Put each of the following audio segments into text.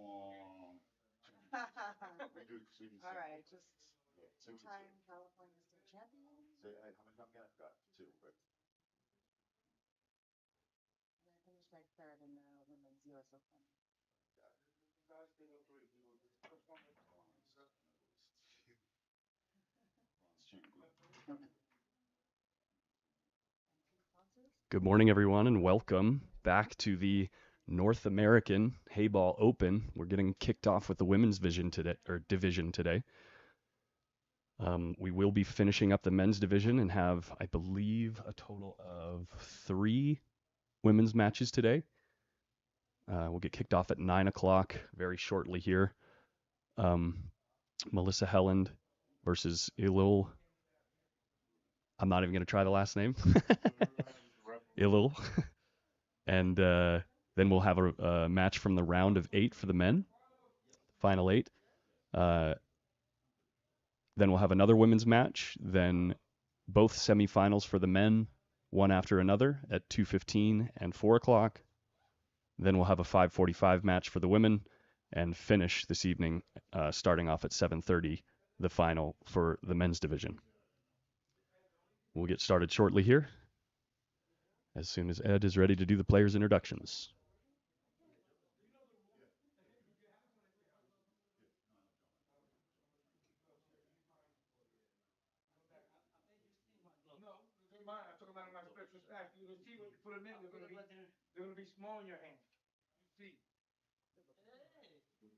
All right, just two-time California state champion. I finished like third in the women's U.S. Open. Sponsors? Good morning, everyone, and welcome back to the North American Heyball Open. We're getting kicked off with the women's division today. We will be finishing up the men's division and have, I believe, a total of 3 women's matches today. We'll get kicked off at 9 o'clock very shortly here. Melissa Helland versus Ilil. I'm not even going to try the last name. Ilil. And then we'll have a match from the round of 8 for the men, final 8. Then we'll have another women's match. Then both semifinals for the men, one after another at 2:15 and 4 o'clock. Then we'll have a 5:45 match for the women and finish this evening starting off at 7:30, the final for the men's division. We'll get started shortly here as soon as Ed is ready to do the players' introductions.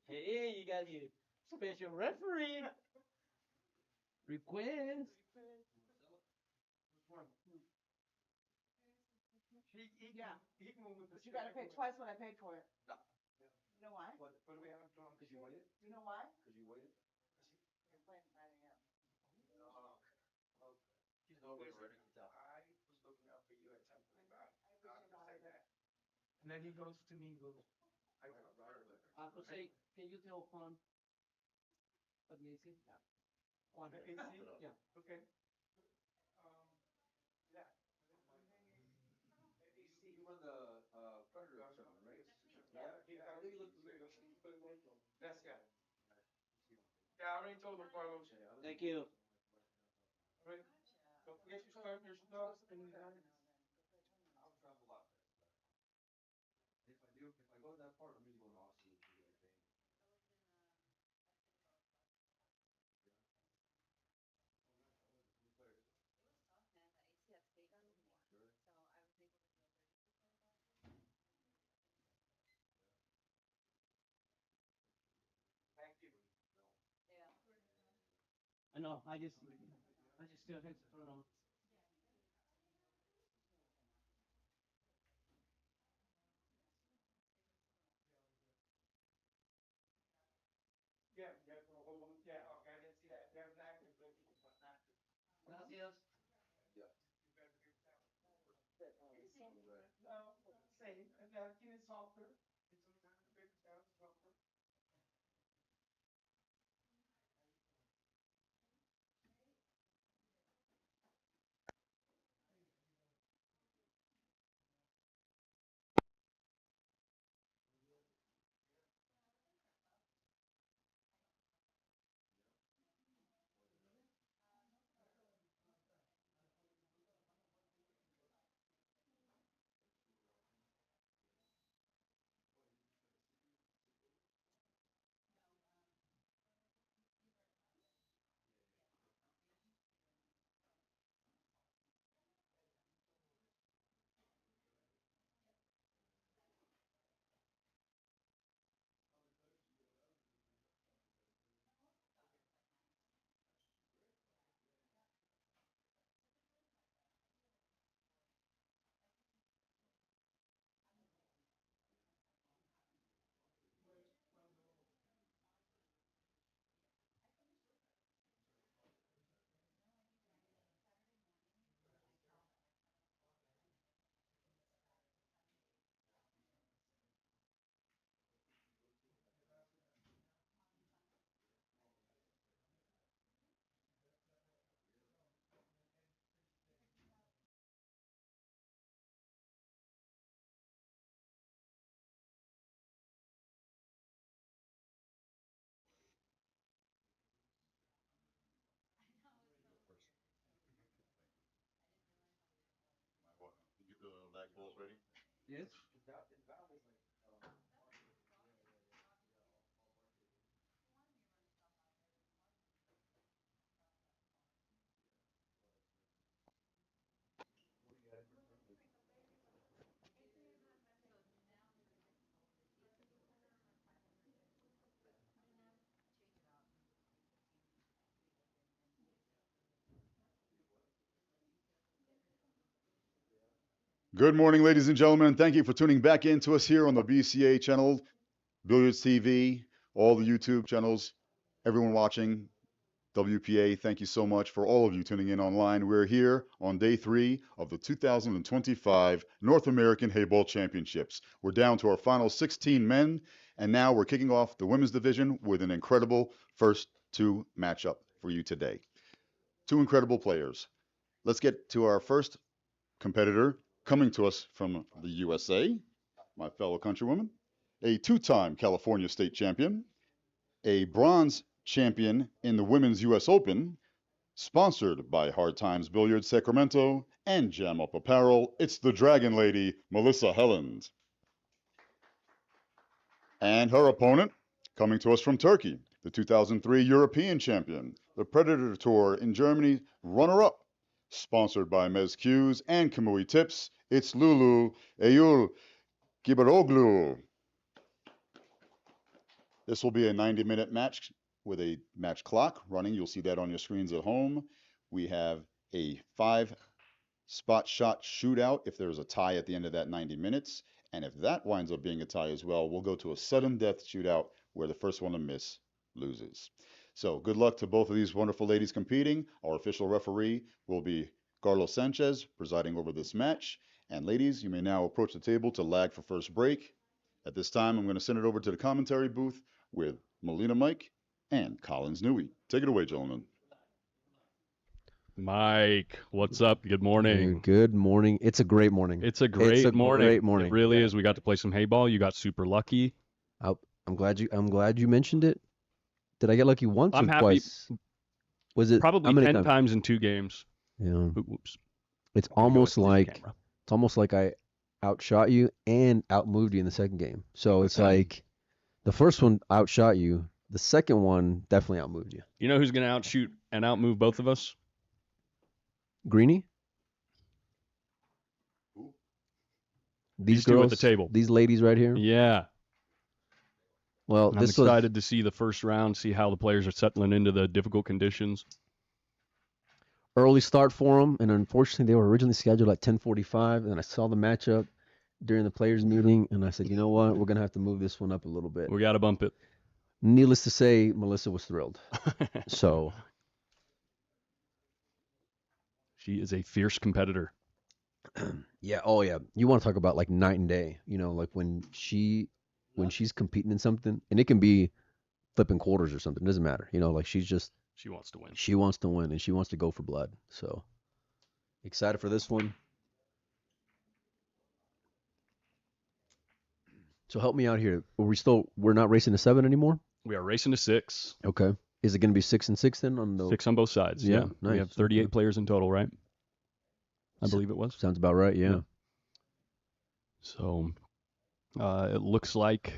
Hey, you got your special referee request. Yeah. But you got to pay twice what I paid for it. You know why? You know why? You're playing at 9 a.m. I appreciate all of that. And then he goes to me and goes, say, can you tell Juan? Juan, AC? Yeah. Okay. That's yeah. Yeah, I already told him, Carlos. Thank you. All right. Don't forget your stuff, your stuff, and thank you. I know. I just still had to turn on. Yeah, yeah, hold on. Yeah, okay, I didn't see that. There's an active. Gracias. No, same. And then it is softer. It's a bit softer. Yes. Good morning, ladies and gentlemen, and thank you for tuning back in to us here on the BCA channel, Billiards TV, all the YouTube channels, everyone watching, WPA, thank you so much for all of you tuning in online. We're here on day 3 of the 2025 North American Heyball Championships. We're down to our final 16 men, and now we're kicking off the women's division with an incredible first 2 matchup for you today. 2 incredible players. Let's get to our first competitor, coming to us from the USA, my fellow countrywoman, a 2-time California state champion, a bronze champion in the Women's US Open, sponsored by Hard Times Billiards Sacramento and Jam Up Apparel. It's the Dragon Lady, Melissa Helland. And her opponent, coming to us from Turkey, the 2003 European champion, the Predator Tour in Germany runner-up, sponsored by Mezq's and Kamui Tips, it's Lulu Eyul Kibaroglu. This will be a 90-minute match with a match clock running. You'll see that on your screens at home. We have a 5-spot shot shootout if there's a tie at the end of that 90 minutes. And if that winds up being a tie as well, we'll go to a sudden death shootout where the first one to miss loses. So good luck to both of these wonderful ladies competing. Our official referee will be Carlos Sanchez presiding over this match. And ladies, you may now approach the table to lag for first break. At this time, I'm going to send it over to the commentary booth with Molina Mike and Collins Newey. Take it away, gentlemen. Mike, what's up? Good morning. Good morning. It's a great morning. It's a great morning. Great morning. It really is. We got to play some Heyball. You got super lucky. I'm glad you mentioned it. Did I get lucky once I'm or happy. twice? Was it Probably 10 times in 2 games. Yeah. Oops. It's almost like I outshot you and outmoved you in the second game. So it's like the first one outshot you. The second one definitely outmoved you. You know who's going to outshoot and outmove both of us? Greenie? These two girls at the table. These ladies right here? Yeah. Well, I'm excited to see the first round, see how the players are settling into the difficult conditions. Early start for them, and unfortunately they were originally scheduled at 10:45, and I saw the matchup during the players meeting, and I said, you know what, we're going to have to move this one up a little bit. We got to bump it. Needless to say, Melissa was thrilled. So she is a fierce competitor. Yeah, oh yeah. You want to talk about like night and day, like when she's competing in something, and it can be flipping quarters or something, it doesn't matter. Like she wants to win. She wants to win, and she wants to go for blood. So excited for this one. So help me out here. We're not racing to 7 anymore? We are racing to 6. Okay. Is it going to be 6 and 6 then on the 6 on both sides? Yeah. Nice. We have 38 players in total, right? I believe it was. Sounds about right, yeah. So it looks like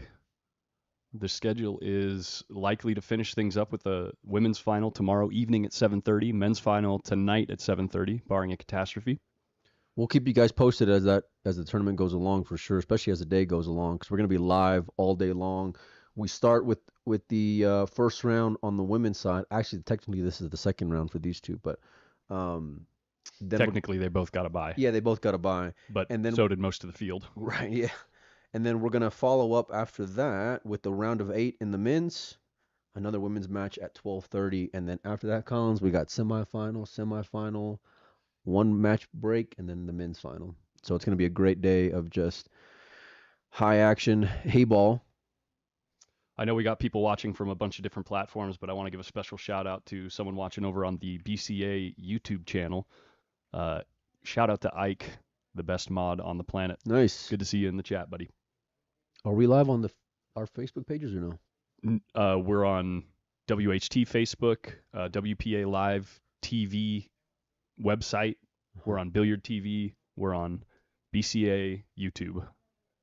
the schedule is likely to finish things up with the women's final tomorrow evening at 7:30, men's final tonight at 7:30, barring a catastrophe. We'll keep you guys posted as the tournament goes along for sure, especially as the day goes along, because we're going to be live all day long. We start with the first round on the women's side. Actually, technically, this is the second round for these two, but technically they both got a bye. Yeah, they both got a bye. But so did most of the field. Right, yeah. And then we're going to follow up after that with the round of 8 in the men's, another women's match at 12:30, and then after that, Collins, we got semifinal, one match break, and then the men's final. So it's going to be a great day of just high action Heyball. I know we got people watching from a bunch of different platforms, but I want to give a special shout out to someone watching over on the BCA YouTube channel. Shout out to Ike, the best mod on the planet. Nice. Good to see you in the chat, buddy. Are we live on our Facebook pages or no? We're on WHT Facebook, WPA Live TV website. We're on Billiard TV. We're on BCA YouTube.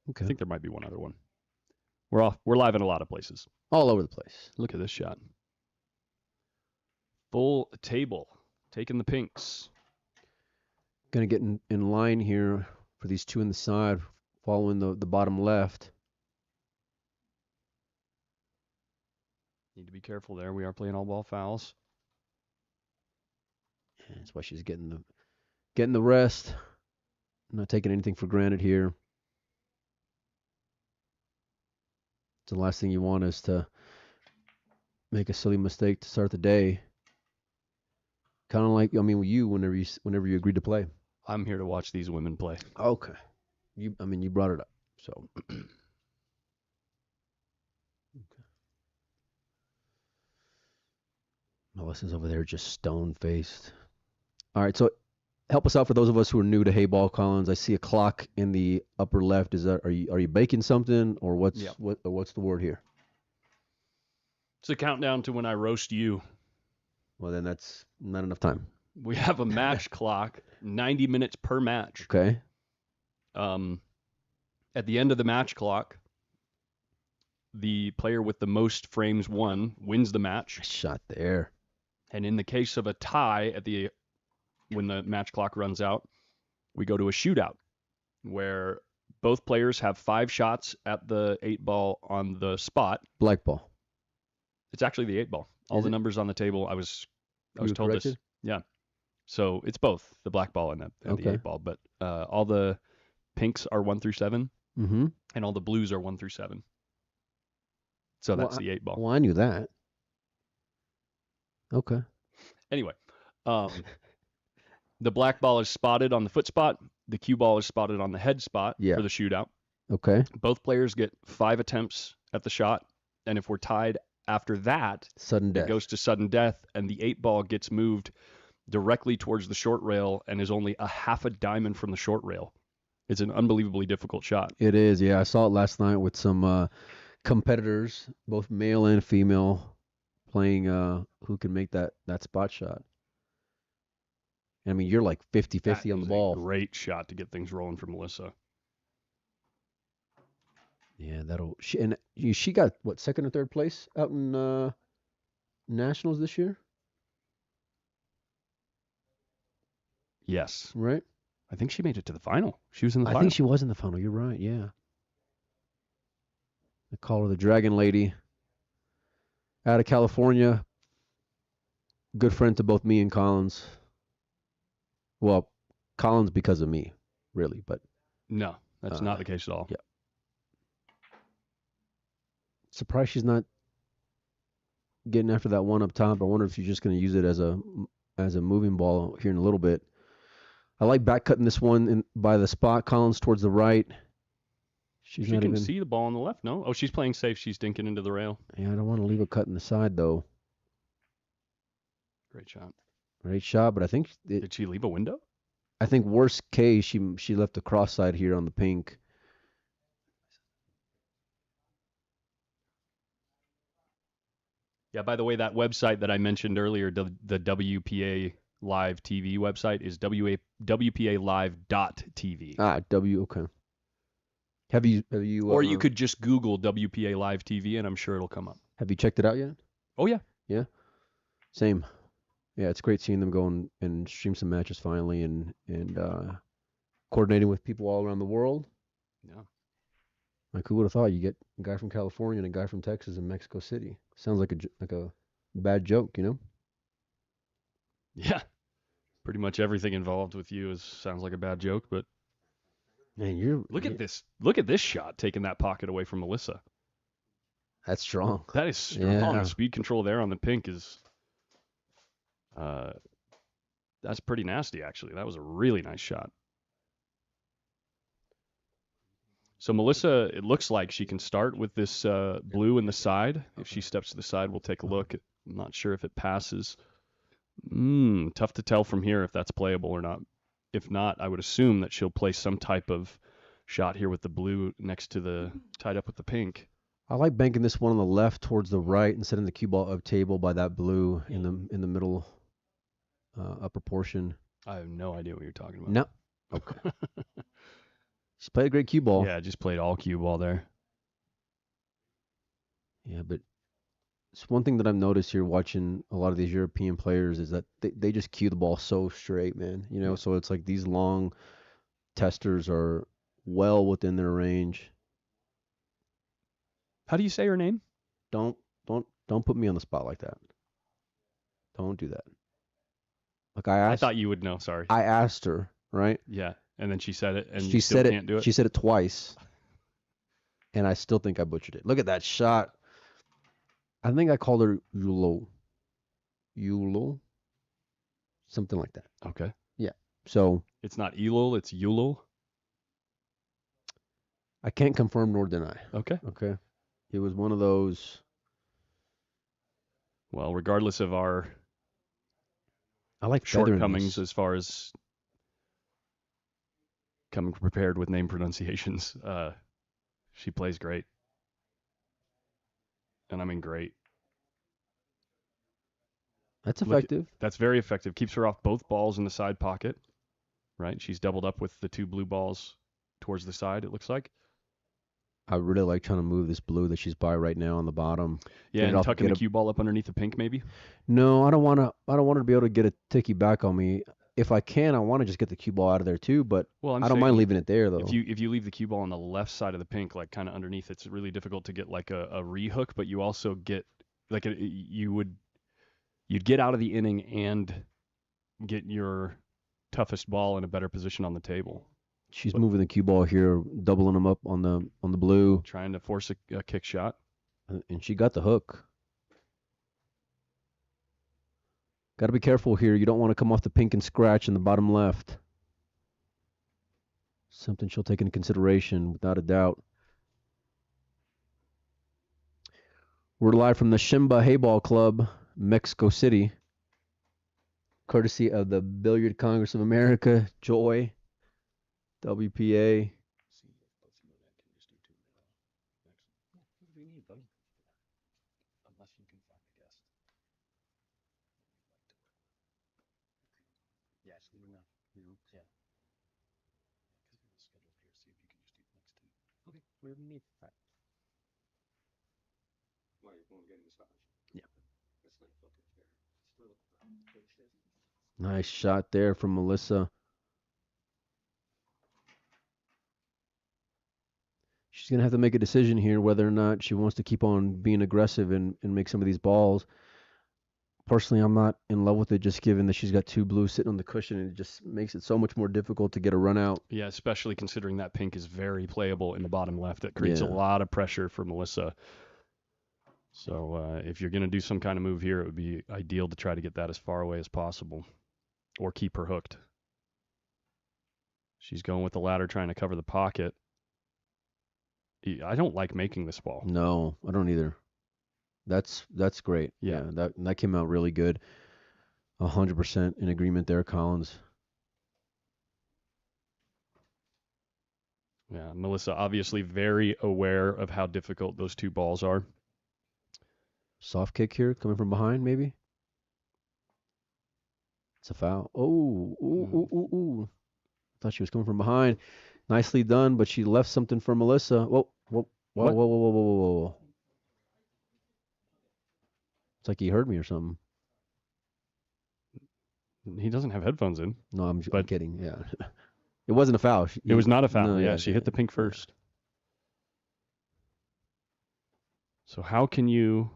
Okay. I think there might be one other one. We're live in a lot of places. All over the place. Look at this shot. Full table. Taking the pinks. Gonna get in line here for these two in the side, following the bottom left. Need to be careful there. We are playing all ball fouls. Yeah, that's why she's getting the rest. Not taking anything for granted here. The last thing you want is to make a silly mistake to start the day. Kind of like, with you whenever you agreed to play. I'm here to watch these women play. Okay. You brought it up. So. Okay. Melissa's over there just stone-faced. All right, so help us out for those of us who are new to Heyball, Collins. I see a clock in the upper left. Are you baking something, or what's the word here? It's a countdown to when I roast you. Well, then that's not enough time. We have a match clock, 90 minutes per match. Okay. At the end of the match clock, the player with the most frames wins the match. Nice shot there. And in the case of a tie when the match clock runs out, we go to a shootout where both players have 5 shots at the 8 ball on the spot. Black ball. It's actually the 8 ball. All the numbers on the table. I was told corrected? this. Yeah. So it's both the black ball and the 8 ball. But all the pinks are 1 through 7, Mm-hmm. and all the blues are 1 through 7. So that's the 8 ball. Well, I knew that. Okay. Anyway, the black ball is spotted on the foot spot. The cue ball is spotted on the head spot for the shootout. Okay. Both players get 5 attempts at the shot, and if we're tied after that, sudden death. It goes to sudden death, and the 8 ball gets moved directly towards the short rail and is only a half a diamond from the short rail. It's an unbelievably difficult shot. It is, yeah. I saw it last night with some competitors, both male and female, playing who can make that spot shot. I mean, you're like 50-50 on the ball. A great shot to get things rolling for Melissa. Yeah, she got what, second or third place out in nationals this year? Yes. Right? I think she made it to the final. She was in the final. I think she was in the final. You're right, yeah. They call her the Dragon Lady. Out of California. Good friend to both me and Collins. Well, Collins because of me, really, but no, that's not the case at all. Yeah. Surprised she's not getting after that one up top. I wonder if she's just going to use it as a moving ball here in a little bit. I like back cutting this one by the spot. Collins towards the right. She can see the ball on the left. No, she's playing safe. She's dinking into the rail. Yeah, I don't want to leave a cut in the side though. Great shot. Great shot, but I think did she leave a window? I think worst case she left the cross side here on the pink. Yeah, by the way, that website that I mentioned earlier, the WPA Live TV website is WPALive.tv. Okay. Have you or you could just Google WPA Live TV and I'm sure it'll come up. Have you checked it out yet? Oh yeah. Yeah. Same. Yeah, it's great seeing them go and stream some matches finally and coordinating with people all around the world. Yeah. Like, who would have thought you get a guy from California and a guy from Texas and Mexico City? Sounds like a bad joke, you know? Yeah. Pretty much everything involved with you sounds like a bad joke, but man, look at this. Look at this shot taking that pocket away from Melissa. That's strong. That is strong. Yeah. Speed control there on the pink is that's pretty nasty actually. That was a really nice shot. So Melissa, it looks like she can start with this blue in the side. If she steps to the side, we'll take a look. I'm not sure if it passes. Tough to tell from here if that's playable or not. If not, I would assume that she'll play some type of shot here with the blue next to the tied up with the pink. I like banking this one on the left towards the right and setting the cue ball up table by that blue in the middle upper portion. I have no idea what you're talking about. No. Okay. She's played a great cue ball. Yeah, just played all cue ball there. Yeah, but it's one thing that I've noticed here watching a lot of these European players is that they just cue the ball so straight, man. You know, so it's like these long testers are well within their range. How do you say her name? Don't put me on the spot like that. Don't do that. Like I thought you would know. Sorry. I asked her, right? Yeah, and then she said it, and She you still said can't do it. She said it twice, and I still think I butchered it. Look at that shot. I think I called her Yulo, something like that. Okay. Yeah. So It's not Elul, it's Yulul. I can't confirm nor deny. Okay. Okay. It was one of those. Well, regardless of our I like shortcomings featheriness. as far as coming prepared with name pronunciations, she plays great. And I mean great. That's Look, effective. that's very effective. Keeps her off both balls in the side pocket, right? She's doubled up with the two blue balls towards the side, it looks like. I really like trying to move this blue that she's by right now on the bottom. Yeah, and tucking the cue ball up underneath the pink, maybe. No, I don't want her to be able to get a ticky back on me. If I can, I want to just get the cue ball out of there too. But I don't mind leaving it there though. If you leave the cue ball on the left side of the pink, like kind of underneath, it's really difficult to get like a rehook. But you also get like you'd get out of the inning and get your toughest ball in a better position on the table. She's moving the cue ball here, doubling them up on the blue, trying to force a kick shot, and she got the hook. Got to be careful here. You don't want to come off the pink and scratch in the bottom left. Something she'll take into consideration, without a doubt. We're live from the Shimba Heyball Club, Mexico City. Courtesy of the Billiard Congress of America, Joy, WPA. Yeah. Nice shot there from Melissa. She's going to have to make a decision here whether or not she wants to keep on being aggressive and make some of these balls. Personally, I'm not in love with it, just given that she's got two blues sitting on the cushion, and it just makes it so much more difficult to get a run out. Yeah, especially considering that pink is very playable in the bottom left. It creates a lot of pressure for Melissa. So if you're going to do some kind of move here, it would be ideal to try to get that as far away as possible or keep her hooked. She's going with the ladder, trying to cover the pocket. I don't like making this ball. No, I don't either. That's great. Yeah, that came out really good. 100% in agreement there, Collins. Yeah, Melissa obviously very aware of how difficult those two balls are. Soft kick here, coming from behind, maybe. It's a foul. Ooh. Thought she was coming from behind. Nicely done, but she left something for Melissa. Whoa. It's like he heard me or something. He doesn't have headphones in. No, I'm kidding. Yeah. It wasn't a foul. It was not a foul. No, she hit the pink first. So how can you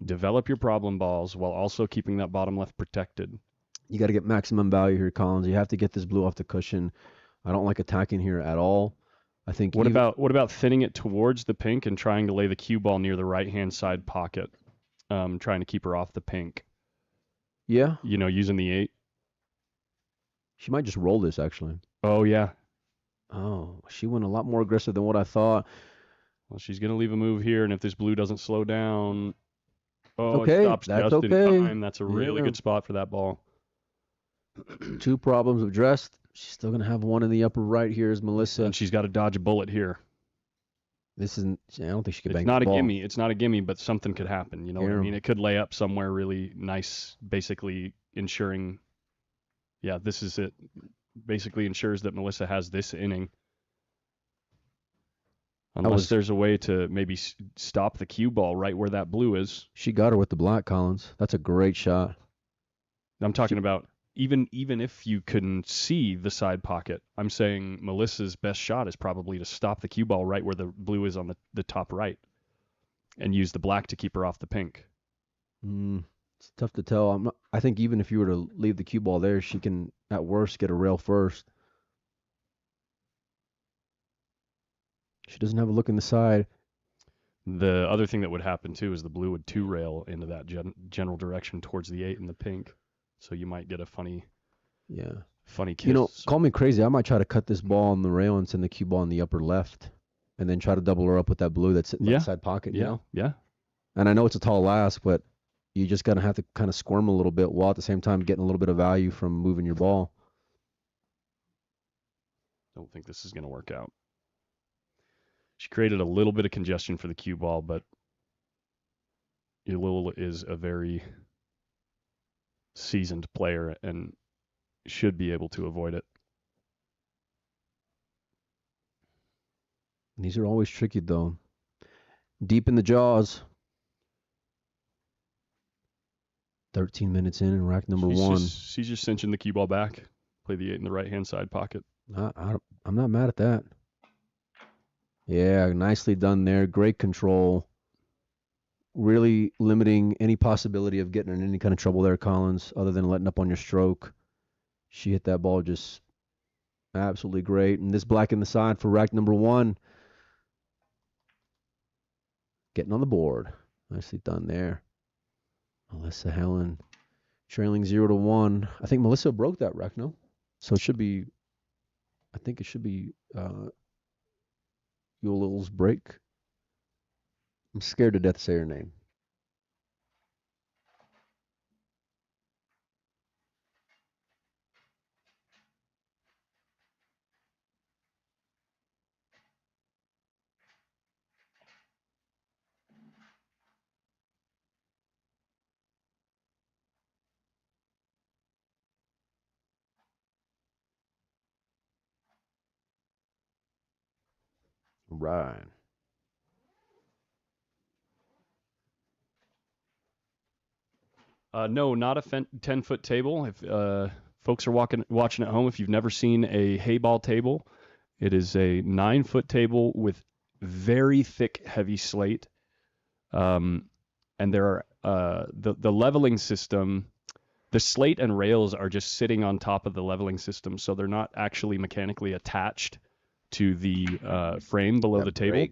develop your problem balls while also keeping that bottom left protected? You got to get maximum value here, Collins. You have to get this blue off the cushion. I don't like attacking here at all. I think. What about thinning it towards the pink and trying to lay the cue ball near the right-hand side pocket, trying to keep her off the pink? Yeah. Using the 8. She might just roll this, actually. Oh, yeah. Oh, she went a lot more aggressive than what I thought. Well, she's going to leave a move here, and if this blue doesn't slow down... Oh, okay. It stops That's just okay. in time. That's a really good spot for that ball. 2 problems addressed. She's still going to have one in the upper right here is Melissa. And she's got to dodge a bullet here. This isn't... I don't think she could bank the ball. It's not a gimme, but something could happen. You know what I mean? It could lay up somewhere really nice, basically ensuring... Yeah, this is it. Basically ensures that Melissa has this inning. Unless there's a way to maybe stop the cue ball right where that blue is. She got her with the black, Collins. That's a great shot. I'm talking about even if you couldn't see the side pocket, I'm saying Melissa's best shot is probably to stop the cue ball right where the blue is on the top right and use the black to keep her off the pink. It's tough to tell. I think even if you were to leave the cue ball there, she can, at worst, get a rail first. She doesn't have a look in the side. The other thing that would happen, too, is the blue would two-rail into that general direction towards the 8 and the pink. So you might get a funny kiss. Call me crazy. I might try to cut this ball on the rail and send the cue ball in the upper left and then try to double her up with that blue that's in the side pocket. Yeah. And I know it's a tall ask, but you just got to have to kind of squirm a little bit while at the same time getting a little bit of value from moving your ball. Don't think this is going to work out. She created a little bit of congestion for the cue ball, but Yulil is a very seasoned player and should be able to avoid it. These are always tricky, though. Deep in the jaws. 13 minutes in rack number 1. She's just cinching the cue ball back. Play the 8 in the right-hand side pocket. I'm not mad at that. Yeah, nicely done there. Great control. Really limiting any possibility of getting in any kind of trouble there, Collins, other than letting up on your stroke. She hit that ball just absolutely great. And this black in the side for rack number 1. Getting on the board. Nicely done there. Melissa Helen trailing 0-1. I think Melissa broke that rack, no? So it should be, I think it should be Yulil's break. I'm scared to death to say her name. Right. No, not a 10-foot table. If folks are watching at home, if you've never seen a Heyball table, it is a 9-foot table with very thick, heavy slate. And there are the leveling system. The slate and rails are just sitting on top of the leveling system, so they're not actually mechanically attached to the frame below the table.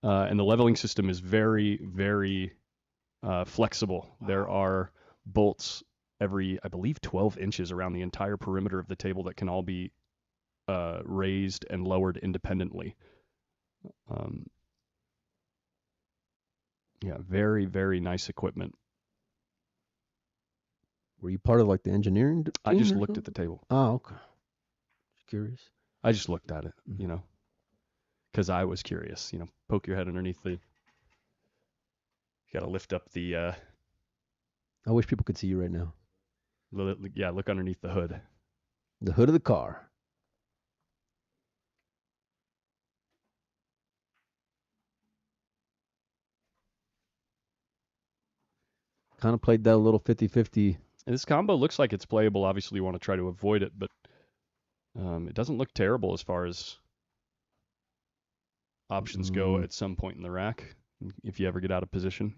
And the leveling system is very, very flexible. There are bolts every, I believe, 12 inches around the entire perimeter of the table that can all be raised and lowered independently. Very, very nice equipment. Were you part of like the engineering team? I just looked at the table. Oh, okay. Just curious. I just looked at it, because I was curious. Poke your head underneath the. You got to lift up the. I wish people could see you right now. Look underneath the hood. The hood of the car. Kind of played that a little 50-50. This combo looks like it's playable. Obviously, you want to try to avoid it, but it doesn't look terrible as far as options go at some point in the rack, if you ever get out of position.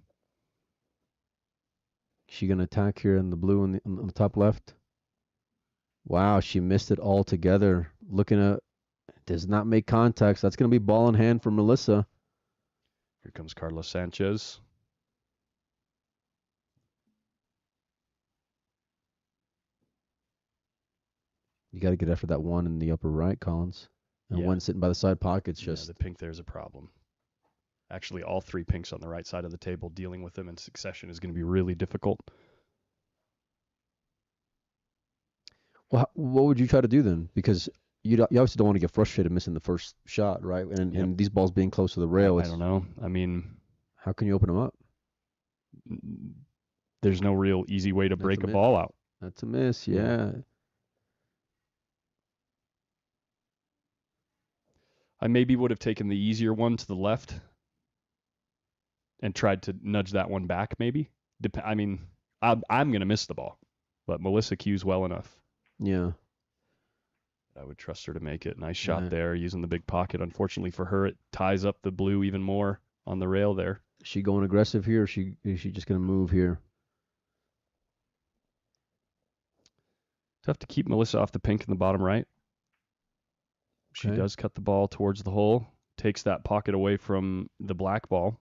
She going to attack here in the blue on the top left? Wow, she missed it altogether. Looking at, does not make contact. So that's going to be ball in hand for Melissa. Here comes Carlos Sanchez. You got to get after that one in the upper right, Collins. And one sitting by the side pocket's just... the pink there's a problem. Actually, all 3 pinks on the right side of the table, dealing with them in succession is going to be really difficult. Well, what would you try to do then? Because you obviously don't want to get frustrated missing the first shot, right? And these balls being close to the rail. I don't know. I mean... How can you open them up? There's no real easy way to break a ball out. That's a miss, yeah. I maybe would have taken the easier one to the left and tried to nudge that one back, maybe. I mean, I'm going to miss the ball, but Melissa cues well enough. Yeah. I would trust her to make it. Nice shot Right. there using the big pocket. Unfortunately for her, it ties up the blue even more on the rail there. Is she going aggressive here, or is she just going to move here? Tough to keep Melissa off the pink in the bottom right. She Okay. does cut the ball towards the hole, takes that pocket away from the black ball.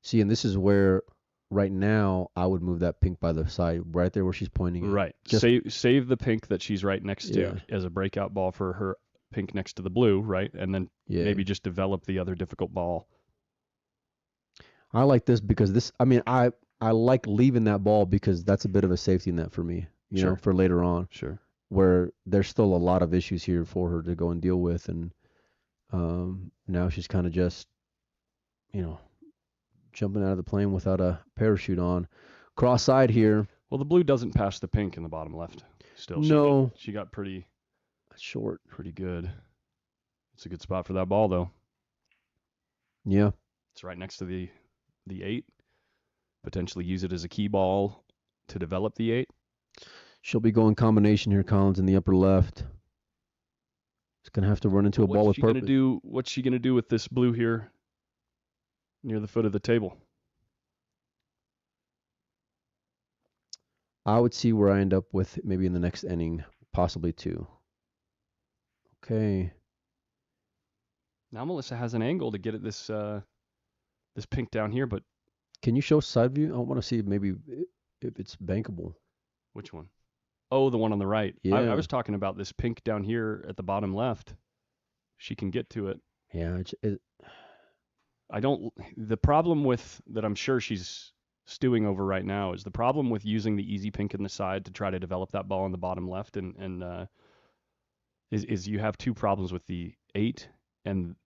See, and this is where right now I would move that pink by the side, right there where she's pointing at. Right. Just- Save the pink that she's right next to Yeah. as a breakout ball for her pink next to the blue, right? And then Yeah. maybe just develop the other difficult ball. I like this because this, I mean, I like leaving that ball because that's a bit of a safety net for me, you know, Sure. for later on, Sure. where there's still a lot of issues here for her to go and deal with. And now she's kind of just, you know, jumping out of the plane without a parachute on. Cross-side here. Well, the blue doesn't pass the pink in the bottom left. Still, No. She got pretty Short. good. It's a good spot for that ball, though. Yeah. It's right next to the 8. Potentially use it as a key ball to develop the 8. She'll be going combination here, Collins, in the upper left. It's going to have to run into a ball with purpose. What's she gonna do with this blue here near the foot of the table? I would see where I end up with maybe in the next inning, possibly 2. Okay. Now Melissa has an angle to get at this pink down here, but Can you show side view? I want to see maybe if it's bankable. which one? Oh, the one on the right. Yeah. I was talking about this pink down here at the bottom left. She can get to it. Yeah. The problem with that I'm sure she's stewing over right now is the problem with using the easy pink in the side to try to develop that ball in the bottom left is you have 2 problems with the 8 and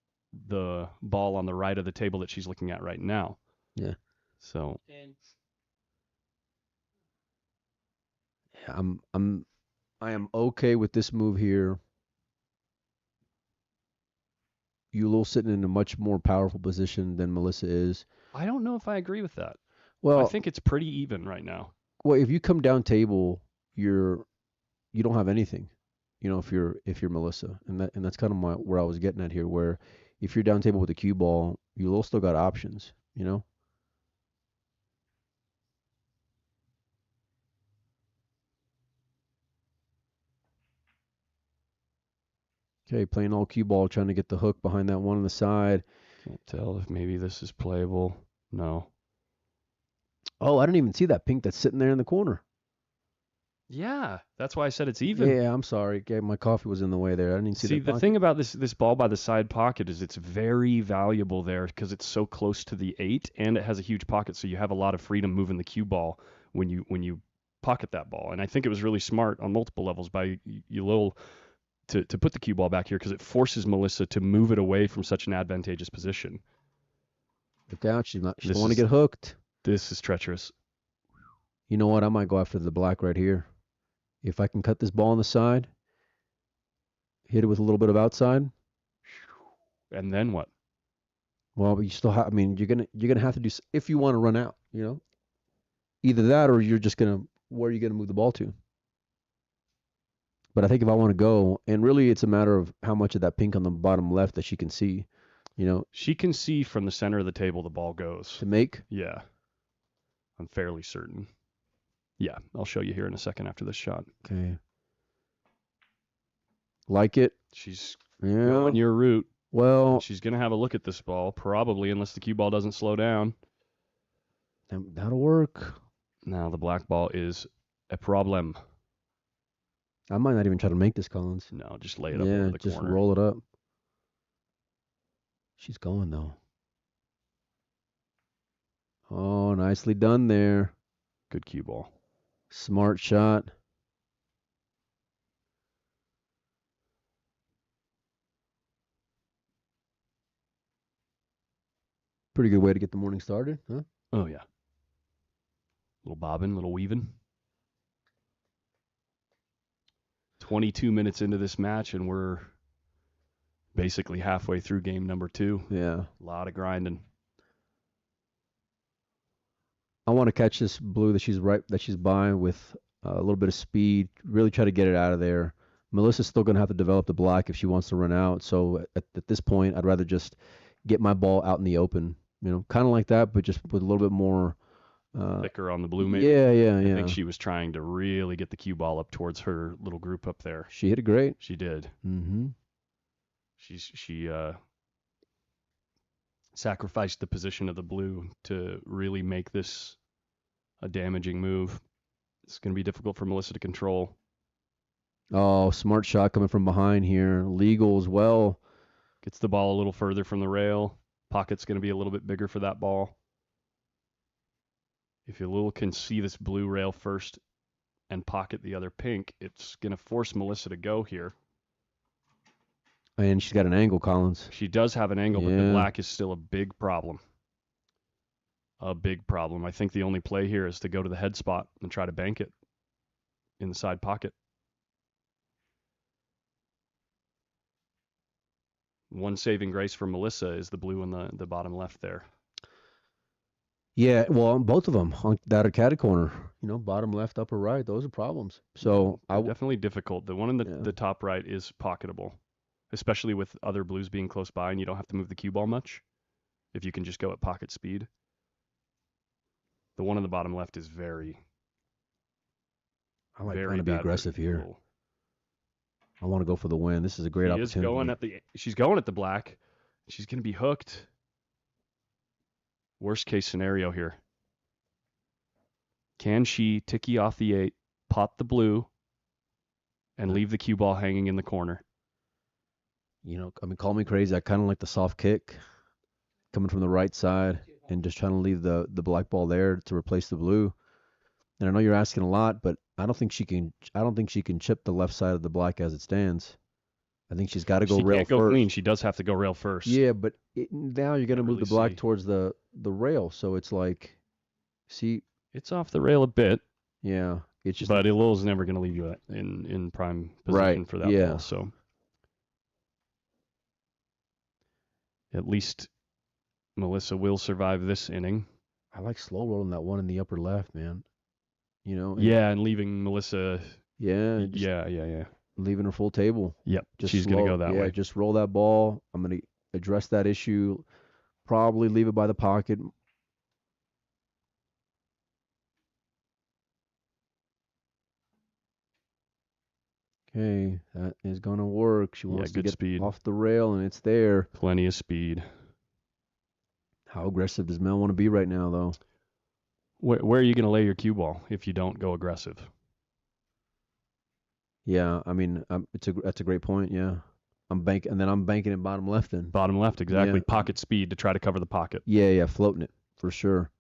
the ball on the right of the table that she's looking at right now. Yeah. So I am okay with this move here. Yulil sitting in a much more powerful position than Melissa is. I don't know if I agree with that. Well, I think it's pretty even right now. Well, if you come down table, you don't have anything, you know, if you're Melissa, and that's kind of where I was getting at here, where if you're down table with a cue ball, Yulil still got options, you know. Okay, playing all cue ball, trying to get the hook behind that one on the side. Can't tell if maybe this is playable. No. Oh, I didn't even see that pink that's sitting there in the corner. Yeah, that's why I said it's even. Yeah, I'm sorry. Okay, my coffee was in the way there. I didn't even see that. The thing about this ball by the side pocket is it's very valuable there because it's so close to the 8 and it has a huge pocket, so you have a lot of freedom moving the cue ball when you pocket that ball. And I think it was really smart on multiple levels by Yulil to put the cue ball back here because it forces Melissa to move it away from such an advantageous position. Look out, she don't want to get hooked. This is treacherous. You know what? I might go after the black right here. If I can cut this ball on the side, hit it with a little bit of outside. And then what? Well, but you still have. I mean, you're gonna have to do if you want to run out. You know, either that or you're just gonna. Where are you gonna move the ball to? But I think if I want to go, and really it's a matter of how much of that pink on the bottom left that she can see. You know, she can see from the center of the table the ball goes. To make? Yeah. I'm fairly certain. Yeah, I'll show you here in a second after this shot. Okay. Like it? She's going going your route. Well, she's going to have a look at this ball, probably, unless the cue ball doesn't slow down. That'll work. Now the black ball is a problem. I might not even try to make this, Collins. No, just lay it up over the just corner. Roll it up. She's going, though. Oh, nicely done there. Good cue ball. Smart shot. Pretty good way to get the morning started, huh? Oh, yeah. Little bobbing, little weaving. 22 minutes into this match, and we're basically halfway through game number 2. Yeah. A lot of grinding. I want to catch this blue that she's buying with a little bit of speed. Really try to get it out of there. Melissa's still going to have to develop the black if she wants to run out. So at this point, I'd rather just get my ball out in the open. Kind of like that, but just with a little bit more. Thicker on the blue, maybe. Yeah. I think she was trying to really get the cue ball up towards her little group up there. She hit it great. She did. Mm-hmm. She sacrificed the position of the blue to really make this a damaging move. It's going to be difficult for Melissa to control. Oh, smart shot coming from behind here. Legal as well. Gets the ball a little further from the rail. Pocket's going to be a little bit bigger for that ball. If Lil can see this blue rail first and pocket the other pink, it's going to force Melissa to go here. And she's got an angle, Collins. She does have an angle, but the black is still a big problem. A big problem. I think the only play here is to go to the head spot and try to bank it in the side pocket. One saving grace for Melissa is the blue in the bottom left there. Yeah, well, both of them on that catty corner, bottom left, upper right, those are problems. So definitely difficult. The one in the top right is pocketable, especially with other blues being close by and you don't have to move the cue ball much if you can just go at pocket speed. The one in the bottom left is very, I like very trying to be aggressive here. I want to go for the win. This is a great opportunity. She's going at the black. She's going to be hooked. Worst case scenario here. Can she ticky off the 8, pot the blue, and leave the cue ball hanging in the corner? Call me crazy. I kind of like the soft kick coming from the right side and just trying to leave the black ball there to replace the blue. And I know you're asking a lot, but I don't think she can chip the left side of the black as it stands. I think she's got to go rail first. She can't go clean. She does have to go rail first. Yeah, but now you're going to move the black towards the rail, so it's like, see, it's off the rail a bit. Yeah, it's just. But Ilil's never going to leave you in prime position for that ball. So at least Melissa will survive this inning. I like slow rolling that one in the upper left, man. And leaving Melissa. Yeah. Leaving her full table. Yep. She's going to go that way. Yeah, just roll that ball. I'm going to address that issue. Probably leave it by the pocket. Okay, that is going to work. She wants to get speed off the rail, and it's there. Plenty of speed. How aggressive does Mel want to be right now, though? Where are you going to lay your cue ball if you don't go aggressive? Yeah, that's a great point. Yeah, I'm banking it bottom left then. Bottom left, exactly. Yeah. Pocket speed to try to cover the pocket. Yeah, floating it for sure.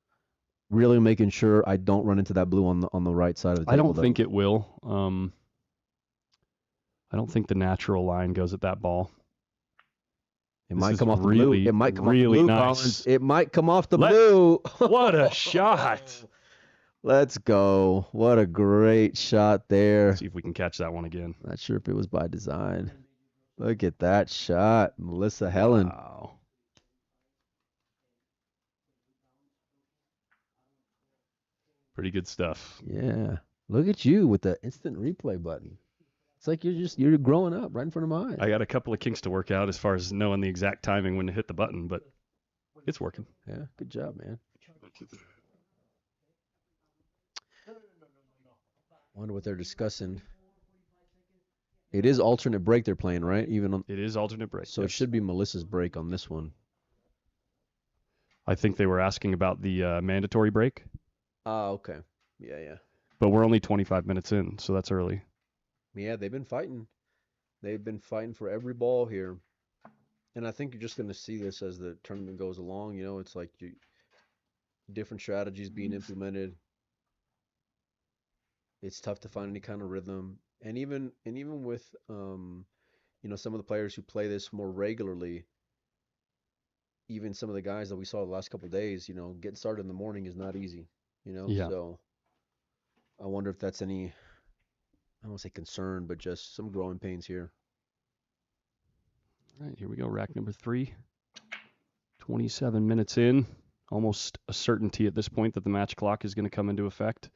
Really making sure I don't run into that blue on the right side of the table. I don't think it will. I don't think the natural line goes at that ball. It might come off the blue. It might come off the blue, nice. Collins. It might come off the blue. What a shot. Let's go. What a great shot there. See if we can catch that one again. Not sure if it was by design. Look at that shot. Melissa Helen. Wow. Pretty good stuff. Yeah. Look at you with the instant replay button. It's like you're growing up right in front of my eyes. I got a couple of kinks to work out as far as knowing the exact timing when to hit the button, but it's working. Yeah, good job, man. Wonder what they're discussing. It is alternate break they're playing, right? It is alternate break. So It should be Melissa's break on this one. I think they were asking about the mandatory break. Oh, okay. Yeah. But we're only 25 minutes in, so that's early. Yeah, they've been fighting. They've been fighting for every ball here. And I think you're just going to see this as the tournament goes along. It's like different strategies being implemented. It's tough to find any kind of rhythm. And even with some of the players who play this more regularly, even some of the guys that we saw the last couple of days, getting started in the morning is not easy. Yeah. So I wonder if that's any, I don't want to say concern, but just some growing pains here. All right, here we go. Rack number 3. 27 minutes in. Almost a certainty at this point that the match clock is going to come into effect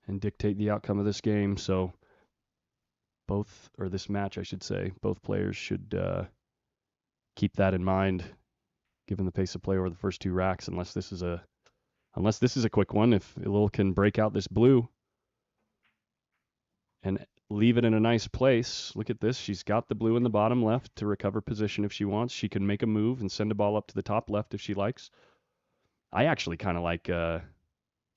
and dictate the outcome of this game. So this match, I should say, both players should keep that in mind, given the pace of play over the first 2 racks. Unless this is a quick one, if Ilil can break out this blue and leave it in a nice place. Look at this. She's got the blue in the bottom left to recover position if she wants. She can make a move and send a ball up to the top left if she likes. I actually kind of like,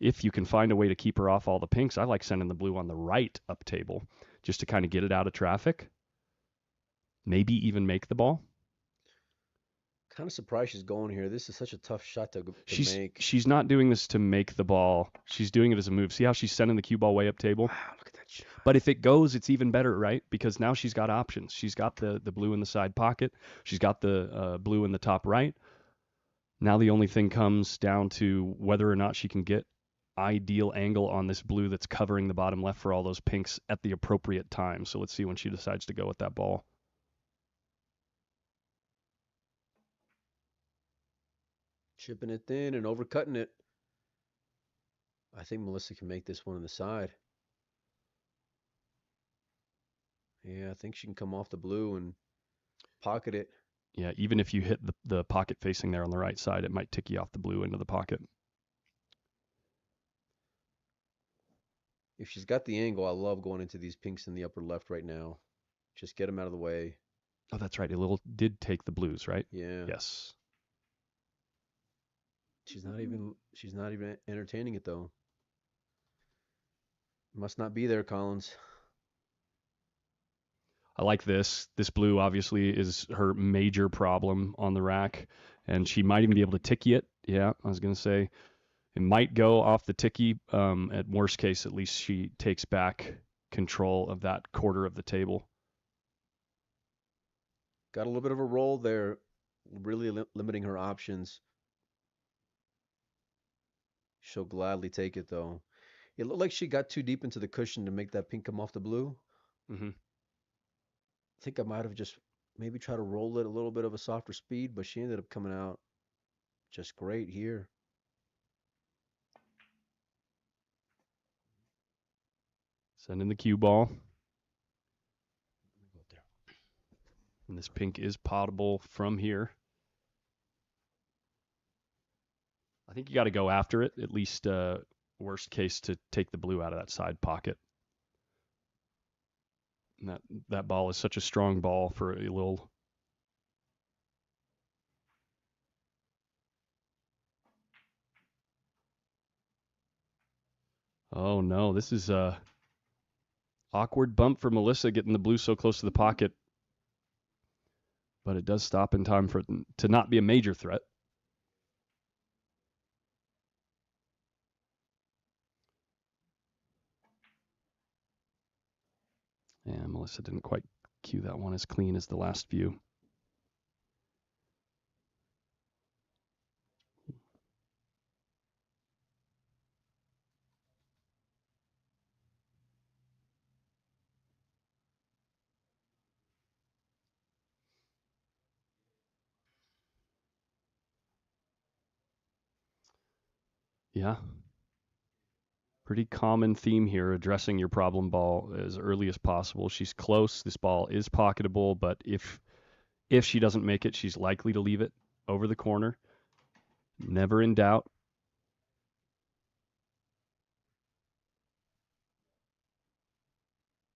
if you can find a way to keep her off all the pinks, I like sending the blue on the right up table just to kind of get it out of traffic. Maybe even make the ball. Kind of surprised she's going here. This is such a tough shot to make. She's not doing this to make the ball. She's doing it as a move. See how she's sending the cue ball way up table? Wow, look at that shot. But if it goes, it's even better, right? Because now she's got options. She's got the blue in the side pocket. She's got the blue in the top right. Now the only thing comes down to whether or not she can get ideal angle on this blue that's covering the bottom left for all those pinks at the appropriate time. So let's see when she decides to go with that ball. Chipping it thin and overcutting it. I think Melissa can make this one on the side. Yeah, I think she can come off the blue and pocket it. Yeah, even if you hit the pocket facing there on the right side, it might tick you off the blue into the pocket. If she's got the angle, I love going into these pinks in the upper left right now. Just get them out of the way. Oh, that's right. Ilil did take the blues, right? Yeah. Yes. She's not even entertaining it though. Must not be there, Collins. I like this. This blue obviously is her major problem on the rack, and she might even be able to ticky it. Yeah, I was going to say it might go off the ticky. At worst case, at least she takes back control of that quarter of the table. Got a little bit of a roll there, really limiting her options. She'll gladly take it though. It looked like she got too deep into the cushion to make that pink come off the blue. Mm-hmm. I think I might have just maybe tried to roll it a little bit of a softer speed, but she ended up coming out just great here. Sending the cue ball. And this pink is potable from here. I think you got to go after it, at least worst case to take the blue out of that side pocket. And that ball is such a strong ball for a little. Oh no, this is a awkward bump for Melissa getting the blue so close to the pocket. But it does stop in time for it to not be a major threat. And Melissa didn't quite cue that one as clean as the last view. Yeah. Pretty common theme here, addressing your problem ball as early as possible. She's close. This ball is pocketable, but if she doesn't make it, she's likely to leave it over the corner. Never in doubt.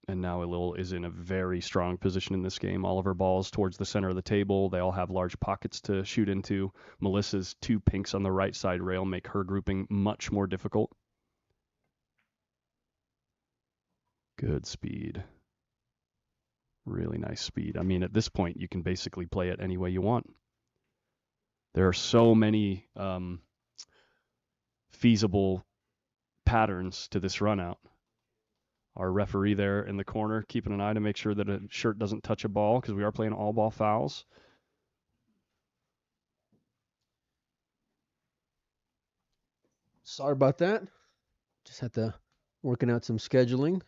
And now Ilil is in a very strong position in this game. All of her balls towards the center of the table. They all have large pockets to shoot into. Melissa's 2 pinks on the right side rail make her grouping much more difficult. Good speed. Really nice speed. I mean, at this point, you can basically play it any way you want. There are so many feasible patterns to this run out. Our referee there in the corner keeping an eye to make sure that a shirt doesn't touch a ball because we are playing all ball fouls. Sorry about that. Just had to working out some scheduling.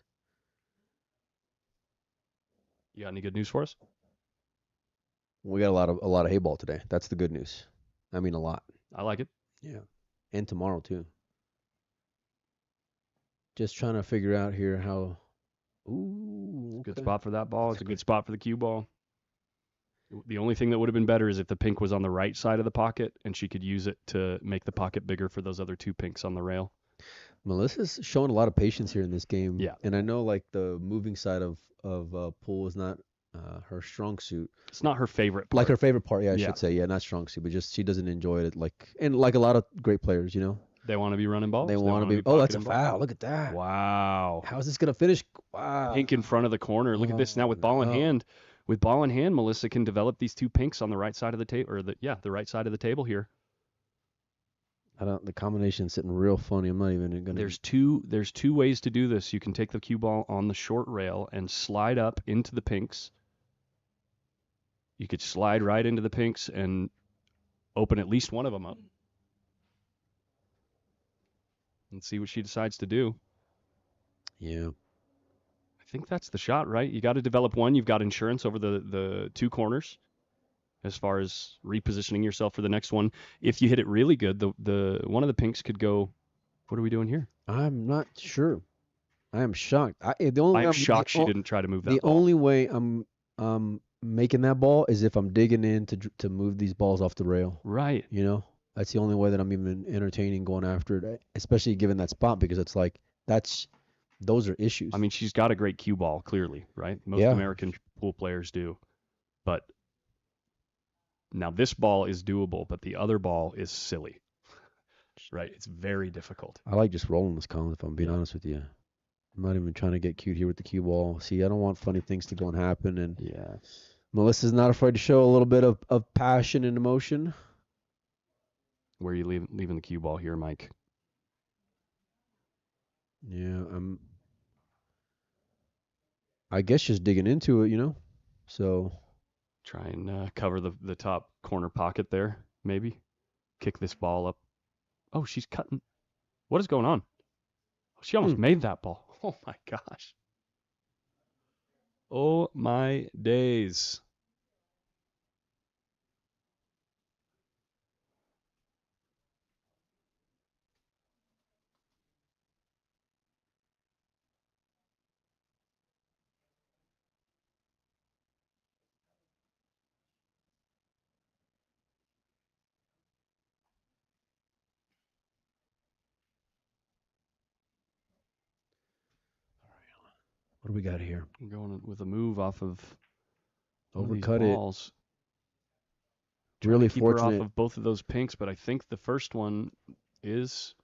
You got any good news for us? We got a lot of Heyball today. That's the good news. I mean, a lot. I like it. Yeah. And tomorrow too. Just trying to figure out here how. Ooh, Good okay. spot for that ball. It's a good spot for the cue ball. The only thing that would have been better is if the pink was on the right side of the pocket and she could use it to make the pocket bigger for those other 2 pinks on the rail. Melissa's showing a lot of patience here in this game. Yeah. And I know like the moving side of pool is not her strong suit. It's not her favorite part. Like her favorite part, I Yeah. should say. Yeah, not strong suit, but just she doesn't enjoy it. And like a lot of great players, you know. They want to be running balls. They want to be. Oh, that's a foul. Look at that. Wow. How is this gonna finish? Wow. Pink in front of the corner. Look at this now with ball in hand. With ball in hand, Melissa can develop these 2 pinks on the right side of the table, or the right side of the table here. The combination's sitting real funny. I'm not even gonna. There's two ways to do this. You can take the cue ball on the short rail and slide up into the pinks. You could slide right into the pinks and open at least one of them up. And see what she decides to do. Yeah. I think that's the shot, right? You got to develop one. You've got insurance over the 2 corners as far as repositioning yourself for the next one. If you hit it really good, the one of the pinks could go. What are we doing here? I'm not sure. I am shocked. I'm shocked she didn't try to move that the ball. The only way I'm making that ball is if I'm digging in to move these balls off the rail. Right. You know, that's the only way that I'm even entertaining going after it, especially given that spot, because it's like those are issues. I mean, she's got a great cue ball, clearly, right? Most American pool players do. But now this ball is doable, but the other ball is silly, right? It's very difficult. I like just rolling this, Colin, if I'm being honest with you. I'm not even trying to get cute here with the cue ball. See, I don't want funny things to go and happen. And yeah, Melissa's not afraid to show a little bit of passion and emotion. Where are you leaving the cue ball here, Mike? Yeah, I guess just digging into it, you know. So try and cover the top corner pocket there, maybe. Kick this ball up. Oh, she's cutting. What is going on? She almost made that ball. Oh, my gosh. Oh, my days. what do we got here? I'm going with a move off of overcut these balls. Really keep fortunate. her off of both of those pinks, but I think the first one is.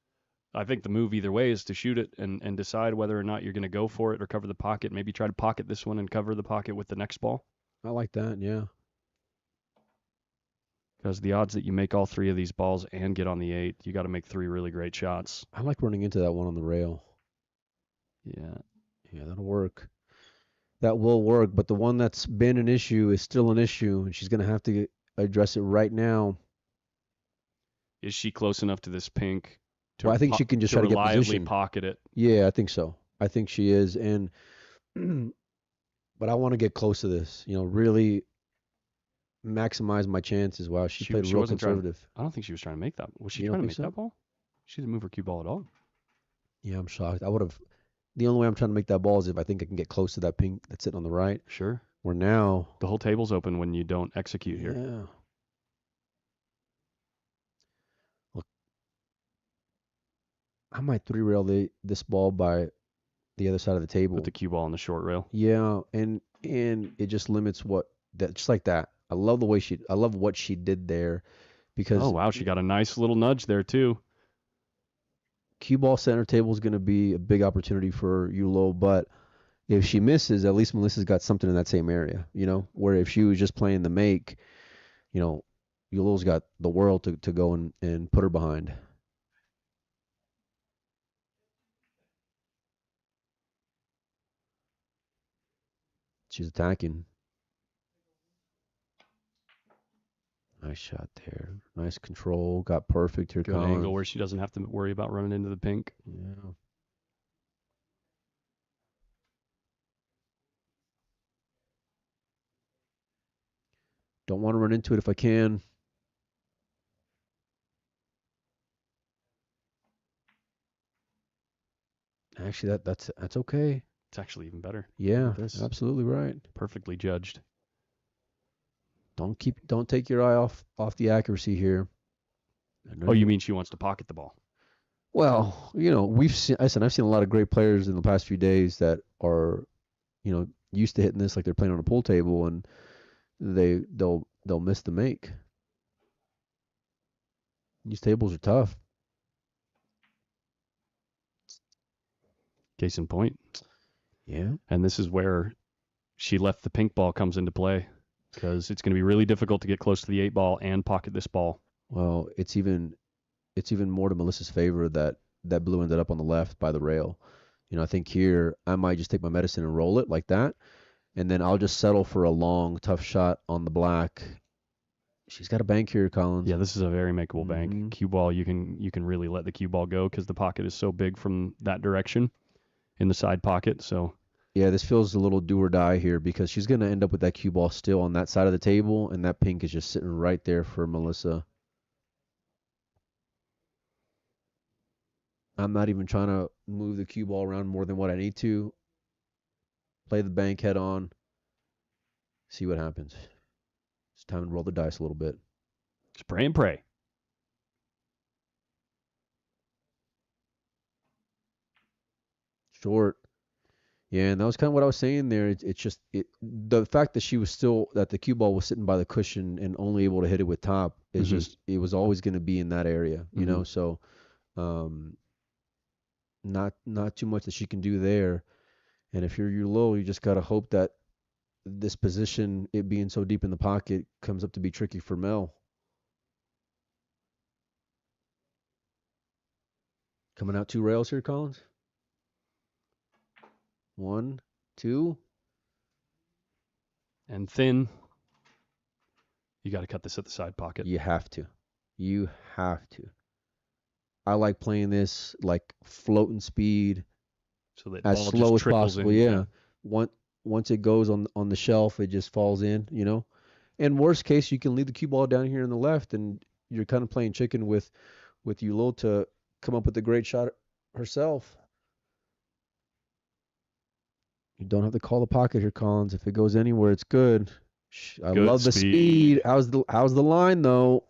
I think the move either way is to shoot it and decide whether or not you're going to go for it or cover the pocket. Maybe try to pocket this one and cover the pocket with the next ball. I like that, yeah. Because the odds that you make all 3 of these balls and get on the 8, you got to make 3 really great shots. I like running into that one on the rail. Yeah. Yeah, that'll work. That will work, but the one that's been an issue is still an issue, and she's going to have to address it right now. Is she close enough to this pink? Well, I think she can just try to get position. Pocket it. Yeah, I think so. I think she is, and but I want to get close to this. You know, really maximize my chances. Wow, she played real conservative. I don't think she was trying to make that. Was she trying to make that ball? She didn't move her cue ball at all. Yeah, I'm shocked. I would have. The only way I'm trying to make that ball is if I think I can get close to that pink that's sitting on the right. Sure. Where now the whole table's open when you don't execute here. Yeah. Look, I might 3-rail this ball by the other side of the table. With the cue ball on the short rail. Yeah, and it just limits just like that. I love what she did there, because oh wow, she got a nice little nudge there too. Cue ball center table is going to be a big opportunity for Yulo, but if she misses, at least Melissa's got something in that same area, you know, where if she was just playing the make, you know, Yulo's got the world to go and put her behind. She's attacking. Nice shot there. Nice control. Got perfect here. Good angle where she doesn't have to worry about running into the pink. Yeah. Don't want to run into it if I can. Actually, that's okay. It's actually even better. Yeah, Look at this. absolutely right. Perfectly judged. Don't take your eye off the accuracy here. Oh, you mean she wants to pocket the ball? Well, I've seen a lot of great players in the past few days that are, used to hitting this like they're playing on a pool table, and they'll miss the make. These tables are tough. Case in point. Yeah. And this is where she left the pink ball comes into play, because it's going to be really difficult to get close to the 8 ball and pocket this ball. Well, it's even more to Melissa's favor that blue ended up on the left by the rail. I think here I might just take my medicine and roll it like that, and then I'll just settle for a long, tough shot on the black. She's got a bank here, Collins. Yeah, this is a very makeable bank. Cue ball, you can really let the cue ball go because the pocket is so big from that direction in the side pocket. So yeah, this feels a little do or die here because she's going to end up with that cue ball still on that side of the table, and that pink is just sitting right there for Melissa. I'm not even trying to move the cue ball around more than what I need to. Play the bank head on. See what happens. It's time to roll the dice a little bit. Spray and pray. Short. Yeah, and that was kind of what I was saying there. It's just the fact that the cue ball was sitting by the cushion and only able to hit it with top is just, it was always going to be in that area, so not too much that she can do there. And if you're low, you just got to hope that this position, it being so deep in the pocket, comes up to be tricky for Mel. Coming out 2 rails here, Collins. 1, 2. And thin. You got to cut this at the side pocket. You have to. I like playing this like floating speed, so that as ball slow just as possible. In. Yeah. Once it goes on the shelf, it just falls in. And worst case, you can leave the cue ball down here on the left, and you're kind of playing chicken with Yulil to come up with a great shot herself. You don't have to call the pocket here, Collins. If it goes anywhere, it's good. I love the speed. How's the line though?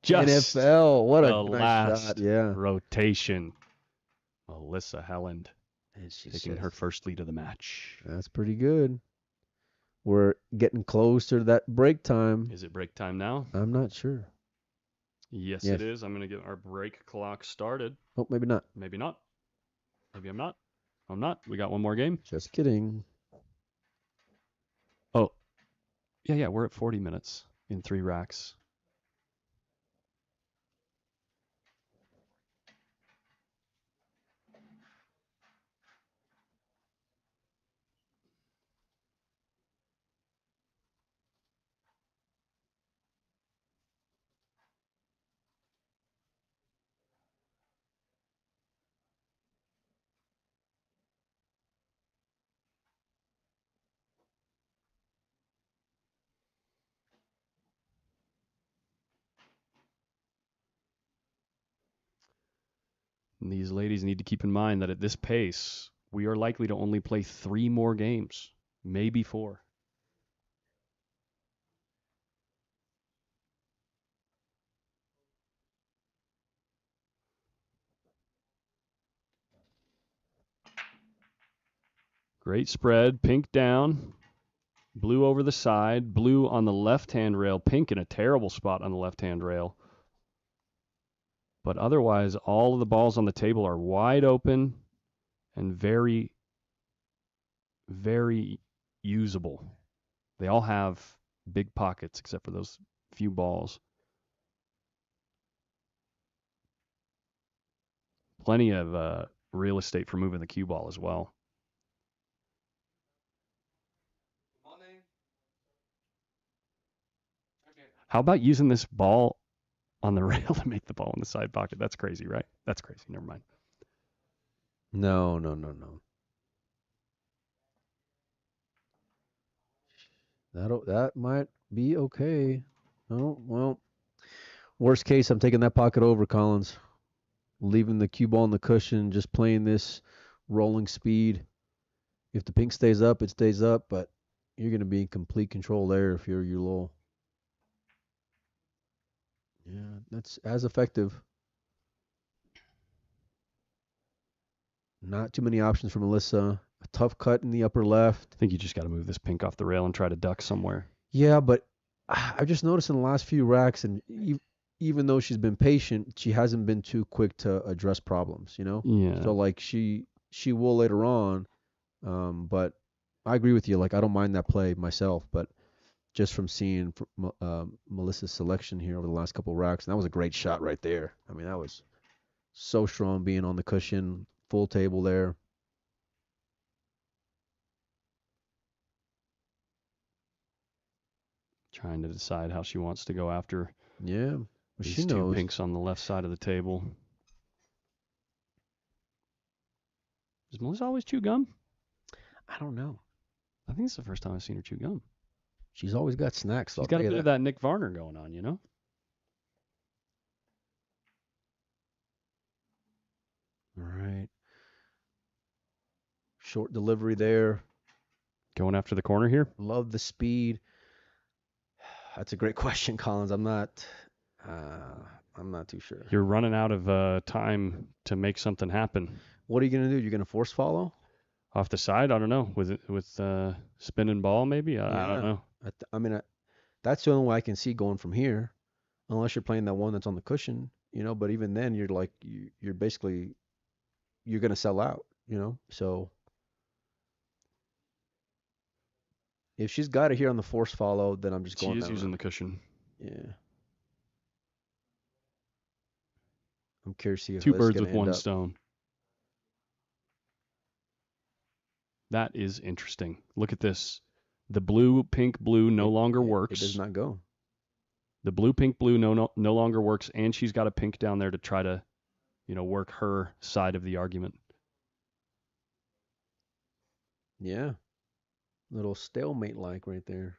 Just NFL. What a nice last shot. Yeah. rotation. Melissa Helland And she taking her first lead of the match. That's pretty good. We're getting closer to that break time. Is it break time now? I'm not sure. Yes, it is. I'm going to get our break clock started. Oh, maybe not. Maybe not. Maybe I'm not. I'm not. We got one more game. Just kidding. Oh, yeah. We're at 40 minutes in 3 racks. And these ladies need to keep in mind that at this pace, we are likely to only play 3 more games, maybe 4. Great spread, pink down, blue over the side, blue on the left-hand rail, pink in a terrible spot on the left-hand rail. But otherwise, all of the balls on the table are wide open and very, very usable. They all have big pockets except for those few balls. Plenty of real estate for moving the cue ball as well. How about using this ball on the rail to make the ball in the side pocket? That's crazy, right? That's crazy. Never mind. No. That might Be okay. Oh, well. Worst case, I'm taking that pocket over, Collins. Leaving the cue ball on the cushion, just playing this rolling speed. If the pink stays up, it stays up, but you're going to be in complete control there if you're Yulol. Yeah, that's as effective. Not too many options for Melissa. A tough cut in the upper left. I think you just got to move this pink off the rail and try to duck somewhere. Yeah, but I've just noticed in the last few racks, and even though she's been patient, she hasn't been too quick to address problems, you know? Yeah. So, like, she will later on, but I agree with you. Like, I don't mind that play myself, but just from seeing Melissa's selection here over the last couple of racks, and that was a great shot right there. I mean, that was so strong being on the cushion, full table there. Trying to decide how she wants to go after Yeah, these she two knows. pinks on the left side of the table. Does Melissa always chew gum? I don't know. I think it's the first time I've seen her chew gum. She's always got snacks. She's got a bit of that Nick Varner going on, you know? All right. Short delivery there. Going after the corner here? Love the speed. That's a great question, Collins. I'm not too sure. You're running out of time to make something happen. What are you gonna do? You're gonna force follow? Off the side? I don't know. With spinning ball, maybe? I don't know. I mean, that's the only way I can see going from here, unless you're playing that one that's on the cushion, you know. But even then, you're like you're basically you're gonna sell out, you know. So if she's got it here on the force follow, then I'm just going. She is using the cushion. Yeah. I'm curious to see if Two this is birds gonna with end one up. stone. That is interesting. Look at this. The blue, pink, blue no longer works. It does not go. The blue, pink, blue no longer works, and she's got a pink down there to try to, work her side of the argument. Yeah. Little stalemate like right there.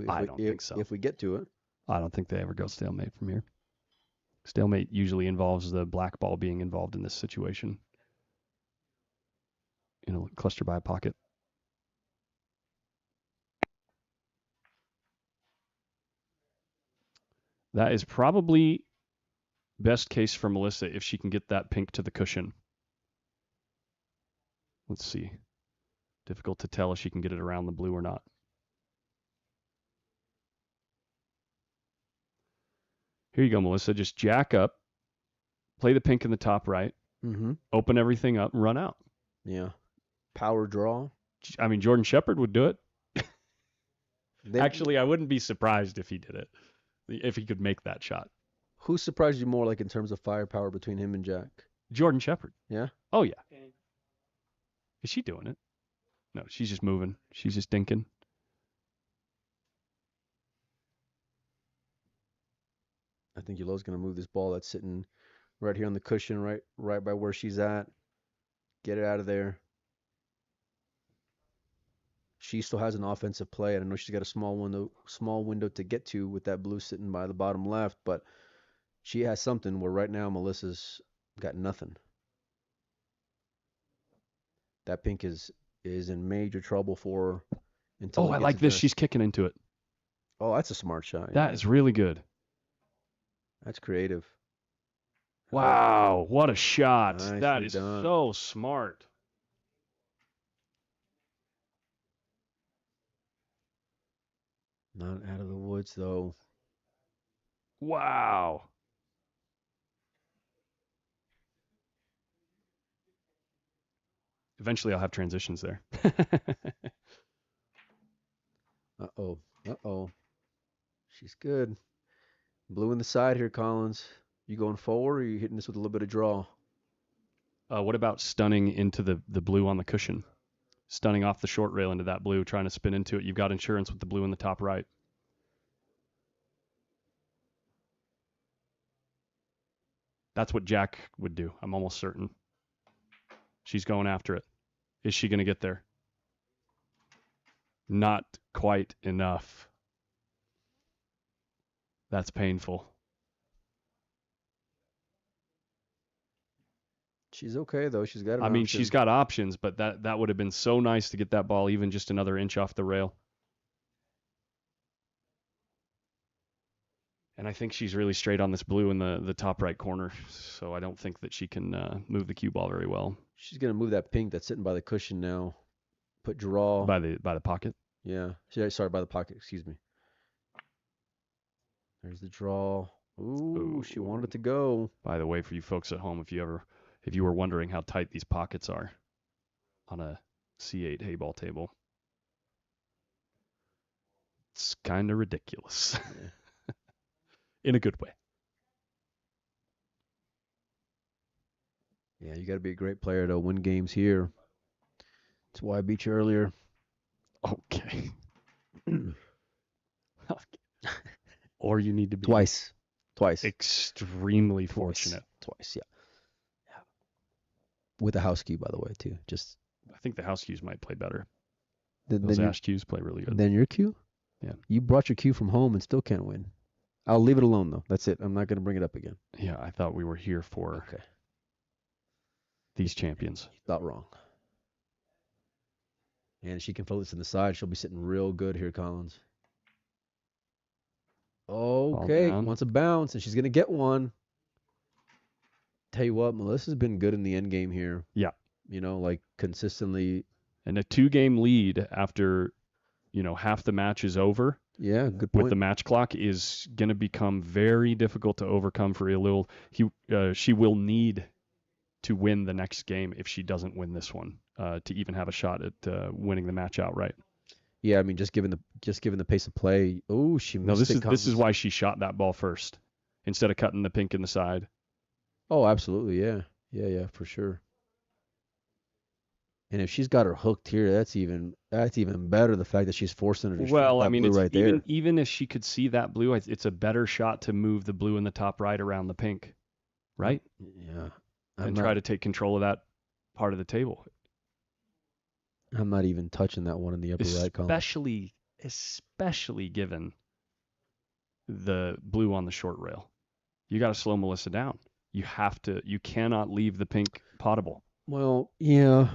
I don't think so. If we get to it. I don't think they ever go stalemate from here. Stalemate usually involves the black ball being involved in this situation. Cluster by a pocket. That is probably best case for Melissa if she can get that pink to the cushion. Let's see. Difficult to tell if she can get it around the blue or not. Here you go, Melissa. Just jack up, play the pink in the top right, open everything up, and run out. Yeah. Power draw. I mean, Jordan Shepard would do it. Actually, I wouldn't be surprised if he did it, if he could make that shot. Who surprised you more, like in terms of firepower between him and Jack? Jordan Shepard. Yeah? Oh, yeah. Is she doing it? No, she's just moving. She's just dinking. I think Yulo's going to move this ball that's sitting right here on the cushion, right by where she's at. Get it out of there. She still has an offensive play. I know she's got a small window to get to with that blue sitting by the bottom left, but she has something where right now Melissa's got nothing. That pink is in major trouble for her until I like this. She's kicking into it. Oh, that's a smart shot. That is really good. That's creative. Wow, what a shot. Nicely that is done. So smart. Not out of the woods, though. Wow. Eventually, I'll have transitions there. Uh-oh. Uh-oh. She's good. Blue in the side here, Collins. You going forward, or are you hitting this with a little bit of draw? What about stunning into the blue on the cushion? Stunning off the short rail into that blue, trying to spin into it. You've got insurance with the blue in the top right. That's what Jack would do. I'm almost certain. She's going after it. Is she going to get there? Not quite enough. That's painful. She's okay though. She's got an I mean, option. she's got options, but that would have been so nice to get that ball even just another inch off the rail. And I think she's really straight on this blue in the top right corner, so I don't think that she can move the cue ball very well. She's gonna move that pink that's sitting by the cushion now. Put draw. By the pocket. Yeah. Sorry, by the pocket. Excuse me. There's the draw. Ooh, she wanted it to go. By the way, for you folks at home, if you were wondering how tight these pockets are on a C8 Heyball table, it's kind of ridiculous. Yeah. In a good way. Yeah, you got to be a great player to win games here. That's why I beat you earlier. Okay. Or you need to be Twice. extremely fortunate. Twice, yeah. With a house cue, by the way, too. Just I think the house cues might play better. then Those ash cues play really good. Then your cue? Yeah. You brought your cue from home and still can't win. I'll leave it alone, though. That's it. I'm not going to bring it up again. Yeah, I thought we were here for these champions. You thought wrong. And she can float this in the side. She'll be sitting real good here, Collins. Okay, wants a bounce, and she's going to get one. Tell you what, Melissa's been good in the end game here. Yeah. You know, like consistently. And a 2-game lead after, half the match is over. Yeah, good point. With the match clock is going to become very difficult to overcome for Ilil. She will need to win the next game if she doesn't win this one to even have a shot at winning the match outright. Yeah, I mean, just given the pace of play. Oh, she missed it. This is why she shot that ball first instead of cutting the pink in the side. Oh, absolutely, yeah, for sure. And if she's got her hooked here, that's even better. The fact that she's forcing her to shoot that blue right there. Even if she could see that blue, it's a better shot to move the blue in the top right around the pink, right? Yeah. And try to take control of that part of the table. I'm not even touching that one in the upper right column. Especially given the blue on the short rail. You got to slow Melissa down. You cannot leave the pink potable. Well, yeah.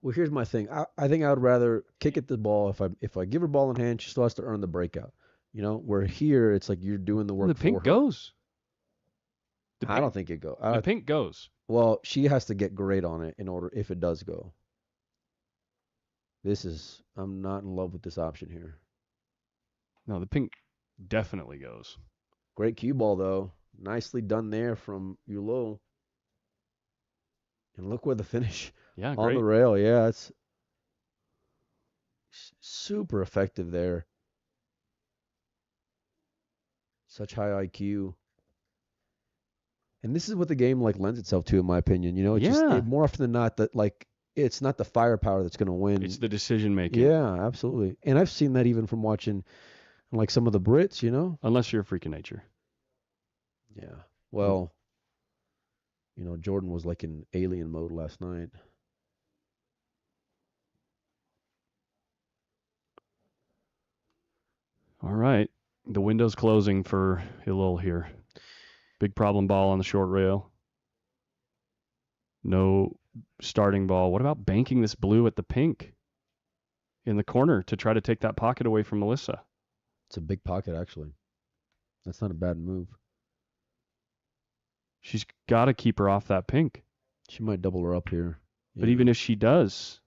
Well, here's my thing. I think I would rather kick at the ball. If I give her ball in hand, she still has to earn the breakout. Where here it's like you're doing the work. The pink goes. I don't think it goes. The pink goes. Well, she has to get great on it if it does go. I'm not in love with this option here. No, the pink definitely goes. Great cue ball though. Nicely done there from Yulo. And look where the finish. Yeah, on great. the rail. Yeah, it's super effective there. Such high IQ. And this is what the game lends itself to, in my opinion. More often than not, that it's not the firepower that's going to win. It's the decision making. Yeah, absolutely. And I've seen that even from watching some of the Brits. Unless you're a freak of nature. Yeah. Well, Jordan was in alien mode last night. All right. The window's closing for Hilal here. Big problem ball on the short rail. No starting ball. What about banking this blue at the pink in the corner to try to take that pocket away from Melissa? It's a big pocket, actually. That's not a bad move. She's got to keep her off that pink. She might double her up here. Yeah. But even if she does.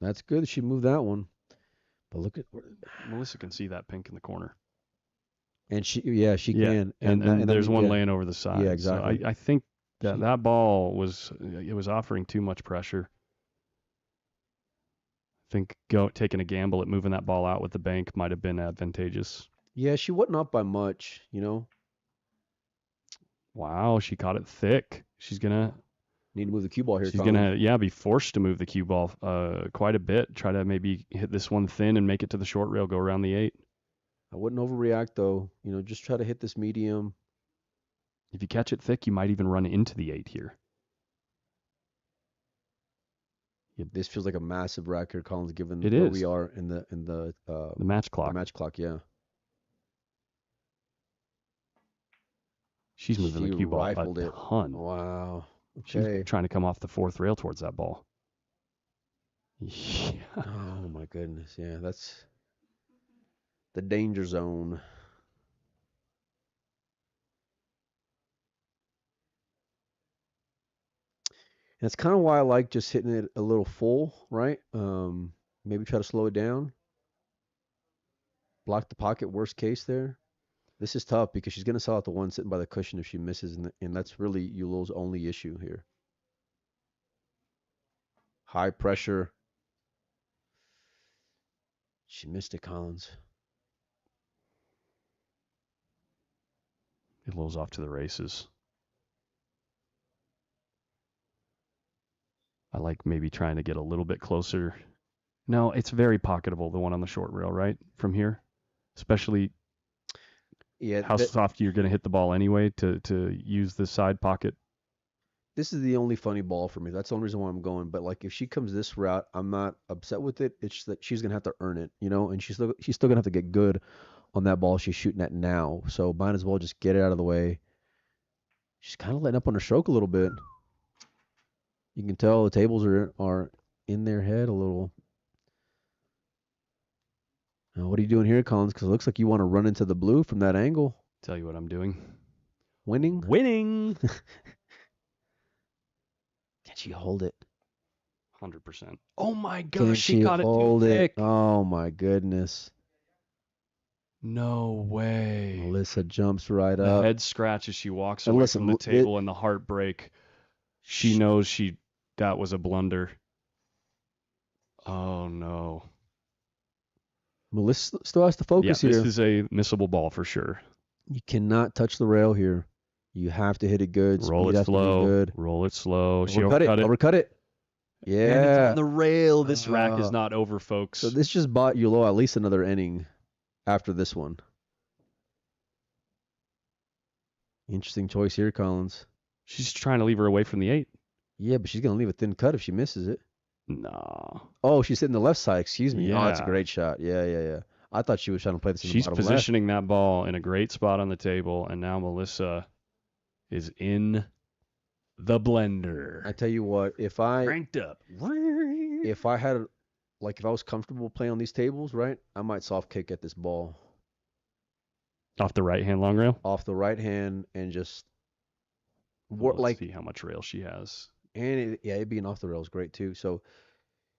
That's good. She moved that one. But look at Melissa can see that pink in the corner. And she can. And there's one laying over the side. Yeah, exactly. So I think that ball was offering too much pressure. I think taking a gamble at moving that ball out with the bank might have been advantageous. Yeah, she wasn't up by much, Wow, she caught it thick. She's gonna need to move the cue ball here. She's gonna be forced to move the cue ball quite a bit. Try to maybe hit this one thin and make it to the short rail. Go around the 8. I wouldn't overreact though. Just try to hit this medium. If you catch it thick, you might even run into the 8 here. This feels like a massive rack here, Collins, given It where is. we are in the The match clock. match clock. Yeah. She's moving She the cue ball rifled a it. ton. Wow. She's Okay. trying to come off the fourth rail towards that ball. Yeah. Oh my goodness. Yeah, that's the danger zone. That's kind of why I like just hitting it a little full, right? Maybe try to slow it down. Block the pocket, worst case there. This is tough because she's going to sell out the one sitting by the cushion if she misses, and that's really Yulo's only issue here. High pressure. She missed it, Collins. It rolls off to the races. I like maybe trying to get a little bit closer. No, it's very pocketable, the one on the short rail, right? From here. Especially how soft you're going to hit the ball anyway to use the side pocket. This is the only funny ball for me. That's the only reason why I'm going. But like, if she comes this route, I'm not upset with it. It's just that she's gonna have to earn it, and she's still gonna have to get good on that ball she's shooting at now. So might as well just get it out of the way. She's kind of letting up on her stroke a little bit. You can tell the tables are in their head a little. Now, what are you doing here, Collins? Because it looks like you want to run into the blue from that angle. Tell you what I'm doing. Winning. Can she hold it? 100%. Oh my gosh, Can she got it too thick. Oh my goodness. No way. Melissa jumps right The up. head scratch as she walks And away listen, from the table and the heartbreak. She knows that was a blunder. Oh no. Melissa still has to focus here. This is a missable ball for sure. You cannot touch the rail here. You have to hit it good. Roll Speed it has slow. to be good. Roll it slow. She Overcut it. Yeah. And it's on the rail. This rack is not over, folks. So this just bought Yulo at least another inning after this one. Interesting choice here, Collins. She's trying to leave her away from the 8. Yeah, but she's going to leave a thin cut if she misses it. No. Oh, she's hitting the left side. Excuse me. Yeah. Oh, that's a great shot. Yeah. I thought she was trying to play this in the She's bottom positioning that ball in a great spot on the table, and now Melissa is in the blender. I tell you what, if I Cranked up. if I was comfortable playing on these tables, right, I might soft kick at this ball. Off the right hand long rail? Off the right hand and just Let's see how much rail she has. And it being off the rail is great too. So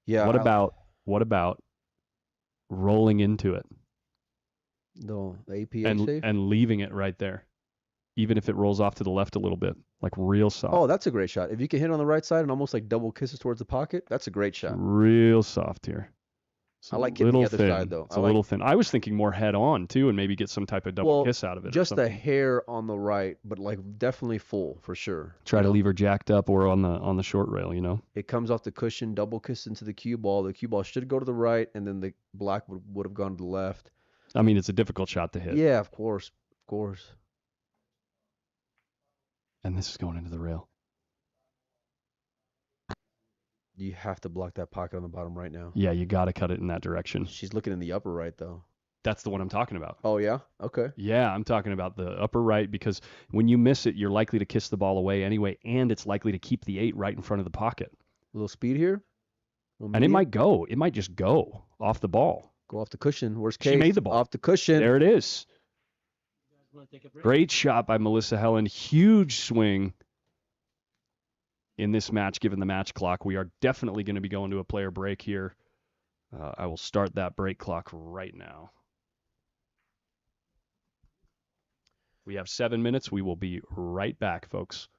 yeah. What about rolling into it? The APH save? And leaving it right there. Even if it rolls off to the left a little bit. Like real soft. Oh, that's a great shot. If you can hit on the right side and almost like double kisses towards the pocket, that's a great shot. Real soft here. I like hitting the other side though. It's a little thin. I was thinking more head on too, and maybe get some type of double kiss out of it. Just a hair on the right, but like definitely full for sure. Try to leave her jacked up or on the short rail, It comes off the cushion, double kiss into the cue ball. The cue ball should go to the right, and then the black would have gone to the left. I mean, it's a difficult shot to hit. Yeah, of course. And this is going into the rail. You have to block that pocket on the bottom right now. Yeah, you got to cut it in that direction. She's looking in the upper right, though. That's the one I'm talking about. Oh, yeah? Okay. Yeah, I'm talking about the upper right because when you miss it, you're likely to kiss the ball away anyway, and it's likely to keep the 8 right in front of the pocket. A little speed here. And it might go. It might just go off the ball. Go off the cushion. Worst case. She made the ball. Off the cushion. There it is. Great shot by Melissa Helen. Huge swing in this match, given the match clock. We are definitely going to be going to a player break here. I will start that break clock right now. We have 7 minutes. We will be right back, folks.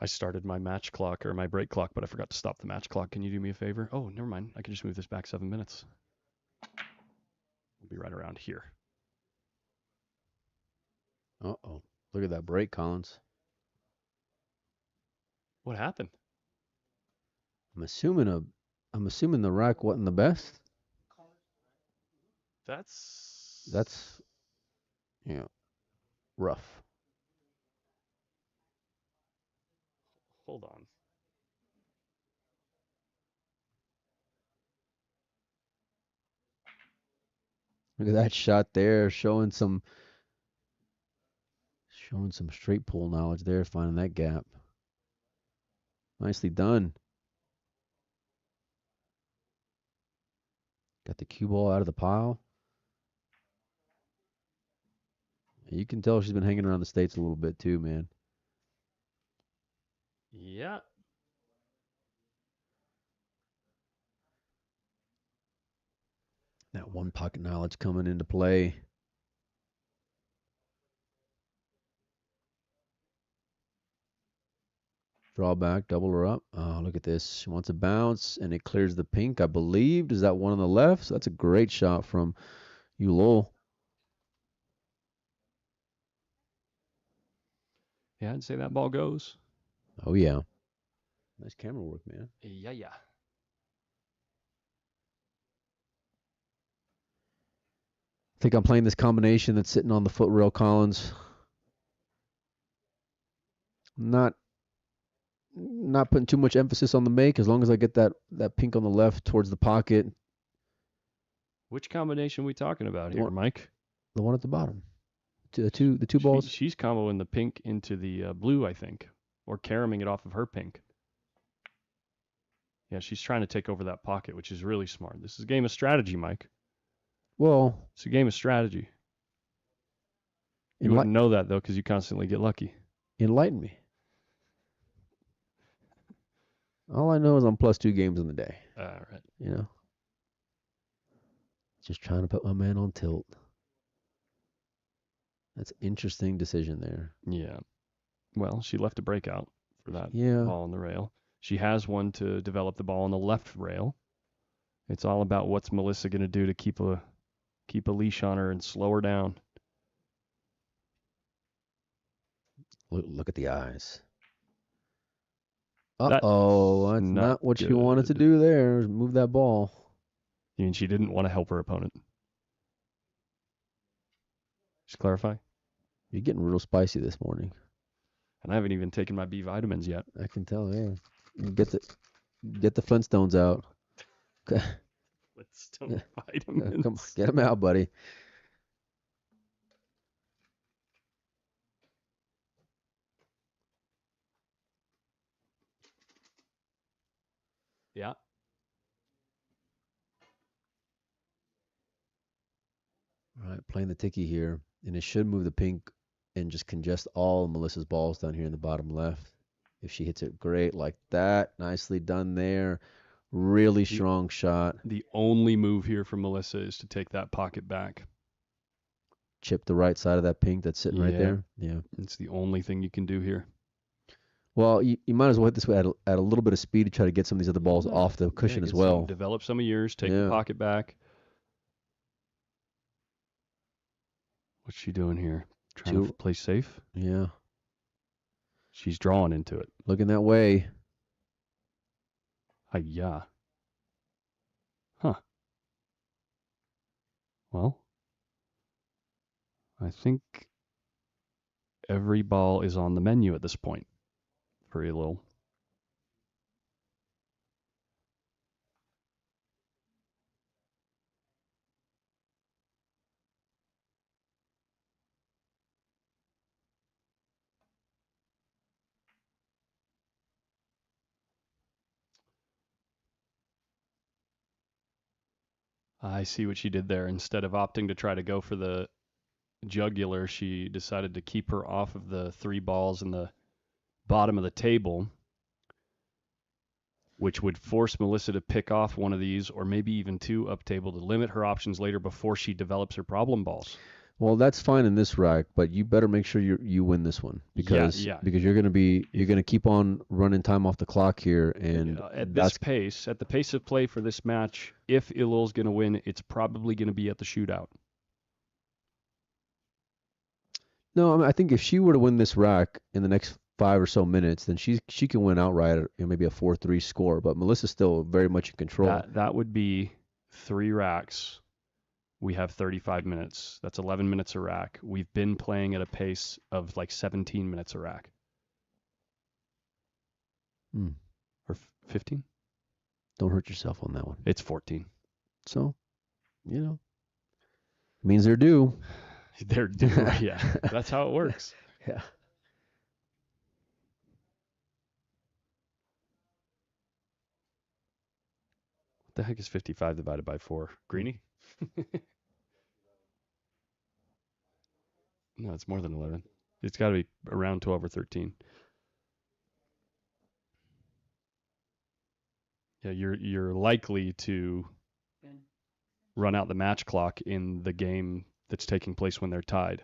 I started my match clock or my break clock, but I forgot to stop the match clock. Can you do me a favor? Oh, never mind. I can just move this back 7 minutes. We'll be right around here. Uh-oh. Look at that break, Collins. What happened? I'm assuming the rack wasn't the best. That's yeah, rough. Hold on. Look at that shot there, showing some straight pull knowledge there, finding that gap. Nicely done. Got the cue ball out of the pile. You can tell she's been hanging around the States a little bit too, man. Yeah. That one pocket knowledge coming into play. Draw back, double her up. Oh, look at this. She wants a bounce, and it clears the pink, I believe. Is that one on the left? So that's a great shot from Yulol. Yeah, I'd say that ball goes. Oh, yeah. Nice camera work, man. Yeah. I think I'm playing this combination that's sitting on the foot rail, Collins. Not putting too much emphasis on the make, as long as I get that pink on the left towards the pocket. Which combination are we talking about here, Mike? The one at the bottom. The two balls. She's comboing the pink into the blue, I think, or caroming it off of her pink. Yeah, she's trying to take over that pocket, which is really smart. This is a game of strategy, Mike. Well, it's a game of strategy. You wouldn't know that, though, because you constantly get lucky. Enlighten me. All I know is I'm +2 games in the day. All right. You know? Just trying to put my man on tilt. That's an interesting decision there. Yeah. Well, she left a breakout for that Yeah. ball on the rail. She has one to develop the ball on the left rail. It's all about what's Melissa going to do to keep a leash on her and slow her down. Look at the eyes. Uh-oh. That's not what you wanted to do there. Move that ball. You mean she didn't want to help her opponent? Just clarify. You're getting real spicy this morning. And I haven't even taken my B vitamins yet. I can tell, yeah. Get the Flintstones out. Okay. Flintstone vitamins. Come on, get them out, buddy. Yeah. All right, playing the tiki here, and it should move the pink and just congest all of Melissa's balls down here in the bottom left. If she hits it great like that, nicely done there. Really strong shot. The only move here for Melissa is to take that pocket back. Chip the right side of that pink that's sitting right there. Yeah. It's the only thing you can do here. Well, you might as well hit this way at a little bit of speed to try to get some of these other balls off the cushion as well. Develop some of yours. Take the pocket back. What's she doing here? Trying to play safe? Yeah. She's drawing into it. Looking that way. Hi-ya. Huh. Well, I think every ball is on the menu at this point for Elul. I see what she did there. Instead of opting to try to go for the jugular, she decided to keep her off of the 3 balls in the bottom of the table, which would force Melissa to pick off one of these or maybe even 2 up table to limit her options later before she develops her problem balls. Well, that's fine in this rack, but you better make sure you win this one because you're gonna keep on running time off the clock here, and at this pace, at the pace of play for this match, if Elul's gonna win, it's probably gonna be at the shootout. No, I mean, I think if she were to win this rack in the next 5 or so minutes, then she can win outright at maybe a 4-3 score. But Melissa's still very much in control. That would be 3 racks. We have 35 minutes. That's 11 minutes a rack. We've been playing at a pace of like 17 minutes a rack. Or 15? Don't hurt yourself on that one. It's 14. So, means they're due. They're due, yeah. That's how it works. Yeah. What the heck is 55 divided by 4? Greenie? No, it's more than 11. It's got to be around 12 or 13. Yeah, you're likely to run out the match clock in the game that's taking place when they're tied.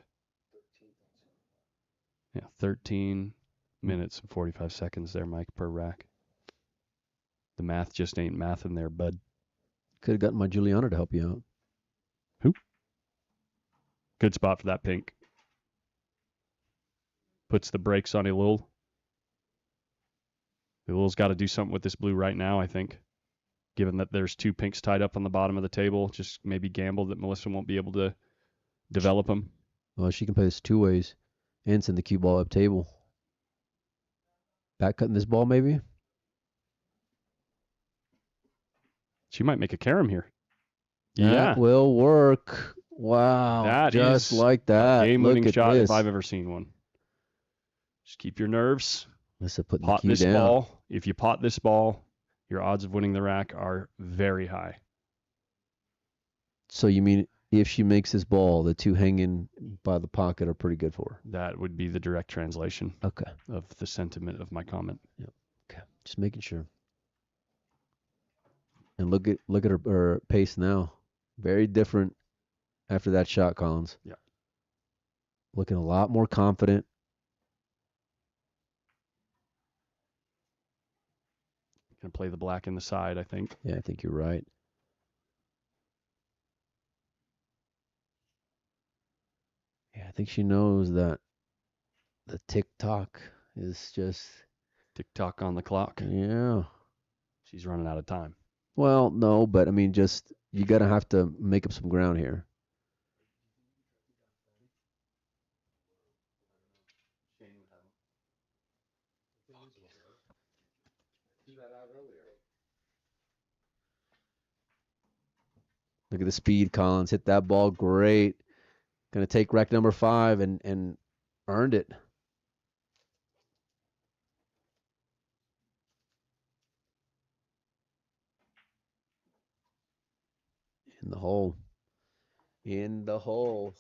Yeah, 13 minutes and 45 seconds there, Mike, per rack. The math just ain't math in there, bud. Could have gotten my Juliana to help you out. Who? Good spot for that pink. Puts the brakes on Elul. Elul's got to do something with this blue right now, I think. Given that there's 2 pinks tied up on the bottom of the table, just maybe gamble that Melissa won't be able to develop them. Well, she can play this 2 ways and send the cue ball up table. Back cutting this ball, maybe? She might make a carom here. That will work. Wow. That just is like that. Game-winning shot if I've ever seen one. Just keep your nerves. Melissa putting Pot the cue this down. ball. If you pot this ball, your odds of winning the rack are very high. So you mean if she makes this ball, the two hanging by the pocket are pretty good for her. That would be the direct translation Okay. of the sentiment of my comment. Okay. Just making sure. And look at her pace now. Very different after that shot, Collins. Yeah. Looking a lot more confident. Gonna play the black in the side, I think. Yeah, I think you're right. Yeah, I think she knows that the tick-tock is just... Tick-tock on the clock. Yeah. She's running out of time. Well, no, but I mean, just you gotta have to make up some ground here. Look at the speed, Collins. Hit that ball great. Gonna take rack number 5 and earned it. In the hole. In the hole.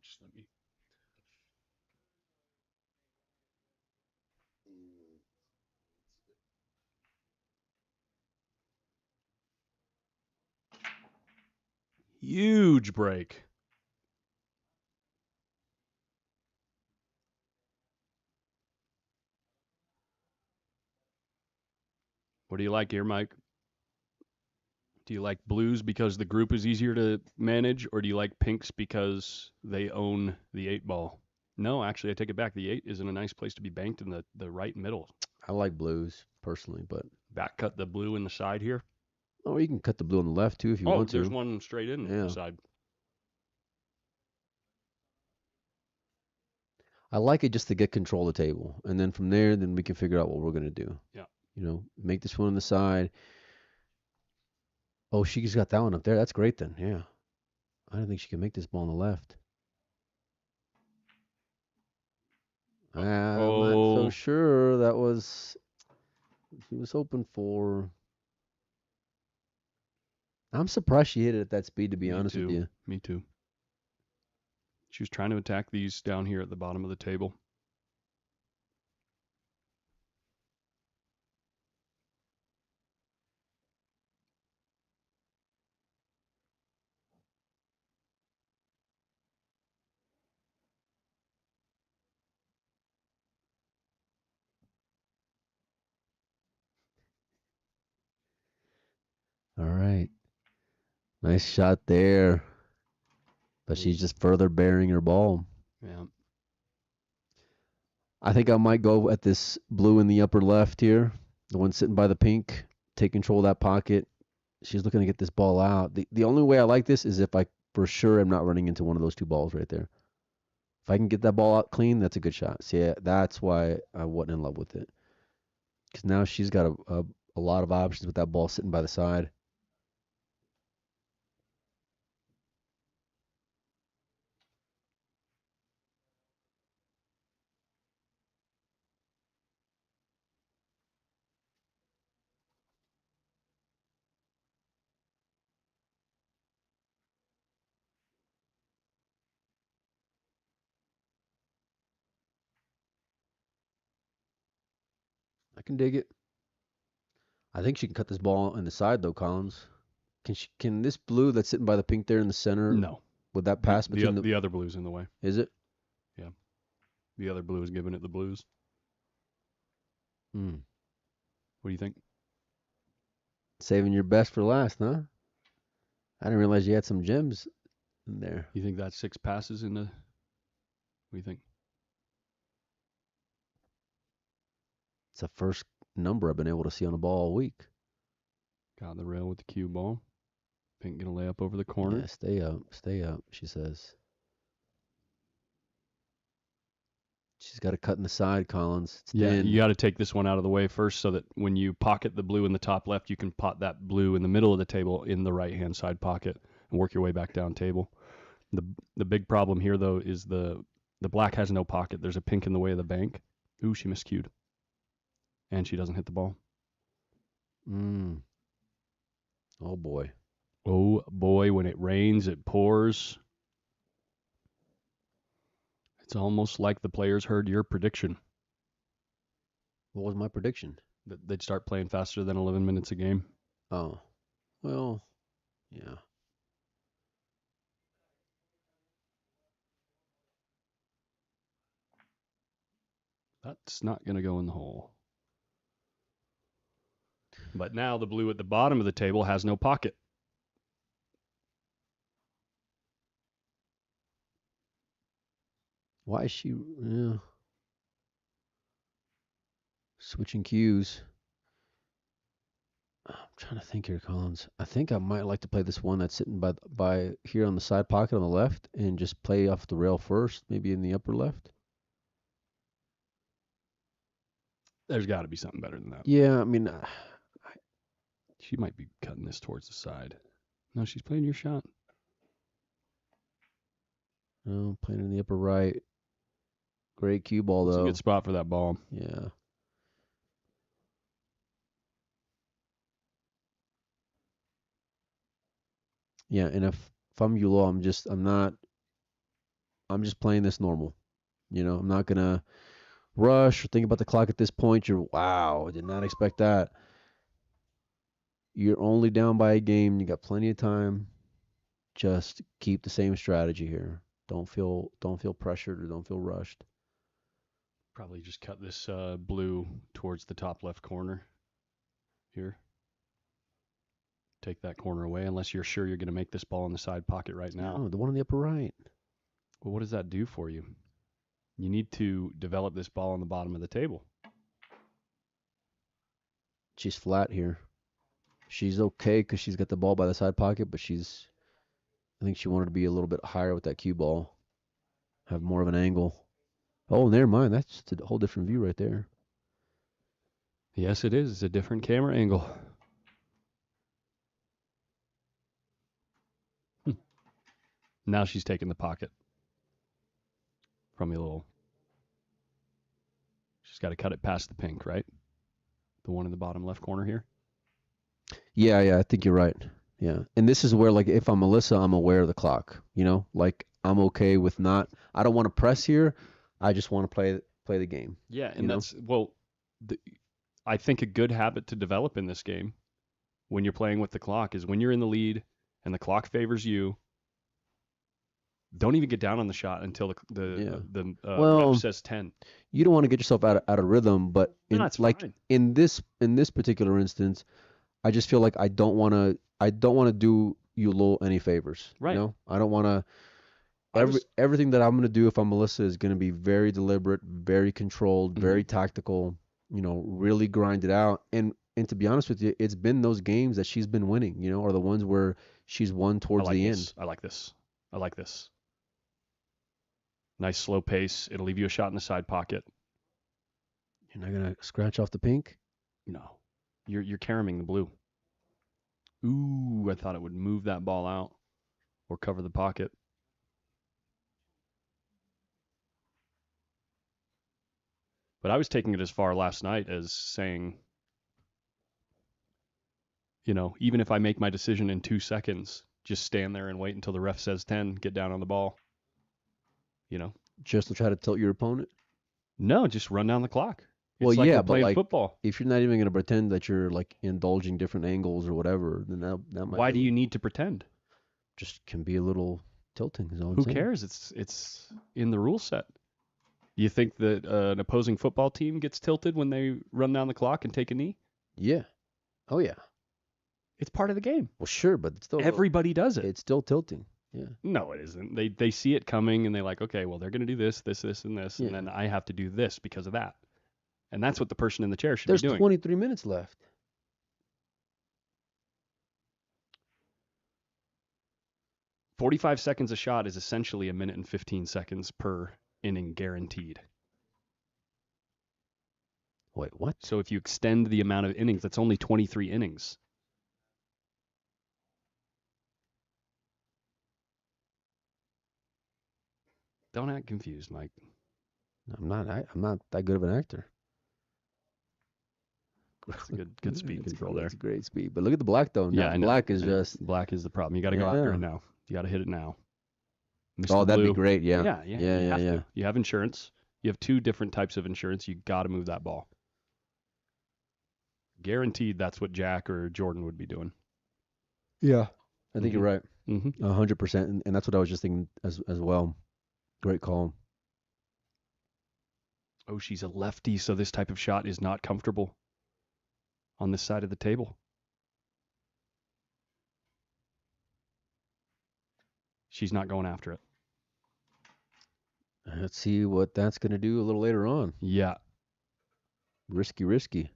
Just let me. Huge break. What do you like here, Mike? Do you like blues because the group is easier to manage, or do you like pinks because they own the 8-ball? No, actually, I take it back. The 8 is in a nice place to be banked in the right middle. I like blues personally, but Back cut the blue in the side here. oh, you can cut the blue on the left too if you Oh, want to. there's one straight in Yeah. the side. I like it just to get control of the table, and then from there, then we can figure out what we're gonna do. Yeah. You know, make this one on the side. Oh, she just got that one up there. That's great then. Yeah. I don't think she can make this ball on the left. I'm not so sure. That was she was hoping for. I'm surprised she hit it at that speed, to be honest with you. Me too. She was trying to attack these down here at the bottom of the table. All right. Nice shot there. But she's just further burying her ball. Yeah. I think I might go at this blue in the upper left here. The one sitting by the pink. Take control of that pocket. She's looking to get this ball out. The only way I like this is if I for sure am not running into one of those two balls right there. If I can get that ball out clean, that's a good shot. See, that's why I wasn't in love with it. Because now she's got a lot of options with that ball sitting by the side. I can dig it. I think she can cut this ball in the side though, Collins. Can this blue that's sitting by the pink there in the center? No. Would that pass between the other blue's in the way? Is it? Yeah. The other blue is giving it the blues. Hmm. What do you think? Saving your best for last, huh? I didn't realize you had some gems in there. You think that's 6 passes in the? What do you think? It's the first number I've been able to see on the ball all week. Got the rail with the cue ball. Pink gonna lay up over the corner. Yeah, stay up, she says. She's got to cut in the side, Collins. It's Yeah, thin. you got to take this one out of the way first so that when you pocket the blue in the top left, you can pot that blue in the middle of the table in the right-hand side pocket and work your way back down table. The big problem here, though, is the black has no pocket. There's a pink in the way of the bank. Ooh, she miscued. And she doesn't hit the ball. Oh, boy. Oh, boy, when it rains, it pours. It's almost like the players heard your prediction. What was my prediction? That they'd start playing faster than 11 minutes a game. Oh, well, yeah. That's not going to go in the hole. But now the blue at the bottom of the table has no pocket. Why is she switching cues? I'm trying to think here, Collins. I think I might like to play this one that's sitting by here on the side pocket on the left and just play off the rail first, maybe in the upper left. There's got to be something better than that. Yeah, I mean, She might be cutting this towards the side. No, she's playing your shot. no, playing in the upper right. Great cue ball, It's a though. good spot for that ball. Yeah. Yeah, and if I'm Yulo, I'm just playing this normal. You know, I'm not gonna rush or think about the clock at this point. Wow, I did not expect that. You're only down by a game. You got plenty of time. Just keep the same strategy here. Don't feel pressured or don't feel rushed. Probably just cut this blue towards the top left corner here. Take that corner away unless you're sure you're going to make this ball in the side pocket right now. No, the one on the upper right. Well, what does that do for you? You need to develop this ball on the bottom of the table. She's flat here. She's okay because she's got the ball by the side pocket, but I think she wanted to be a little bit higher with that cue ball. Have more of an angle. Oh, never mind. That's just a whole different view right there. Yes, it is. It's a different camera angle. Now she's taking the pocket from a little. She's got to cut it past the pink, right? The one in the bottom left corner here. Yeah, I think you're right. Yeah. And this is where, like, if I'm Melissa, I'm aware of the clock. You know, like, I'm okay with not. I don't want to press here. I just want to play the game. Yeah, and that's I think a good habit to develop in this game when you're playing with the clock is when you're in the lead and the clock favors you. Don't even get down on the shot until the ref says 10. You don't want to get yourself out of rhythm, but in this particular instance, I just feel like I don't want to do Yulul any favors. Right. You know? I don't want to. Everything that I'm going to do if I'm Melissa is going to be very deliberate, very controlled, very tactical. You know, really grind it out. And to be honest with you, it's been those games that she's been winning. You know, are the ones where she's won towards the end. I like this. Nice slow pace. It'll leave you a shot in the side pocket. You're not going to scratch off the pink? No. You're caroming the blue. Ooh, I thought it would move that ball out or cover the pocket. But I was taking it as far last night as saying, you know, even if I make my decision in 2 seconds, just stand there and wait until the ref says 10, get down on the ball. You know? Just to try to tilt your opponent? No, just run down the clock. Well, yeah, but playing like football. If you're not even going to pretend that you're like indulging different angles or whatever, then that might. Why do you need to pretend? Just can be a little tilting. Is all I'm Who saying. cares? It's in the rule set. You think that an opposing football team gets tilted when they run down the clock and take a knee? Yeah. Oh yeah. It's part of the game. Well, sure, but it's still Everybody does it. it's still tilting. Yeah. No, it isn't. They see it coming and they're like, okay, well, they're going to do this, this, and this, Yeah. and then I have to do this because of that. And that's what the person in the chair should There's be doing. 23 minutes left. 45 seconds a shot is essentially a minute and 15 seconds per inning guaranteed. Wait, what? So if you extend the amount of innings, that's only 23 innings. Don't act confused, Mike. I'm not that good of an actor. That's a good speed control there. It's great speed. But look at the black though. Yeah, I know. Black is just. Black is the problem. You got to go after Yeah. it now. You got to hit it now. Oh, Mr. that'd be Blue. great. Yeah. Yeah. Yeah. You have Yeah. to. You have insurance. You have 2 different types of insurance. You got to move that ball. Guaranteed that's what Jack or Jordan would be doing. Yeah. I think you're right. Mm-hmm. 100%. And that's what I was just thinking as well. Great call. Oh, she's a lefty, so this type of shot is not comfortable on this side of the table. She's not going after it. Let's see what that's going to do a little later on. Yeah. Risky.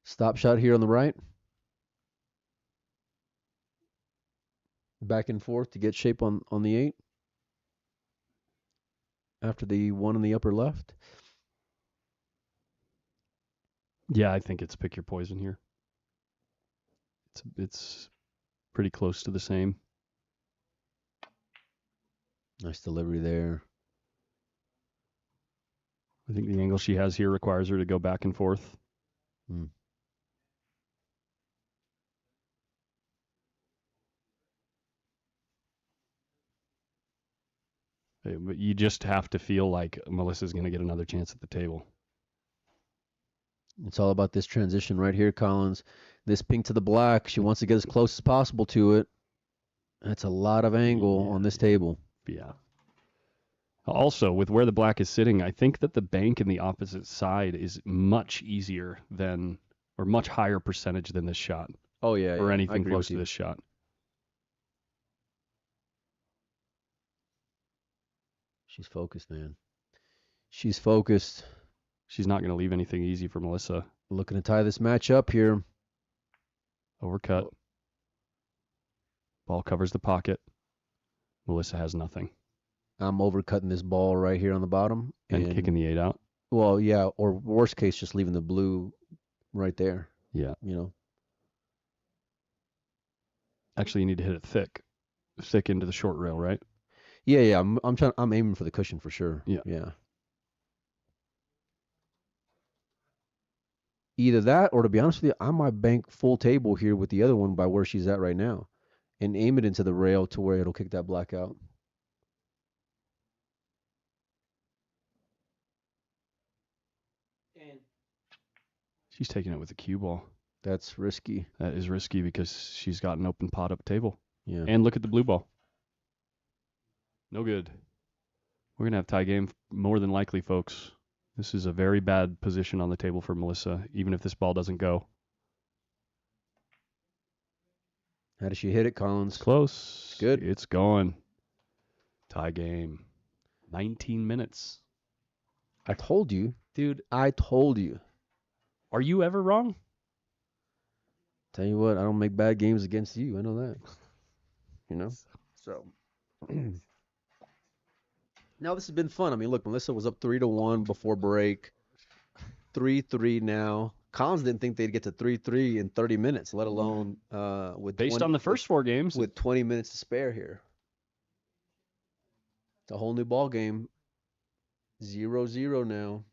Stop shot here on the right. Back and forth to get shape on the 8. After the 1 in the upper left. Yeah, I think it's pick your poison here. It's pretty close to the same. Nice delivery there. I think the angle she has here requires her to go back and forth. But you just have to feel like Melissa's going to get another chance at the table. It's all about this transition right here, Collins. This pink to the black. She wants to get as close as possible to it. That's a lot of angle on this table. Yeah. Also, with where the black is sitting, I think that the bank in the opposite side is much easier than, or much higher percentage than this shot. Oh, yeah. Or I anything agree close with to you. this shot. She's focused, man. She's focused. She's not going to leave anything easy for Melissa. Looking to tie this match up here. Overcut. Ball covers the pocket. Melissa has nothing. I'm overcutting this ball right here on the bottom. And kicking the 8 out. Well, yeah, or worst case, just leaving the blue right there. Yeah. You know. Actually, you need to hit it thick into the short rail, right? Yeah. I'm aiming for the cushion for sure. Yeah. Either that, or to be honest with you, I might bank full table here with the other one by where she's at right now, and aim it into the rail to where it'll kick that black out. She's taking it with a cue ball. That's risky. That is risky because she's got an open pot up table. Yeah. And look at the blue ball. No good. We're going to have tie game more than likely, folks. This is a very bad position on the table for Melissa, even if this ball doesn't go. How does she hit it, Collins? It's close. It's good. It's going. Tie game. 19 minutes. I told you. Dude, I told you. Are you ever wrong? Tell you what, I don't make bad games against you. I know that. You know? So. Now this has been fun. I mean, look, Melissa was up 3-1 before break. 3-3 now. Collins didn't think they'd get to 3-3 in 30 minutes, let alone with based on the first 4 games. With 20 minutes to spare here. It's a whole new ball game. 0-0 now.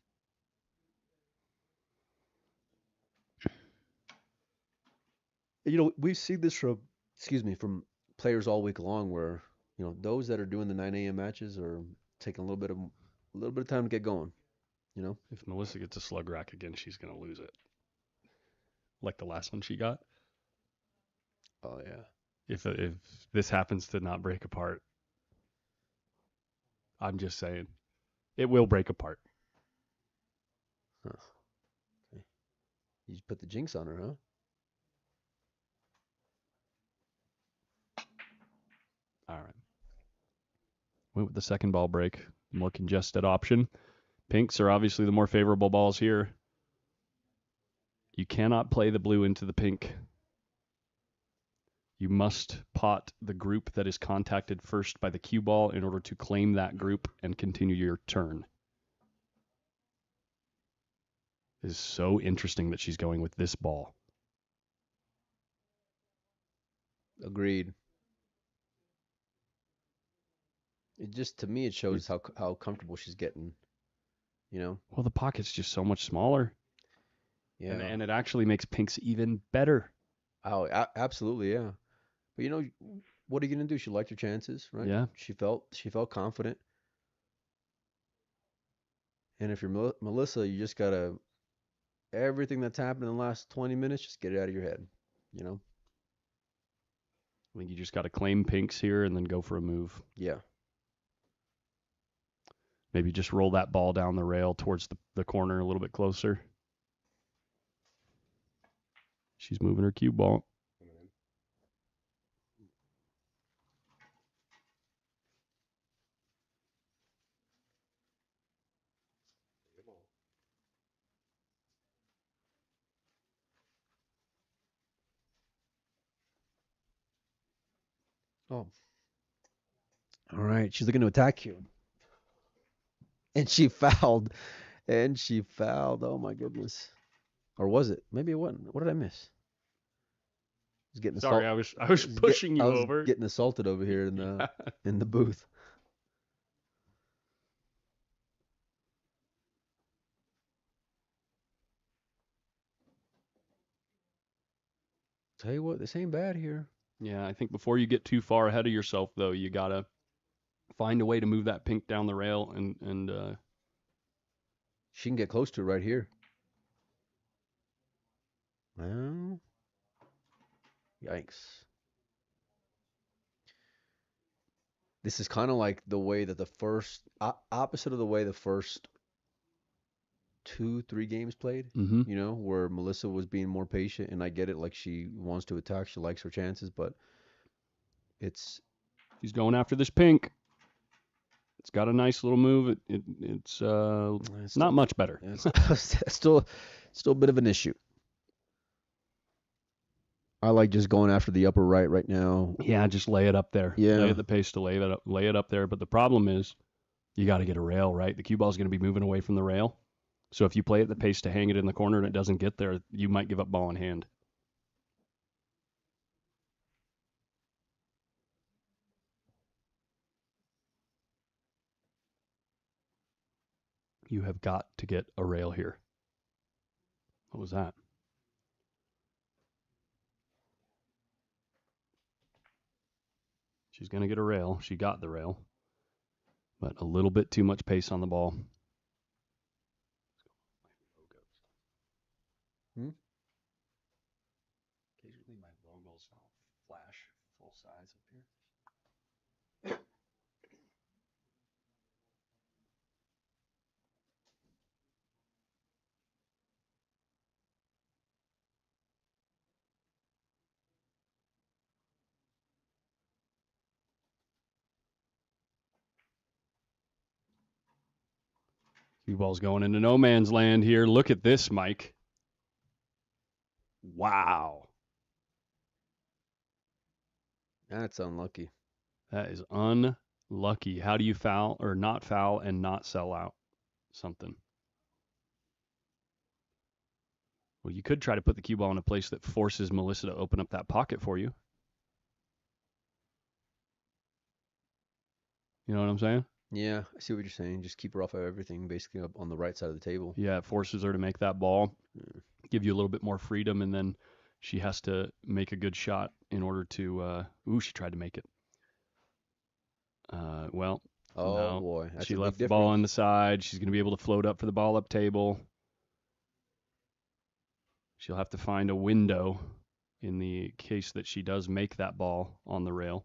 You know, we've seen this from players all week long where, you know, those that are doing the 9 a.m. matches are taking a little bit of time to get going, you know? If Melissa gets a slug rack again, she's going to lose it. Like the last one she got. Oh, yeah. if this happens to not break apart, I'm just saying it will break apart. Huh. Okay. You just put the jinx on her, huh? All right. Went with the second ball break, more congested option. Pinks are obviously the more favorable balls here. You cannot play the blue into the pink. You must pot the group that is contacted first by the cue ball in order to claim that group and continue your turn. It is so interesting that she's going with this ball. Agreed. It just, to me, it shows how comfortable she's getting. You know? Well, the pocket's just so much smaller. Yeah. And it actually makes pinks even better. Oh, absolutely, yeah. But you know, what are you gonna do? She liked her chances, right? Yeah. She felt confident. And if you're Melissa, you just gotta everything that's happened in the last 20 minutes, just get it out of your head. You know? I think you just got to claim pinks here and then go for a move. Yeah. Maybe just roll that ball down the rail towards the corner a little bit closer. She's moving her cue ball. Oh. All right. She's looking to attack you. And she fouled. And she fouled. Oh my goodness. Or was it? Maybe it wasn't. What did I miss? I was getting Sorry, I was pushing you over. Getting assaulted over here in the booth. Tell you what, this ain't bad here. Yeah, I think before you get too far ahead of yourself, though, you got to find a way to move that pink down the rail and she can get close to it right here. Well, yikes. This is kind of like the way that the first opposite of the way the first 2-3 games played. Mhm. You know, where Melissa was being more patient, and I get it, like she wants to attack, she likes her chances, but she's going after this pink. It's got a nice little move. It's not much better. It's still a bit of an issue. I like just going after the upper right now. Yeah, just lay it up there. Yeah. Lay at the pace to lay it up there. But the problem is, you got to get a rail, right? The cue ball is going to be moving away from the rail. So if you play at the pace to hang it in the corner and it doesn't get there, you might give up ball in hand. You have got to get a rail here. What was that? She's going to get a rail. She got the rail. But a little bit too much pace on the ball. Occasionally my logos flash full size up here. Cue ball's going into no man's land here. Look at this, Mike. Wow. That's unlucky. That is unlucky. How do you foul or not foul and not sell out something? Well, you could try to put the cue ball in a place that forces Melissa to open up that pocket for you. You know what I'm saying? Yeah, I see what you're saying. Just keep her off of everything, basically up on the right side of the table. Yeah, it forces her to make that ball, give you a little bit more freedom, and then she has to make a good shot in order to. She tried to make it. Well, oh no. boy, that's She a left big the ball on difference. the side. She's going to be able to float up for the ball up table. She'll have to find a window in the case that she does make that ball on the rail.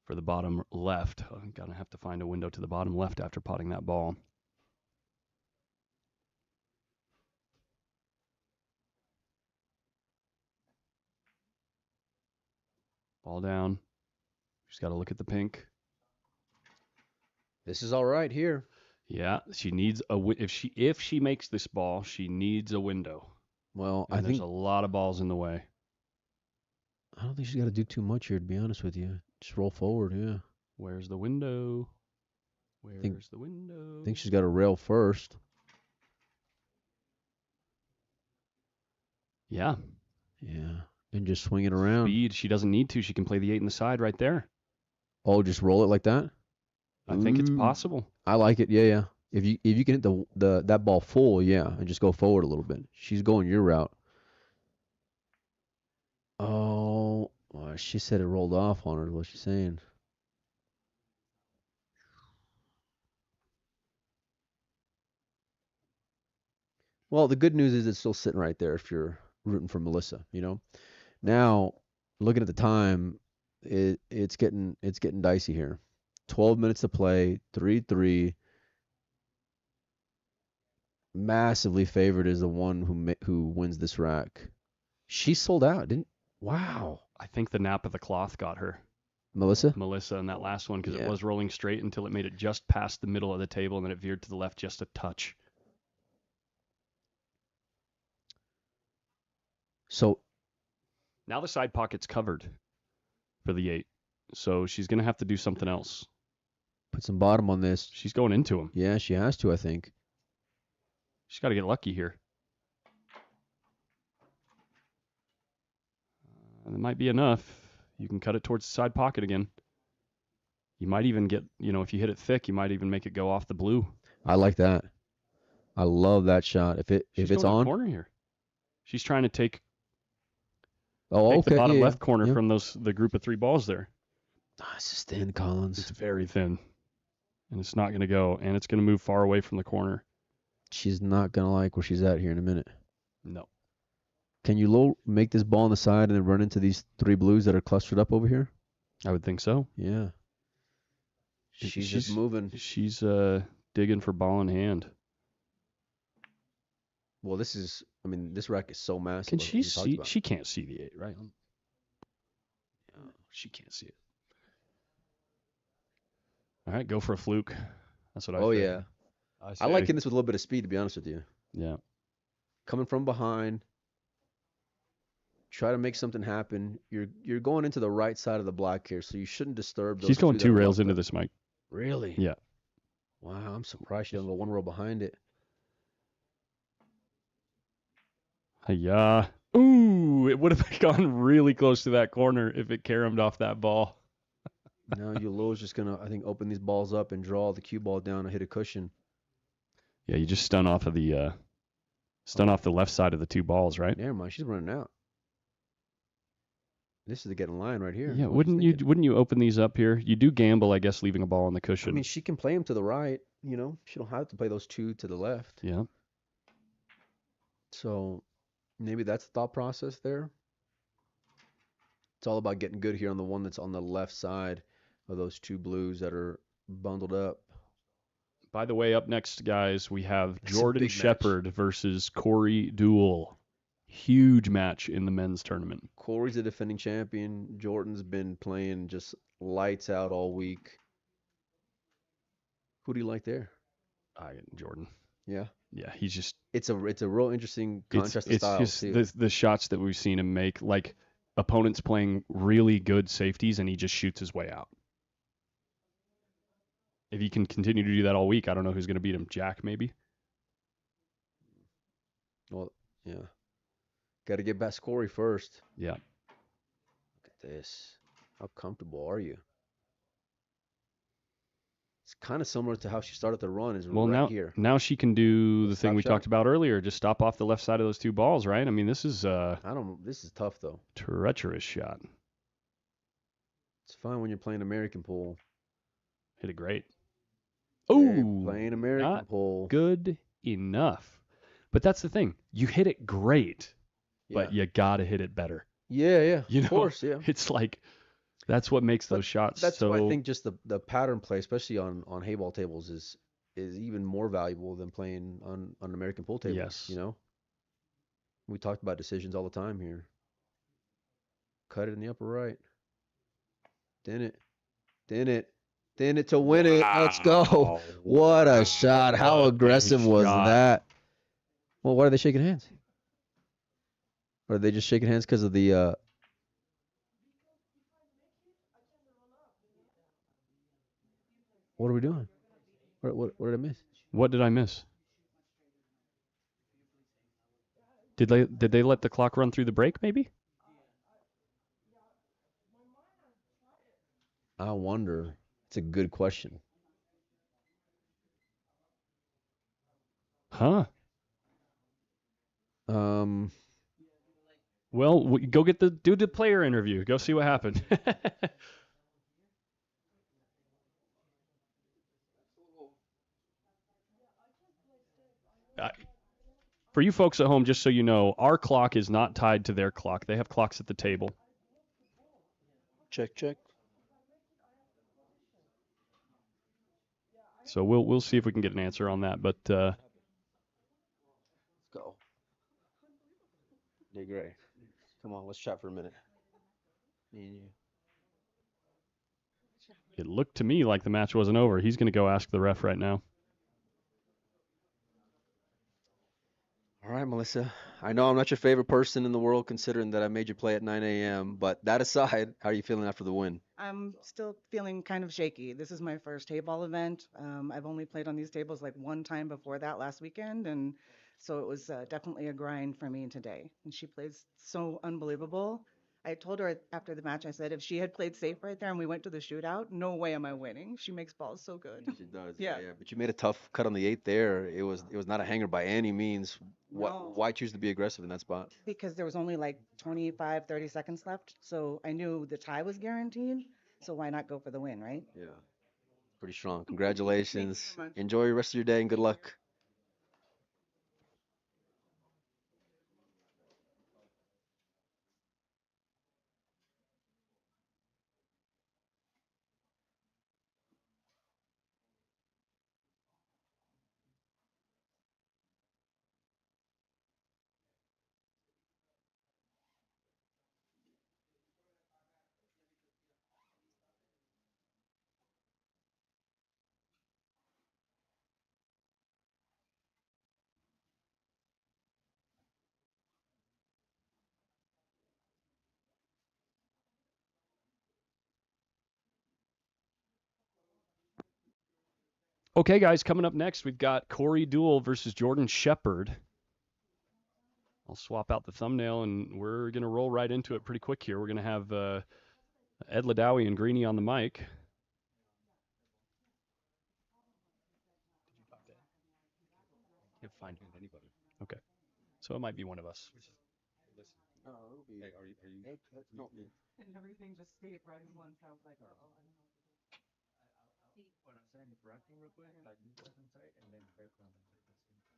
For the bottom left. I'm going to have to find a window to the bottom left after potting that ball. Ball down. She's got to look at the pink. This is all right here. Yeah, she needs if she makes this ball, she needs a window. Well, And I there's think a lot of balls in the way. I don't think she's got to do too much here, to be honest with you. Just roll forward, yeah. Where's the window? Where's the window? I think she's got to rail first. Yeah. Yeah. And just swing it around. Speed. She doesn't need to. She can play the 8 in the side right there. Oh, just roll it like that? I think it's possible. I like it. Yeah, yeah. If you can hit that ball full, yeah, and just go forward a little bit. She's going your route. Oh, well, she said it rolled off on her. What's she saying? Well, the good news is it's still sitting right there if you're rooting for Melissa, you know. Now, looking at the time, it's getting dicey here. 12 minutes to play, 3-3. Massively favored is the one who wins this rack. She sold out, didn't? Wow. I think the nap of the cloth got her. Melissa in that last one because Yeah. it was rolling straight until it made it just past the middle of the table and then it veered to the left just a touch. So now the side pocket's covered for the 8. So she's going to have to do something else. put some bottom on this. She's going into him. Yeah, she has to, I think. She's got to get lucky here. It might be enough. You can cut it towards the side pocket again. You might even get, if you hit it thick, you might even make it go off the blue. I like that. I love that shot. If it's going on corner here. She's trying to take okay, the bottom yeah, left corner yeah. from the group of 3 balls there. This is thin, Collins. It's very thin. And it's not going to go. And it's going to move far away from the corner. She's not gonna like where she's at here in a minute. No. Can you make this ball on the side and then run into these 3 blues that are clustered up over here? I would think so. Yeah. She's just moving. She's digging for ball in hand. Well, this rack is so massive. Can like she we talked see? about. She can't see the 8, right? She can't see it. All right, go for a fluke. That's what I think. Yeah. I like hitting this with a little bit of speed, to be honest with you. Yeah. Coming from behind. Try to make something happen. You're going into the right side of the black here, so you shouldn't disturb those. She's going 2 that are rails locked into up. this, Mike. Really? Yeah. Wow, I'm surprised she doesn't go 1 row behind it. Yeah. Ooh, it would have gone really close to that corner if it caromed off that ball. Now Yulo's just gonna, I think, open these balls up and draw the cue ball down and hit a cushion. Yeah, you just stun off of the off the left side of the 2 balls, right? Never mind, she's running out. This is the getting line right here. Yeah, wouldn't you open these up here? You do gamble, I guess, leaving a ball on the cushion. I mean, she can play them to the right. She don't have to play those 2 to the left. Yeah. So maybe that's the thought process there. It's all about getting good here on the one that's on the left side of those 2 blues that are bundled up. By the way, up next, guys, we have It's a Jordan big Shepard versus Corey Duell. Huge match in the men's tournament. Corey's the defending champion. Jordan's been playing just lights out all week. Who do you like there? Jordan. Yeah. Yeah, he's just... It's a real interesting contrast of styles, it's too. just the shots that we've seen him make, like opponents playing really good safeties, and he just shoots his way out. If he can continue to do that all week, I don't know who's going to beat him. Jack, maybe? Well, yeah. Got to get past Corey first. Yeah. Look at this. How comfortable are you? It's kind of similar to how she started the run. Here. Now she can do the thing we shot. talked about earlier. Just stop off the left side of those 2 balls, right? I mean, this is This is tough though. treacherous shot. It's fine when you're playing American pool. Hit it great. Ooh, playing American pool. Good enough. But that's the thing. You hit it great. but Yeah. you gotta hit it better. Yeah. You know, Of course, yeah. it's like that's what makes those shots That's so. why I think just the pattern play, especially on Heyball tables, is even more valuable than playing on American pool tables. Yes. You know, we talked about decisions all the time here. Cut it in the upper right. Din it. Din it to win it. Let's go. Wow. What a shot. How What a aggressive was shot. that? Well, why are they shaking hands? Or are they just shaking hands because of the what are we doing? What did I miss? What did I miss? Did they let the clock run through the break? Maybe. I wonder. It's a good question. Huh. Um, Well, go get do the player interview. Go see what happened. Uh, For you folks at home, just so you know, our clock is not tied to their clock. They have clocks at the table. check. So we'll see if we can get an answer on that. But Let's go. Nick Gray. Come on, let's chat for a minute. Me and you. it looked to me like the match wasn't over. He's going to go ask the ref right now. All right, Melissa. I know I'm not your favorite person in the world, considering that I made you play at 9 a.m. But that aside, how are you feeling after the win? I'm still feeling kind of shaky. This is my first Heyball event. I've only played on these tables like one time before that last weekend, and so it was definitely a grind for me today. And she plays so unbelievable. I told her after the match, I said, if she had played safe right there and we went to the shootout, no way am I winning. She makes balls so good. She does. Yeah. But you made a tough cut on the 8th there. It was not a hanger by any means. No. Why choose to be aggressive in that spot? Because there was only like 25, 30 seconds left. So I knew the tie was guaranteed. So why not go for the win, right? Yeah. Pretty strong. Congratulations. so much. Enjoy the rest of your day and good luck. Okay, guys, coming up next, we've got Corey Duell versus Jordan Shepard. I'll swap out the thumbnail, and we're going to roll right into it pretty quick here. We're going to have Ed Ladawi and Greeny on the mic. Can't find anybody. Okay. So it might be one of us. Oh, it'll be. Hey, are you? No. And everything just stayed right in one. So I was like, oh, I know.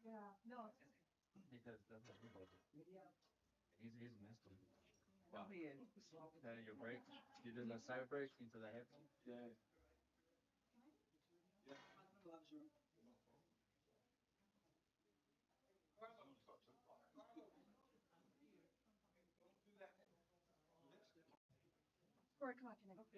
Yeah, no, he is. Corey, come on, connect.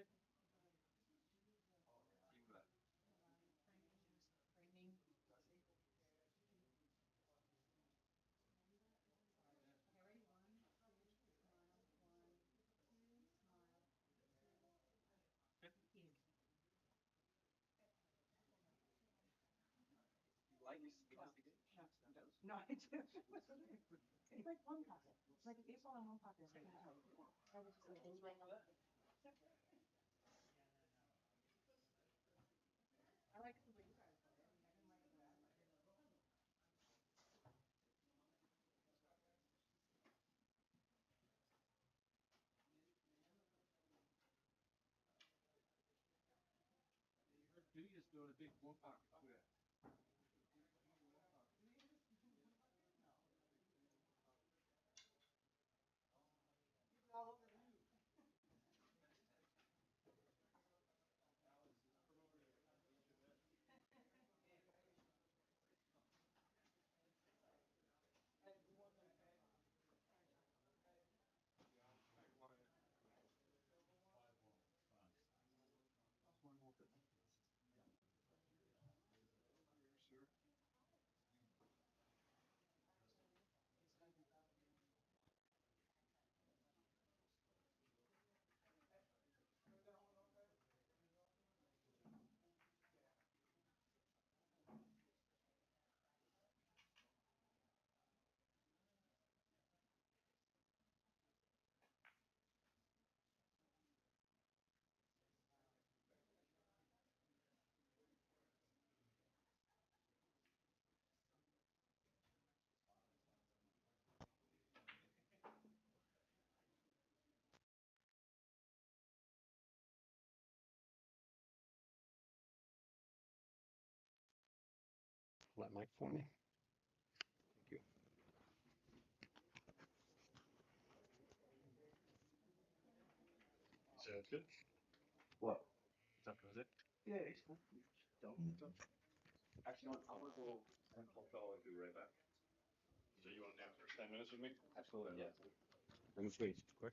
No, I do. It's like one pocket. It's like an baseball in one pocket. I was just like, I like the way you guys play. I mean, I didn't like the way I played. that mic for me. Thank you. Sounds good. What? That was it. Yeah, it's fine. Actually, I'm gonna go and I'll be right back. So you want to do the first 10 minutes with me? Absolutely, yeah. Let me switch quick.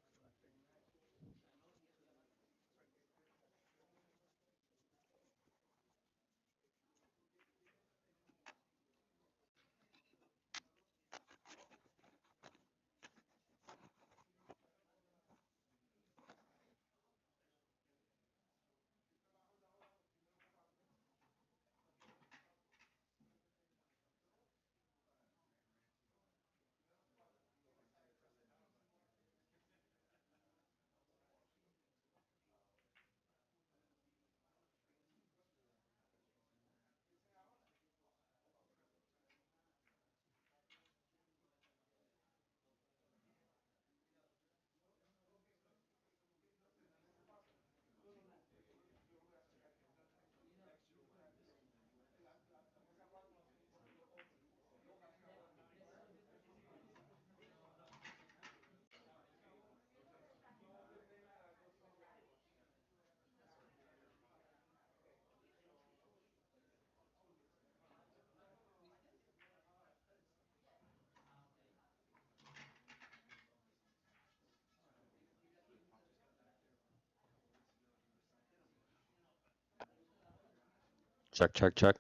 Check, check, check.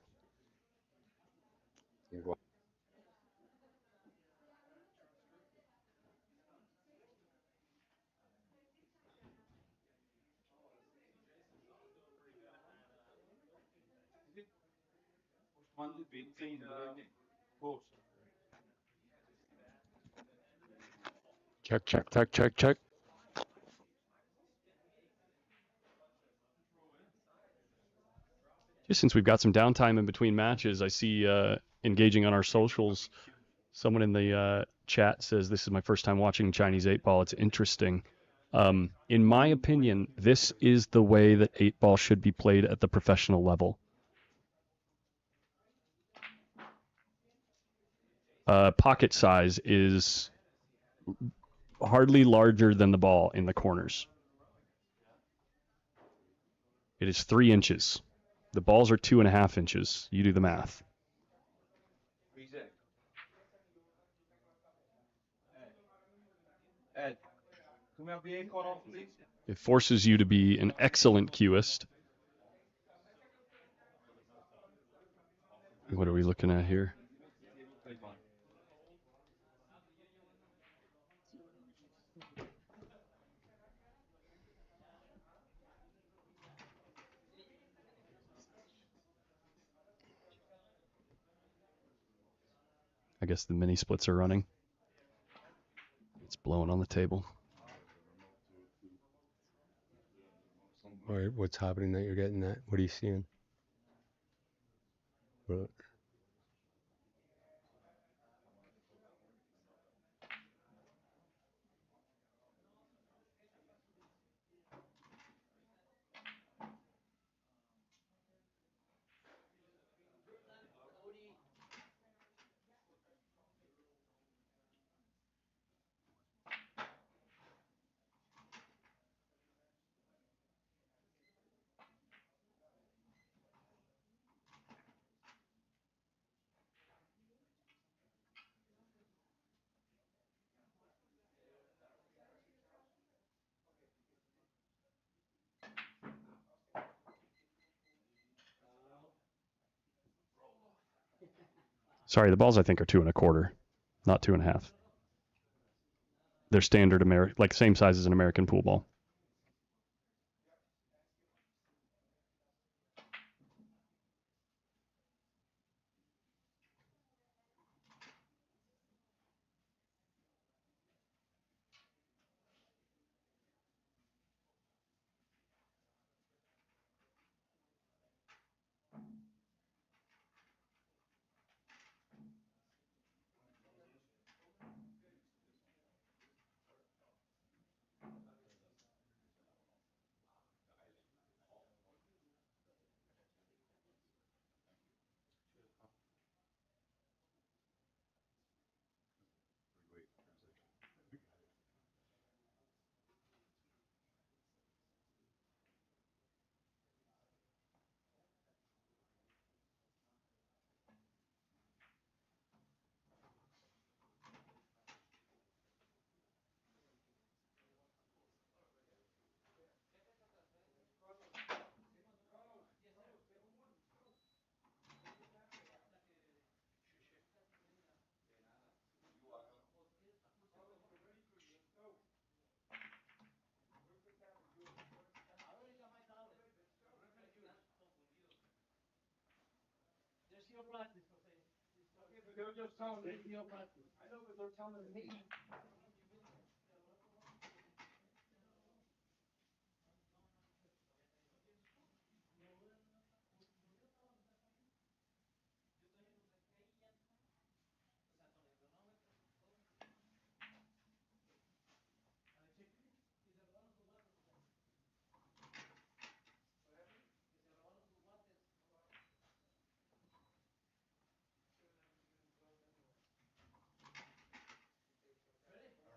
Check, check, check, check, check. Just since we've got some downtime in between matches, I see engaging on our socials. Someone in the chat says, "This is my first time watching Chinese 8 ball. It's interesting." In my opinion, this is the way that 8 ball should be played at the professional level. Pocket size is hardly larger than the ball in the corners. It is 3 inches. The balls are 2.5 inches. You do the math. Ed, come here, be caught off, please. It forces you to be an excellent cueist. What are we looking at here? I guess the mini splits are running. It's blowing on the table. All right, what's happening that you're getting that? What are you seeing? What? Sorry, the balls I think are 2.25, not 2.5. They're standard American, like same size as an American pool ball. They were just telling me. I know, but they're telling me.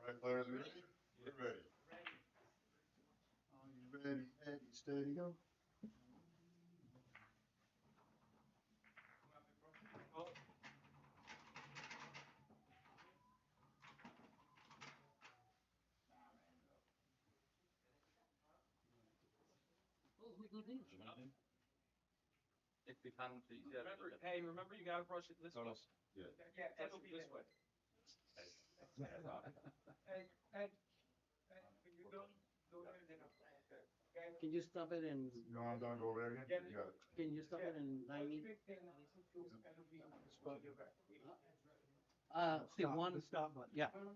All right, players, we ready? Get ready. Are you ready? Ready, steady, go. Remember, you gotta brush it this way. Yeah. Yeah, it'll be this way. And when you go there, then okay. Can you stop it in? You know I'm done, go over there again? You got it. Can you stop it in 90? The one. The stop button. Yeah. No.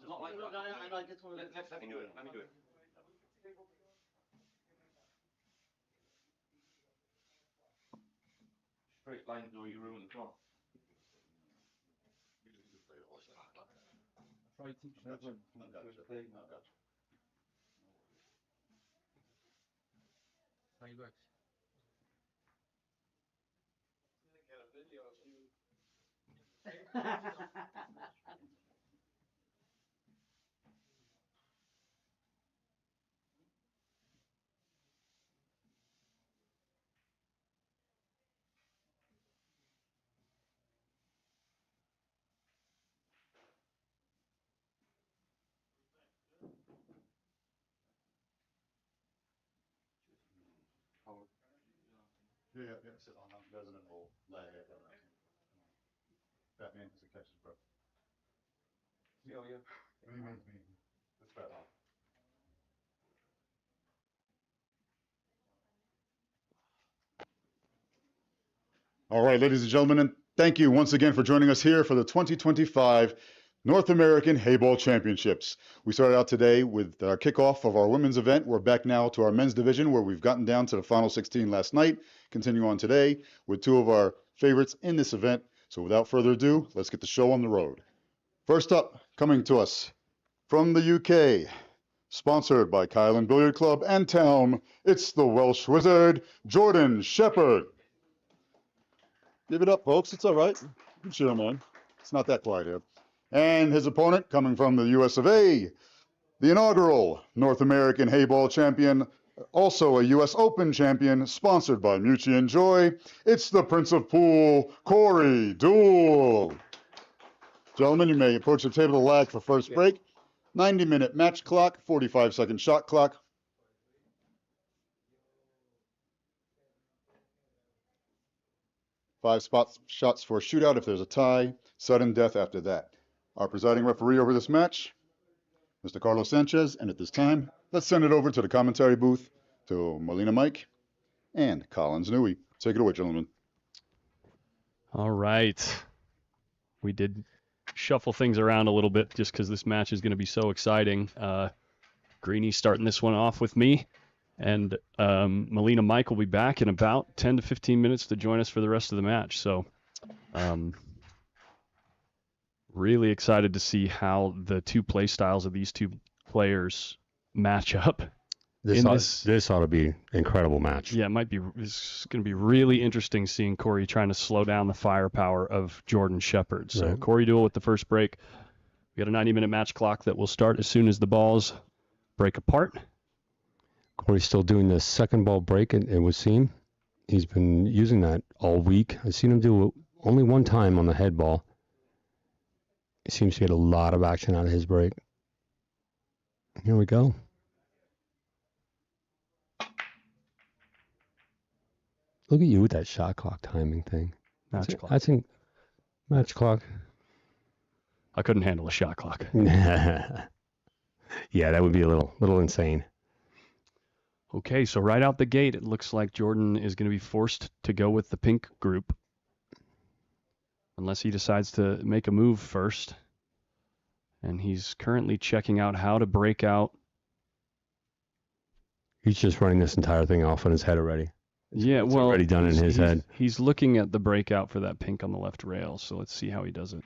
Not like that. I like this one. Let me do it. Let me do it. Straight lines or you ruin the clock. Try to teach I've got you. everyone. I've got you. I've got you. How it works. Yeah. Sit on that. Doesn't it all lag out? Batman is a catches, bro. Yeah. What do you mean? That's Batman. All right, ladies and gentlemen, and thank you once again for joining us here for the 2025 North American Heyball Championships. We started out today with our kickoff of our women's event. We're back now to our men's division where we've gotten down to the final 16 last night. Continue on today with two of our favorites in this event. So without further ado, let's get the show on the road. First up, coming to us from the UK, sponsored by Kylan Billiard Club and Telm, it's the Welsh Wizard, Jordan Shepherd. Give it up, folks. It's all right. Chill, man. It's not that quiet here. And his opponent, coming from the US of A, the inaugural North American Heyball champion, also a US Open champion, sponsored by Mucci Joy. It's the Prince of Pool, Corey Dool. Gentlemen, you may approach the table of lag for first break. 90-minute match clock, 45-second shot clock. 5 shots for a shootout if there's a tie. Sudden death after that. Our presiding referee over this match, Mr. Carlos Sanchez. And at this time, let's send it over to the commentary booth to Molina Mike and Collins Newey. Take it away, gentlemen. All right. We did shuffle things around a little bit just because this match is going to be so exciting. Greeny starting this one off with me. And Molina Mike will be back in about 10 to 15 minutes to join us for the rest of the match. So really excited to see how the two play styles of these two players match up. This ought to be an incredible match. Yeah, it's going to be really interesting seeing Corey trying to slow down the firepower of Jordan Shepherd. So Right. Corey Dool with the first break. We got a 90-minute match clock that will start as soon as the balls break apart. Corey's still doing the second ball break, it would seem. He's been using that all week. I've seen him do it only one time on the head ball. He seems to get a lot of action out of his break. Here we go. Look at you with that shot clock timing thing. Match clock. That's in match clock. I couldn't handle a shot clock. Yeah, that would be a little insane. Okay, so right out the gate, it looks like Jordan is going to be forced to go with the pink group. Unless he decides to make a move first. And he's currently checking out how to break out. He's just running this entire thing off in his head already. It's already done in his head. He's looking at the breakout for that pink on the left rail, so let's see how he does it.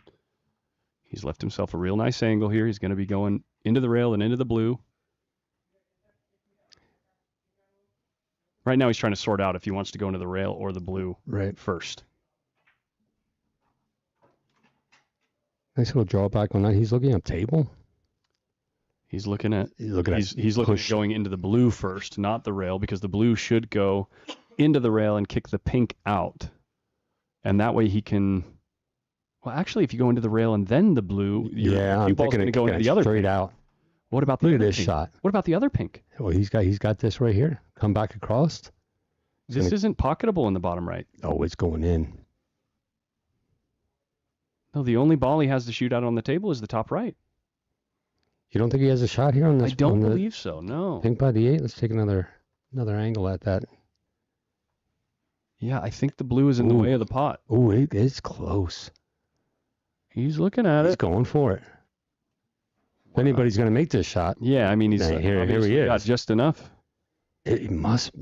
He's left himself a real nice angle here. He's going to be going into the rail and into the blue. Right now he's trying to sort out if he wants to go into the rail or the blue first. Nice little drawback on that. He's looking at table. He's looking at going into the blue first, not the rail, because the blue should go into the rail and kick the pink out. And that way he can... Well, actually, if you go into the rail and then the blue, I'm thinking going to go into the other straight pink. out. What about the Look other at this pink? shot. What about the other pink? Well, he's got this right here. Come back across. This isn't pocketable in the bottom right. Oh, it's going in. No, the only ball he has to shoot out on the table is the top right. You don't think he has a shot here on this? I don't believe so, no. Pink by the 8. Let's take another angle at that. Yeah, I think the blue is in the way of the pot. Oh, it is close. He's looking at it. He's going for it. If anybody's going to make this shot. Yeah, I mean, he's here he is. got just enough. It must.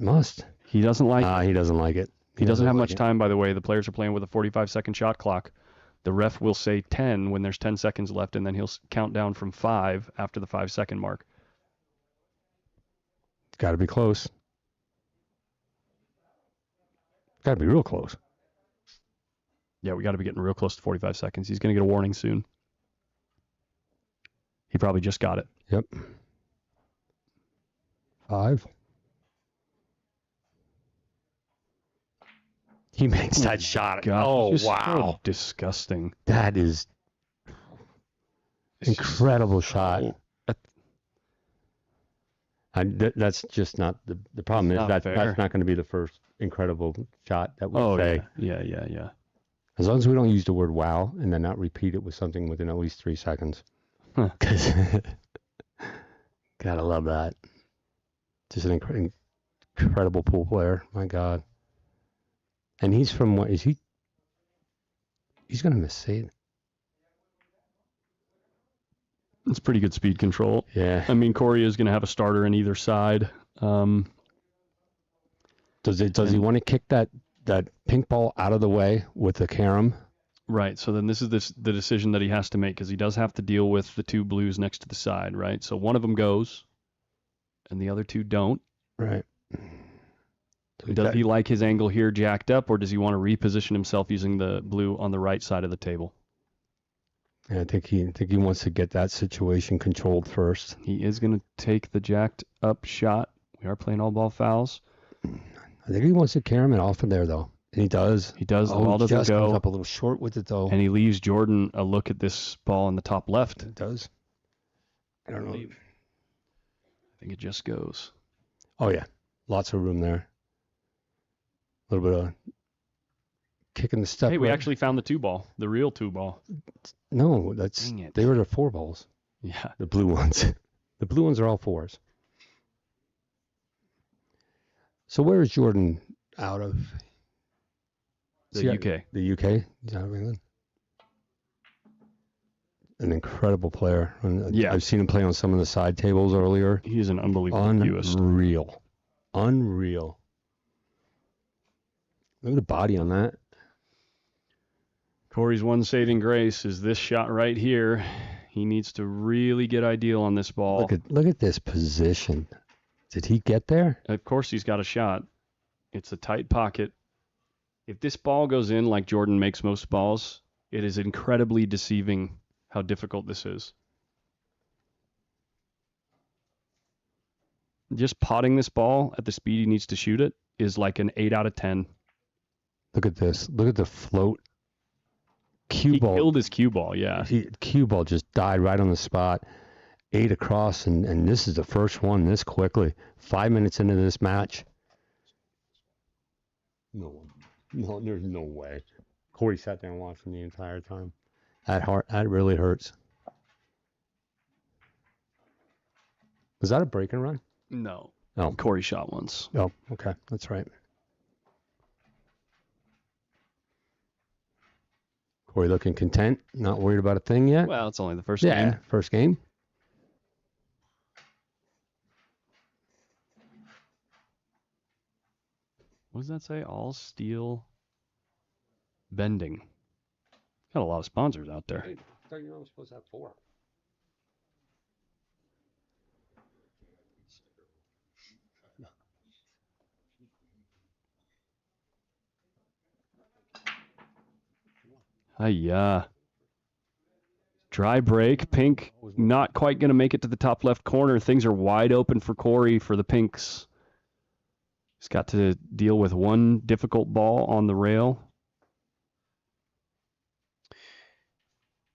He doesn't like it. He doesn't like it. He doesn't have much time, by the way. The players are playing with a 45-second shot clock. The ref will say 10 when there's 10 seconds left, and then he'll count down from 5 after the 5-second mark. It's got to be close. Got to be real close. Yeah, we got to be getting real close to 45 seconds. He's going to get a warning soon. He probably just got it. Yep. 5. He makes that shot. God, wow. So disgusting. That is incredible shot. That's just not the problem. Is that's not going to be the first incredible shot that we say. Yeah. As long as we don't use the word wow and then not repeat it with something within at least 3 seconds. Because gotta love that. Just an incredible pool player. My God. And he's from what is he? He's gonna miss it. It's pretty good speed control. Yeah. I mean, Corey is going to have a starter in either side. Does he want to kick that pink ball out of the way with the carom? Right. So then this is the decision that he has to make, because he does have to deal with the 2 blues next to the side, right? So one of them goes, and the other 2 don't. Right. Does he like his angle here jacked up, or does he want to reposition himself using the blue on the right side of the table? Yeah, I think he wants to get that situation controlled first. He is going to take the jacked up shot. We are playing all ball fouls. I think he wants to carom it off of there, though. And he does. He does. The ball doesn't doesn't go. Comes up a little short with it, though. And he leaves Jordan a look at this ball in the top left. It does. I don't know. I think it just goes. Oh, yeah. Lots of room there. A little bit of kicking the step. Hey, we actually found the 2 ball, the real 2 ball. No, they were the 4 balls. Yeah. The blue ones. The blue ones are all 4s. So where is Jordan out of? The UK. The UK? He's out of England. An incredible player. Yeah. I've seen him play on some of the side tables earlier. He's an unbelievable cueist. Unreal. Look at the body on that. Corey's one saving grace is this shot right here. He needs to really get ideal on this ball. Look at this position. Did he get there? Of course he's got a shot. It's a tight pocket. If this ball goes in like Jordan makes most balls, it is incredibly deceiving how difficult this is. Just potting this ball at the speed he needs to shoot it is like an 8 out of 10. Look at this. Look at the float Cue He ball. killed his cue ball, yeah. Cue ball just died right on the spot. 8 across, and this is the first one this quickly. 5 minutes into this match. No, there's no way. Corey sat there and watched him the entire time. That really hurts. Was that a break and run? No. Oh. Corey shot once. Oh, okay. That's right. Corey looking content, not worried about a thing yet. Well, it's only the first Yeah, game. first game. What does that say? All steel bending. Got a lot of sponsors out there. I thought you were supposed to have 4. Hiya. Dry break. Pink not quite going to make it to the top left corner. Things are wide open for Corey for the Pinks. He's got to deal with one difficult ball on the rail.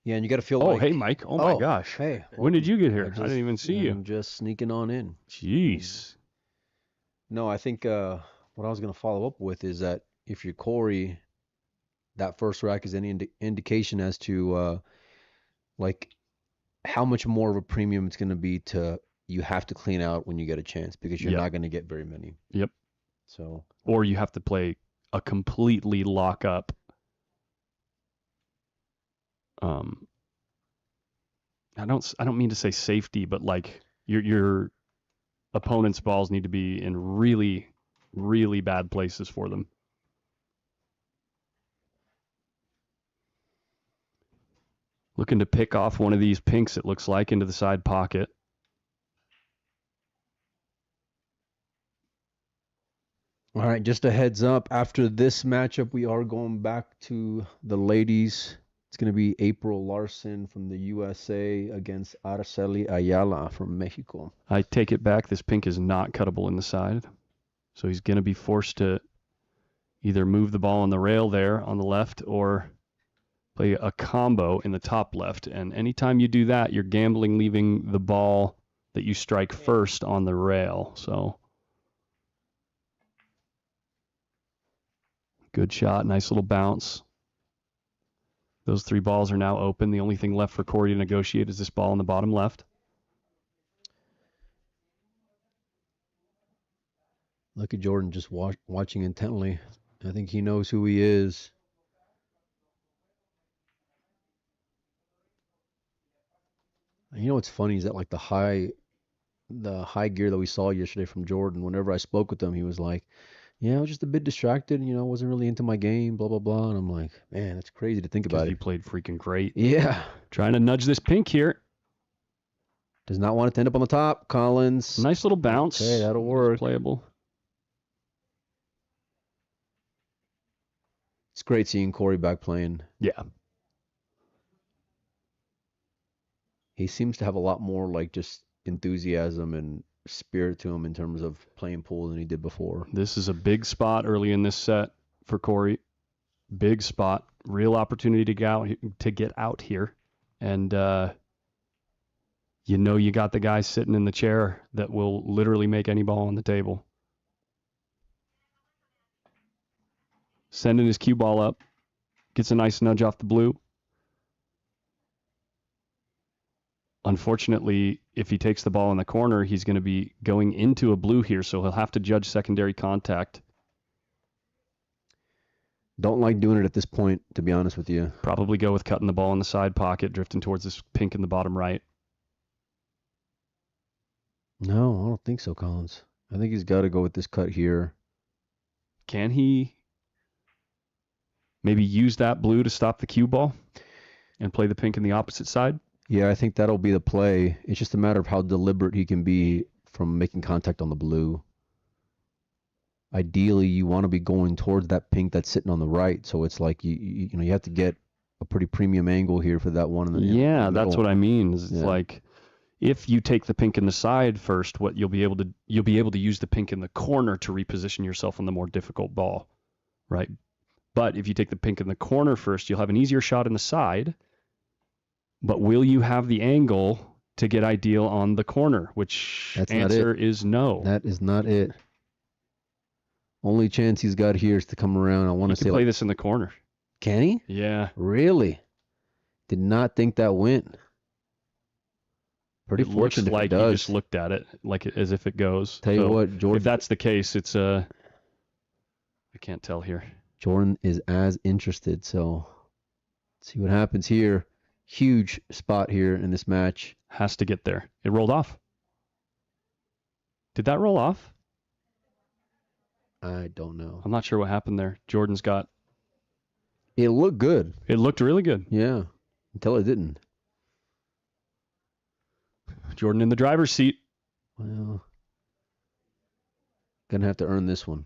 Yeah, and you got to feel Oh, like, hey, Mike. Oh, my gosh. Hey, When did you get here? I just- didn't even see you. I'm just sneaking on in. Jeez. No, I think what I was going to follow up with is that if you're Corey, that first rack is any indication as to like how much more of a premium it's going to be to you have to clean out when you get a chance because you're Yep. not going to get very many. Yep. So Or you have to play a completely lock up. I don't mean to say safety, but like your opponent's balls need to be in really, really bad places for them. Looking to pick off one of these pinks, it looks like, into the side pocket. all right, just a heads up. After this matchup, we are going back to the ladies. It's going to be April Larson from the USA against Araceli Ayala from Mexico. I take it back. This pink is not cuttable in the side. So he's going to be forced to either move the ball on the rail there on the left or play a combo in the top left. And anytime you do that, you're gambling leaving the ball that you strike first on the rail. So good shot. Nice little bounce. Those 3 balls are now open. The only thing left for Corey to negotiate is this ball in the bottom left. Look at Jordan just watching intently. I think he knows who he is. And you know what's funny is that like the high gear that we saw yesterday from Jordan, whenever I spoke with him, he was like, yeah, I was just a bit distracted, wasn't really into my game, blah, blah, blah. And I'm like, man, that's crazy to think about Because you it. played freaking great. Yeah. Trying to nudge this pink here. Does not want it to end up on the top, Collins. Nice little bounce. Okay, that'll work. Playable. It's great seeing Corey back playing. Yeah. He seems to have a lot more like just enthusiasm and spirit to him in terms of playing pool than he did before. This is a big spot early in this set for Corey. Big spot. Real opportunity to get out here. And you got the guy sitting in the chair that will literally make any ball on the table. Sending his cue ball up. Gets a nice nudge off the blue. Unfortunately, if he takes the ball in the corner, he's going to be going into a blue here, so he'll have to judge secondary contact. Don't like doing it at this point, to be honest with you. Probably go with cutting the ball in the side pocket, drifting towards this pink in the bottom right. No, I don't think so, Collins. I think he's got to go with this cut here. Can he maybe use that blue to stop the cue ball and play the pink in the opposite side? Yeah, I think that'll be the play. It's just a matter of how deliberate he can be from making contact on the blue. Ideally, you want to be going towards that pink that's sitting on the right, so it's like you have to get a pretty premium angle here for that one. Yeah, that's what I mean. It's Yeah. like if you take the pink in the side first, what you'll be able to use the pink in the corner to reposition yourself on the more difficult ball, right? But if you take the pink in the corner first, you'll have an easier shot in the side. But will you have the angle to get ideal on the corner? Which That's not answer it. is no. That is not it. Only chance he's got here is to come around. I want You to can say, play like, this in the corner. can he? Yeah. Really? Did not think that went. Pretty It looks fortunate if like it you does. just looked at it like as if it goes. Tell you So what, Jordan. if that's the case, it's I can't tell here. Jordan is as interested. So let's see what happens here. Huge spot here in this match. Has to get there. It rolled off. Did that roll off? I don't know. I'm not sure what happened there. Jordan's got. It looked good. It looked really good. Yeah. Until it didn't. Jordan in the driver's seat. Well, gonna have to earn this one.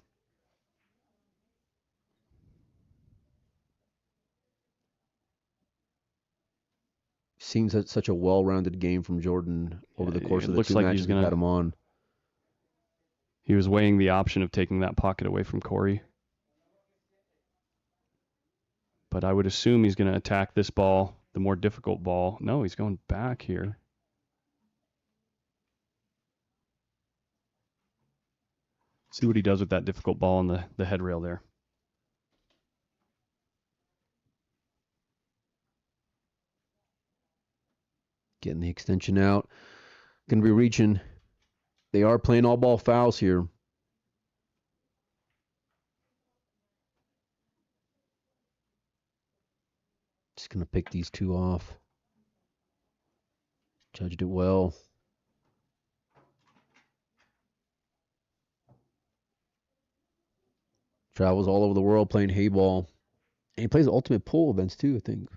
Seems such a well-rounded game from Jordan over the course it of the looks two like matches he's we've gonna- had him on. He was weighing the option of taking that pocket away from Corey. But I would assume he's going to attack this ball, the more difficult ball. No, he's going back here. See what he does with that difficult ball on the head rail there. Getting the extension out. Going to be reaching. They are playing all ball fouls here. Just going to pick these two off. Judged it well. Travels all over the world playing Heyball. And he plays ultimate pool events too, I think.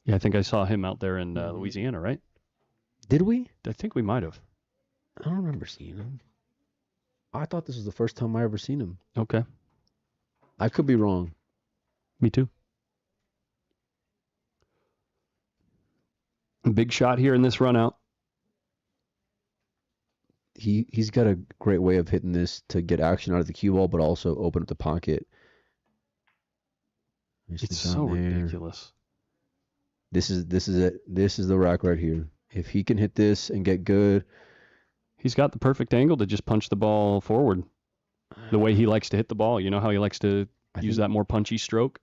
Yeah, I think I saw him out there in Louisiana, right? Did we? I think we might have. I don't remember seeing him. I thought this was the first time I ever seen him. Okay. I could be wrong. Me too. Big shot here in this run out. He's got a great way of hitting this to get action out of the cue ball, but also open up the pocket. It's so ridiculous. This is it. This is the rack right here. If he can hit this and get good, he's got the perfect angle to just punch the ball forward. The way he likes to hit the ball. You know how he likes to use that more punchy stroke?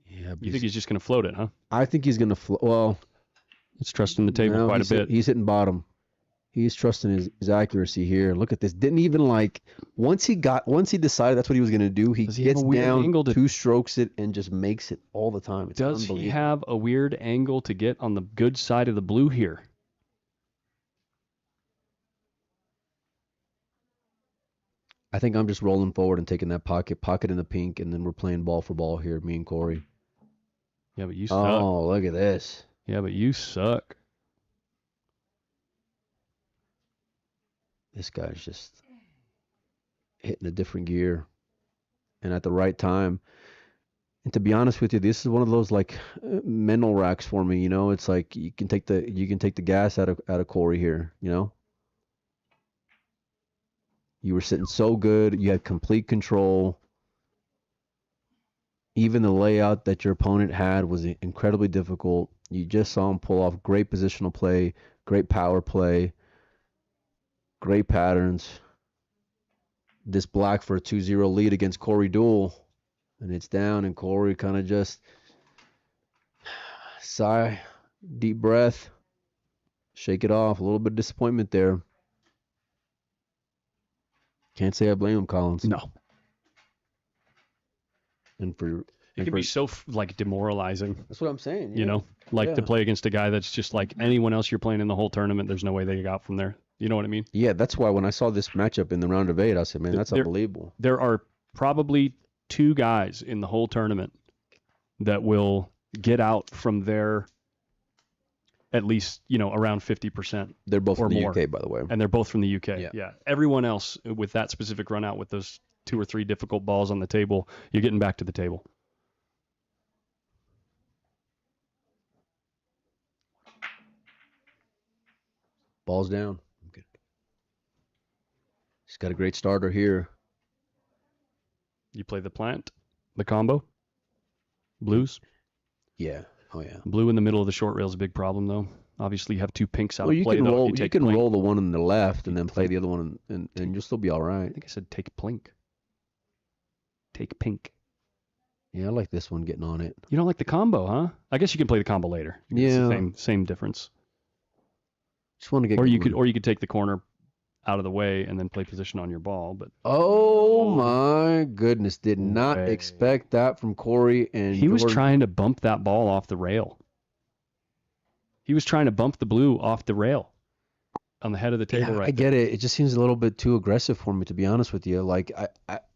Yeah. You think he's just going to float it, huh? I think he's going to float. Well, it's trusting the table quite a bit. He's hitting bottom. He's trusting his accuracy here. Look at this. Didn't even once he decided that's what he was going to do, he gets down, two strokes it, and just makes it all the time. It's Does he have a weird angle to get on the good side of the blue here? I think I'm just rolling forward and taking that pocket in the pink, and then we're playing ball for ball here, me and Corey. Yeah, but you suck. Oh, look at this. Yeah, but you suck. This guy's just hitting a different gear and at the right time. And to be honest with you, this is one of those mental racks for me. You know, it's like you can take the gas out of Corey here. You know, you were sitting so good, you had complete control. Even the layout that your opponent had was incredibly difficult. You just saw him pull off great positional play, great power play. Great patterns. This black for a 2-0 lead against Corey Duel. And it's down, and Corey kind of just sigh, deep breath, shake it off. A little bit of disappointment there. Can't say I blame him, Collins. No. And for it can be so demoralizing. That's what I'm saying. You know, to play against a guy that's just like anyone else you're playing in the whole tournament. There's no way they got from there. You know what I mean? Yeah, that's why when I saw this matchup in the round of 8, I said, man, that's unbelievable. There are probably 2 guys in the whole tournament that will get out from there at least, around 50%. They're both from the more. UK, by the way. And they're both from the UK. Yeah. Everyone else with that specific run out with those 2 or 3 difficult balls on the table, you're getting back to the table. Ball's down. He's got a great starter here. You play the plant, the combo, blues. Yeah. Oh yeah. Blue in the middle of the short rail is a big problem, though. Obviously, you have 2 pinks out Well, of you play, can though. If roll. you You take can plink. roll the one on the left and You then play take- the other one, and you'll still be all I right. think I said take plink. Take pink. Yeah, I like this one getting on it. You don't like the combo, huh? I guess you can play the combo later. It's the Yeah. same difference. Just want to get. Or you going. could take the corner out of the way and then play position on your ball. But Oh my goodness! Did not Way. expect that from Corey and he was Jordan. trying to bump that ball off the rail. He was trying to bump the blue off the rail on the head of the table Yeah, right I get it. It just seems a little bit too aggressive for me, to be honest with you. Like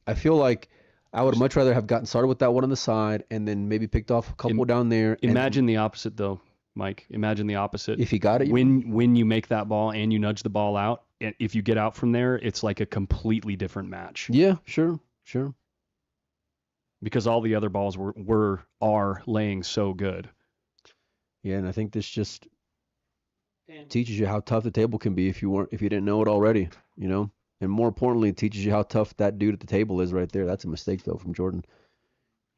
I feel like I would much rather have gotten started with that one on the side and then maybe picked off a couple down there. Imagine the opposite, though, Mike. Imagine the opposite. If he got it, when you make that ball and you nudge the ball out, and if you get out from there, it's like a completely different match. Yeah, sure. Because all the other balls are laying so good. Yeah, and I think this just teaches you how tough the table can be if you didn't know it already, you know? And more importantly, it teaches you how tough that dude at the table is right there. That's a mistake though from Jordan.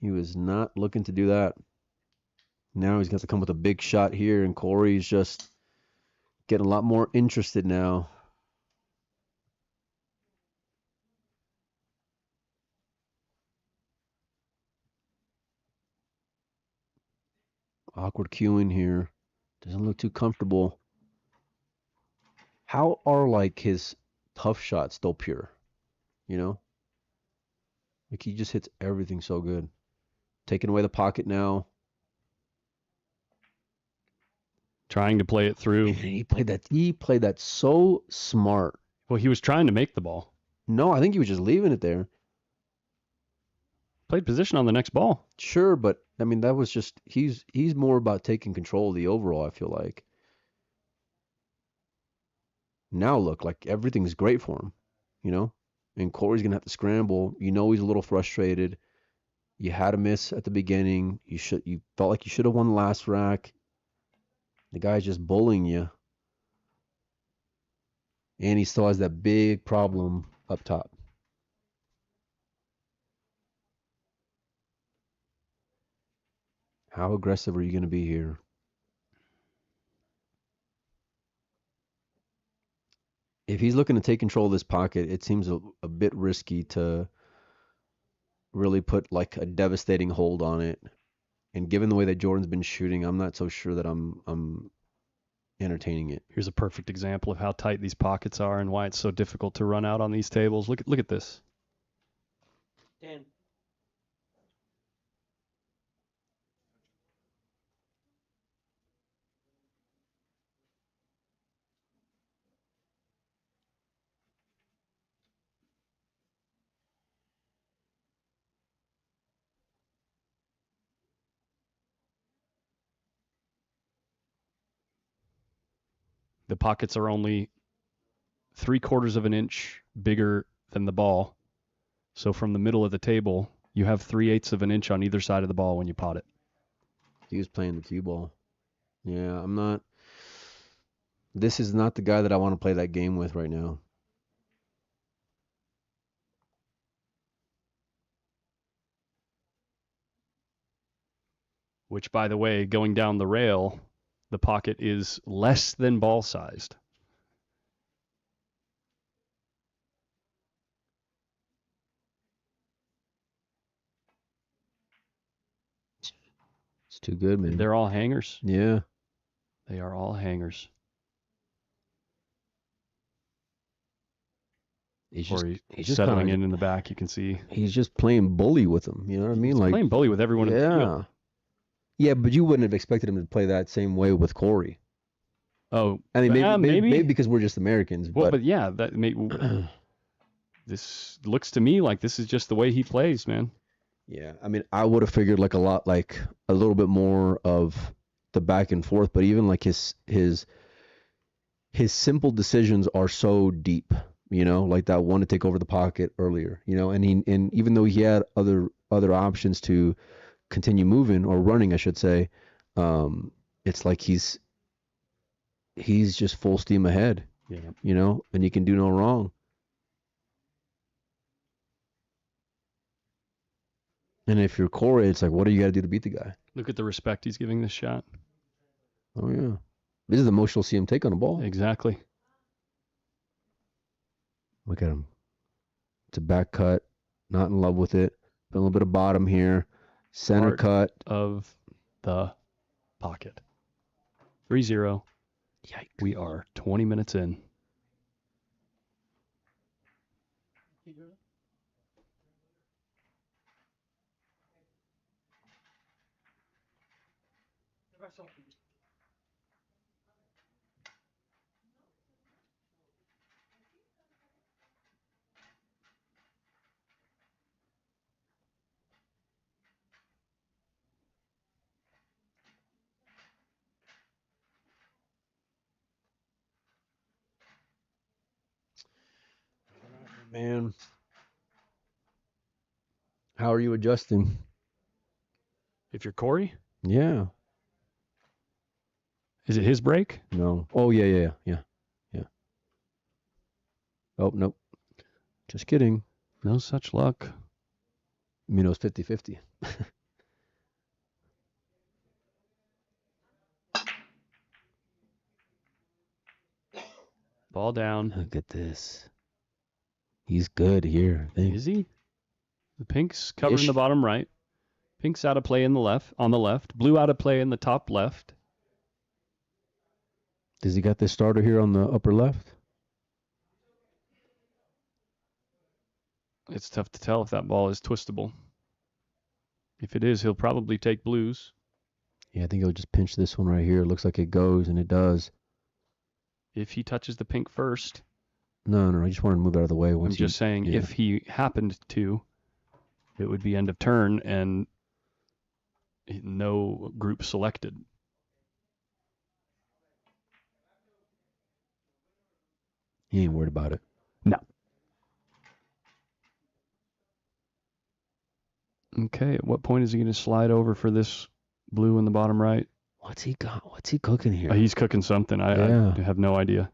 He was not looking to do that. Now he's got to come with a big shot here, and Corey's just getting a lot more interested now. Awkward queuing here. Doesn't look too comfortable. How are like his tough shots still pure? You know? Like he just hits everything so good. Taking away the pocket now. Trying to play it through. And he played that so smart. Well, he was trying to make the ball. No, I think he was just leaving it there. Played position on the next ball. Sure, but I mean that was just he's more about taking control of the overall, I feel like. Now look, like everything's great for him, you know? And Corey's gonna have to scramble. You know he's a little frustrated. You had a miss at the beginning. You felt like you should have won the last rack. The guy's just bullying you. And he still has that big problem up top. How aggressive are you going to be here? If he's looking to take control of this pocket, it seems a bit risky to really put like a devastating hold on it. And given the way that Jordan's been shooting, I'm not so sure that I'm entertaining it. Here's a perfect example of how tight these pockets are and why it's so difficult to run out on these tables. Look at this. 10. The pockets are only 3/4 of an inch bigger than the ball. So from the middle of the table, you have 3/8 of an inch on either side of the ball when you pot it. He was playing the cue ball. Yeah, I'm not. This is not the guy that I want to play that game with right now. Which, by the way, going down the rail, the pocket is less than ball sized. It's too good, man. They're all hangers. Yeah. They are all hangers. He's He's just settling kinda, in the back. You can see He's just playing bully with them. You know what I mean? he's Like playing bully with everyone in the yeah. field. Yeah, but you wouldn't have expected him to play that same way with Corey. Oh, I mean, maybe. maybe because we're just Americans. Well, but but yeah, this looks to me like this is just the way he plays, man. yeah, I mean, I would have figured like a little bit more of the back and forth. But even like his simple decisions are so deep. You know, like that one to take over the pocket earlier. You know, and even though he had other options to continue moving or running, I should say, it's like he's just full steam ahead. Yeah. You know, and you can do no wrong. And if you're Corey, it's like, what do you got to do to beat the guy? Look at the respect he's giving this shot. Oh, yeah. This is the most you'll see him take on a ball. Exactly. Look at him. It's a back cut. Not in love with it. A little bit of bottom here. Center Part cut. of the pocket. 3-0. Yikes. We are 20 minutes in. Man. How are you adjusting? If you're Corey, Yeah. is it his break? No. Oh, yeah. Oh, nope. Just kidding. No such luck. Mino's 50-50. Ball down. Look at this. He's good here, I think. Is he? The pink's covering Ish. the bottom right. Pink's out of play on the left. Blue out of play in the top left. Does he got this starter here on the upper left? It's tough to tell if that ball is twistable. If it is, he'll probably take blues. Yeah, I think he'll just pinch this one right here. It looks like it goes, and it does. If he touches the pink first. No. I just wanted to move out of the way. I'm just saying, yeah. if he happened to, it would be end of turn and no group selected. He ain't worried about it. No. Okay, at what point is he going to slide over for this blue in the bottom right? What's he got? What's he cooking here? He's cooking something. I have no idea.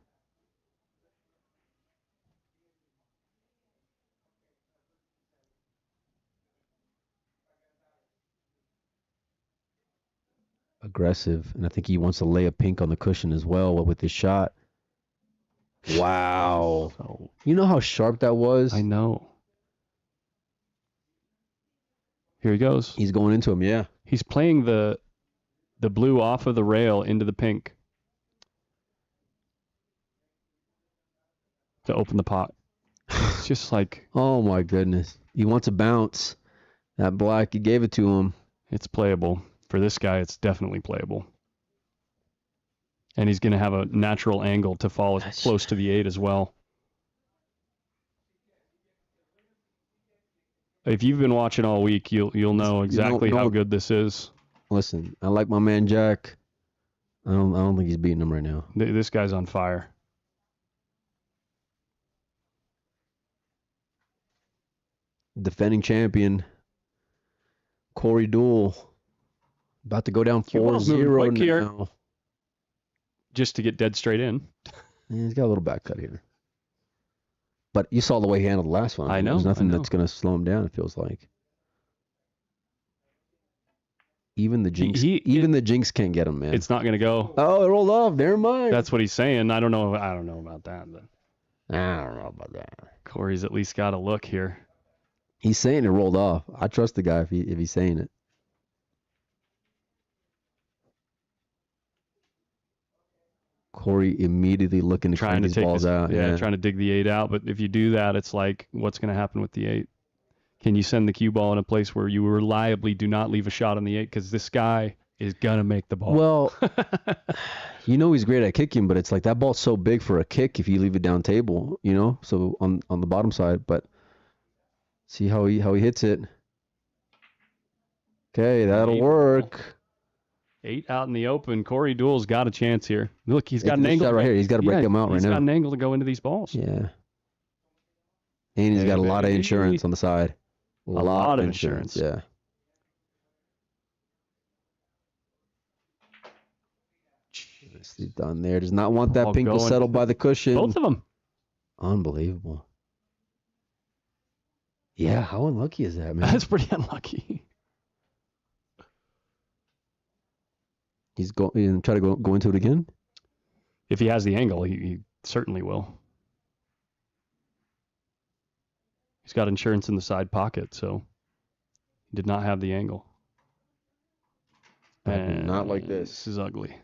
Aggressive, and I think he wants to lay a pink on the cushion as well with his shot. Wow. So, You know how sharp that was? I know. Here he goes. He's going into him, yeah. He's playing the blue off of the rail into the pink to open the pot. It's just like, Oh, my goodness. He wants a bounce. That black, he gave it to him. it's playable. For this guy, it's definitely playable. And he's going to have a natural angle to fall close to the 8 as well. If you've been watching all week, you'll know exactly how good this is. Listen, I like my man Jack. I don't think he's beating him right now. This guy's on fire. Defending champion, Corey Deuel, about to go down Cue ball's 4-0 moving quick now. here. Just to get dead straight in. Yeah, he's got a little back cut here. But you saw the way he handled the last one. I know. There's nothing that's going to slow him down, it feels like. Even the Jinx, the Jinx can't get him, man. It's not going to go. Oh, it rolled off. Never mind. That's what he's saying. I don't know about that. But I don't know about that. Corey's at least got a look here. He's saying it rolled off. I trust the guy if he's saying it. Corey immediately looking to Trying to these take balls out. Yeah, trying to dig the 8 out. But if you do that, it's like, what's going to happen with the 8? Can you send the cue ball in a place where you reliably do not leave a shot on the 8? Because this guy is going to make the ball. Well, you know he's great at kicking, but it's like that ball's so big for a kick if you leave it down table, you know? So on the bottom side, but see how he hits it. Okay, that'll work. 8 out in the open. Corey Deuel's got a chance here. Look, he's got an This angle. shot right here. He's got to break him out right He's now. got an angle to go into these balls. Yeah. And he's got a lot of insurance on the side. A lot of insurance. Yeah. Nicely done there. Does not want that Ball pink to going. settle by the cushion. Both of them. Unbelievable. Yeah, how unlucky is that, man? That's pretty unlucky. He's going try to go into it again. If he has the angle, he certainly will. He's got insurance in the side pocket, so he did not have the angle. I do not like And this. This is ugly.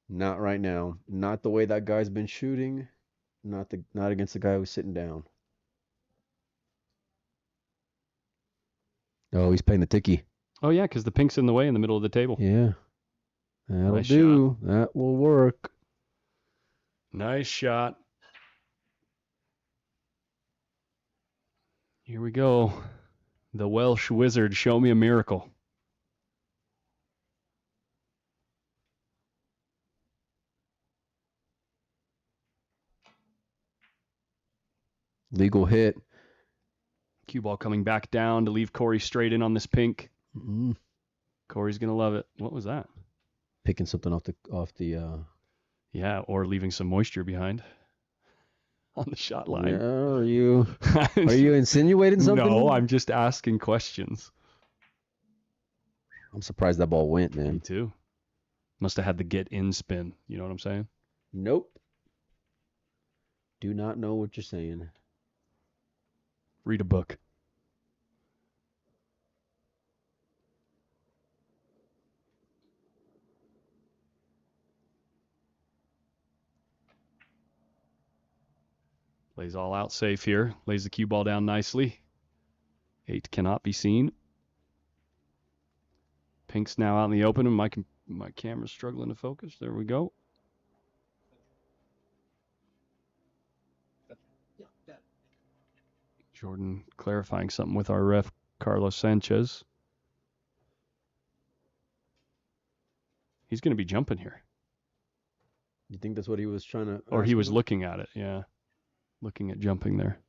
Not right now. Not the way that guy's been shooting. Not against the guy who's sitting down. Oh, he's playing the ticky. Oh, yeah, because the pink's in the way in the middle of the table. Yeah. That'll Nice do. That will work. Nice shot. Here we go. The Welsh wizard, show me a miracle. Legal hit. Cue ball coming back down to leave Corey straight in on this pink. Mm-hmm. Corey's going to love it. What was that? Picking something off the. Yeah, or leaving some moisture behind on the shot line. Yeah, are you insinuating something? No, I'm just asking questions. I'm surprised that ball went, man. Me too. Must have had the get in spin. You know what I'm saying? Nope. Do not know what you're saying. Read a book. Lays all out safe here. Lays the cue ball down nicely. 8 cannot be seen. Pink's now out in the open, and my camera's struggling to focus. There we go. Jordan clarifying something with our ref, Carlos Sanchez. He's going to be jumping here. You think that's what he was trying to? Or he was looking at it, yeah. Looking at jumping there.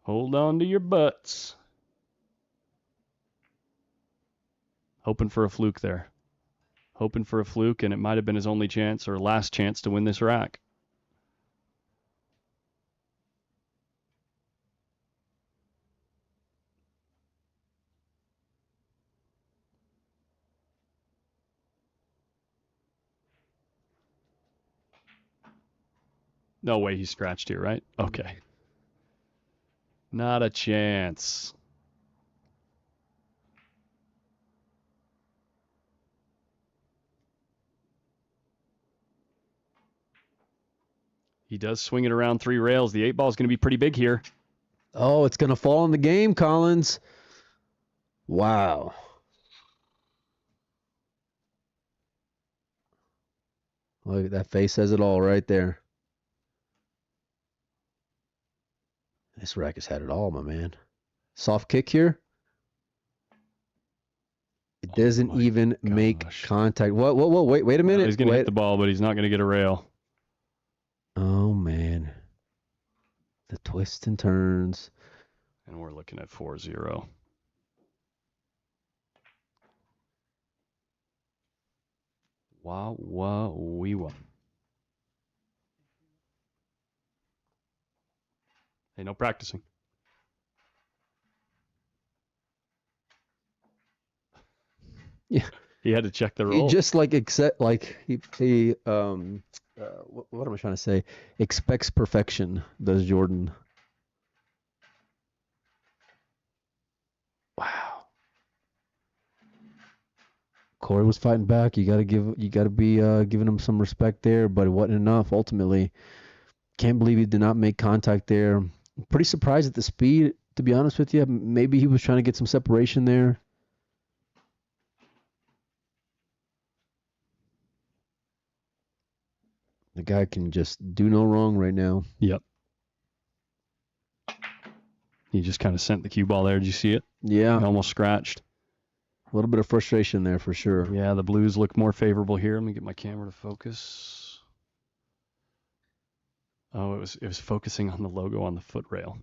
Hold on to your butts. Hoping for a fluke there. Hoping for a fluke, and it might have been his only chance or last chance to win this rack. No way he scratched here, right? Okay. Not a chance. He does swing it around 3 rails. The 8 ball is going to be pretty big here. Oh, it's gonna fall in the game, Collins. Wow. Look, that face says it all right there. This rack has had it all, my man. Soft kick here. It doesn't even make contact. Whoa, wait a minute. He's going to hit the ball, but he's not going to get a rail. Oh, man. The twists and turns. And we're looking at 4-0. Wow, wow, wee, wow. Hey, no practicing. Yeah. He had to check the roll. He just what am I trying to say? Expects perfection, does Jordan. Wow. Corey was fighting back. You gotta be giving him some respect there, but it wasn't enough ultimately. Can't believe he did not make contact there. I'm pretty surprised at the speed, to be honest with you. Maybe he was trying to get some separation there. The guy can just do no wrong right now. Yep. He just kind of sent the cue ball there. Did you see it? Yeah. He almost scratched. A little bit of frustration there for sure. Yeah, the Blues look more favorable here. Let me get my camera to focus. Oh, it was focusing on the logo on the foot rail.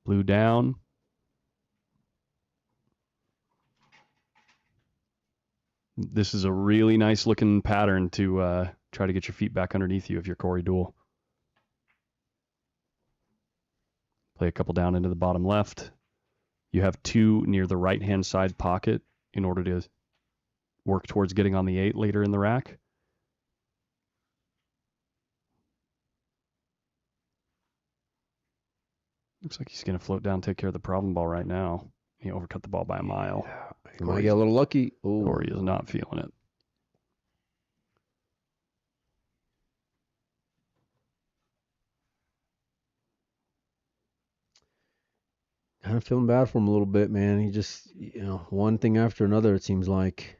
Blue down. This is a really nice looking pattern to try to get your feet back underneath you if you're Corey Deuel. Play a couple down into the bottom left. You have 2 near the right-hand side pocket in order to work towards getting on the 8 later in the rack. Looks like he's going to float down, take care of the problem ball right now. He overcut the ball by a mile. He might get a little lucky. Ooh. Corey is not feeling it. Kind of feeling bad for him a little bit, man. He just, one thing after another, it seems like.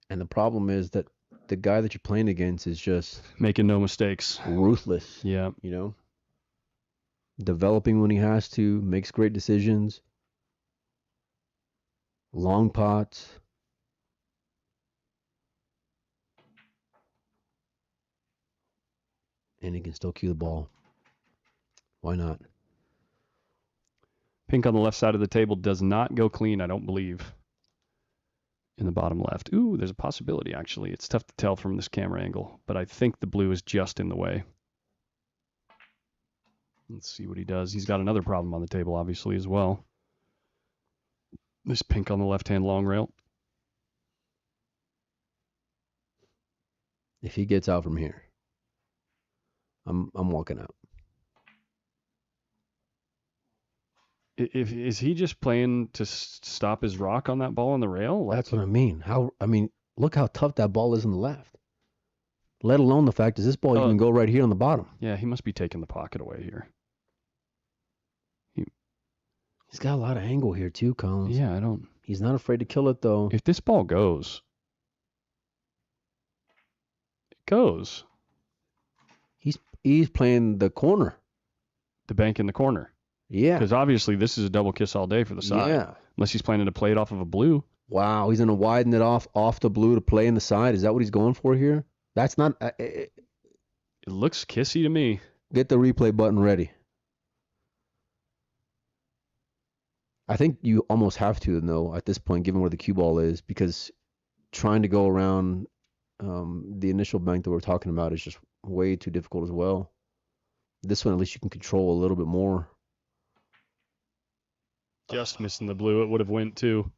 And the problem is that the guy that you're playing against is just Making no mistakes. ruthless. Yeah. Developing when he has to, makes great decisions. Long pots. And he can still cue the ball. Why not? Pink on the left side of the table does not go clean, I don't believe. In the bottom left. Ooh, there's a possibility, actually. It's tough to tell from this camera angle, but I think the blue is just in the way. Let's see what he does. He's got another problem on the table, obviously, as well. This pink on the left-hand long rail. If he gets out from here, I'm walking out. Is he just playing to stop his rock on that ball on the rail? That's what I mean. Look how tough that ball is on the left. Let alone the fact is this ball can go right here on the bottom. Yeah, he must be taking the pocket away here. He's got a lot of angle here too, Collins. Yeah, He's not afraid to kill it though. If this ball goes, it goes. He's playing the corner. The bank in the corner. Yeah. Because obviously this is a double kiss all day for the side. Yeah. Unless he's planning to play it off of a blue. Wow, he's going to widen it off the blue to play in the side. Is that what he's going for here? That's not... It looks kissy to me. Get the replay button ready. I think you almost have to, though, at this point, given where the cue ball is, because trying to go around the initial bank that we're talking about is just way too difficult as well. This one, at least you can control a little bit more. Just missing the blue. It would have went too.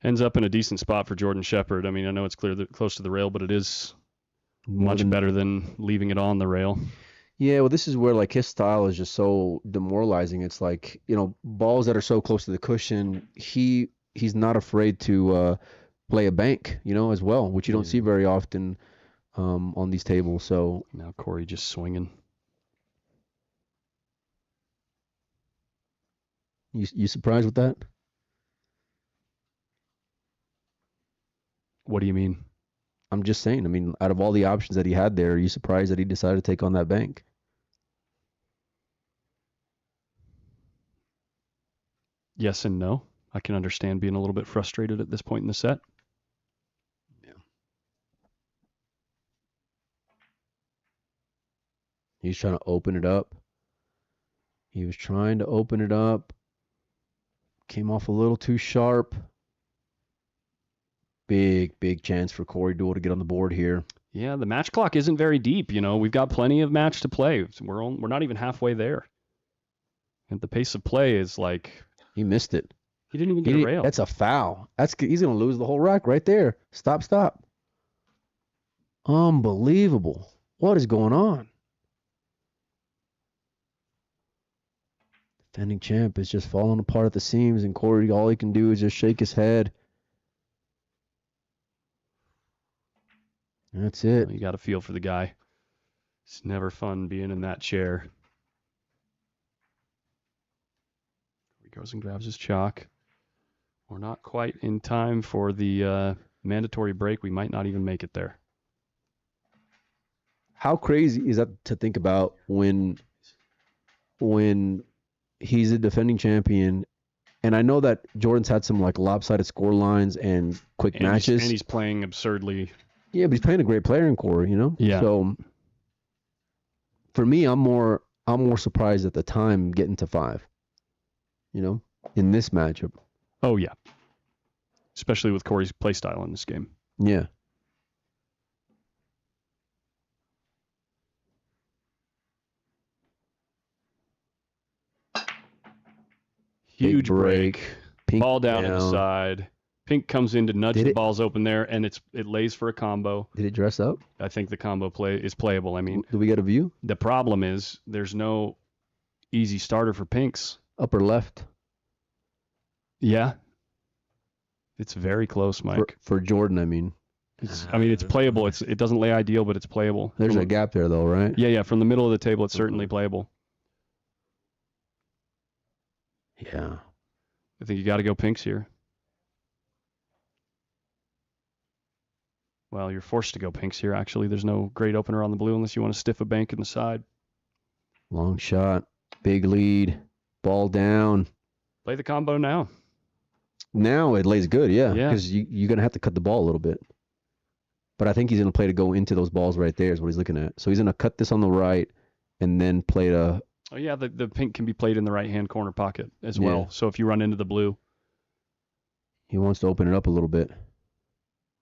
Ends up in a decent spot for Jordan Shepard. I mean, I know it's close to the rail, but it is much better than leaving it on the rail. Yeah, well, this is where like his style is just so demoralizing. It's like, balls that are so close to the cushion, he's not afraid to play a bank, as well, which you don't see very often on these tables. So now Corey just swinging. You surprised with that? What do you mean? I'm just saying. I mean, out of all the options that he had there, are you surprised that he decided to take on that bank? Yes and no. I can understand being a little bit frustrated at this point in the set. Yeah. He's trying to open it up. He was trying to open it up. Came off a little too sharp. Big chance for Corey Deuel to get on the board here. Yeah, the match clock isn't very deep. We've got plenty of match to play. We're not even halfway there. And the pace of play is like... He missed it. He didn't even get a rail. That's a foul. He's going to lose the whole rack right there. Stop. Unbelievable. What is going on? Defending champ is just falling apart at the seams, and Corey, all he can do is just shake his head. That's it. You got a feel for the guy. It's never fun being in that chair. He goes and grabs his chalk. We're not quite in time for the mandatory break. We might not even make it there. How crazy is that to think about when he's a defending champion? And I know that Jordan's had some like lopsided score lines and quick matches. And he's playing absurdly. Yeah, but he's playing a great player in Corey, Yeah. So for me, I'm more surprised at the time getting to 5. In this matchup. Oh, yeah. Especially with Corey's play style in this game. Yeah. Huge break. break. Pink Ball down to the side. Pink comes in to nudge Did the it- balls open there, and it lays for a combo. Did it dress up? I think the combo is playable. I mean, Do we get a view? the problem is there's no easy starter for Pinks. Upper left. Yeah. It's very close, Mike. For Jordan, I mean. It's playable. It doesn't lay ideal, but it's playable. There's a gap there, though, right? Yeah. From the middle of the table, it's certainly playable. Yeah. I think you got to go Pinks here. Well, you're forced to go Pinks here, actually. There's no great opener on the blue unless you want to stiff a bank in the side. Long shot. Big lead. Ball down. Play the combo now. Now it lays good, yeah. Yeah. Because you're going to have to cut the ball a little bit. But I think he's going to play to go into those balls right there is what he's looking at. So he's going to cut this on the right and then play to... Oh, yeah, the pink can be played in the right-hand corner pocket as Yeah. well. So if you run into the blue. He wants to open it up a little bit.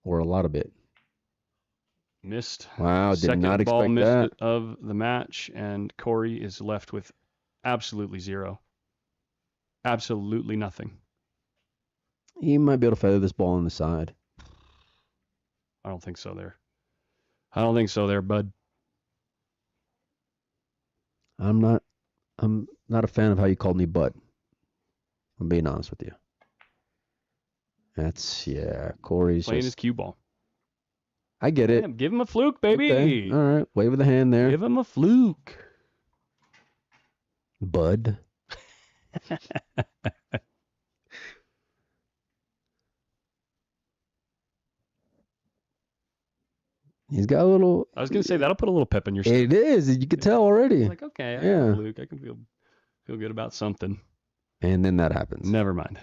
Or a lot of it. Missed. Wow, did Second not ball expect missed that. of the match, and Corey is left with absolutely zero. Absolutely nothing. He might be able to feather this ball on the side. I don't think so there. I don't think so there, bud. I'm not a fan of how you called me bud. I'm being honest with you. Corey's Playing his just... cue ball. I get it. Yeah, give him a fluke, baby. Okay. All right. Wave of the hand there. Give him a fluke. Bud. He's got a little... I was going to say, that'll put a little pep in your step. It is. You can tell already. Like, okay, I got Yeah. a fluke. I can feel good about something. And then that happens. Never mind.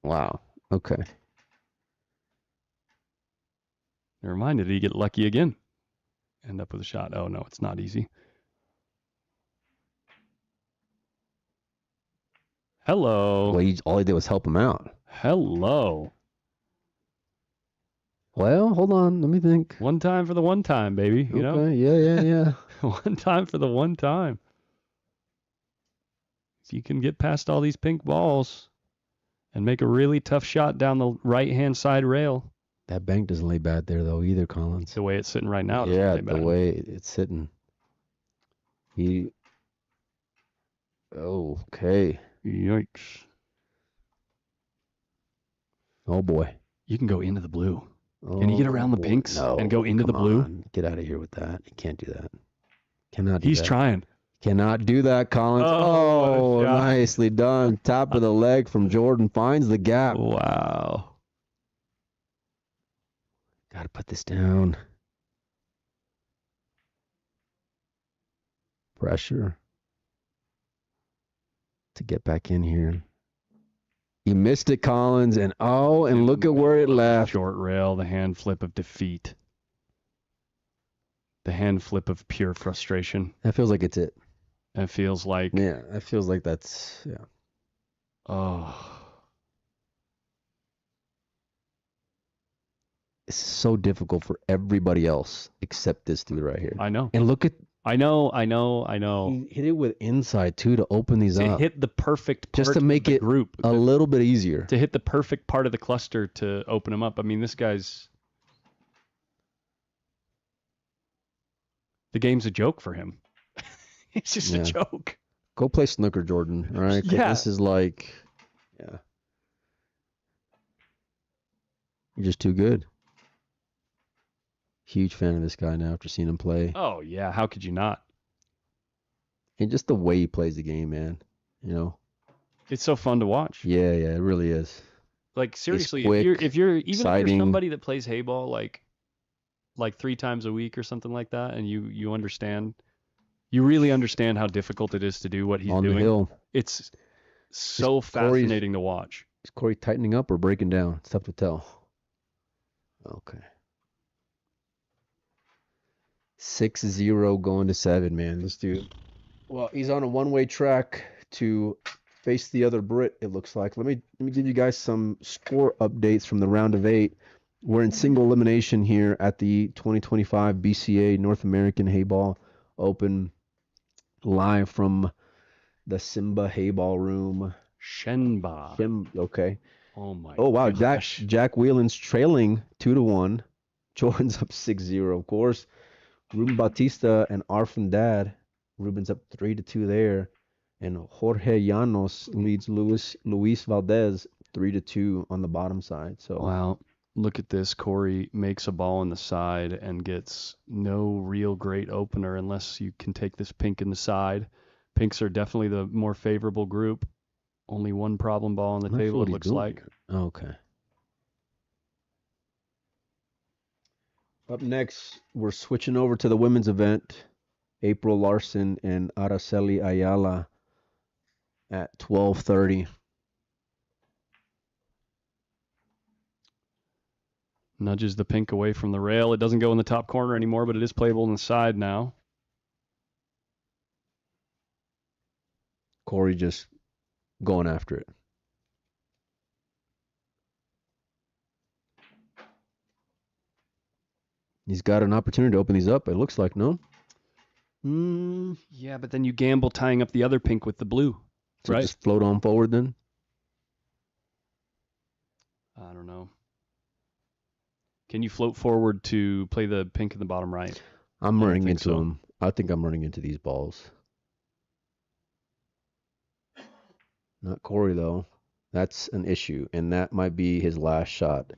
Wow. Okay. Never mind. Did he get lucky again? End up with a shot. Oh, no, it's not easy. Hello. Well, all he did was help him out. Hello. Well, hold on. Let me think. One time for the one time, baby. You know? Okay. Yeah. One time for the one time. If you can get past all these pink balls and make a really tough shot down the right-hand side rail. That bank doesn't lay bad there, though, either, Collins. The way it's sitting right now. doesn't Yeah, lay the bad. way it's sitting. Okay. Yikes. Oh, boy. You can go into the blue. Can you get around the boy. pinks No, and go into the come blue? on. Get out of here with that. You can't do that. Cannot do He's that. trying. Cannot do that, Collins. Oh, what a shot. Nicely done. Top of the leg from Jordan. Finds the gap. Wow. Got to put this down. Pressure. To get back in here. You missed it, Collins. And look at where it left. Short rail, the hand flip of defeat. The hand flip of pure frustration. That feels like it's it. It feels like, Yeah, that feels like that's, yeah. oh, It's so difficult for everybody else except this dude right here. I know. And look at, I know. he hit it with inside too to open these To up. hit the perfect part Just to make of the it group. a little bit easier. To hit the perfect part of the cluster to open them up. I mean, this guy's... The game's a joke for him. It's just Yeah. a joke. Go play snooker, Jordan. All right? 'Cause Yeah. This is like, yeah. You're just too good. Huge fan of this guy now after seeing him play. Oh, yeah. How could you not? And just the way he plays the game, man. You know? It's so fun to watch. Yeah, it really is. Like, seriously, quick, if you're even if exciting. you're somebody that plays Heyball like 3 times a week or something like that, and you understand, you really understand how difficult it is to do what he's On doing. the hill. It's so Is Corey's- fascinating to watch. Is Corey tightening up or breaking down? It's tough to tell. Okay. 6-0 going to 7, man. This dude. Well, he's on a one-way track to face the other Brit, it looks like. Let me give you guys some score updates from the round of 8. We're in single elimination here at the 2025 BCA North American Heyball Open, live from the Simba Heyball room. Shenba. Okay. Oh my Oh wow, gosh. Jack Whelan's trailing 2-1. Jordan's up 6-0, of course. Ruben Bautista and Arfan Dad. Ruben's up 3-2 there. And Jorge Llanos leads Luis Valdez 3-2 on the bottom side. So Wow. Look at this. Corey makes a ball on the side and gets no real great opener unless you can take this pink in the side. Pinks are definitely the more favorable group. Only one problem ball on the I'm not sure table, what it he's looks doing like. here. Okay. Up next, we're switching over to the women's event. April Larson and Araceli Ayala at 12:30. Nudges the pink away from the rail. It doesn't go in the top corner anymore, but it is playable on the side now. Corey just going after it. He's got an opportunity to open these up, it looks like, no? Yeah, but then you gamble tying up the other pink with the blue, So right? just float on forward then? I don't know. Can you float forward to play the pink in the bottom right? I'm I don't running think into so. them. I think I'm running into these balls. Not Corey, though. That's an issue, and that might be his last shot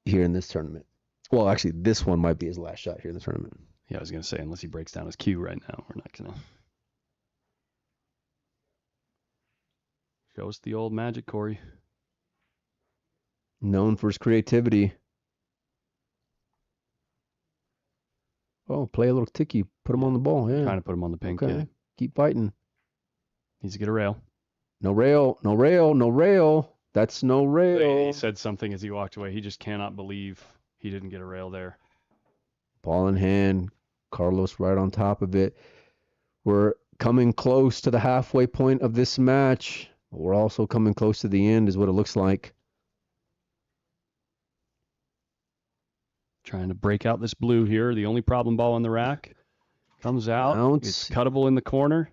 here in this tournament. Well, actually, this one might be his last shot here in the tournament. Yeah, I was going to say, unless he breaks down his cue right now, we're not going to. Show us the old magic, Corey. Known for his creativity. Oh, play a little ticky. Put him on the ball. Yeah. Trying to put him on the pink. Okay. Yeah. Keep fighting. Needs to get a rail. No rail. No rail. No rail. That's no rail. He said something as he walked away. He just cannot believe he didn't get a rail there. Ball in hand. Carlos right on top of it. We're coming close to the halfway point of this match. We're also coming close to the end, is what it looks like. Trying to break out this blue here. The only problem ball on the rack. Comes out. Bounce. It's cuttable in the corner.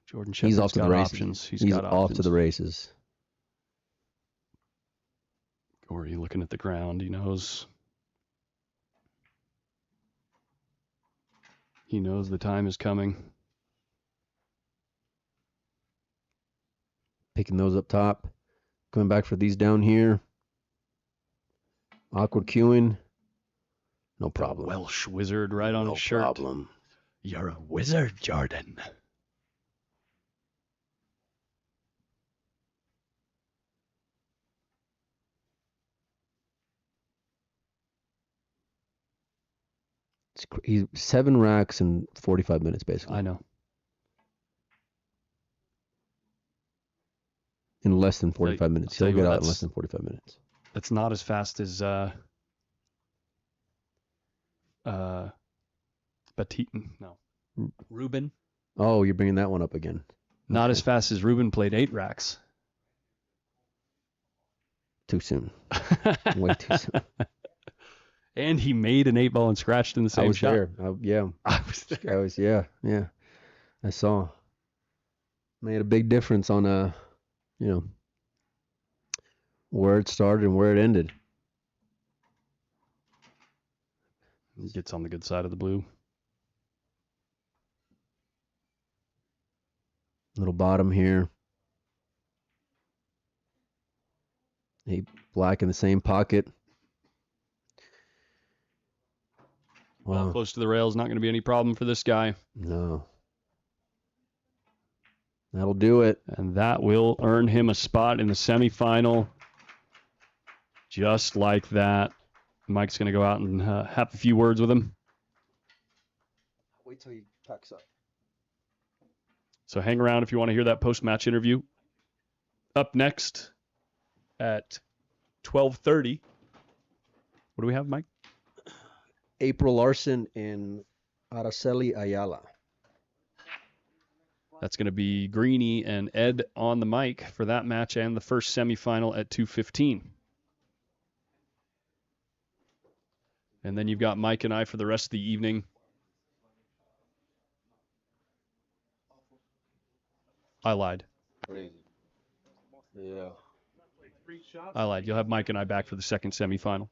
Jordan Shepherd's He's off to the got races. options. He's He's got off options. to the races. Corey looking at the ground. He knows. He knows the time is coming. Picking those up top. Coming back for these down here. Awkward queuing. No problem. Welsh wizard right on no his shirt. problem. You're a wizard, Jordan. He's 7 racks in 45 minutes, basically. I know. In less than 45 minutes. tell He'll you get what, out in less than 45 minutes. That's not as fast as Ruben. Oh, you're bringing that one up again. Not as fast as Ruben played 8 racks. Too soon. Way too soon. And he made an 8 ball and scratched in the same I was shot. there. Yeah. I was there. I was, yeah. I saw. Made a big difference on, where it started and where it ended. He gets on the good side of the blue. Little bottom here. Black in the same pocket. Well, close to the rail is not going to be any problem for this guy. No. That'll do it. And that will earn him a spot in the semifinal. Just like that. Mike's going to go out and have a few words with him. Wait till he packs up. So hang around if you want to hear that post-match interview. Up next at 12:30. What do we have, Mike? April Larson and Araceli Ayala. That's going to be Greeny and Ed on the mic for that match and the first semifinal at 2:15. And then you've got Mike and I for the rest of the evening. I lied. Crazy. Yeah. I lied. You'll have Mike and I back for the second semifinal.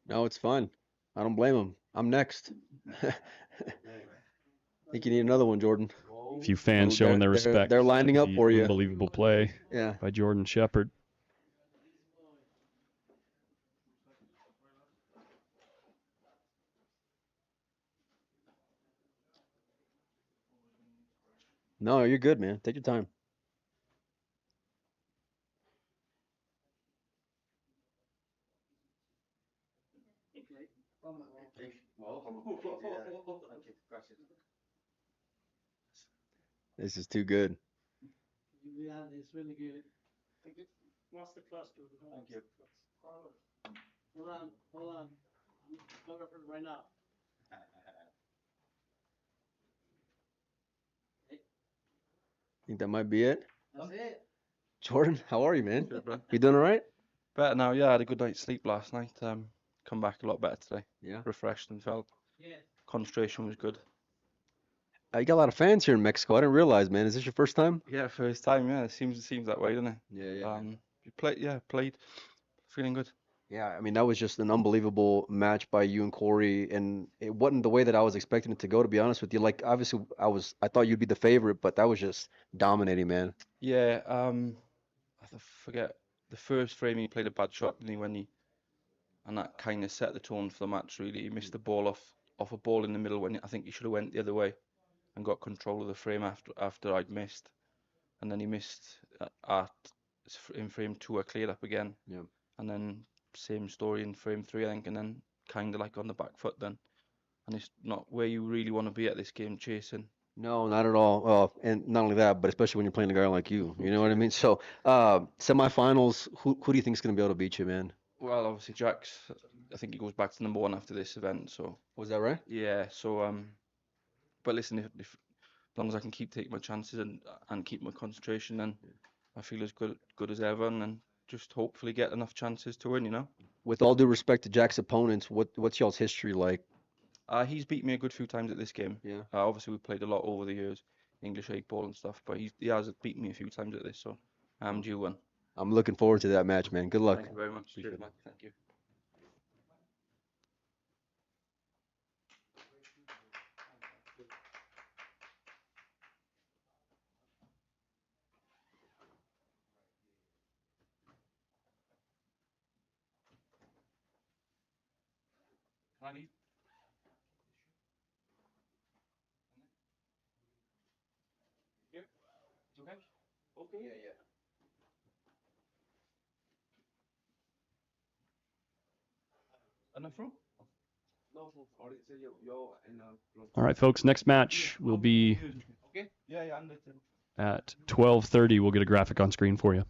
No, it's fun. I don't blame him. I'm next. Think you need another one, Jordan. A few fans Oh, showing their they're respect. they're lining up The for you. unbelievable play Yeah. by Jordan Shepard. No, you're good, man. Take your time. This is too good. Yeah, it's really good. Masterclass. Thank you. Hold on. I'm going for it right now. Think that might be it? That's it. Jordan, how are you, man? Good, bro. You doing all right? Better now, yeah. I had a good night's sleep last night. Come back a lot better today. Yeah. Refreshed and felt. Yeah. Concentration was good. You got a lot of fans here in Mexico. I didn't realize, man. Is this your first time? Yeah, first time. Yeah, it seems that way, doesn't it? Yeah. You played. Feeling good. Yeah, I mean, that was just an unbelievable match by you and Corey, and it wasn't the way that I was expecting it to go, to be honest with you. Like, obviously, I thought you'd be the favorite, but that was just dominating, man. Yeah. Forget the first frame he played a bad shot, didn't he? And that kind of set the tone for the match. Really, he missed the ball off a ball in the middle when I think he should have went the other way and got control of the frame after I'd missed, and then he missed in frame 2. I cleared up again. Yeah. And then same story in frame 3, I think, and then kind of like on the back foot then. And it's not where you really want to be at this game, chasing. No, not at all. And not only that, but especially when you're playing a guy like you. You know what I mean? So, semifinals, who do you think is going to be able to beat you, man? Well, obviously Jack's. I think he goes back to number 1 after this event. So Was that right? yeah. So but listen, if as long as I can keep taking my chances and keep my concentration, then I feel as good as ever, and just hopefully get enough chances to win. You know. With all due respect to Jack's opponents, what's y'all's history like? He's beat me a good few times at this game. Yeah. Obviously we've played a lot over the years, English 8-ball and stuff, but he has beaten me a few times at this, so I'm due one. I'm looking forward to that match, man. Good luck. Thank you very much. Appreciate Cheers, it. man. Thank you. All right, folks. Next match will be at 12:30. We'll get a graphic on screen for you.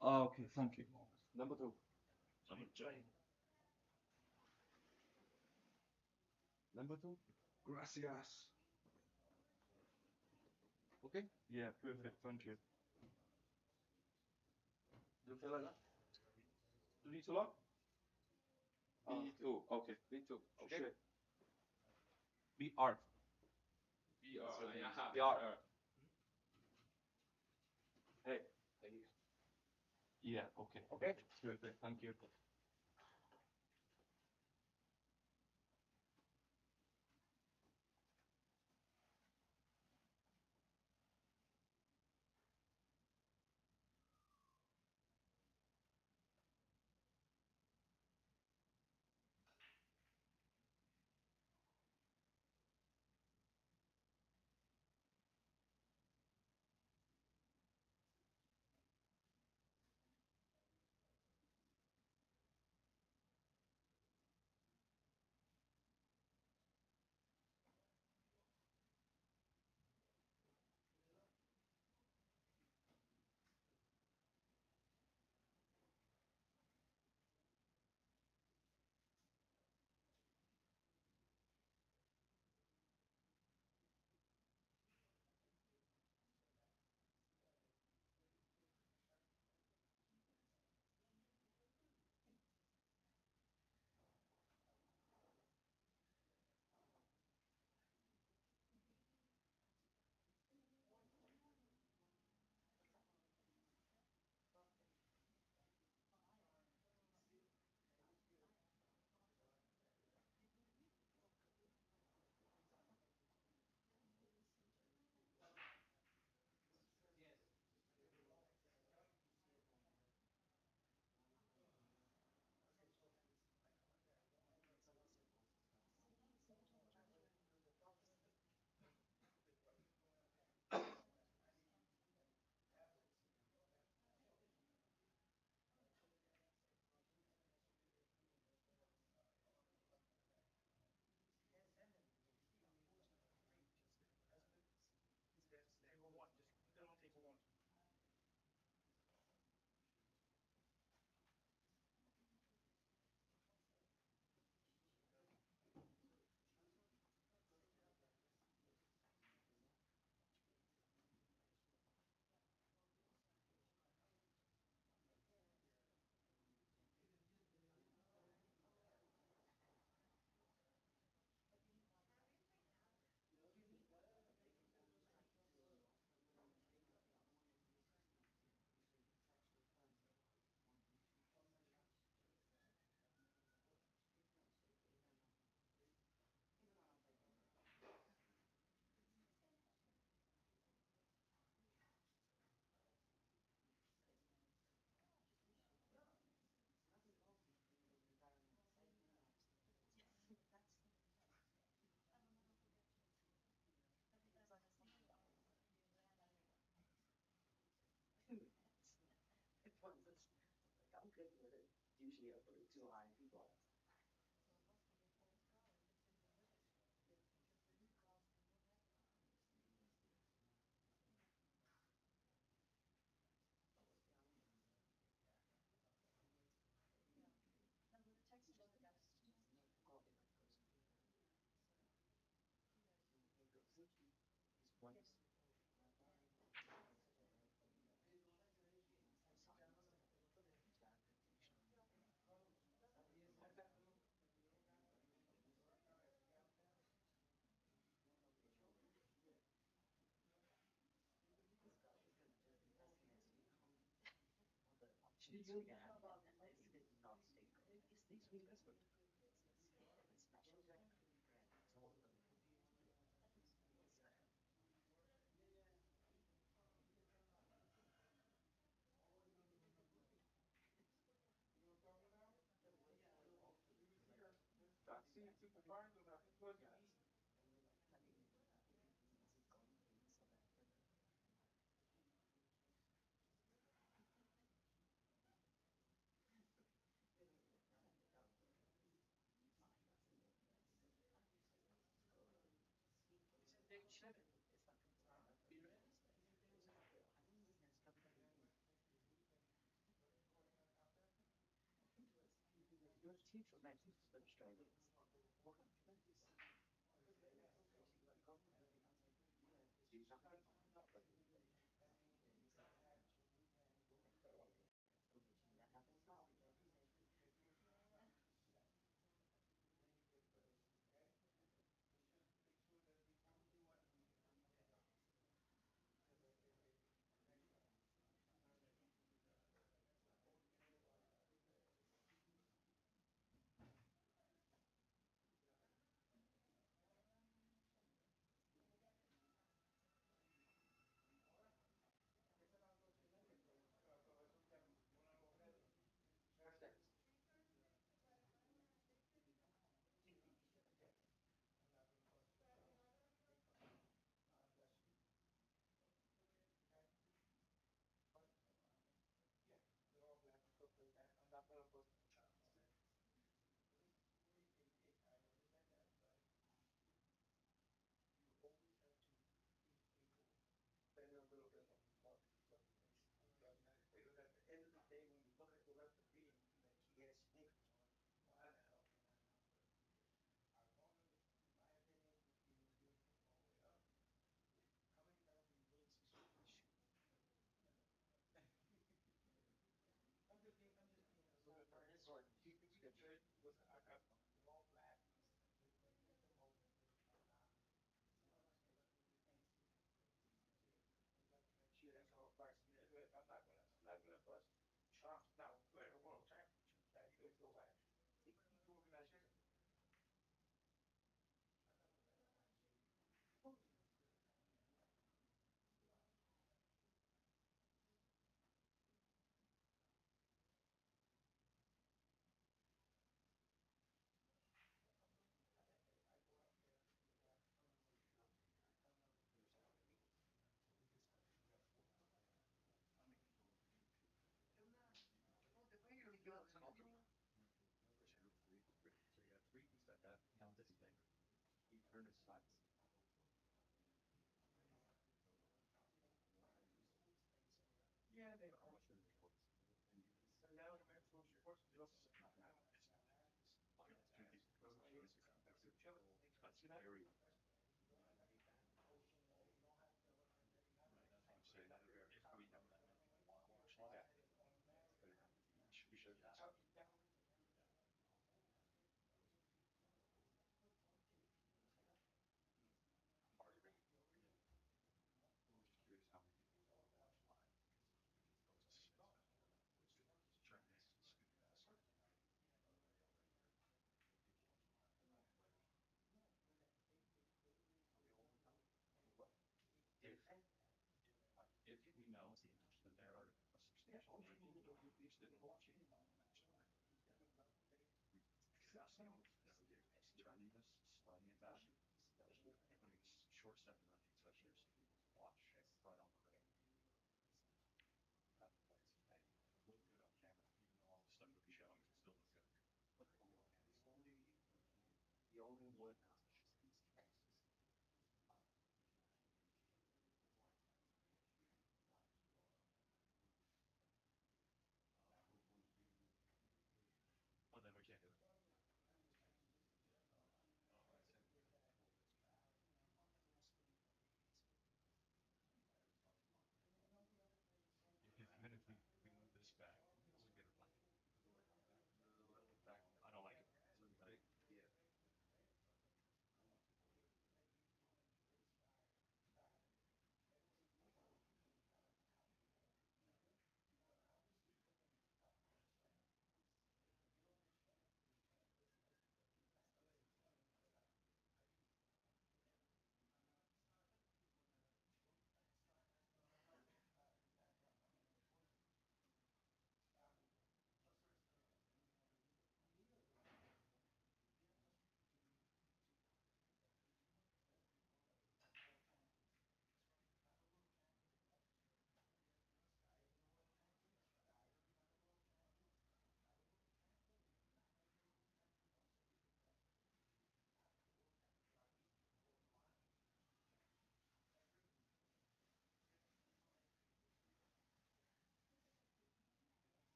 Ah, okay, thank you. Number two. Number two. Gracias. Okay? Yeah, perfect. Thank you. Do you feel like that? Do you need to lock? B2. Okay. B2. Okay. BR. BR. Yeah. BR. Hey. Yeah, okay. Okay. Perfect. Thank you.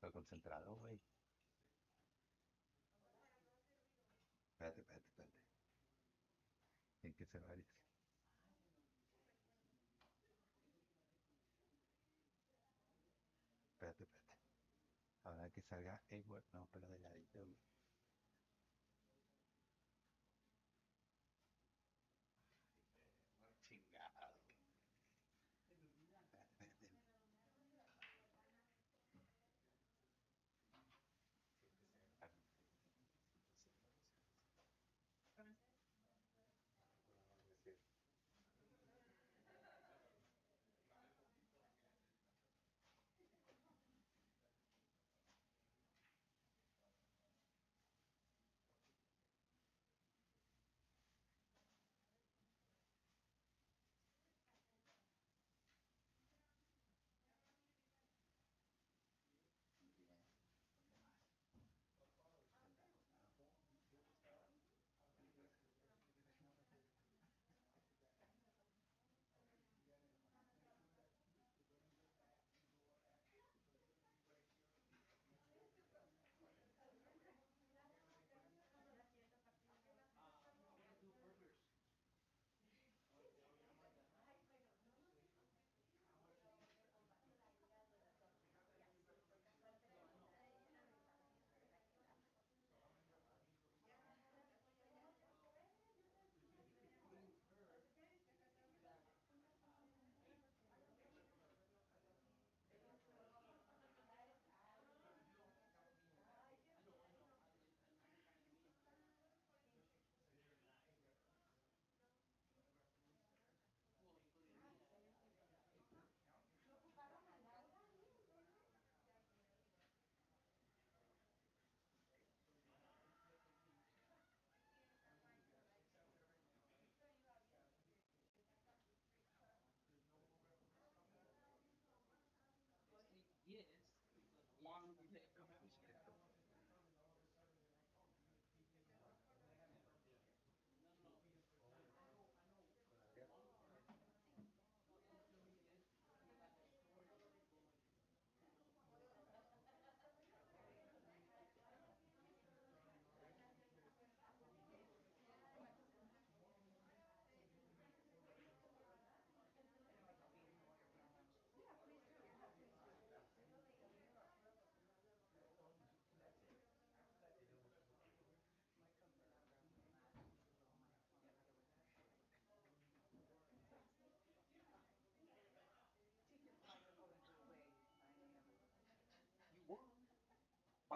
Estoy concentrado, güey. Espérate, espérate, espérate. Tiene que cerrar eso. Espérate, espérate. Ahora que salga Heyball. No, pero de ladito, güey. Chingado. Espérate, espérate.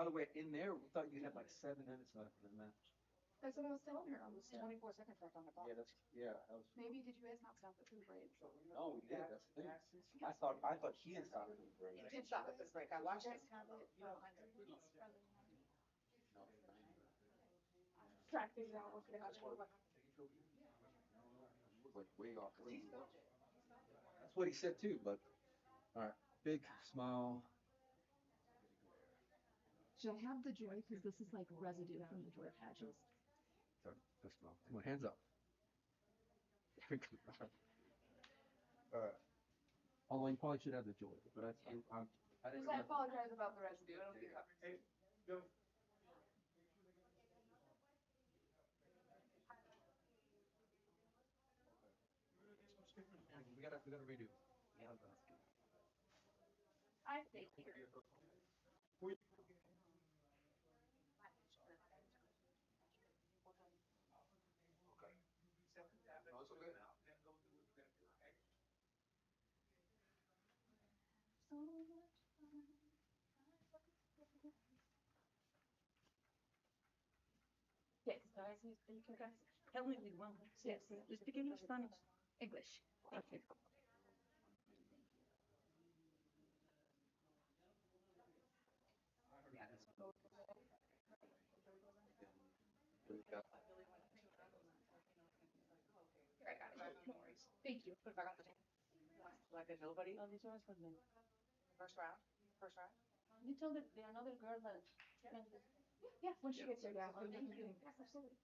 By the way, in there, we thought you had like 7 minutes left in the match. That's what I was telling her. I was 24 seconds left on the clock. Yeah, that was. Maybe did you guys not stop at food break? No, we did. That's the thing. I thought he had stopped the break. You did stop at this break. I watched it. Have it. Trying to figure out what to That's do. why he was like way off. That's what he said too. But all right, big smile. Should I have the joy? Because this is like residue from the joy patches. Big smile. Come on, hands up. All right. Although you probably should have the joy, but I didn't. I apologize about the residue. It'll be covered. We gotta redo. I think so much fun. Yes, guys, you can guys. Tell me the one. Yes, you speak English, Spanish, English. Okay. I got it. No worries. Thank you. Put it back on the table. Like a nobody? Oh, this one's for me. First round? First round? You told the another girl that. Yeah, when she gets here, yeah. Thank you. Yes, absolutely.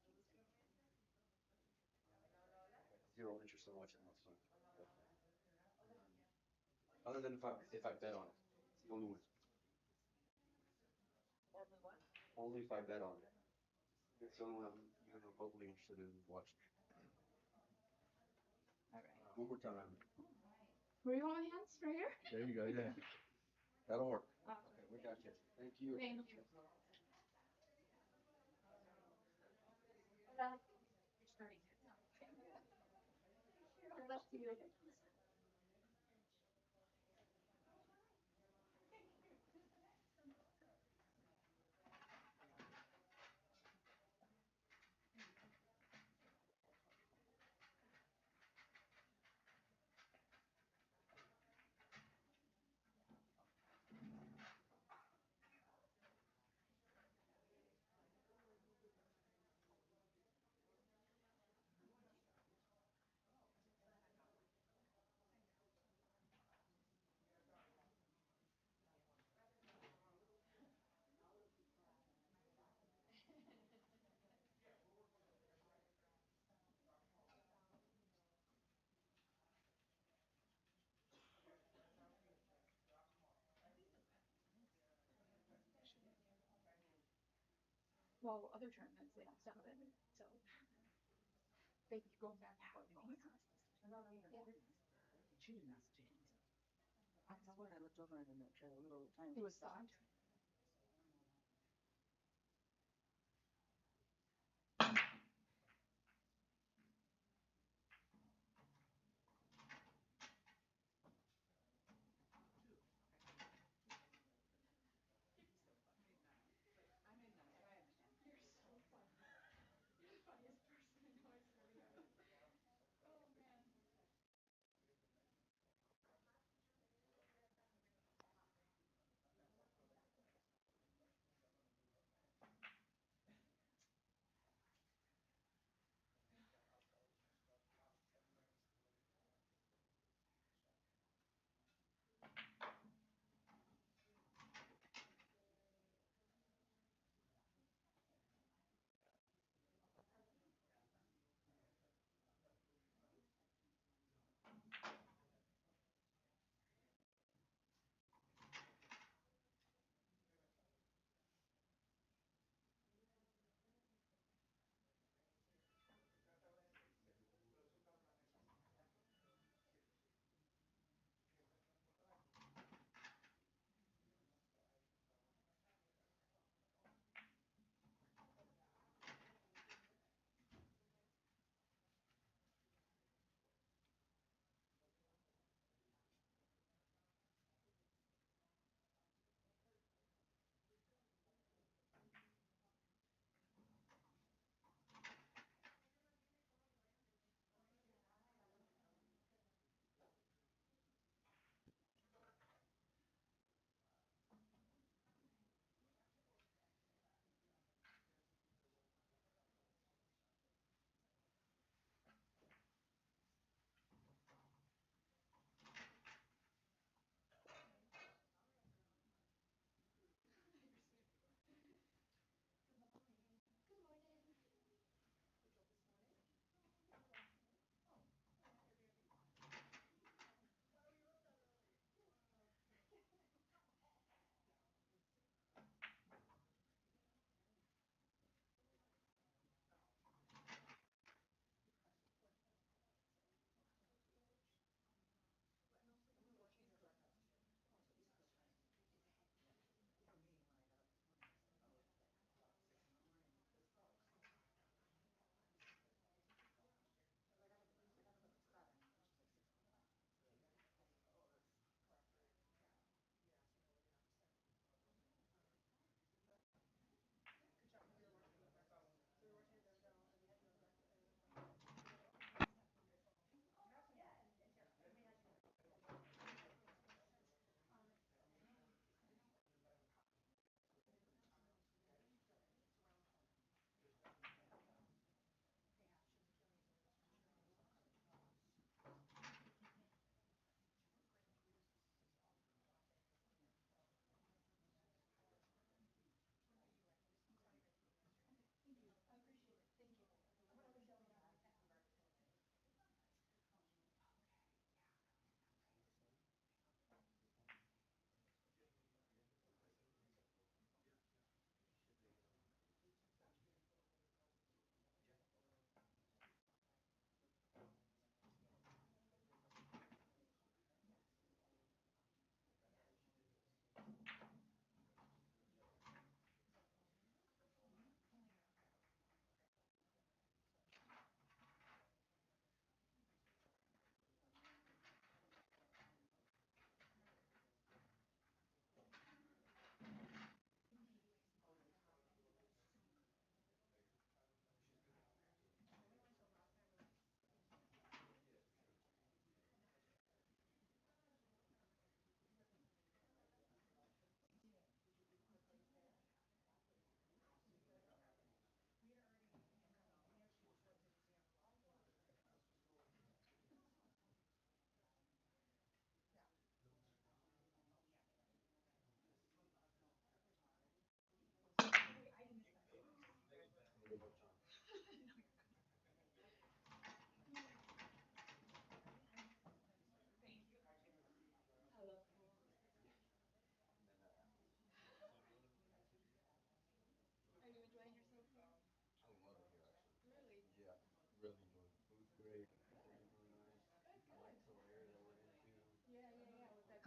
Zero interest in watching this one. Other than if I bet on it. It's the only one. Only if I bet on it. It's the only one I'm even remotely interested in watching. All right. One more time. Where you want my hands? Right here? There you go. Yeah. That'll work. Okay. Okay, we got you. Thank you. Thank you. Let's see it. Well, other tournaments they have some of it, so they keep going back and forth. It was soft.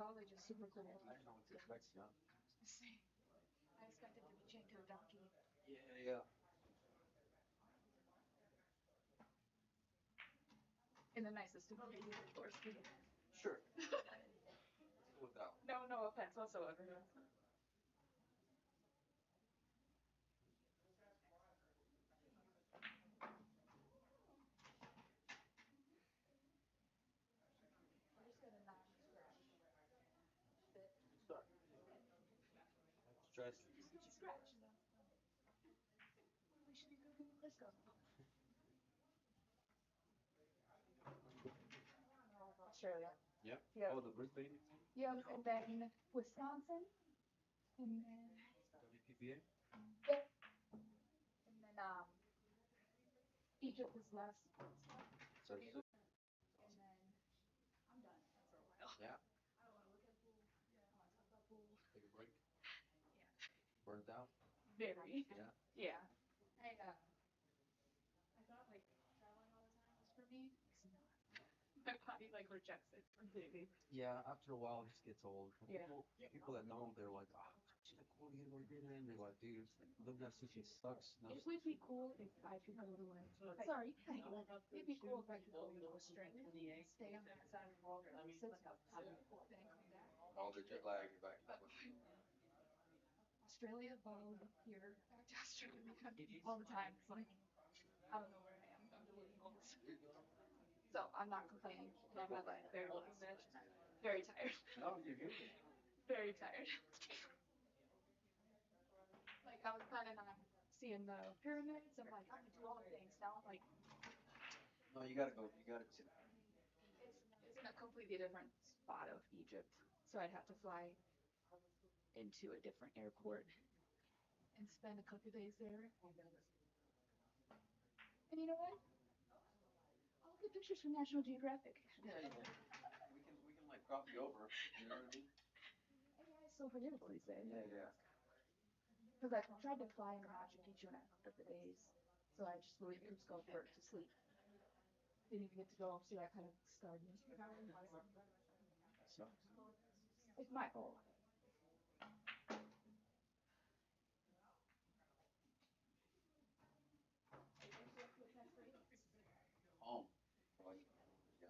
college is super cool. I didn't know what to expect, yeah. I expected to be chained to a donkey. Yeah, yeah. In the nicest of ways, of course. Sure. Without. No offense whatsoever. We're just gonna non-scratch bit. Start. Stress. Just scratch. We should be good. Let's go. Australia. Yeah. Yep. Oh, the Brisbane. Yep, and then Wisconsin, and then WPBA. yep, and then Egypt is last. So, And then I'm done for a while. yeah. I don't want to look at pool. I don't want to talk about pool. Take a break. Yeah. Burnt out. Very. Yeah. Yeah. I thought like traveling all the time was for me. It's not. My body like rejects it completely. Yeah, after a while, it just gets old. Yeah. People that know, they're like, oh, it's so cool to get more good in. They're like, dude, living that sushi sucks. No. It would be cool if I could go to like, sorry, it'd be cool if I could go to Australia, stay on that side of the world for 6 months, then come back. All the jet lag back. Australia, Bali, here, back to Australia all the time. It's like, I don't know where I am. I'm delusional. So I'm not complaining. Live my life very blessed. Very tired. Very tired. Like I was planning on seeing the pyramids. I'm like, I'm gonna do all the things. Now I'm like, No, you gotta go. You gotta. it's in a completely different spot of Egypt. So I'd have to fly into a different airport and spend a couple days there. And you know what? I'll look at pictures from National Geographic. Yeah, yeah. We can like drop you over. You know what I mean? AI is so forgettable these days. Yeah, yeah. Because I tried to fly in Machu Picchu and I fucked up the days. So I just flew through Skullport to sleep. Didn't even get to go see that kind of started. So. It's my fault. Home. Like, yeah.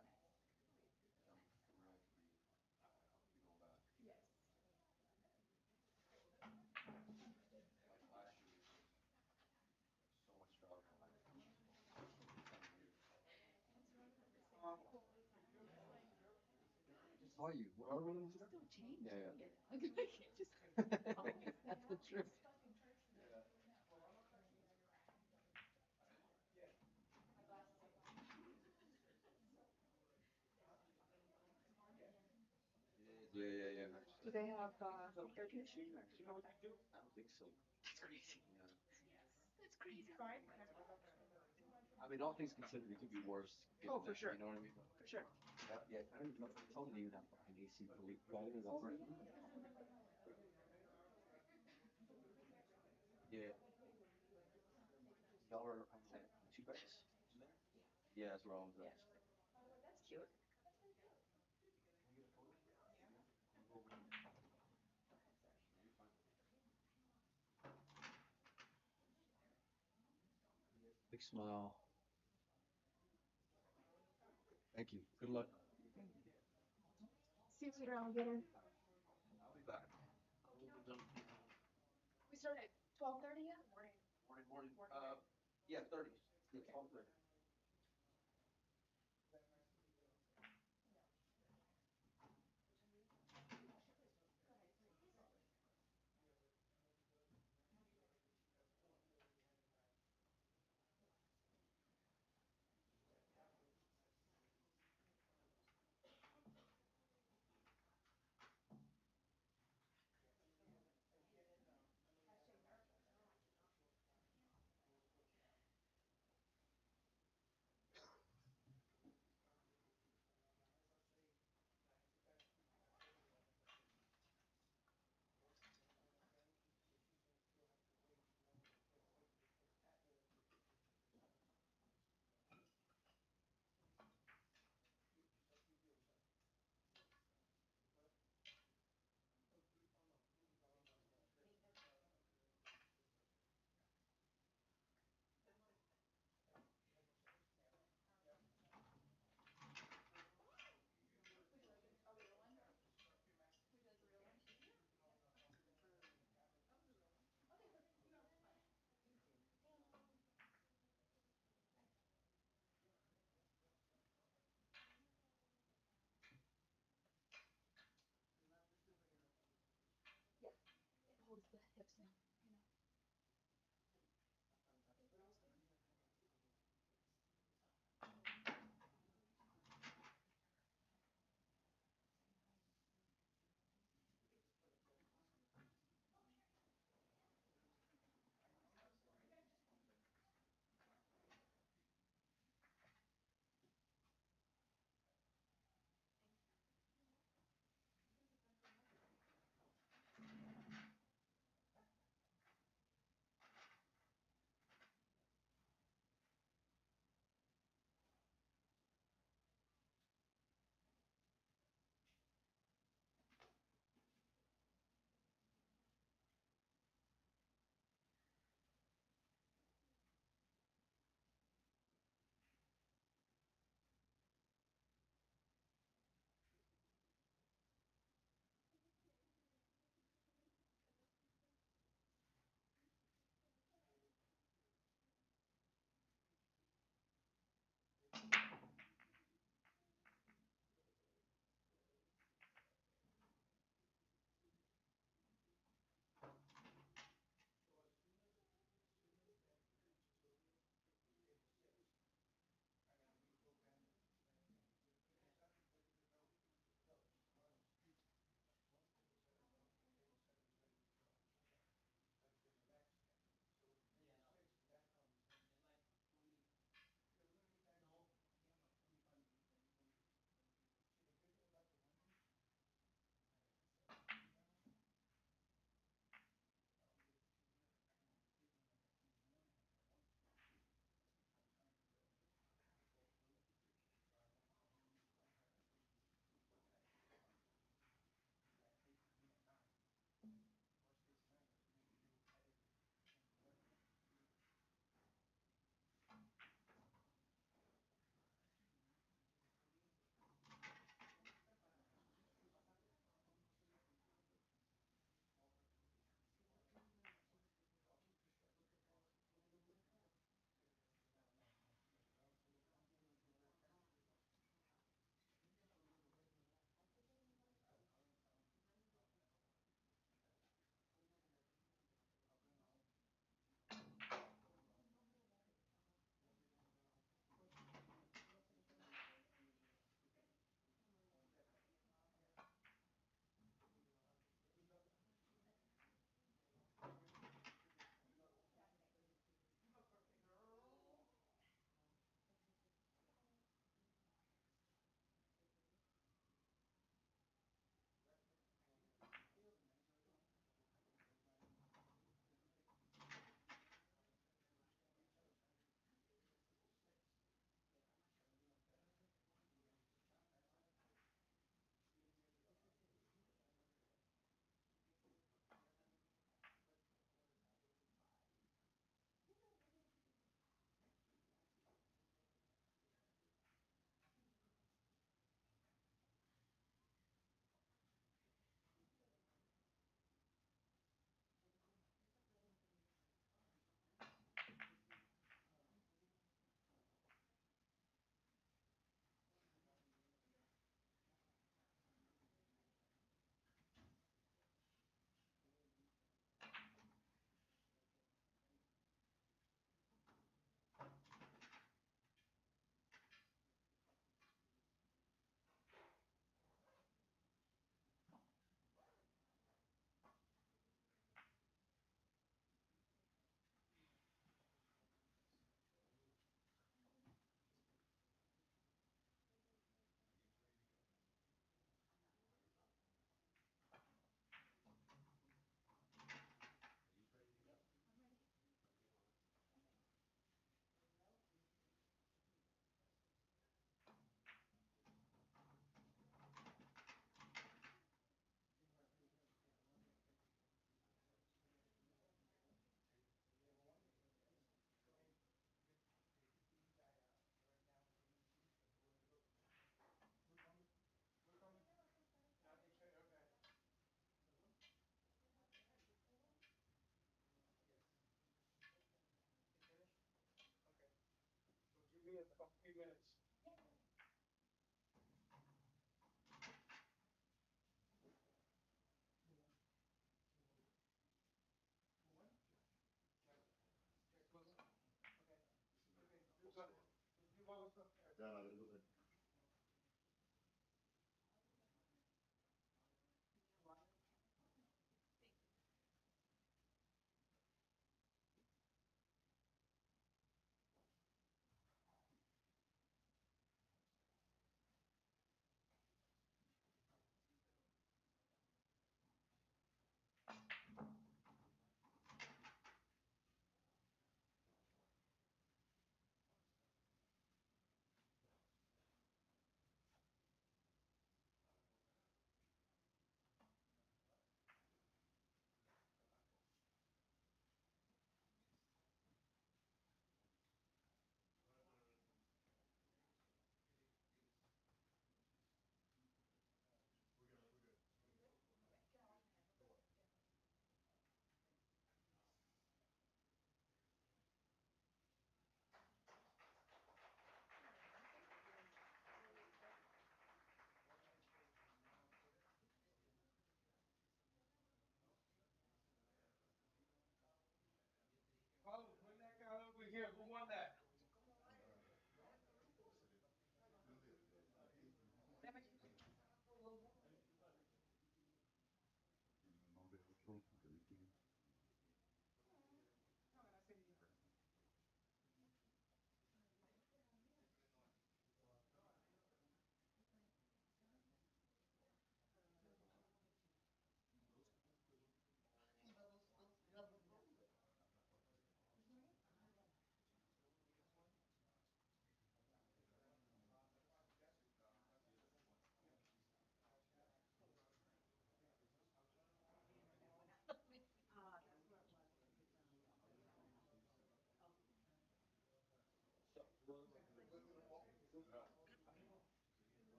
Yes. Like last year was just so much travel. Just tell you, what are we gonna do? Just don't change. Yeah, yeah. Like, I can't just. That's the truth. Yeah, yeah, yeah. Do they have air conditioning? Or? I don't think so. That's crazy. Yeah. That's crazy. I mean, all things considered, it could be worse. Oh, for sure. You know what I mean? For sure. Yeah, I don't know. Tell me that fucking AC for week. Right? Yeah. Y'all are two beds in there? Yeah, that's where I was at. That's cute. Big smile. Thank you. Good luck. See you later, alligator. I'll be back. We start at 12:30 yet? Morning. Yeah, 30. Yeah, 12:30.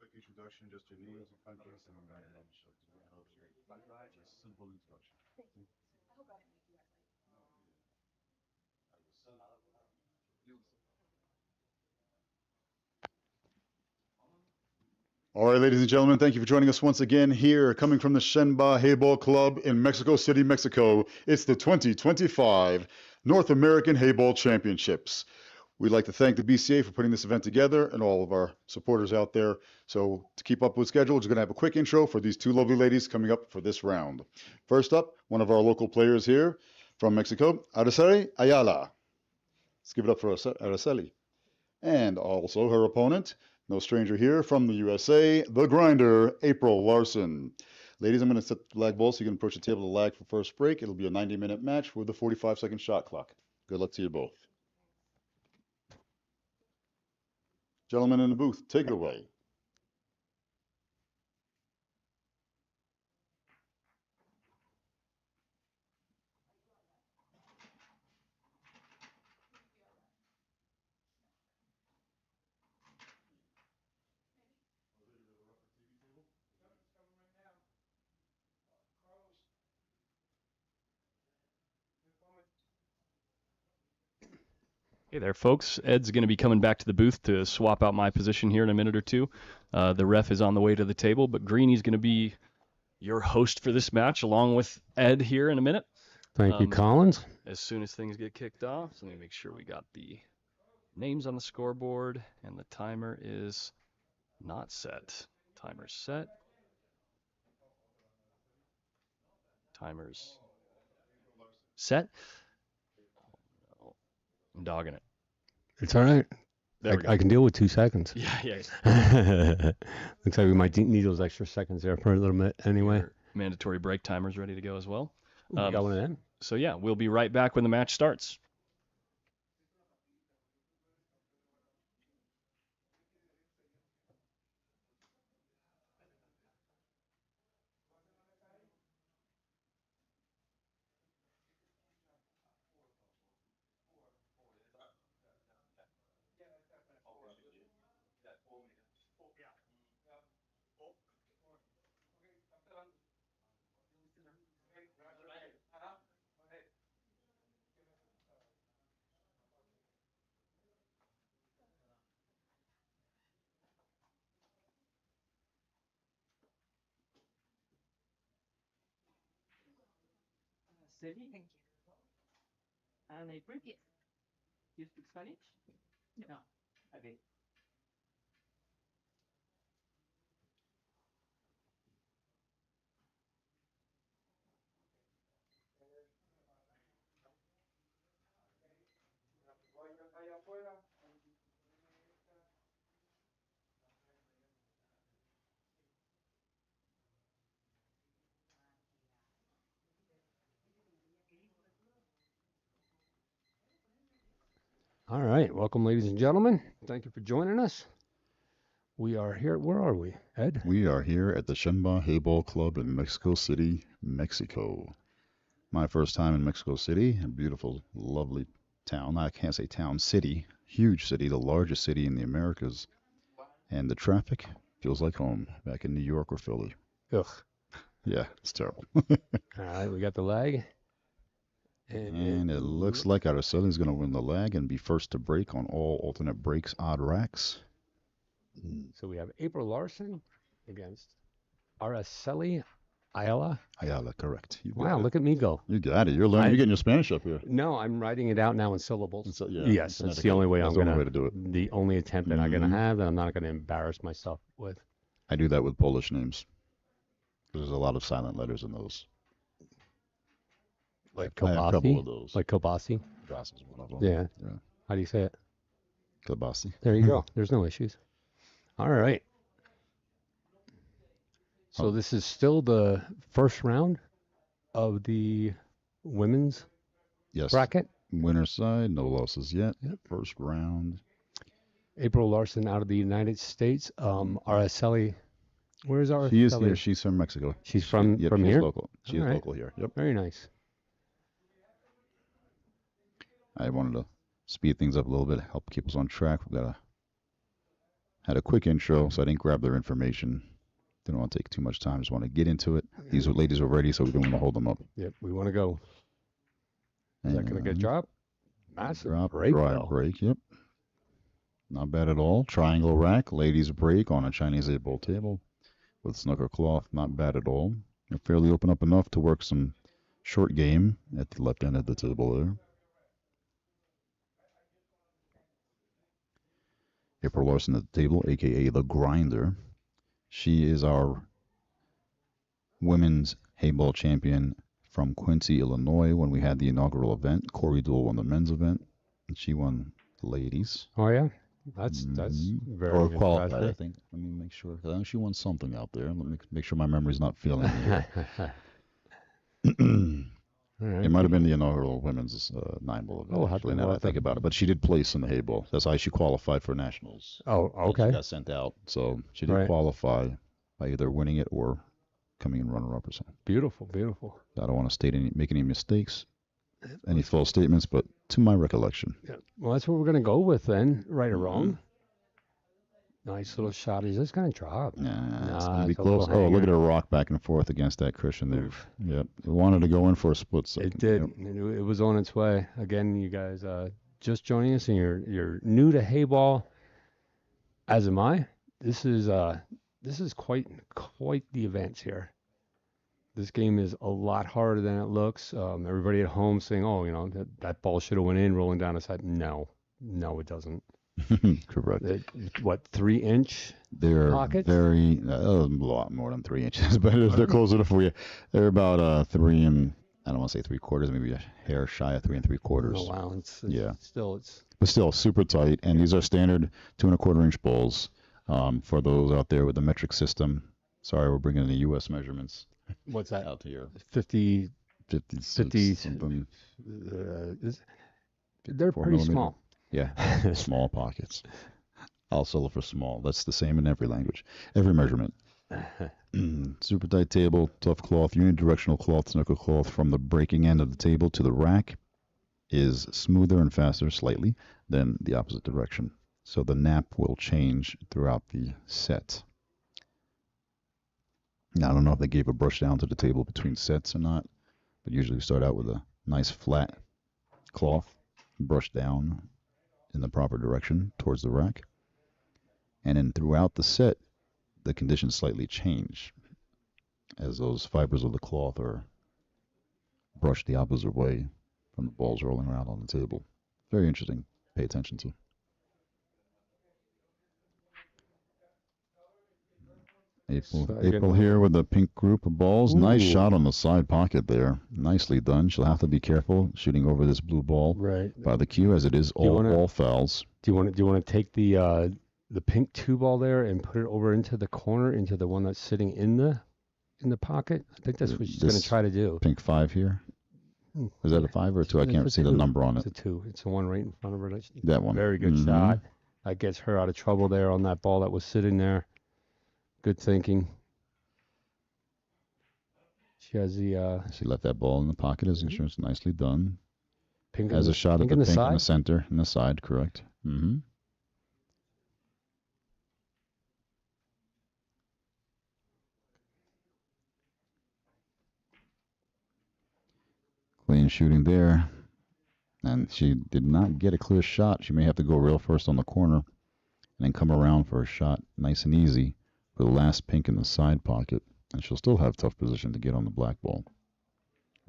Quick introduction, just your names and countries, and then just simple introduction. All right, ladies and gentlemen, thank you for joining us once again here, coming from the Shenba Heyball Club in Mexico City, Mexico. It's the 2025 North American Heyball Championships. We'd like to thank the BCA for putting this event together and all of our supporters out there. So to keep up with schedule, we're just going to have a quick intro for these two lovely ladies coming up for this round. First up, one of our local players here from Mexico, Araceli Ayala. Let's give it up for Araceli. And also her opponent, no stranger here from the USA, the grinder, April Larson. Ladies, I'm going to set the lag ball so you can approach the table to lag for first break. It'll be a 90-minute match with a 45-second shot clock. Good luck to you both. Gentlemen in the booth, take it away. Hey there, folks. Ed's going to be coming back to the booth to swap out my position here in a minute or two. The ref is on the way to the table, but Greeny's going to be your host for this match, along with Ed here in a minute. Thank you, Collins. As soon as things get kicked off, so let me make sure we got the names on the scoreboard, and the timer is not set. Timer's set. Timer's set. Oh, I'm dogging it. It's all right. I can deal with 2 seconds. Yeah. Looks like we might need those extra seconds there for a little bit anyway. Your mandatory break timer's ready to go as well. We got one of them. So yeah, we'll be right back when the match starts. City. Thank you. And April? Yes. You speak Spanish? No. Okay. All right. Welcome, ladies and gentlemen. Thank you for joining us. We are here. Where are we, Ed? We are here at the Shenba Heyball Club in Mexico City, Mexico. My first time in Mexico City, a beautiful, lovely town. I can't say town, city, huge city, the largest city in the Americas. And the traffic feels like home back in New York or Philly. Ugh. Yeah, it's terrible. All right. We got the lag. And it looks like Aracella's going to win the lag and be first to break on all alternate breaks, odd racks. So we have April Larson against Araceli Ayala. Ayala, correct. You Wow, got it. look at me go. You got it. You're learning. You're getting your Spanish up here. No, I'm writing it out now in syllables. So, yeah, Yes, that's the only way That's I'm the going only way to do it. The only attempt that I'm going to have that I'm not going to embarrass myself with. I do that with Polish names. There's a lot of silent letters in those. Like I have a couple of Kobasi. those. Like Kobasi. Kobasi is one of them. Yeah. How do you say it? Kobasi. There you go. There's no issues. All right. So this is still the first round of the women's Yes. bracket. Winner's side, no losses yet. Yep. First round. April Larson out of the United States. Araceli. Where is Araceli? She is here. She's from Mexico. She's from Yep, from she's here? local. She is All right. local here. Yep. Very nice. I wanted to speed things up a little bit, help keep us on track. Had a quick intro, so I didn't grab their information. Didn't want to take too much time. Just want to get into it. These ladies were ready, so we didn't want to hold them up. Yep, we want to go. Is that going to get And dropped? Massive drop, break, dry though. break. Yep. Not bad at all. Triangle rack, ladies break on a Chinese 8-ball table with snooker cloth. Not bad at all. They're fairly open up enough to work some short game at the left end of the table there. April Larson at the table, a.k.a. the Grinder. She is our women's Heyball champion from Quincy, Illinois, when we had the inaugural event. Corey Deuel won the men's event, and she won the ladies. Oh, yeah? That's very Or qualified, I impressive. think. Let me make sure. 'Cause I know she won something out there. Let me make sure my memory's not failing me here. All right. It might have been the inaugural women's 9-ball event. Oh, how Actually, come now that I what think the- about it. But she did place in the Heyball. That's how she qualified for nationals. Oh, She okay. got sent out, so she did Right. qualify by either winning it or coming in runner-up or something. Beautiful, beautiful. I don't want to make any mistakes, any false statements, but to my recollection. Yeah. Well, that's what we're going to go with then, right or Mm-hmm. wrong. Nice little shot. Is this going to drop? Nah, it's Nah, gonna be it's a close. little Oh, look hanger. at her rock back and forth against that cushion there. Oof. Yep, it wanted to go in for a split second. It did. Yep. It was on its way. Again, you guys just joining us and you're new to Heyball, as am I. This is quite the event here. This game is a lot harder than it looks. Everybody at home saying, "Oh, that ball should have went in, rolling down the side." No, it doesn't. Correct. What 3-inch? They're Pockets? very a lot more than 3 inches, but they're close enough for you. They're about 3 and I don't want to say 3/4, maybe a hair shy of 3 3/4. Oh wow, it's Yeah. It's But still super tight. And these are standard 2 1/4 inch balls. For those out there with the metric system. Sorry, we're bringing the U.S. measurements what's that? out here. 50. 50 something. They're 4 pretty millimeter. small. Yeah, small pockets. I'll sell it for small. That's the same in every language, every measurement. Super tight table, tough cloth, unidirectional cloth, snooker cloth from the breaking end of the table to the rack is smoother and faster slightly than the opposite direction. So the nap will change throughout the set. Now, I don't know if they gave a brush down to the table between sets or not, but usually we start out with a nice flat cloth, brush down in the proper direction towards the rack. And then throughout the set, the conditions slightly change as those fibers of the cloth are brush the opposite way from the balls rolling around on the table. Very interesting. Pay attention to. April here with the pink group of balls. Ooh. Nice shot on the side pocket there. Nicely done. She'll have to be careful shooting over this blue ball by the cue, as it is all fouls. Do you want to take the pink 2 ball there and put it over into the corner, into the one that's sitting in the pocket? I think that's what she's going to try to do. Pink 5 here. Is that a 5 or a 2? I can't see the number on it. It's a 2. It's the one right in front of her. That one. Very good shot. That gets her out of trouble there on that ball that was sitting there. Good thinking. She has the. She left that ball in the pocket as insurance. Nicely done. Pink has a shot at the pink in the center, in the side, correct. Mm-hmm. Clean shooting there. And she did not get a clear shot. She may have to go rail first on the corner and then come around for a shot nice and easy for the last pink in the side pocket. And she'll still have tough position to get on the black ball.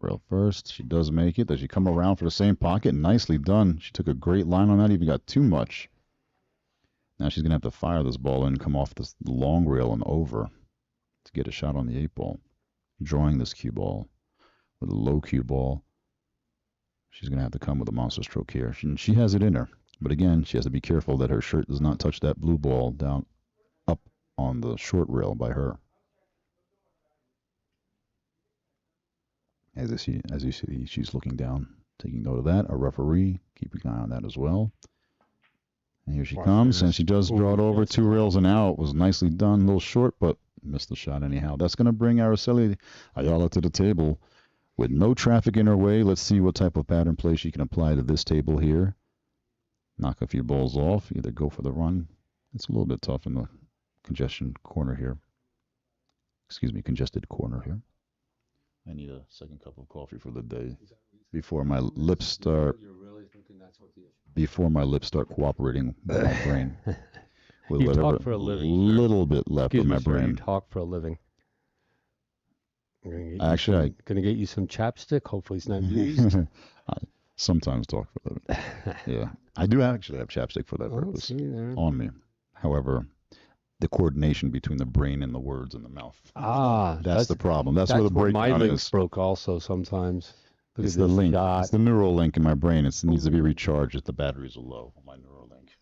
Rail first. She does make it. Does she come around for the same pocket? Nicely done. She took a great line on that. Even got too much. Now she's going to have to fire this ball in and come off this long rail and over to get a shot on the 8 ball. Drawing this cue ball with a low cue ball. She's going to have to come with a monster stroke here. She has it in her. But again, she has to be careful that her shirt does not touch that blue ball down up on the short rail by her. As you see, she's looking down, taking note of that. A referee, keeping an eye on that as well. And here she comes, and she does draw it over 2 rails and out. Was nicely done, a little short, but missed the shot anyhow. That's going to bring Araceli Ayala to the table with no traffic in her way. Let's see what type of pattern play she can apply to this table here. Knock a few balls off, either go for the run. It's a little bit tough in the congested corner here. I need a second cup of coffee for the day before my lips start cooperating with my brain. You talk for a living. Little bit left of my brain. You talk for a living. Actually, I'm going to get you some chapstick. Hopefully it's not used. I sometimes talk for a living. Yeah. I do actually have chapstick for that purpose on me. However, the coordination between the brain and the words in the mouth. That's the problem. That's where the breakdown my links broke also sometimes. It's the link. It's the neural link in my brain. It needs to be recharged if the batteries are low on my neural link.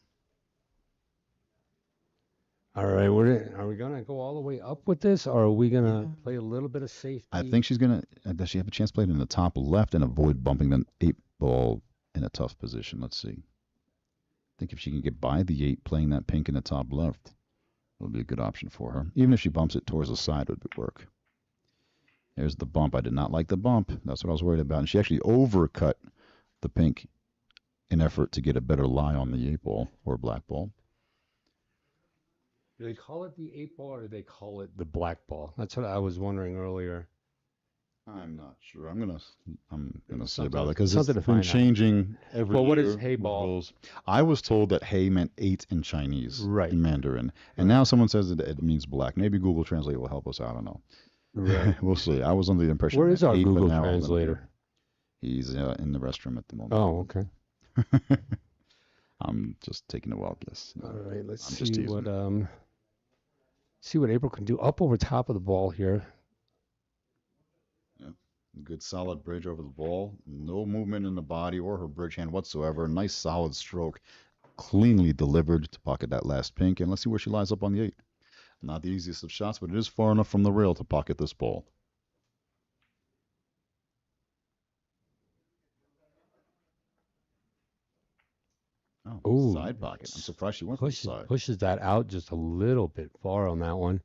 All right, are we going to go all the way up with this, or are we going to play a little bit of safety? I think she's going to. Does she have a chance to play it in the top left and avoid bumping the 8 ball in a tough position? Let's see. I think if she can get by the 8 playing that pink in the top left, it would be a good option for her. Even if she bumps it towards the side, it would work. There's the bump. I did not like the bump. That's what I was worried about. And she actually overcut the pink in effort to get a better lie on the 8 ball or black ball. Do they call it the 8 ball or do they call it the black ball? That's what I was wondering earlier. I'm not sure. I'm gonna say about it because it's been changing every year. Well, what is Heyball? I was told that Hey meant 8 in Chinese, right, in Mandarin, and now someone says that it means black. Maybe Google Translate will help us out. I don't know. Right. We'll see. I was under the impression. Where is our Google Translator? He's in the restroom at the moment. Oh, okay. I'm just taking a wild guess. All right, let's see what April can do up over top of the ball here. Yeah, good solid bridge over the ball. No movement in the body or her bridge hand whatsoever. Nice solid stroke, cleanly delivered to pocket that last pink. And let's see where she lines up on the 8. Not the easiest of shots, but it is far enough from the rail to pocket this ball. Oh, side pocket. I'm surprised she went for the side. Pushes that out just a little bit far on that one.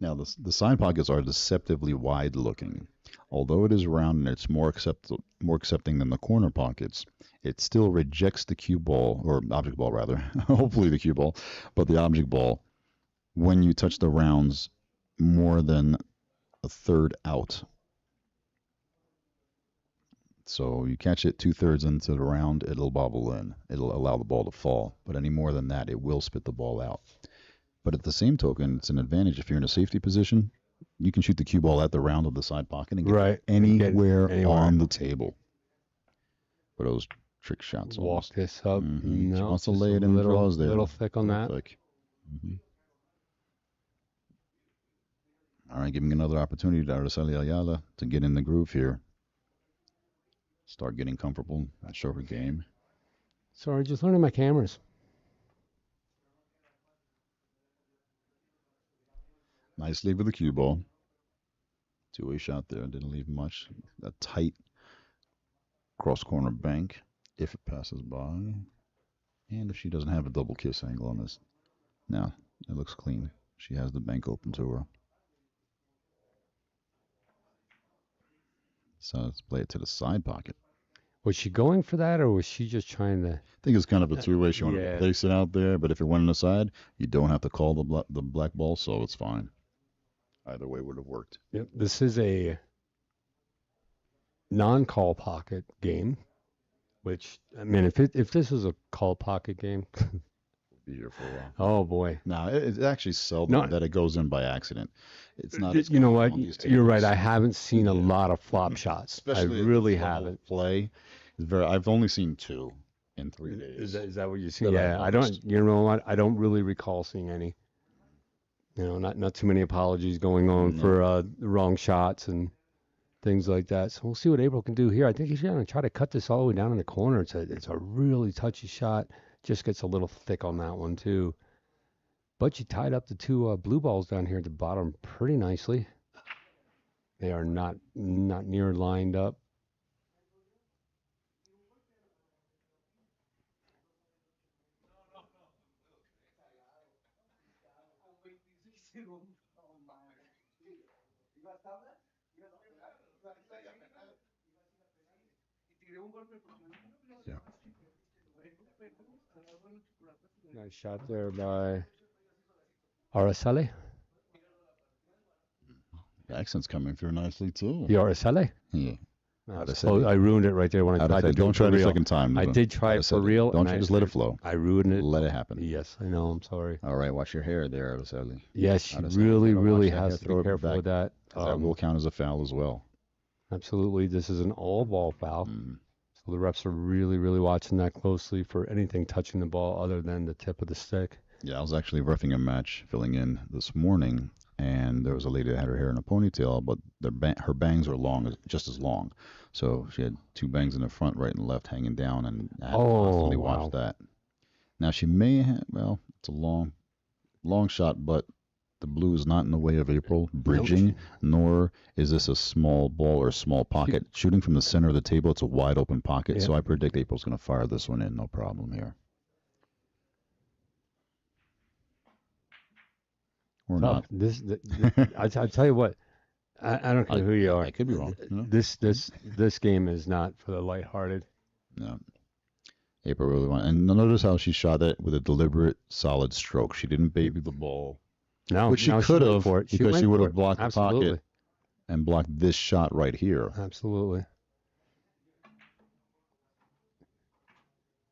Now, the side pockets are deceptively wide looking. Although it is round and it's more accepting than the corner pockets, it still rejects the cue ball, or object ball rather, hopefully the cue ball, but the object ball when you touch the rounds more than a third out. So you catch it 2/3 into the round, it'll bobble in. It'll allow the ball to fall. But any more than that, it will spit the ball out. But at the same token, it's an advantage if you're in a safety position. You can shoot the cue ball at the round of the side pocket and get Right. anywhere, anywhere. on the table. For those trick shots. Walk Almost. this up. She No, wants to just lay a it in the little, draws there. little thick on that. Thick. All right, giving another opportunity to Araceli Ayala to get in the groove here. Start getting comfortable and show her game. Sorry, just learning my cameras. Nice lead with the cue ball. Two-way shot there. Didn't leave much. A tight cross corner bank if it passes by. And if she doesn't have a double kiss angle on this. No, it looks clean. She has the bank open to her. So let's play it to the side pocket. Was she going for that, or was she just trying to? I think it's kind of a two-way. She wanted Yeah. to place it out there, but if you're winning the side, you don't have to call the black ball, so it's fine. Either way would have worked. Yep, this is a non-call pocket game, which, I mean, if this was a call pocket game, Be here for a while. oh boy. No, it's actually seldom that it goes in by accident. It's not. As You know what? common on these You're right. tables. I haven't seen a lot of flop shots. Especially I at really this level of haven't. Play. I've only seen 2 in 3 days. Is that what you see? That I've Yeah, I don't. noticed. You know what? I don't really recall seeing any. You know, not too many apologies going on No. for the wrong shots and things like that. So we'll see what April can do here. I think he's going to try to cut this all the way down in the corner. It's a really touchy shot. Just gets a little thick on that one too. But you tied up the 2 blue balls down here at the bottom pretty nicely. They are not near lined up. Yeah. Nice shot there by Araceli. The accent's coming through nicely too. The Araceli? Yeah. I ruined it right there when I tried to do Don't it try for it a real. second time. I did try it for real. Don't and just let it flow. I ruined it. Let it happen. Yes, I know. I'm sorry. All right, watch your hair there, Araceli. Yes, she Araceli, really, you gotta really watch that hair, has to throw be it careful back, with that. 'cause that will count as a foul as well. Absolutely. This is an all ball foul. So the refs are really, really watching that closely for anything touching the ball other than the tip of the stick. Yeah, I was actually roughing a match filling in this morning, and there was a lady that had her hair in a ponytail, but her bangs were long, just as long. So she had 2 bangs in the front, right and left, hanging down, and I had to constantly watch that. Now she may have, well, it's a long shot, but the blue is not in the way of April bridging, nor is this a small ball or small pocket. Shooting from the center of the table, it's a wide open pocket, so I predict April's going to fire this one in, no problem here. Or not. I tell you what, I don't care who you are. I could be wrong. This game is not for the lighthearted. No. April really wanted, and notice how she shot it with a deliberate, solid stroke. She didn't baby the ball. No, which she no, could went have, for it. because she went would for have it. blocked the Absolutely. pocket and blocked this shot right here. Absolutely.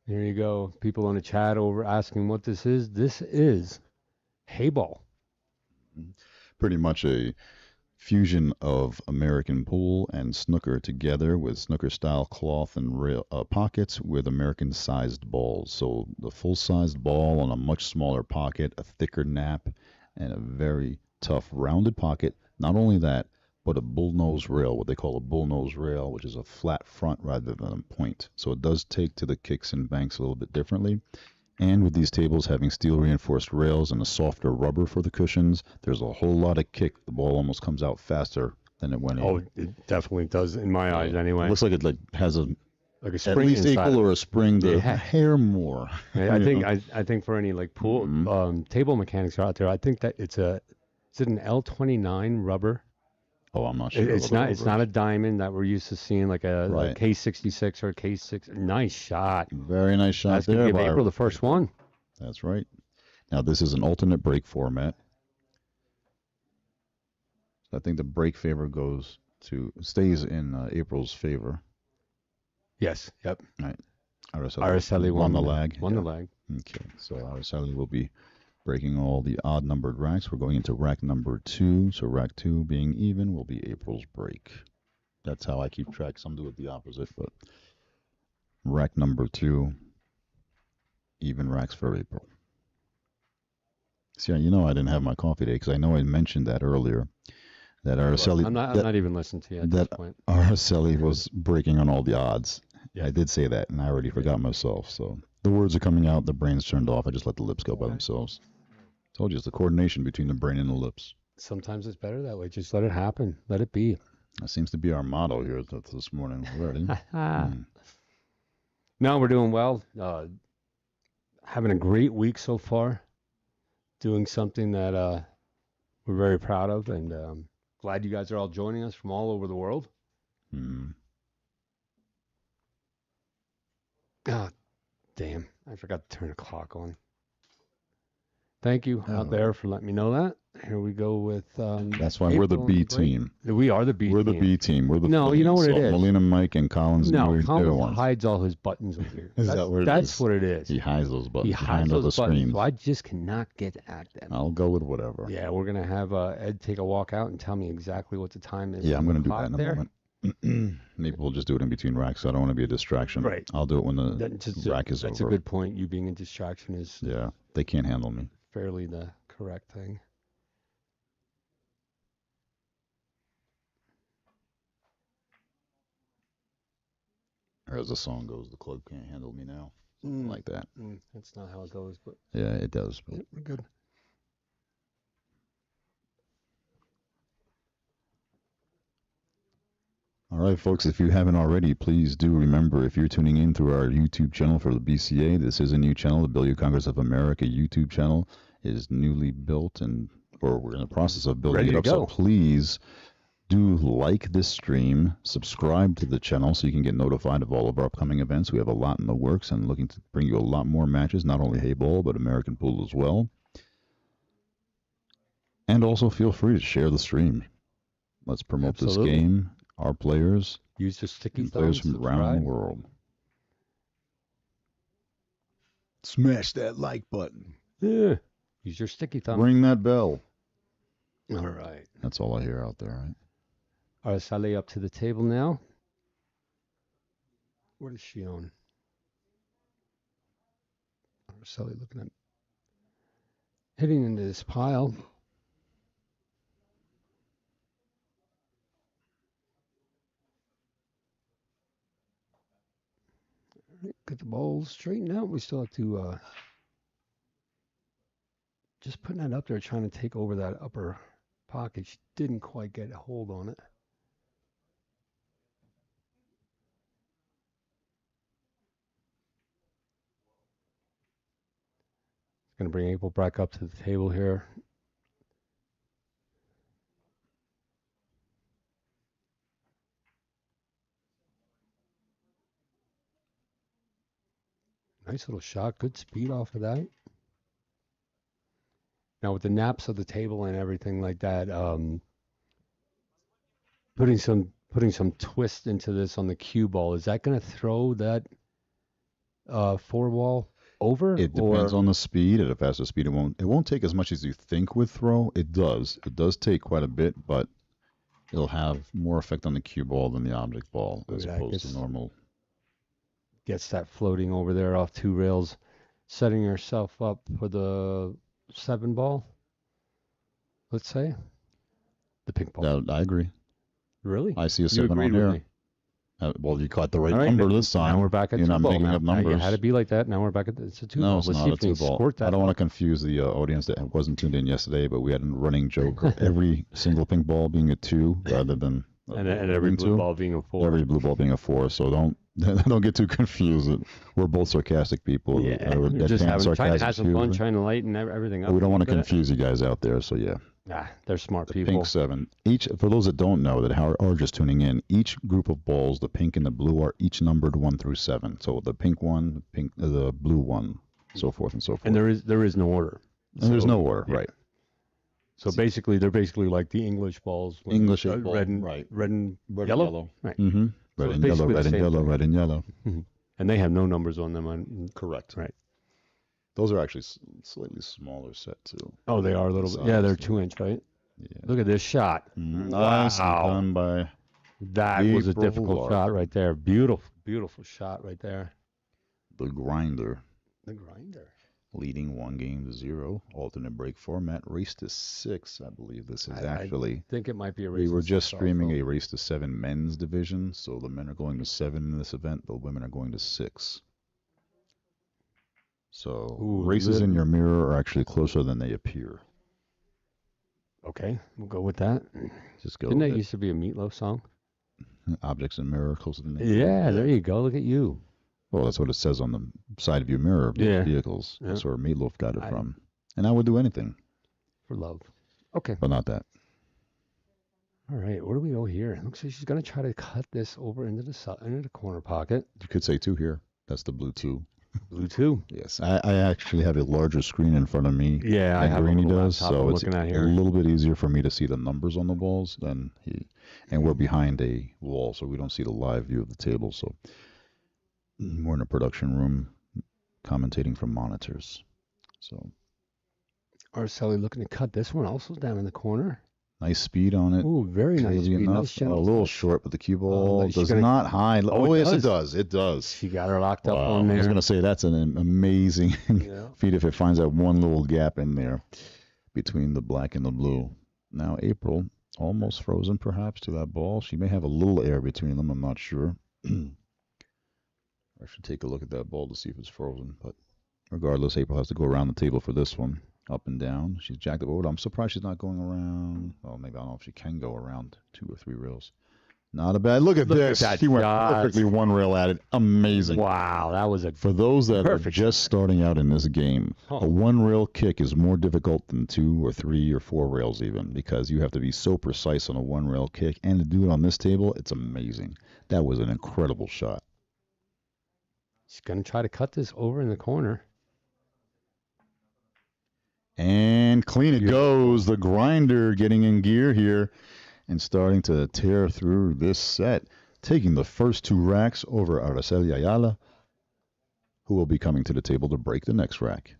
There you go. People in the chat over asking what this is. This is Heyball. Pretty much a fusion of American pool and snooker together, with snooker-style cloth and rail, pockets with American-sized balls. So the full-sized ball on a much smaller pocket, a thicker nap, and a very tough rounded pocket. Not only that, but a bullnose rail, what they call a bullnose rail, which is a flat front rather than a point. So it does take to the kicks and banks a little bit differently. And with these tables having steel reinforced rails and a softer rubber for the cushions, there's a whole lot of kick. The ball almost comes out faster than it went in. Oh, it definitely does in my eyes anyway. It looks like it has a spring at least inside equal or a spring to Yeah. hair more. I think I think for any like pool table mechanics out there, I think that is it an L29 rubber? Oh, I'm not sure. It's not a diamond that we're used to seeing, like a Right. K66 or a K6. Nice shot. Very nice shot That's there. gonna give by April the first one. That's right. Now this is an alternate break format. So I think the break favor stays in April's favor. Yes. Yep. Right. Araceli won the won lag. Won the lag. Okay. So Araceli will be breaking all the odd numbered racks. We're going into rack number 2. So rack 2 being even will be April's break. That's how I keep track. Some do it the opposite, but rack number 2, even racks for April. See, you know I didn't have my coffee today because I know I mentioned that earlier. That Araceli, I'm not even listening to you at this point. Araceli was breaking on all the odds. Yeah. I did say that, and I already forgot myself. So the words are coming out, the brain's turned off. I just let the lips go by themselves. Told you, it's the coordination between the brain and the lips. Sometimes it's better that way. Just let it happen. Let it be. That seems to be our motto here this morning already. No, we're doing well. Having a great week so far. Doing something that we're very proud of, and glad you guys are all joining us from all over the world. God damn, I forgot to turn the clock on. Thank you out there for letting me know that. Here we go with. That's why we're the B team. We are the B team. We're the B team. We're the No, you know what it is. Melina, Mike, and Collins. No, and Collins hides all his buttons over here. Is that what it is? That's what it is. He hides those buttons. He hides behind all those the buttons, screens. so I just cannot get at them. I'll go with whatever. Yeah, we're gonna have Ed take a walk out and tell me exactly what the time is. Yeah, I'm gonna do clock that in a there. moment. Maybe we'll just do it in between racks. So I don't want to be a distraction. Right. I'll do it when the rack is That's over. a good point. You being a distraction is Yeah, they can't handle me. fairly the correct thing. Or as the song goes, the club can't handle me now. Something like that. That's not how it goes, but Yeah, it does. yeah, we're good. All right, folks, if you haven't already, please do remember, if you're tuning in through our YouTube channel for the BCA, this is a new channel. The Billiard Congress of America YouTube channel is newly built, or we're in the process of building Ready it to up. go. So please do like this stream, subscribe to the channel so you can get notified of all of our upcoming events. We have a lot in the works and looking to bring you a lot more matches, not only Heyball, but American Pool as well. And also feel free to share the stream. Let's promote this game. Our players, use the sticky and thumb, players from around subscribe. the world. Smash that like button. Yeah. Use your sticky thumb. Ring that bell. All right. That's all I hear out there, right? Araceli up to the table now. What is she on? Araceli looking at hitting into this pile. Get the ball straightened out. We still have to just putting that up there, trying to take over that upper pocket. She didn't quite get a hold on it. Going to bring April back up to the table here. Nice little shot. Good speed off of that. Now with the naps of the table and everything like that, putting some twist into this on the cue ball, is that going to throw that four ball over? It depends on the speed. At a faster speed, it won't take as much as you think with throw. It does. It does take quite a bit, but it'll have more effect on the cue ball than the object ball as opposed to normal. Gets that floating over there off two rails, setting herself up for the 7 ball, let's say. The pink ball. I agree. Really? I see a 7 on here. Well, you caught the right number this time. Now we're back at You're 2 not ball. making up numbers. You had to be like that. Now we're back at it's a 2 ball. No, it's Let's not see a if we can 2 ball. squirt that I don't want to up. confuse the audience that wasn't tuned in yesterday, but we had a running joke of every single pink ball being a 2 rather than and every blue ball being a 4. Every blue ball being a 4. So don't get too confused. We're both sarcastic people. Yeah, we're just trying to have some fun, trying to lighten everything up. We don't want to confuse you guys out there. So yeah. They're smart people. Pink 7. Each, for those that don't know that are just tuning in, each group of balls, the pink and the blue, are each numbered 1 through 7. So the pink 1, the blue 1, so forth and so forth. And there is no order. And there's no order, right? So basically, they're basically like the English balls. English ball, red and right. Red and yellow. Right. Mm-hmm. Red and yellow, red and yellow, red and yellow. And they have no numbers on them. Correct. Right. Those are actually slightly smaller set too. Oh, they are a little bit. Yeah, they're Size, 2-inch, right? Yeah. Look at this shot. Nicely Wow. done by That was a April difficult Larkin. shot right there. Beautiful, beautiful shot right there. the grinder. The grinder. Leading 1-0. Alternate break format. Race to 6, I believe this is I actually. think it might be a race. We were just streaming also. a race to 7 men's division, so the men are going to 7 in this event, the women are going to 6. So races in your mirror are actually closer than they appear. Okay, we'll go with that. Just go. Didn't with that it. used to be a Meatloaf song? Objects in mirror closer than they Yeah, there you go. Look at you. Well, that's what it says on the side of your mirror of those vehicles. Yeah. That's where Meatloaf got it from. And I would do anything. For love. Okay. But not that. All right, where do we go here? It looks like she's going to try to cut this over into the corner pocket. You could say 2 here. That's the blue 2. Blue 2? Yes. I actually have a larger screen in front of me. Yeah, I have Greeny a does, so it's looking at a here. little bit easier for me to see the numbers on the balls than he. And we're behind a wall, so we don't see the live view of the table. So we're in a production room commentating from monitors. So Araceli looking to cut this one also down in the corner. nice speed on it. Ooh, very nice speed. Enough. Nice a little short, but the cue ball does gonna... not high. Oh, yes, it does. It does. She got her locked up on there. I was going to say that's an amazing feat if it finds that one little gap in there between the black and the blue. Now, April, almost frozen perhaps to that ball. She may have a little air between them. I'm not sure. I should take a look at that ball to see if it's frozen. But regardless, April has to go around the table for this one. Up and down. She's jacked up. I'm surprised she's not going around. Well, maybe I don't know if she can go around 2 or 3 rails. Not a bad. Look at this. She went perfectly 1 rail at it. Amazing. Wow, that was a For those that are perfect just starting out in this game, a 1 rail kick is more difficult than 2 or 3 or 4 rails even, because you have to be so precise on a 1 rail kick, and to do it on this table, it's amazing. That was an incredible shot. She's going to try to cut this over in the corner. And clean it goes. The grinder getting in gear here and starting to tear through this set, taking the first 2 racks over Araceli Ayala, who will be coming to the table to break the next rack.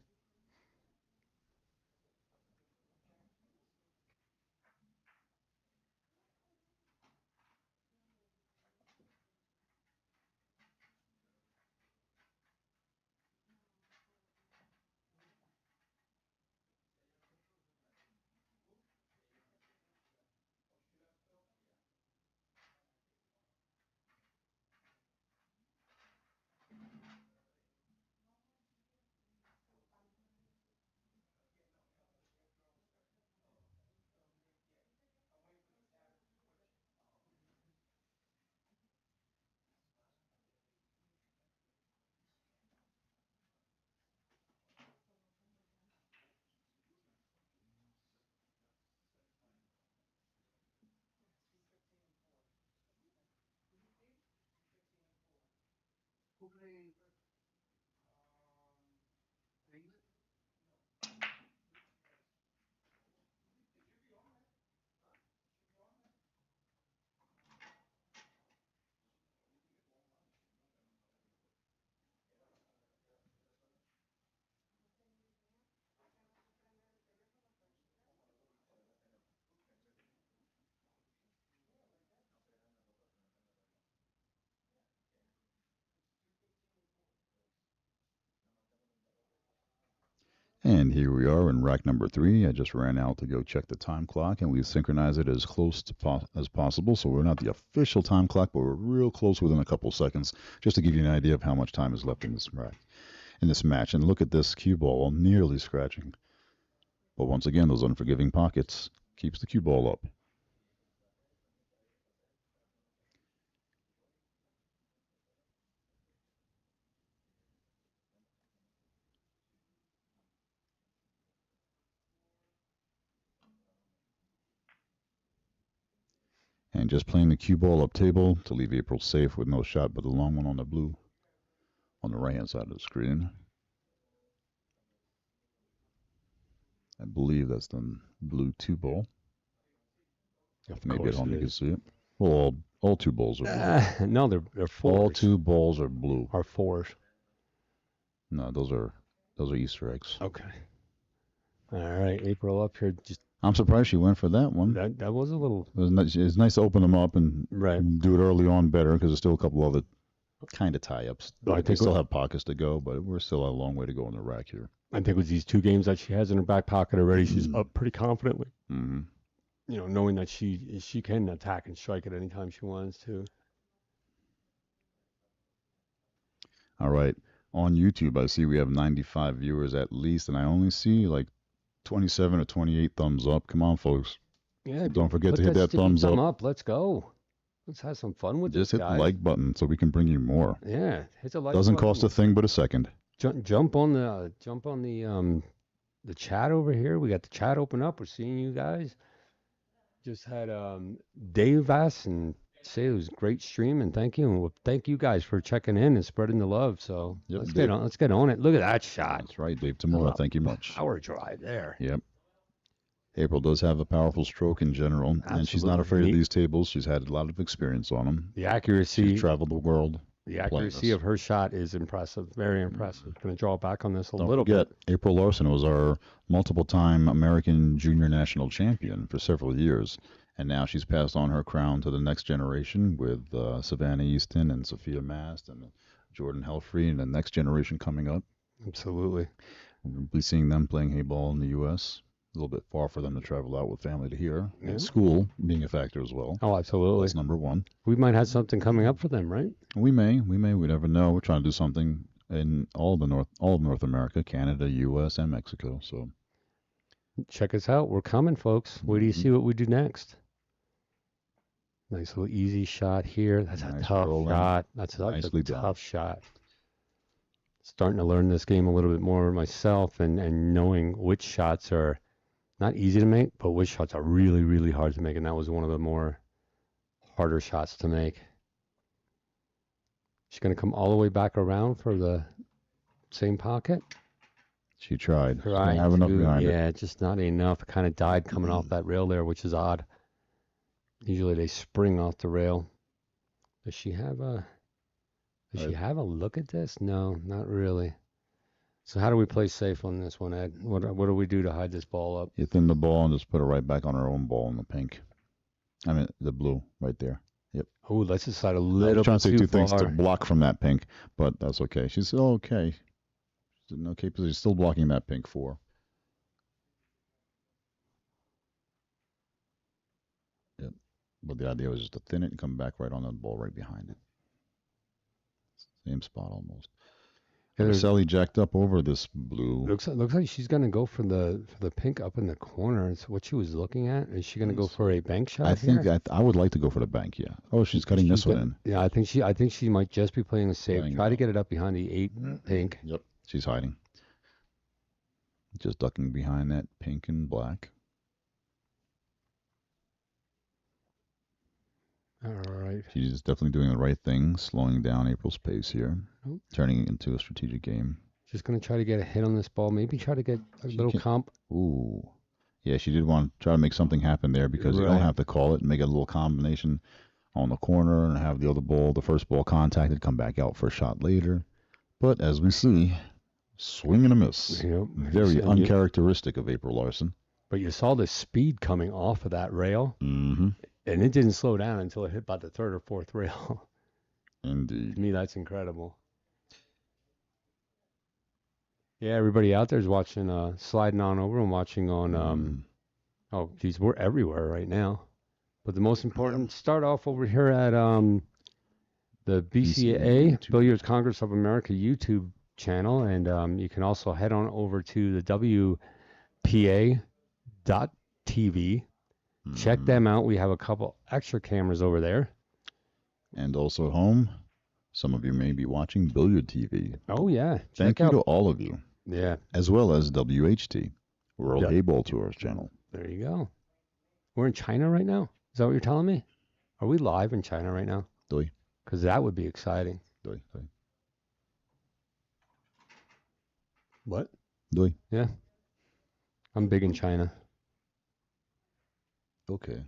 And here we are in rack number 3. I just ran out to go check the time clock, and we synchronize it as close to as possible. So we're not the official time clock, but we're real close within a couple seconds, just to give you an idea of how much time is left in this rack, in this match. And look at this cue ball, nearly scratching. But once again, those unforgiving pockets keeps the cue ball up. And just playing the cue ball up table to leave April safe with no shot but the long one on the blue on the right-hand side of the screen. I believe that's the blue 2 ball. Maybe at home you can see it. Well, all 2 balls are blue. No, they're 4s. All 2 balls are blue. Are 4s. No, those are Those are Easter eggs. Okay. All right, April up here. Just I'm surprised she went for that one. that was a little It's nice to open them up and right. do it early on better because there's still a couple other kind of tie-ups. I We think still have pockets to go, but we're still a long way to go in the rack here. I think with these 2 games that she has in her back pocket already, she's up pretty confidently. Mm-hmm. You know, knowing that she can attack and strike at any time she wants to. All right. On YouTube, I see we have 95 viewers at least, and I only see like 27 or 28 thumbs up. Come on, folks. Yeah. Don't forget put to hit that sticky thumbs thumb up. Let's go. Let's have some fun with Just this, hit guys. the like button so we can bring you more. Yeah, hit the like Doesn't button. cost a thing but a second. Jump on the chat over here. We got the chat open up. We're seeing you guys. Just had Dave Vass and say it was a great stream, and thank you. And thank you guys for checking in and spreading the love. So Yep, let's Dave. get on it. Look at that shot. That's right, Dave Tamura. Thank you much. Power drive there. Yep. April does have a powerful stroke in general, and she's not Absolutely. afraid of these tables. She's had a lot of experience on them. The accuracy. She's traveled the world. The accuracy of her shot is impressive. Very impressive. Going to draw back on this a Don't little forget, bit. April Larson was our multiple-time American Junior National Champion for several years, and now she's passed on her crown to the next generation with Savannah Easton and Sophia Mast and Jordan Helfrey and the next generation coming up. Absolutely. We'll be seeing them playing Heyball in the U.S. A little bit far for them to travel out with family to here. Yeah. And school being a factor as well. Oh, absolutely. That's number one. We might have something coming up for them, right? We never know. We're trying to do something in all of North America, Canada, U.S., and Mexico. So Check us out. We're coming, folks. Wait till you see what we do next. Nice little easy shot here. That's a Nice tough rolling. shot. That's Nicely a done. tough shot. Starting to learn this game a little bit more myself and knowing which shots are not easy to make, but which shots are really, really hard to make. And that was one of the more harder shots to make. She's going to come all the way back around for the same pocket. she tried. She didn't Right. have enough behind her. Yeah, just not enough. It kind of died coming off that rail there, which is odd. Usually they spring off the rail. Does she have a look at this? No, not really. So how do we play safe on this one, Ed? What do we do to hide this ball up? You thin the ball and just put it right back on her own ball in the pink. I mean, the blue right there. Yep. Oh, let's decide a I little was trying bit to say too two things to far. block from that pink, but that's okay. She's still okay. She's in okay position. Still blocking that pink 4. Yep. But the idea was just to thin it and come back right on the ball right behind it. Same spot almost. Yeah, there's- Araceli jacked up over this blue. Looks like she's gonna go for the pink up in the corner. It's what she was looking at. Is she gonna go for a bank shot? I think here? I would like to go for the bank. Yeah. Oh, she's cutting this one in. Yeah, I think she might just be playing a safe. Playing Try to it get it up behind the 8 pink. Yep. She's hiding. Just ducking behind that pink and black. All right. She's definitely doing the right thing, slowing down April's pace here, Oh. turning it into a strategic game. Just gonna try to get a hit on this ball. Maybe try to get a She little can- comp. Ooh. Yeah, she did want to try to make something happen there because you don't Right. have to call it and make a little combination on the corner and have the other ball, the first ball contacted, come back out for a shot later. But as we see, swing and a miss. Yep. Very And uncharacteristic of April Larson. but you saw the speed coming off of that rail, Mm-hmm. and it didn't slow down until it hit about the 3rd or 4th rail. Indeed. To me, that's incredible. Yeah, everybody out there is watching, sliding on over and watching on. Oh, geez, we're everywhere right now. But the most important, start off over here at the BCA, YouTube. Billiards Congress of America YouTube channel, and you can also head on over to the WPA.tv. Check them out. We have a couple extra cameras over there. And also at home, some of you may be watching Billiard TV. Oh, yeah. Thank Check you out. to all of you, Yeah, as well as WHT, World Yeah. Heyball Tours channel. there you go. We're in China right now? Is that what you're telling me? Are we live in China right now? Doi, Because that would be exciting. doi, doi, What? doi. Yeah. I'm big in China. Okay.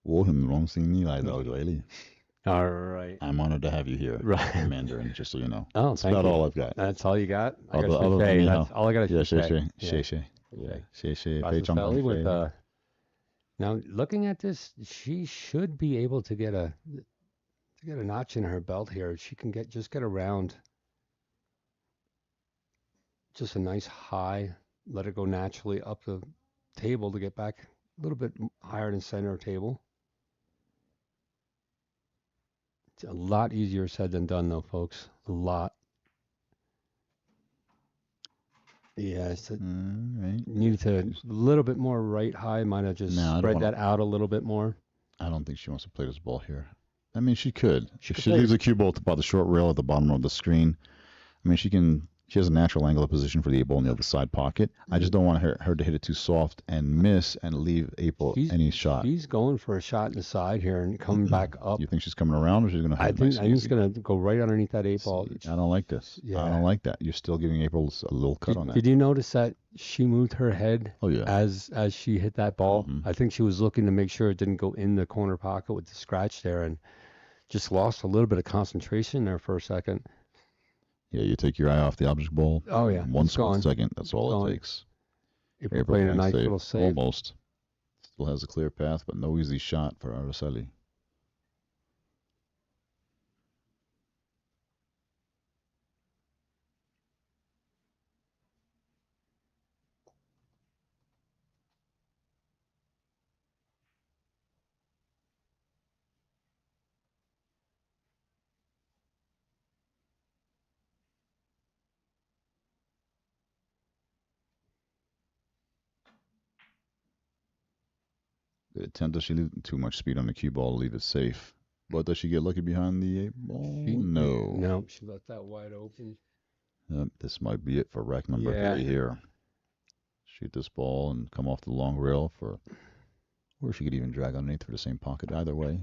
我很荣幸你来到这里。All right. I'm honored to have you here, Right. Mandarin, just so you know. Oh, That's thank about you. all I've got. That's all you got? I got Other than Shay. you That's know. all I got Yeah, is Shay. Shay. Yeah, Shay. Fei Chong Rosatelli Kong with Fei. now looking at this, she should be able to get a notch in her belt here. She can get around just a nice high, let it go naturally up the table to get back a little bit higher than center table. It's a lot easier said than done, though, folks. A lot. Yeah, so Right. needed to a little bit more right high. Might have just No, I don't spread wanna- that out a little bit more. I don't think she wants to play this ball here. I mean, she could. She If could she play leaves the cue ball by the short rail at the bottom of the screen, I mean, she has a natural angular position for the 8-ball in the other side pocket. I just don't want her to hit it too soft and miss and leave 8-ball any shot. She's going for a shot in the side here and coming back up. You think she's coming around, or she's going to? I think she's going to go right underneath that 8-ball. I don't like this. Yeah. I don't like that. You're still giving April a little cut on that. Did you notice that she moved her head? Oh yeah. As she hit that ball, Mhm. I think she was looking to make sure it didn't go in the corner pocket with the scratch there, and just lost a little bit of concentration there for a second. Yeah, you take your eye off the object ball. Oh yeah, One it's split gone. second. That's all Gone. it takes. April playing a nice little save. Almost. Still has a clear path, but no easy shot for Araceli. Good attempt. Does she leave too much speed on the cue ball to leave it safe? But does she get lucky behind the 8-ball? No. No, she left that wide open. This might be it for rack number 3 here. Shoot this ball and come off the long rail or she could even drag underneath for the same pocket. Either way.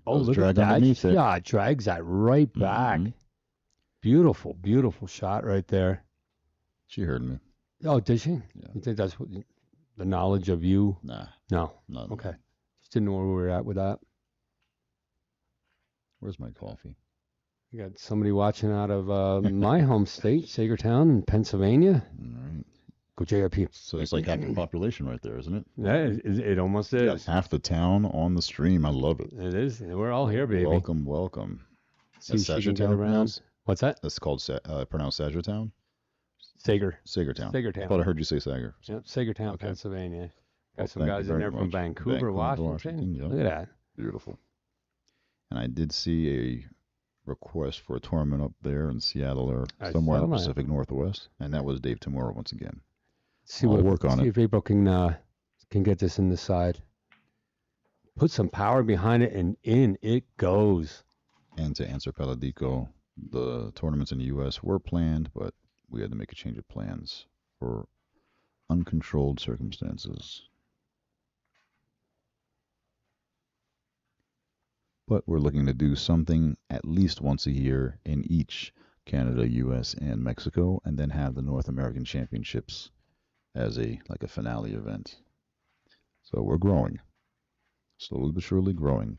Look at that shot. Drags that right back. Mm-hmm. Beautiful, beautiful shot right there. She heard me. Oh, did she? Yeah. You think that's what the knowledge of you? Nah. No. None. Okay. Just didn't know where we were at with that. Where's my coffee? We got somebody watching out of my home state, Sagertown, in Pennsylvania. All right. Go JRP. So it's like half the population right there, isn't it? Yeah, it almost is. Half the town on the stream. I love it. It is. We're all here, baby. Welcome. See if she can get around. What's that? That's called pronounced Sagertown. Sagertown. I thought I heard you say Sager. Yep, Sagertown, Okay. Pennsylvania. Got Well, some thank guys you in very there from much. Vancouver, Washington. Yep. Look at that. Beautiful. And I did see a request for a tournament up there in Seattle or somewhere in the Pacific Northwest, and that was Dave Tamura once again. See I'll work on see it. if April can get this in the side. Put some power behind it, and in it goes. And to answer Paladico, the tournaments in the U.S. were planned, but we had to make a change of plans for uncontrolled circumstances. But we're looking to do something at least once a year in each Canada, U.S., and Mexico, and then have the North American Championships as a finale event. So we're growing, slowly but surely growing.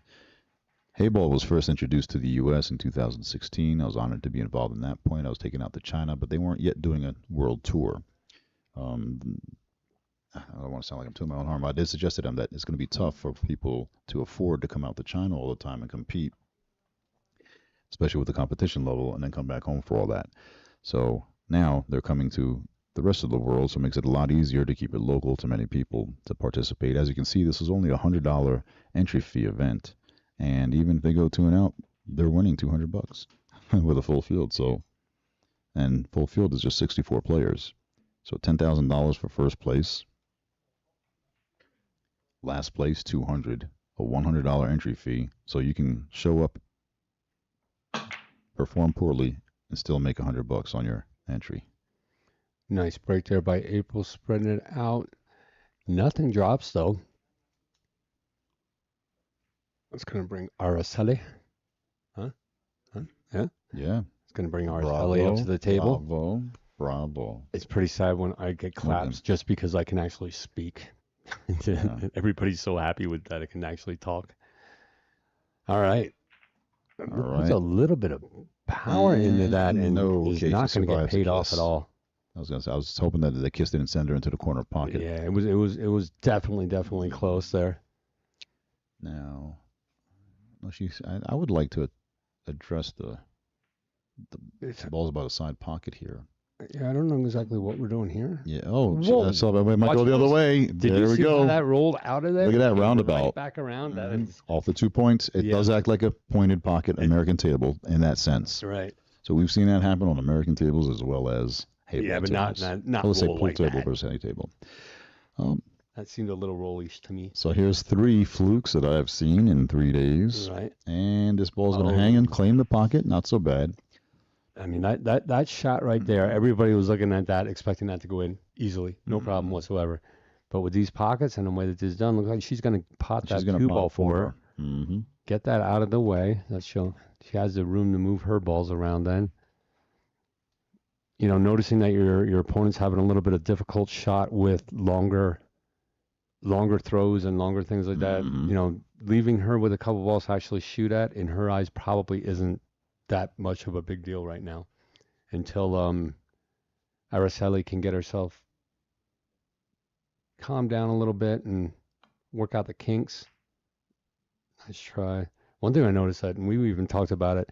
Heyball was first introduced to the U.S. in 2016. I was honored to be involved in that point. I was taken out to China, but they weren't yet doing a world tour. I don't want to sound like I'm doing my own harm. I did suggest to them that it's going to be tough for people to afford to come out to China all the time and compete, especially with the competition level, and then come back home for all that. So now they're coming to the rest of the world, so it makes it a lot easier to keep it local to many people to participate. As you can see, this is only a $100 entry fee event, and even if they go 2-0, they're winning $200 with a full field. So, and full field is just 64 players. So $10,000 for first place. Last place, $200, a $100 entry fee, so you can show up, perform poorly, and still make $100 on your entry. Nice break there by April, spreading it out. Nothing drops though. That's going to bring Araceli. Huh? Yeah. Yeah. It's going to bring Araceli up to the table. Bravo. It's pretty sad when I get claps just because I can actually speak. Yeah. Everybody's so happy with that I can actually talk. All right. All Puts right. a little bit of power into that and no is case not going to get survives the paid off kiss. at all. I was gonna say, I was hoping that the kiss didn't send her into the corner pocket. Yeah, it was definitely close there. Now, no, I would like to address the ball's about a side pocket here. Yeah, I don't know exactly what we're doing here. Yeah. Oh, Whoa. so we might Watch go the other this. way. Did there you we see go. how that rolled out of there? Look at that Came roundabout. Right back around. That is Off the 2 points. It does act like a pointed pocket American table in that sense. right. So we've seen that happen on American tables as well as Heyball Yeah, but tables. not Let's say roll pool like table that. versus any table. That seemed a little rollish to me. So here's 3 flukes that I've seen in 3 days. Right. And this ball's going to hang and claim the pocket. Not so bad. I mean, that shot right there, everybody was looking at that, expecting that to go in easily. No problem whatsoever. But with these pockets and the way that this is done, looks like she's going to pot that cue ball for her. Mm-hmm. Get that out of the way. She has the room to move her balls around then. You know, noticing that your opponent's having a little bit of difficult shot with longer throws and longer things like that. Mhm. You know, leaving her with a couple balls to actually shoot at, in her eyes, probably isn't that much of a big deal right now until Araceli can get herself calmed down a little bit and work out the kinks. Nice try. One thing I noticed that, and we even talked about it,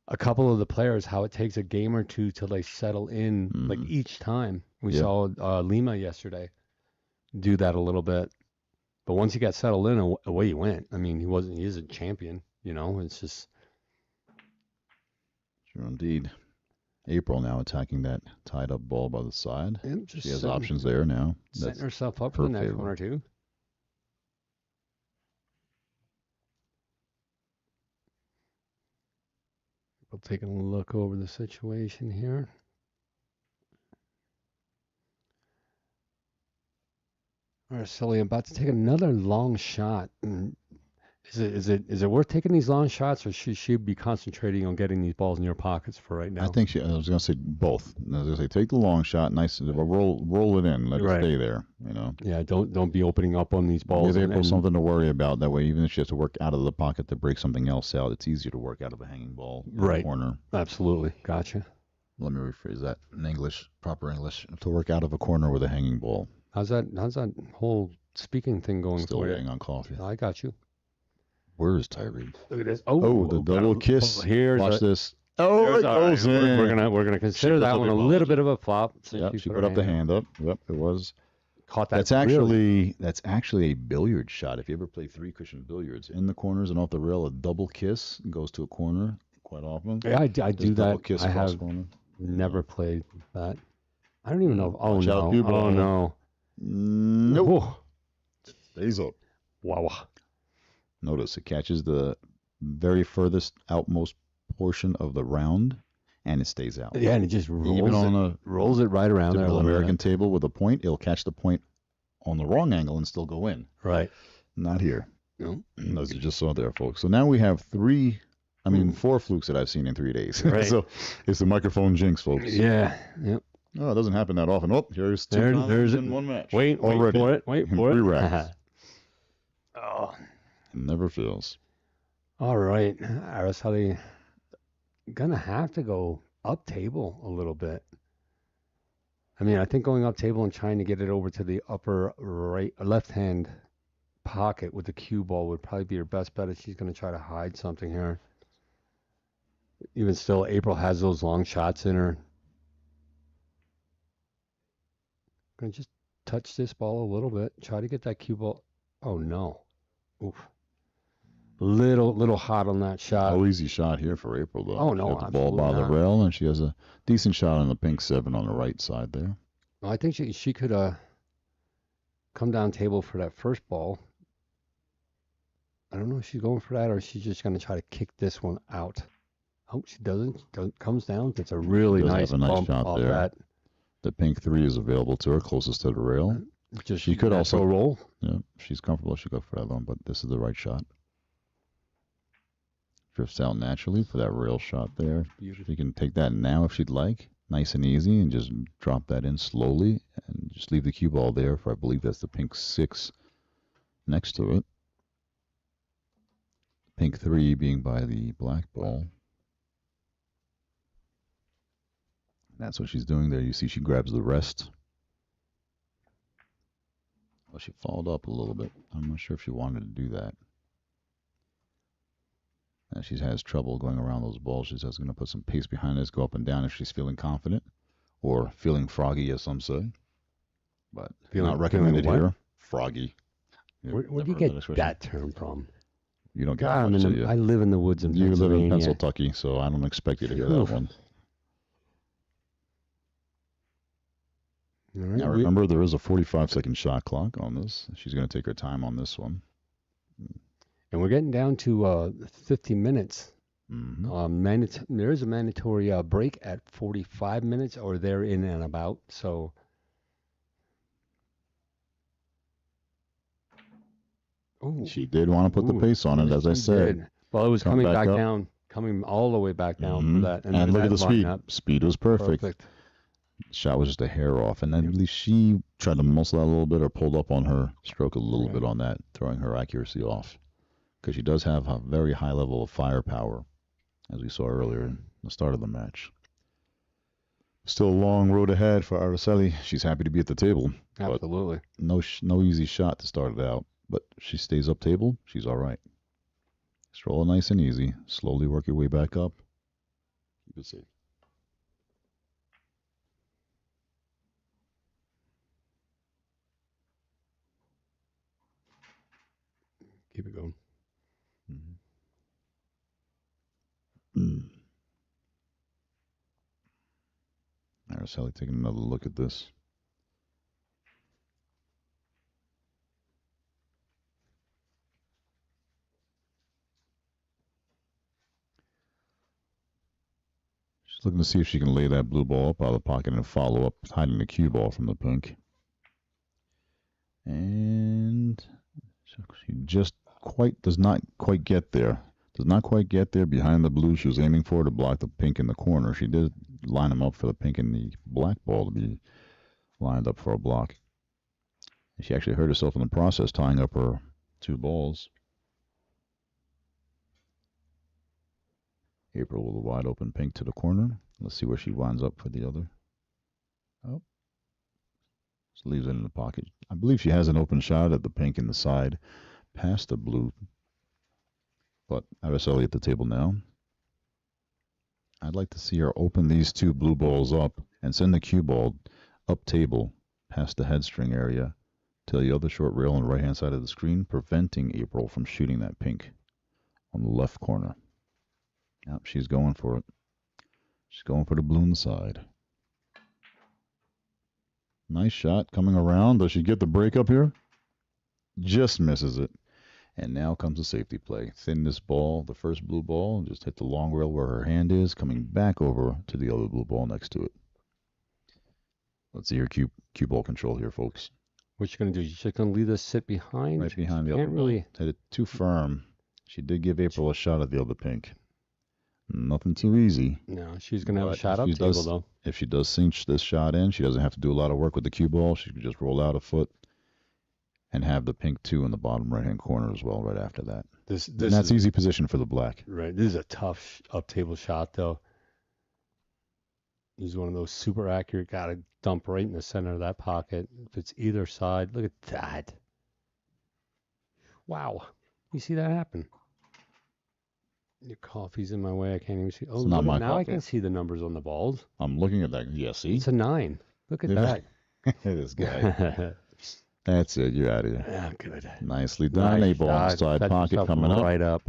a couple of the players, how it takes a game or two till they settle in, like each time. We saw Lima yesterday do that a little bit. But once he got settled in, away he went. I mean, he is a champion, you know, it's just. Sure, indeed. April now attacking that tied up ball by the side. Yep, just She has setting- options there now. Setting herself up her for the next favor. one or two. We'll take a look over the situation here. Araceli about to take another long shot. Is it worth taking these long shots, or should she be concentrating on getting these balls in your pockets for right now? I think I was going to say both. I was going to say take the long shot, nice, roll it in, let it stay there. You know. Yeah, don't be opening up on these balls. Give April something to worry about. That way, even if she has to work out of the pocket to break something else out, it's easier to work out of a hanging ball in the corner. Absolutely, gotcha. Let me rephrase that in English, proper English. To work out of a corner with a hanging ball. How's that whole speaking thing going Still for you? waiting on coffee. I got you. Where is Tyree? Look at this. Oh, the double kiss. Watch this. Oh, it goes in. We're gonna consider that one a little bit of a flop. Yep, she put up the hand up. Yep, it was. Caught that. That's actually a billiard shot. If you ever play 3-cushion billiards, in the corners and off the rail, a double kiss goes to a corner quite often. Yeah, I do double that. Kiss I cross have corner. never played that. I don't even know. Oh Watch out, no! cue ball. Oh no! Nope. Oh. Stays up. Wow. Notice it catches the very furthest outmost portion of the round, and it stays out. Yeah, and it just Even on rolls it right around there. typical American table with a point, it'll catch the point on the wrong angle and still go in. Right. Not here. No. As you just saw there, folks. So now we have 4 flukes that I've seen in 3 days. Right. So it's the microphone jinx, folks. Yeah. Yep. Oh, it doesn't happen that often. Oh, here's two There's in one match. Wait already. for it. Wait for 3 it. racks. Oh. It never fails. All right, Araceli, gonna have to go up table a little bit. I mean, I think going up table and trying to get it over to the upper left hand pocket with the cue ball would probably be her best bet if she's gonna try to hide something here. Even still, April has those long shots in her. Gonna just touch this ball a little bit, try to get that cue ball. Oh no. Oof. Little hot on that shot. No easy shot here for April, though. Oh, no, She got the ball by the absolutely not. rail, and she has a decent shot on the pink 7 on the right side there. Well, I think she could come down table for that first ball. I don't know if she's going for that or she's just going to try to kick this one out. Oh, she doesn't. Comes down. Gets a really Does nice have a nice bump shot off there. that. The pink 3 is available to her, closest to the rail. Just She could also natural roll. Yeah, if she's comfortable, she go for that one, but this is the right shot. Drifts out naturally for that rail shot there. She can take that now if she'd like, nice and easy, and just drop that in slowly and just leave the cue ball there for, I believe that's the pink 6 next to it. Pink 3 being by the black ball. That's what she's doing there. You see she grabs the rest. Well, she followed up a little bit. I'm not sure if she wanted to do that. And she has trouble going around those balls. She's just going to put some pace behind this, go up and down if she's feeling confident or feeling froggy, as some say. But not recommended here. Froggy. Where do you get that term from? You don't get that much, do you? I live in the woods in You Pennsylvania. live in Pennsylvania, so I don't expect you to hear that one. All right, now remember, there is a 45-second shot clock on this. She's going to take her time on this one. And we're getting down to 50 minutes. Mm-hmm. There is a mandatory break at 45 minutes, or they're in and about. So. Ooh. She did want to put the pace on it, as I said. Did. Well, it was coming back down, coming all the way back down for that. And look at the speed. Speed was perfect. Shot was just a hair off. And then at least she tried to muscle out a little bit or pulled up on her stroke a little bit on that, throwing her accuracy off. Because she does have a very high level of firepower, as we saw earlier in the start of the match. Still a long road ahead for Araceli. She's happy to be at the table. Absolutely. No easy shot to start it out. But she stays up table. She's all right. Stroll nice and easy. Slowly work your way back up. Keep it safe. Keep it going. Araceli taking another look at this. She's looking to see if she can lay that blue ball up out of the pocket and follow up, hiding the cue ball from the pink. And she just does not quite get there. Does not quite get there behind the blue she was aiming for to block the pink in the corner. She did line them up for the pink and the black ball to be lined up for a block. She actually hurt herself in the process, tying up her two balls. April with a wide open pink to the corner. Let's see where she winds up for the other. Oh. Just leaves it in the pocket. I believe she has an open shot at the pink in the side past the blue. But Araceli at the table now. I'd like to see her open these two blue balls up and send the cue ball up table past the headstring area to the other short rail on the right-hand side of the screen, preventing April from shooting that pink on the left corner. Yep, she's going for it. She's going for the blue on the side. Nice shot coming around. Does she get the break up here? Just misses it. And now comes the safety play. Thin this ball, the first blue ball, and just hit the long rail where her hand is, coming back over to the other blue ball next to it. Let's see her cue ball control here, folks. What you going to do? You're just going to leave this sit behind? Right behind the other ball. Hit it too firm. She did give April a shot at the other pink. Nothing too easy. No, she's going to have a shot up table, though. If she does cinch this shot in, she doesn't have to do a lot of work with the cue ball. She can just roll out a foot and have the pink 2 in the bottom right-hand corner as well right after that. And that's easy position for the black. Right. This is a tough up-table shot, though. This is one of those super accurate, got to dump right in the center of that pocket. If it's either side, look at that. Wow. You see that happen? Your coffee's in my way. I can't even see. Oh, not my now coffee. I can see the numbers on the balls. I'm looking at that. Yeah, see? It's a 9. Look at that. This guy. That's it. You're out of here. Yeah, good. Nicely done. A ball inside pocket coming up. Right up.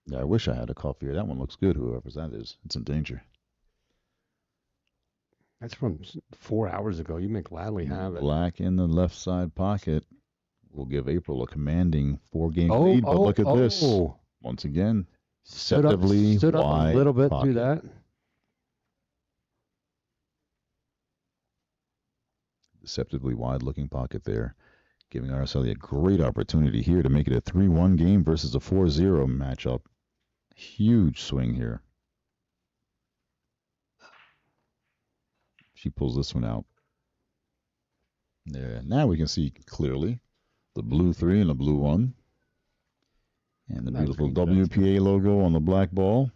Yeah, I wish I had a coffee here. That one looks good, whoever's that is. It's in danger. That's from 4 hours ago. You may gladly have it. Black in the left side pocket will give April a commanding 4-game lead. But look at this. Once again, deceptively stood up wide a little bit pocket. through that. Deceptively wide looking pocket there, giving Araceli a great opportunity here to make it a 3-1 game versus a 4-0 matchup. Huge swing here. She pulls this one out. There. Now we can see clearly the blue 3 and the blue 1. And the Max beautiful Green Vents. WPA logo on the black ball.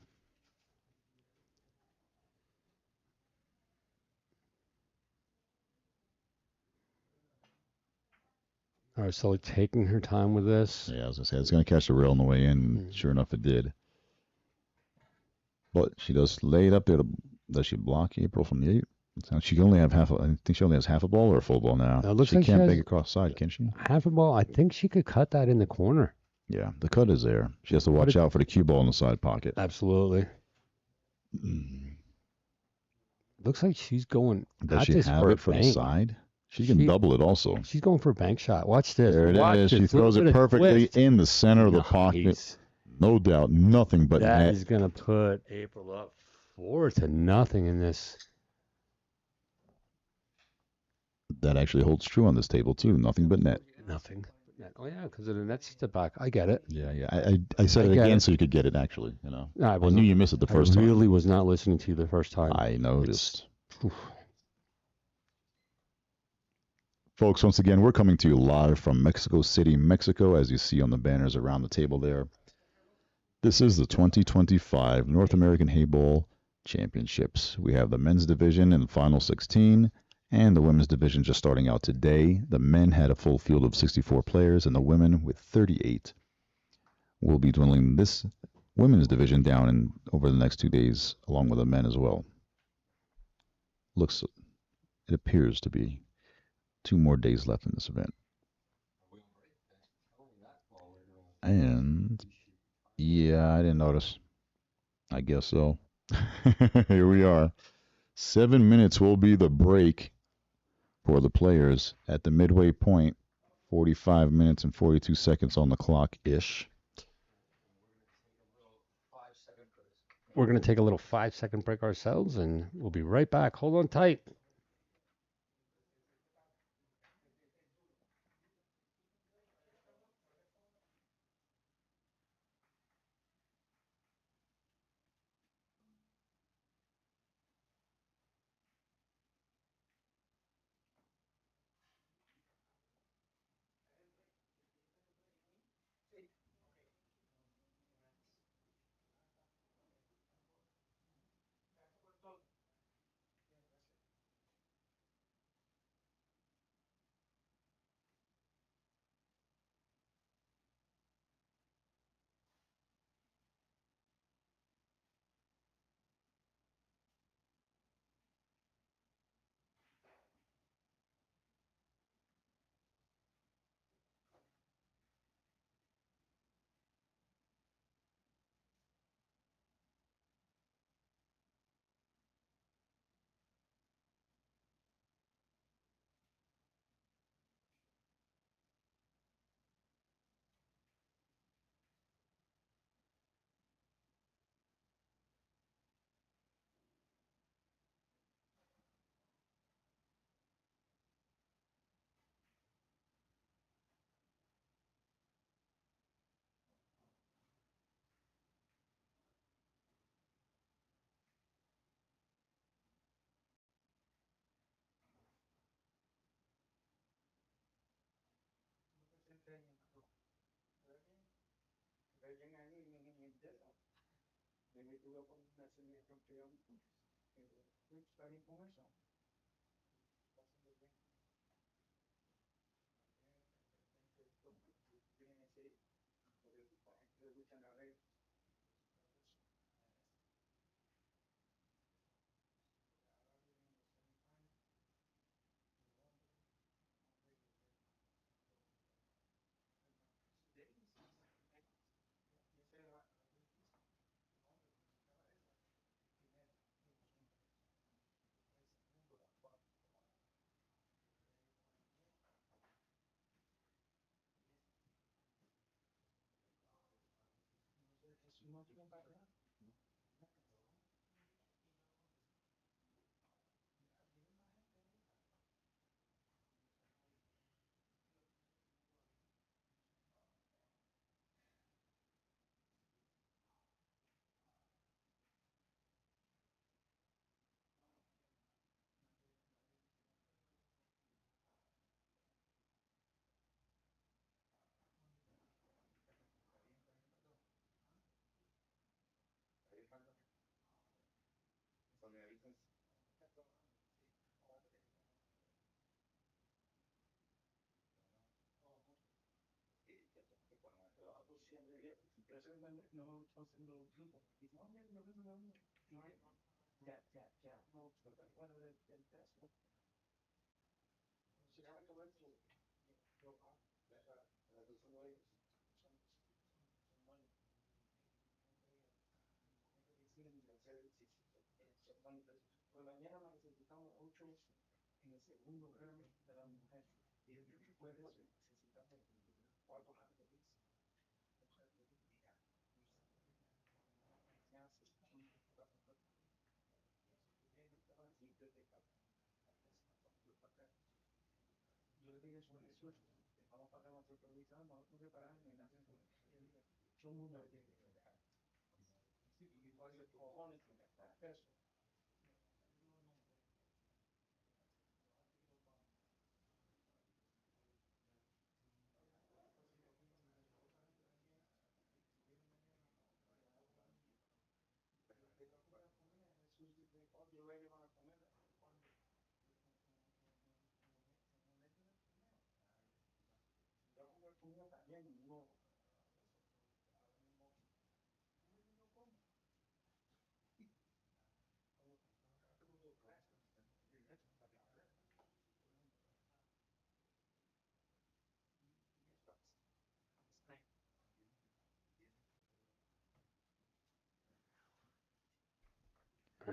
All right, so taking her time with this. Yeah, I was gonna say it's gonna catch the rail on the way in. Mm. Sure enough, it did. But she does lay it up there. Does she block April from the 8? She can only have half. I think she only has half a ball or a full ball now. It looks She like she can't has bank across side, can she? half a ball. I think she could cut that in the corner. Yeah, the cut is there. She has to watch out for the cue ball in the side pocket. Absolutely. Looks like she's going Does at she this have for a it for the bank. side? She can double it also. She's going for a bank shot. Watch this. There it Watch is. this. She throws Little it bit of perfectly twist. in the center of the pocket. Nice. No doubt. Nothing but That net. is going to put April up 4-0 in this. That actually holds true on this table too. Nothing but net. Nothing. Oh yeah, because of the net step back. I get it. Yeah, yeah. I said it again so you could get it. Actually, you know. I knew you missed it the first time. I really was not listening to you the first time. I noticed. Folks, once again, we're coming to you live from Mexico City, Mexico, as you see on the banners around the table there. This is the 2025 North American Heyball Championships. We have the men's division in the final 16 and the women's division just starting out today. The men had a full field of 64 players and the women with 38. We'll be dwindling this women's division down over the next 2 days along with the men as well. It appears to be 2 more days left in this event. And yeah, I didn't notice. I guess so. Here we are. 7 minutes will be the break for the players at the midway point. 45 minutes and 42 seconds on the clock-ish. We're going to take a little 5-second break ourselves, and we'll be right back. Hold on tight.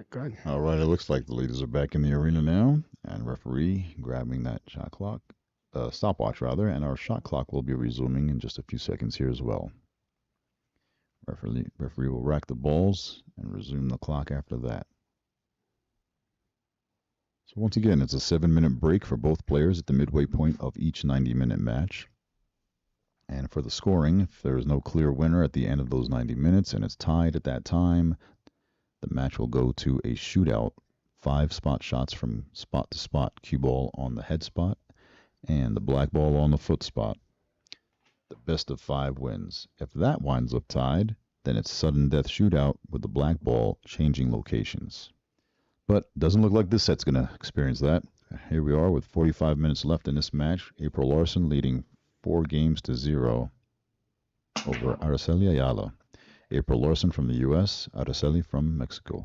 Good. All right, it looks like the leaders are back in the arena now, and referee grabbing that shot clock, stopwatch rather, and our shot clock will be resuming in just a few seconds here as well. Referee will rack the balls and resume the clock after that. So once again, it's a 7-minute break for both players at the midway point of each 90-minute match. And for the scoring, if there is no clear winner at the end of those 90 minutes and it's tied at that time, the match will go to a shootout. 5 spot shots from spot to spot, cue ball on the head spot, and the black ball on the foot spot. The best of 5 wins. If that winds up tied, then it's sudden death shootout with the black ball changing locations. But doesn't look like this set's going to experience that. Here we are with 45 minutes left in this match. April Larson leading 4-0 over Araceli Ayala. April Larson from the U.S., Araceli from Mexico.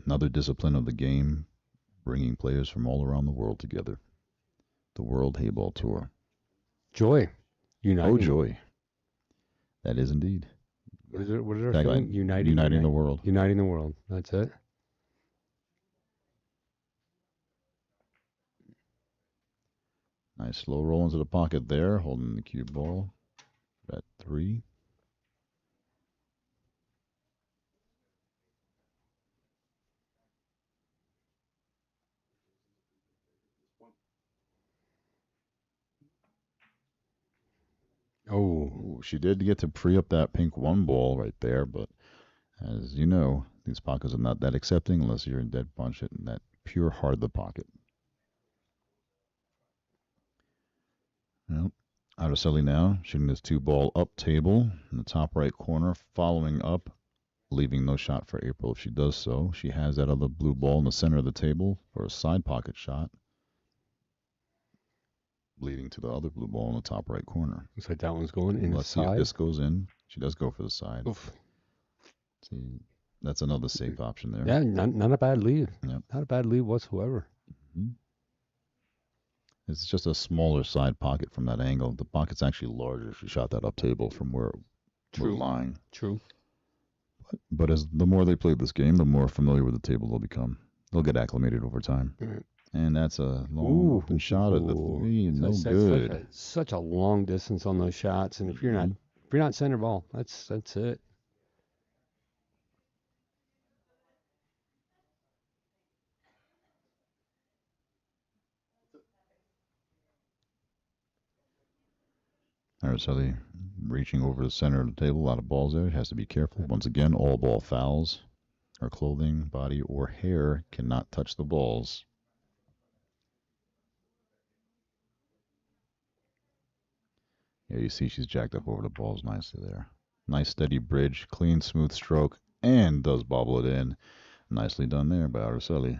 Another discipline of the game, bringing players from all around the world together. The World Heyball Tour. Joy. Uniting. Oh, joy. That is indeed. What is our Tagline, thing? Uniting the world. Uniting the world. That's it. Nice slow roll into the pocket there, holding the cue ball at 3. Oh, She did get to pre up that pink 1 ball right there, but as you know, these pockets are not that accepting unless you're in dead punch it in that pure heart of the pocket. Well, Araceli now shooting this 2 ball up table in the top right corner, following up, leaving no shot for April if she does so. She has that other blue ball in the center of the table for a side pocket shot, leading to the other blue ball in the top right corner. looks like that one's going inside. Let's see if this goes in. She does go for the side. Oof. See, that's another safe option there. Yeah, not a bad lead. Yep. Not a bad lead whatsoever. Mm-hmm. It's just a smaller side pocket from that angle. The pocket's actually larger if you shot that up table from where we're lying. True. But as the more they play this game, the more familiar with the table they'll become. They'll get acclimated over time. Right. And that's a long open shot at the 3. No good. Such a long distance on those shots, and if you're not center ball, that's it. Araceli reaching over the center of the table. A lot of balls there. Has to be careful. Once again, all ball fouls. Her clothing, body, or hair cannot touch the balls. Yeah, you see she's jacked up over the balls nicely there. Nice steady bridge, clean, smooth stroke, and does bobble it in. Nicely done there by Araceli.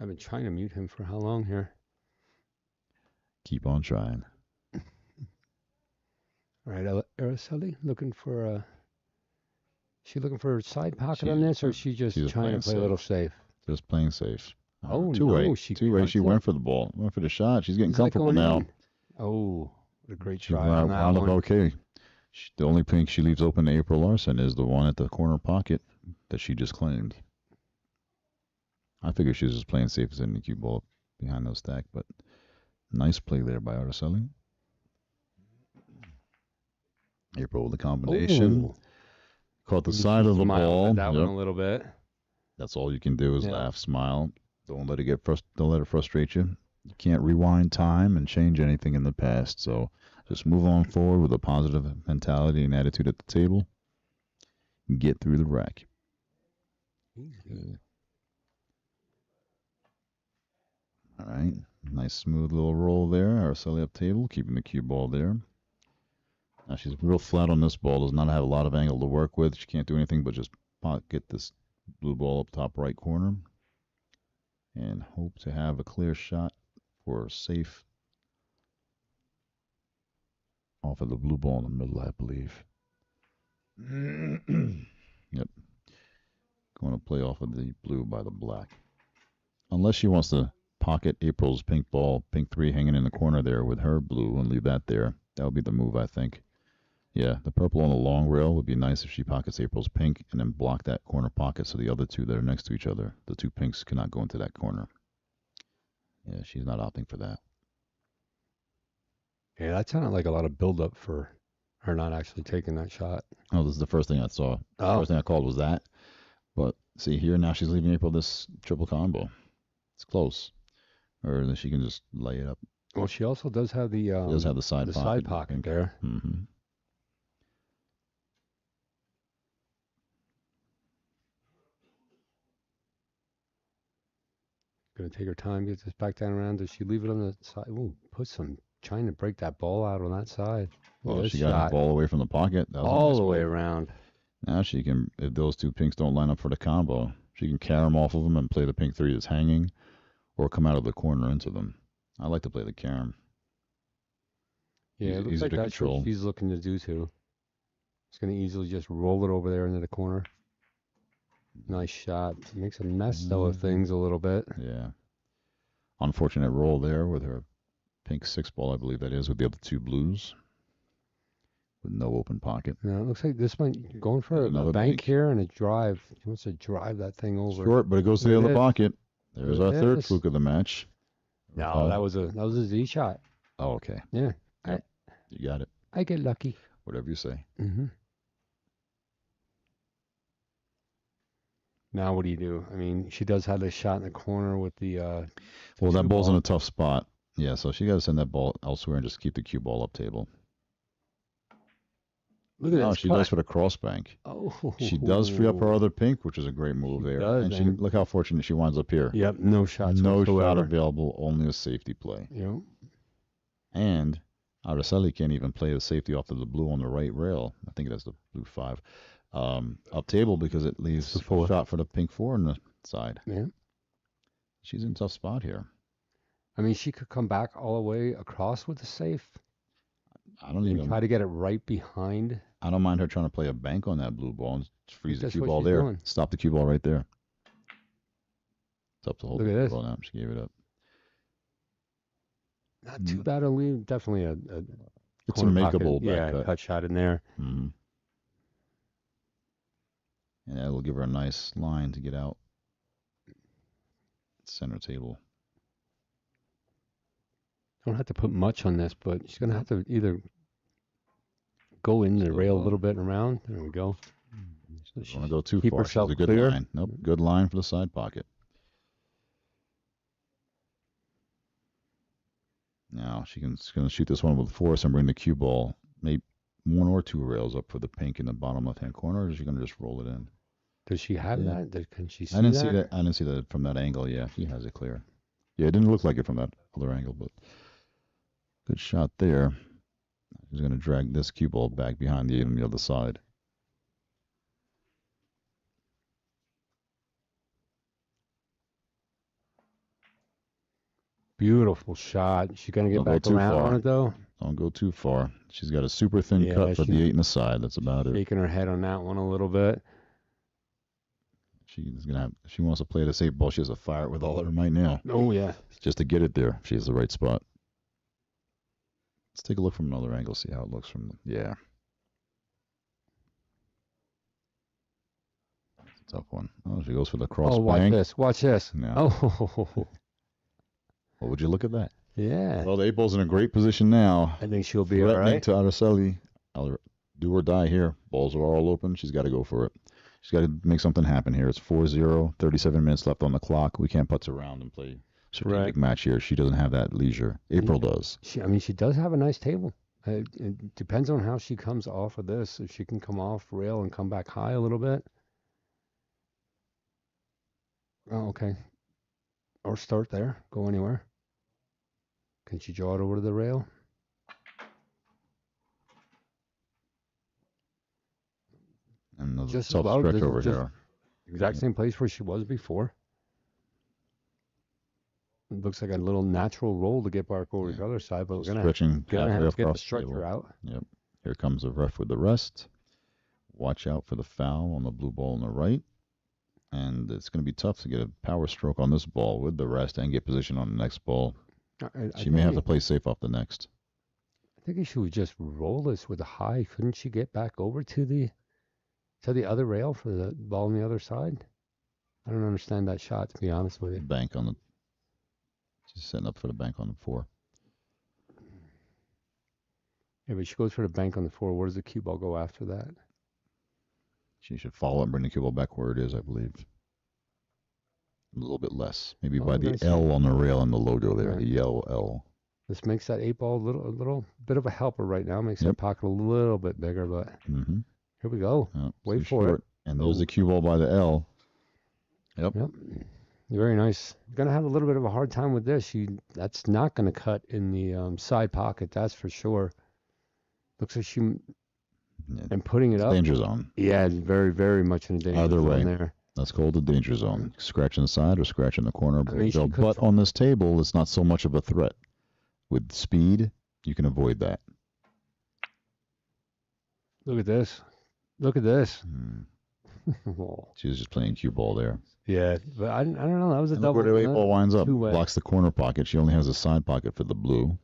I've been trying to mute him for how long here? Keep on trying. All right, Araceli looking for a. She looking for a side pocket on this, or is she just trying to play a little safe? Just playing safe. Oh, two-way. no, she Two-way. She cuts went it. for the ball. Went for the shot. She's getting Is that comfortable going now. in? Oh, what a great She try on that wound up one. okay. The only pink she leaves open to April Larson is the one at the corner pocket that she just claimed. I figured she was just playing safe as any cue ball behind those stack, but nice play there by Araceli. April with the combination. Ooh. Caught the Maybe side she of the smiled ball. at that one a little bit. That's all you can do is Yeah. laugh, smile. Don't let it frustrate you. You can't rewind time and change anything in the past. So just move on forward with a positive mentality and attitude at the table. And get through the rack. Easy. All right. Nice smooth little roll there. Araceli up table, keeping the cue ball there. Now she's real flat on this ball. Does not have a lot of angle to work with. She can't do anything but just get this blue ball up top right corner. And hope to have a clear shot for safe off of the blue ball in the middle, I believe. Yep. Going to play off of the blue by the black. Unless she wants to pocket April's pink ball, pink 3 hanging in the corner there with her blue and leave that there. That would be the move, I think. Yeah, the purple on the long rail would be nice if she pockets April's pink and then block that corner pocket so the other two that are next to each other, the two pinks, cannot go into that corner. Yeah, she's not opting for that. Yeah, that sounded like a lot of buildup for her not actually taking that shot. Oh, this is the first thing I saw. Oh. First thing I called was that. But see here, now she's leaving April this triple combo. It's close. Or she can just lay it up. Well, she also does have the She does have the side pocket. side pocket there. Mm-hmm. Gonna take her time, get this back down around. Does she leave it on the side? Ooh, trying to break that ball out on that side. Well, she got the ball away from the pocket. That was all nice the way move. around. Now she can, if those two pinks don't line up for the combo, she can carry them off of them and play the pink 3 that's hanging, or come out of the corner into them. I like to play the carom. Yeah, it looks easy like to that's control. what she's looking to do too. It's gonna easily just roll it over there into the corner. Nice shot. Makes a mess though of things a little bit. Yeah. Unfortunate roll there with her pink 6 ball, I believe that is, with the other two blues. With no open pocket. Now it looks like this might going for a Another bank bank. here and a drive. She wants to drive that thing over. Short, but it goes to the There it other is. pocket. There's There our it third is. fluke of the match. No, that was a Z shot. Oh, okay. Yeah. Yep. You got it. I get lucky. Whatever you say. Mm-hmm. Now what do you do? I mean, she does have this shot in the corner with the. Well, that cue ball's in ball. a tough spot. Yeah, so she got to send that ball elsewhere and just keep the cue ball up table. Look at Oh, this she cut. does for the cross bank. Oh. She does free up her other pink, which is a great move there. does, and and- look how fortunate she winds up here. Yep. No shots. No shot whatsoever. available, only a safety play. Yep. And Araceli can't even play a safety off of the blue on the right rail. I think that's the blue 5. Up table because it leaves The a 4. shot for the pink 4 on the side. Yeah. She's in a tough spot here. I mean, she could come back all the way across with the safe I don't and even. try to get it right behind. I don't mind her trying to play a bank on that blue ball and freeze the That's cue what ball she's there. doing. Stop the cue ball right there. It's up to hold Look the at cue this. ball now. She gave it up. Not too bad a lead. Definitely a It's a corner makeable pocket. Yeah, back cut shot in there. Mm-hmm. And that will give her a nice line to get out. Center table. Don't have to put much on this, but she's gonna have to either go in the Still rail a low. little bit and around. There we go. So Don't want to go too keep far. herself She's a good clear. line. Nope, good line for the side pocket. Now she's going to shoot this one with force and bring the cue ball maybe 1 or 2 rails up for the pink in the bottom left-hand corner, or is she going to just roll it in? Does she have Yeah. that? Can she see I didn't that? see that. I didn't see that from that angle. Yeah, he has it clear. Yeah, it didn't look like it from that other angle, but good shot there. He's going to drag this cue ball back behind the 8 on the other side. Beautiful shot. She gonna get Don't go back too around far. on it though. Don't go too far. She's got a super thin Yeah, cut for she- the 8 in the side. That's about it. Shaking her head on that one a little bit. She's gonna have. If she wants to play this 8 ball, she has to fire it with all her might now, Oh yeah. just to get it there. She has the right spot. Let's take a look from another angle, see how it looks from. Yeah. That's a tough one. Oh, she goes for the cross Oh, watch bank. this. Watch this. Yeah. Oh, Well, would you look at that? yeah. Well, the 8 ball's in a great position now. I think she'll be all Threatening right. to Araceli. I'll do or die here. Balls are all open. She's got to go for it. She's got to make something happen here. It's 4-0, 37 minutes left on the clock. We can't putz around and play strategic Right. match here. She doesn't have that leisure. April does. She does have a nice table. It depends on how she comes off of this. If she can come off rail and come back high a little bit. Oh, okay. Or start there. Go anywhere. Can she draw it over to the rail? And another Just tough about, stretch just- over just- here. Exact same place where she was before. It looks like a little natural roll to get back over to the other side, but we're gonna Stretching have to halfway get the across the stretcher table. out. Yep. Here comes the ref with the rest. Watch out for the foul on the blue ball on the right. And it's going to be tough to get a power stroke on this ball with the rest and get position on the next ball. She may have to play safe off the next. I think she would just roll this with a high. Couldn't she get back over to the other rail for the ball on the other side? I don't understand that shot, to be honest with you. Bank on the. She's setting up for the bank on the 4. Yeah, but she goes for the bank on the 4. Where does the cue ball go after that? She should follow and bring the cue ball back where it is, I believe. A little bit less. Maybe Oh, by we're the gonna see. L on the rail and the logo there, Right. the yellow L. This makes that 8 ball a little bit of a helper right now. Makes that Yep. pocket a little bit bigger, but Mm-hmm. here we go. Wait for it. And there's Oh. the cue ball by the L. Yep. Yep. Very nice. You're gonna have a little bit of a hard time with this. That's not gonna cut in the side pocket. That's for sure. Looks like she Yeah. and putting it It's up. danger zone. Yeah, very, very much in the danger Either zone way. there. Let's call it the danger zone. Scratch inside or scratch in the corner. mean, she could But on this table, it's not so much of a threat. With speed, you can avoid that. Look at this. Look at this. She was just playing cue ball there. Yeah, but I don't know. That was a And look double. where the 8 ball winds up. two-way. Blocks the corner pocket. She only has a side pocket for the blue,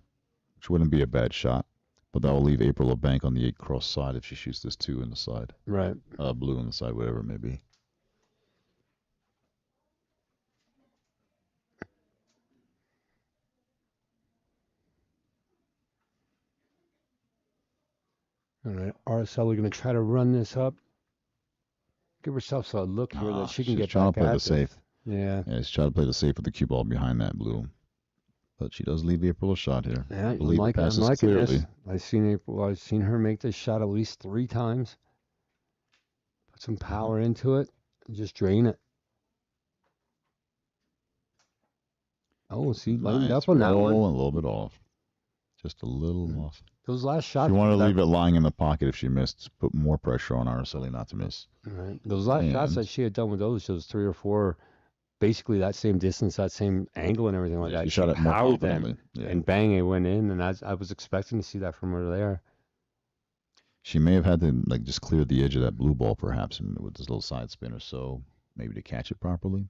which wouldn't be a bad shot. But that will leave April a bank on the 8 cross side if she shoots this 2 in the side. Right. Blue on the side, whatever it may be. All right. Araceli going to try to run this up. Give herself a look here that she can She's get trying back to play at the this. safe. Yeah. Yeah, she's trying to play the safe with the cue ball behind that blue. But she does leave April a shot here. Yeah, I believe it I'm passes liking clearly. this. I've seen her make this shot at least 3 times. Put some power into it and just drain it. Oh, see, lightened Nice up on that roll, one. a little bit off. Just a little off. Those last shots. She wanted to that- leave it lying in the pocket if she missed. Put more pressure on Araceli not to miss. Right. Those last shots And- that she had done with those 3 or 4, basically that same distance, that same angle and everything like Yeah, that. she shot it more powered them, confidently. Yeah. and bang, it went in. And I was expecting to see that from her there. She may have had to just clear the edge of that blue ball perhaps and with this little side spin or so, maybe to catch it properly.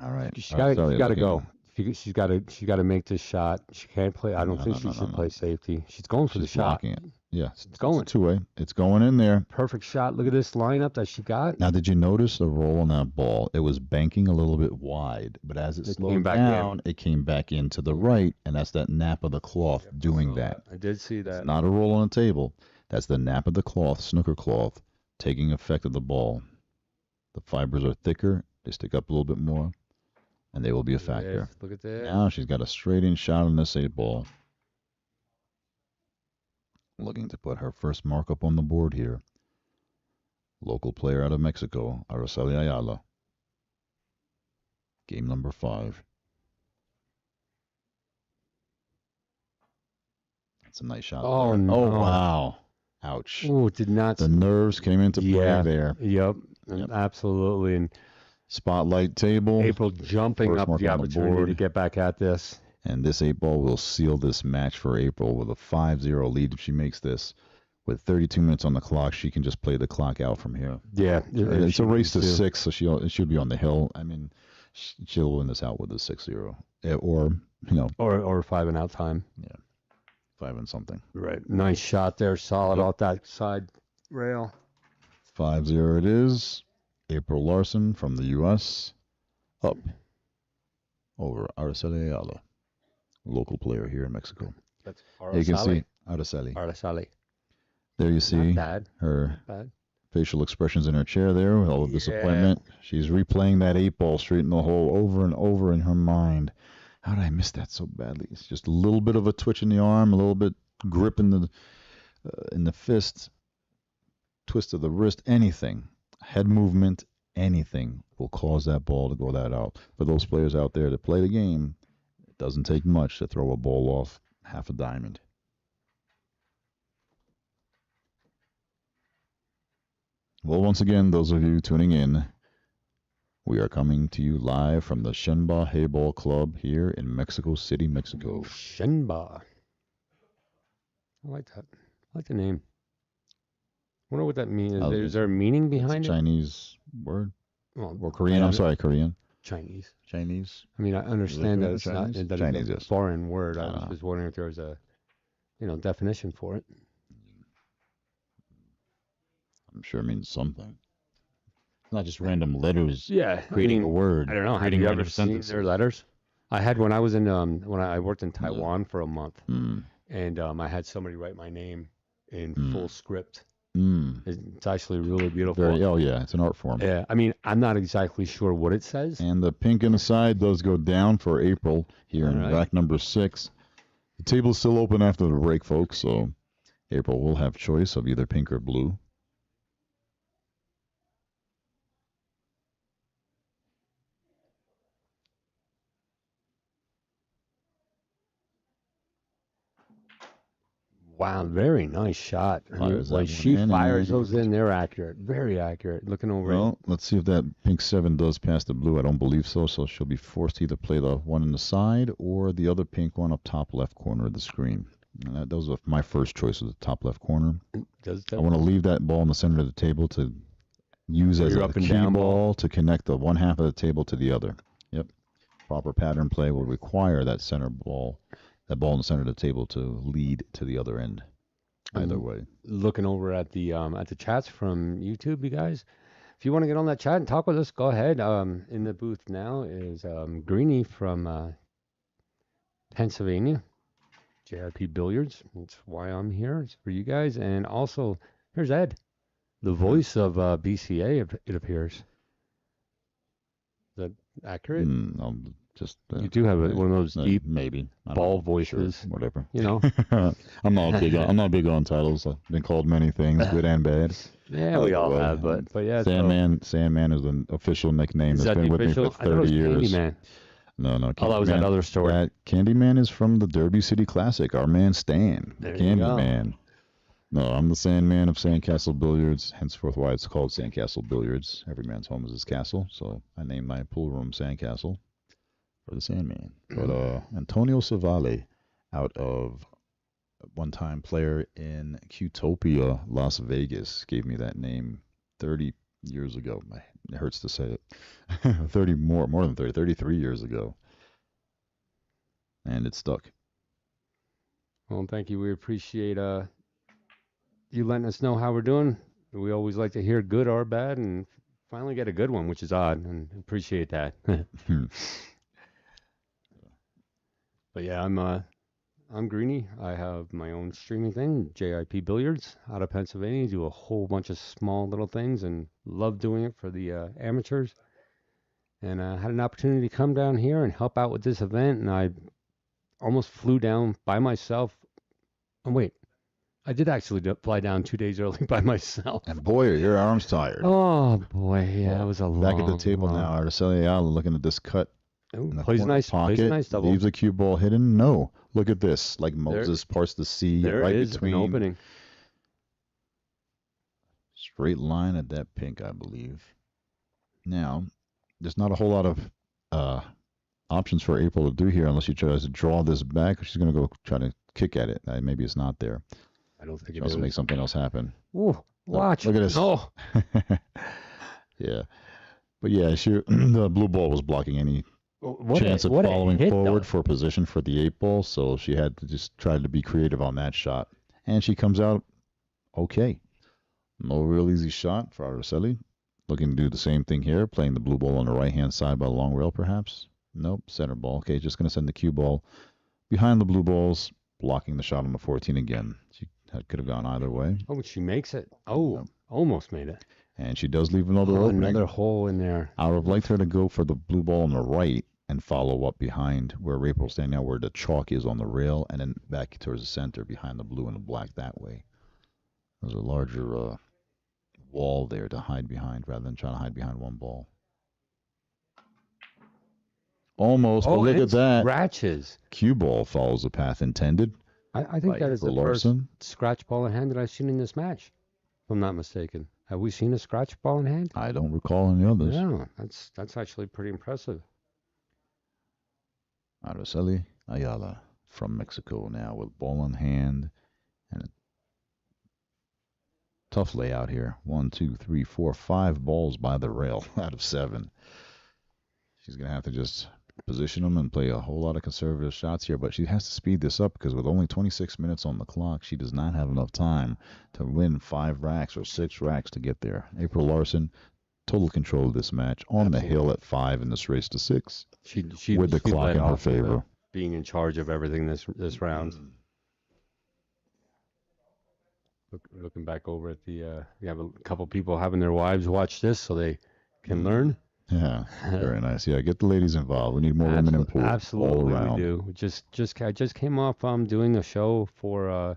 All right. She's got to looking- go. She's got to make this shot. She can't play. I don't think she should play safety. She's going for the She's shot. blocking it. Yeah, It's going. It's a 2-way. It's going in there. Perfect shot. Look at this lineup that she got. Now, did you notice the roll on that ball? It was banking a little bit wide, but as it It slowed came back down, it came back into the right, and that's that nap of the cloth doing that. I did see that. It's not a roll on a table. That's the nap of the cloth, snooker cloth, taking effect of the ball. The fibers are thicker. They stick up a little bit more, and they will be a factor. Look at this. Now she's got a straight-in shot on this 8 ball. Looking to put her first mark up on the board here. Local player out of Mexico, Araceli Ayala. Game number 5. That's a nice shot Oh, there. no. Oh, wow. Ouch. Oh, did not. The nerves came into play there. Yep. Yep. Absolutely. And Spotlight table. April jumping First up mark the on the opportunity to board. get back at this. And this 8-ball will seal this match for April with a 5-0 lead if she makes this. With 32 minutes on the clock, she can just play the clock out from here. Yeah. It's a race to 6, so she'll be on the hill. I mean, she'll win this out with a 6-0. Or, Or 5 and out time. Yeah. 5 and something. Right. Nice shot there. Solid off that side rail. 5-0 it is. April Larson from the U.S. up over Araceli Ayala, local player here in Mexico. That's You can see Araceli. There you see her facial expressions in her chair there with all the disappointment. She's replaying that 8-ball straight in the hole over and over in her mind. How did I miss that so badly? It's just a little bit of a twitch in the arm, a little bit grip in the fist, twist of the wrist, anything. Head movement, anything will cause that ball to go that out. For those players out there that play the game, it doesn't take much to throw a ball off half a diamond. Well, once again, those of you tuning in, we are coming to you live from the Shenba Heyball Club here in Mexico City, Mexico. Shenba. I like that. I like the name. I wonder what that means. Is there a meaning behind it? Chinese word? Well, or Korean? I'm sorry, Korean. Chinese. I mean, I understand that it's Chinese? not that Chinese, it's a foreign word. I was just wondering if there was a, definition for it. I'm sure it means something. It's not just random letters. Yeah, creating a word. I don't know. Have you ever seen their letters? I had when I was in when I worked in Taiwan for a month, and I had somebody write my name in full script. It's actually really beautiful. It's an art form. Yeah, I mean, I'm not exactly sure what it says. And the pink in the side does go down for April here in rack number 6. The table's still open after the break, folks, so April will have choice of either pink or blue. Wow, very nice shot. When she fires those in, they're accurate. Very accurate. Looking over Well, let's see if that pink 7 does pass the blue. I don't believe so, so she'll be forced to either play the one in the side or the other pink one up top left corner of the screen. And those are my first choice of the top left corner. I want to leave that ball in the center of the table to use as a key ball to connect the one half of the table to the other. Yep. Proper pattern play will require that ball in the center of the table to lead to the other end. Either way. Looking over at the chats from YouTube, you guys. If you want to get on that chat and talk with us, go ahead. In the booth now is Greenie from Pennsylvania, JRP Billiards. That's why I'm here. It's for you guys. And also, here's Ed, the voice of BCA, it appears. Is that accurate? You do have one of those deep ball voices. Sure, whatever. I'm not big on titles. I've been called many things, good and bad. Yeah, we all have, but yeah. Sandman is an official nickname that's been with me for 30 years. Candyman. No. Oh, that was that other story. Candyman is from the Derby City Classic. Our man Stan, Candyman. No, I'm the Sandman of Sandcastle Billiards, henceforth why it's called Sandcastle Billiards. Every man's home is his castle, so I named my pool room Sandcastle for the Sandman. But Antonio Savale, out of one-time player in Qtopia, Las Vegas, gave me that name 30 years ago. It hurts to say it. more than 30, 33 years ago. And it stuck. Well, thank you. We appreciate you letting us know how we're doing. We always like to hear good or bad, and finally get a good one, which is odd, and appreciate that. But yeah, I'm Greenie. I have my own streaming thing, JIP Billiards, out of Pennsylvania. Do a whole bunch of small little things and love doing it for the amateurs. And I had an opportunity to come down here and help out with this event, and I almost flew down by myself. Oh, wait. I did actually fly down 2 days early by myself. And boy, are your arms tired. Oh boy, yeah, it was a long. Back at the table now, Araceli Ayala looking at this cut Ooh, in the plays a corner nice, plays a pocket. nice double. Leaves the cue ball hidden. No, look at this. Like Moses parts the sea There right is between. an opening. Straight line at that pink, I believe. Now, there's not a whole lot of options for April to do here unless she tries to draw this back. She's going to go try to kick at it. Maybe it's not there. I don't think She it also is. make something else happen. Ooh, watch. Look at this. Oh, Yeah. But yeah, the blue ball was blocking any chance of following forward for position for the 8-ball, so she had to just try to be creative on that shot. And she comes out okay. No real easy shot for Araceli. Looking to do the same thing here, playing the blue ball on the right-hand side by a long rail, perhaps. Nope, center ball. Okay, just going to send the cue ball behind the blue balls, blocking the shot on the 14 again. She could have gone either way. Oh, she makes it. Oh, yep. Almost made it. And she does leave another opening. Another hole in there. I would have liked her to go for the blue ball on the right and follow up behind where April's standing now, where the chalk is on the rail, and then back towards the center behind the blue and the black that way. There's a larger wall there to hide behind rather than trying to hide behind one ball. Almost, but look at that. Scratches. Cue ball follows the path intended. I think that is the Larson. first scratch ball in hand that I've seen in this match, if I'm not mistaken. Have we seen a scratch ball in hand? I don't recall any others. Yeah, that's actually pretty impressive. Araceli Ayala from Mexico now with ball in hand and a tough layout here. 1, 2, 3, 4, 5 balls by the rail out of 7. She's going to have to just position them and play a whole lot of conservative shots here, but she has to speed this up because with only 26 minutes on the clock, she does not have enough time to win 5 racks or 6 racks to get there. April Larson, total control of this match on the hill at 5 in this race to 6. She with the clock in her favor. Being in charge of everything this round. Looking back over at the, we have a couple people having their wives watch this so they can learn. Yeah, very nice. Yeah, get the ladies involved. We need more women in pool. Absolutely, all around. We do. I just came off doing a show for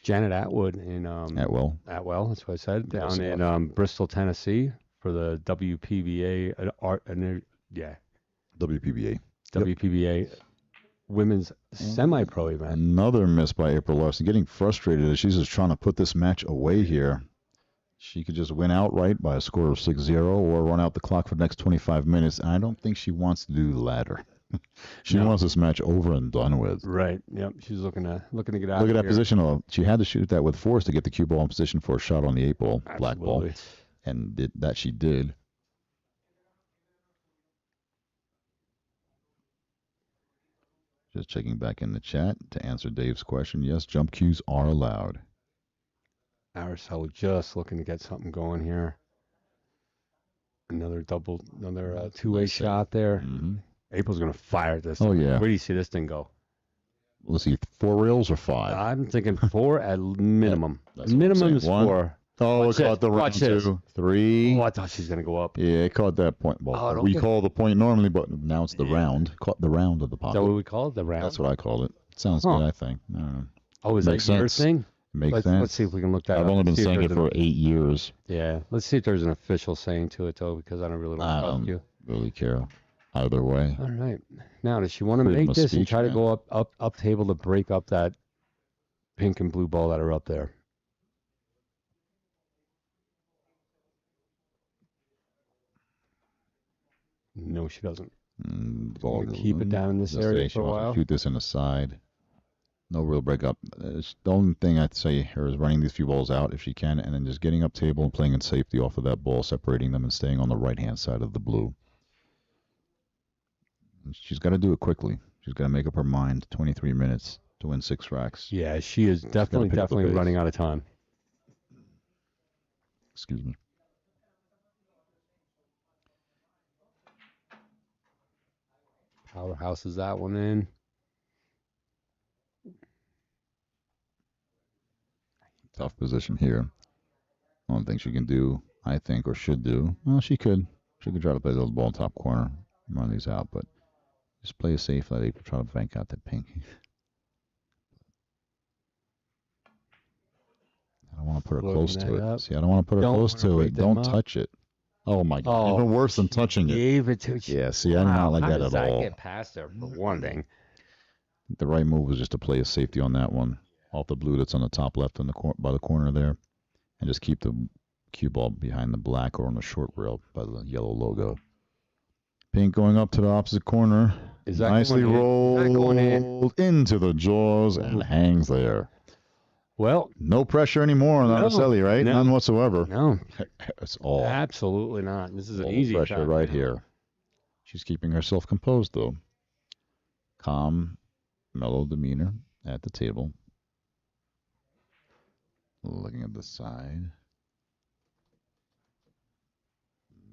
Janet Atwood in Atwell. That's what I said, down in Bristol, Tennessee, for the WPBA WPBA. WPBA women's semi-pro event. Another miss by April Larson. Getting frustrated as she's just trying to put this match away here. She could just win outright by a score of 6-0 or run out the clock for the next 25 minutes. And I don't think she wants to do the latter. She wants this match over and done with. Right. Yep. She's looking to get out. Look at of that here. position. She had to shoot that with force to get the cue ball in position for a shot on the 8-ball, black ball. And that she did. Just checking back in the chat to answer Dave's question. Yes, jump cues are allowed. Araceli just looking to get something going here. Another two-way shot there. Mm-hmm. April's going to fire this. Oh, yeah. Where do you see this thing go? Let's see, 4 rails or 5? I'm thinking 4 at minimum. That's Minimum is 4. Oh, it caught the round 2. 3. Oh, I thought she's going to go up. Yeah, it caught that point. Well, we call the point normally, but now it's the round. Caught the round of the pocket. Is that what we call it? The round? That's what I call it. Sounds good, I think. Oh, is Makes that your sense. thing? Makes sense. Let's see if we can look that up. I've only been saying it for 8 years. Yeah. Let's see if there's an official saying to it, though, because I don't really want to trust you. Really care either way. All right. Now, does she want to make this and try to go up table to break up that pink and blue ball that are up there? No, she doesn't. Keep it down in this area for a while. Shoot this in the side. No real breakup. The only thing I'd say here is running these few balls out if she can, and then just getting up table and playing in safety off of that ball, separating them and staying on the right-hand side of the blue. She's got to do it quickly. She's got to make up her mind. 23 minutes to win 6 racks. Yeah, she is definitely running out of time. Excuse me. Powerhouse is that one in. Tough position here. One thing she can do, I think, or should do. Well, she could. She could try to play the ball top corner, run these out, but just play it safe. Let April try to bank out that pink. put her Loading close that to it. up. See, I don't want to put her Don't close want to to break it. them Don't up. touch it. Oh my God. Oh, Even worse than she touching it. gave it to. Yeah, see, I did not like How that does at that all. get past her, for one thing? The right move was just to play a safety on that one, off the blue that's on the top left in the by the corner there, and just keep the cue ball behind the black or on the short rail by the yellow logo. Pink going up to the opposite corner. Is that Nicely going in? Is that going in? rolled into the jaws and Ooh. hangs there. Well, No pressure anymore on no, Araceli, right? no, None whatsoever. no, It's all absolutely not. This is an all easy pressure shot right now. here. She's keeping herself composed though. Calm, mellow demeanor at the table. Looking at the side.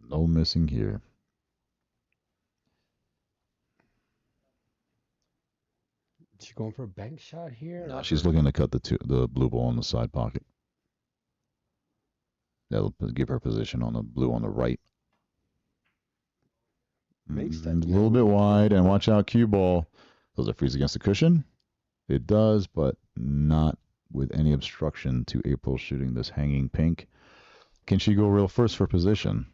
No missing here. She going for a bank shot here? No, or- she's looking to cut the blue ball in the side pocket. That'll give her position on the blue on the right. Makes that A little bit yellow wide, and logo. watch out, cue ball. Does it freeze against the cushion? It does, but not with any obstruction to April shooting this hanging pink. Can she go real first for position?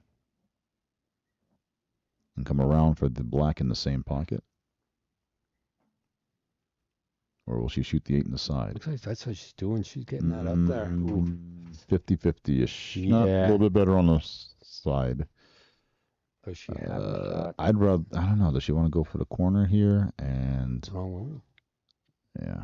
And come around for the black in the same pocket? Or will she shoot the 8 in the side? Looks like that's what she's doing. She's getting that up there. Ooh. 50-50-ish. Yeah. Not a little bit better on the side. Does she have a shot? I'd rather, I don't know, does she want to go for the corner here? And Wrong way. yeah,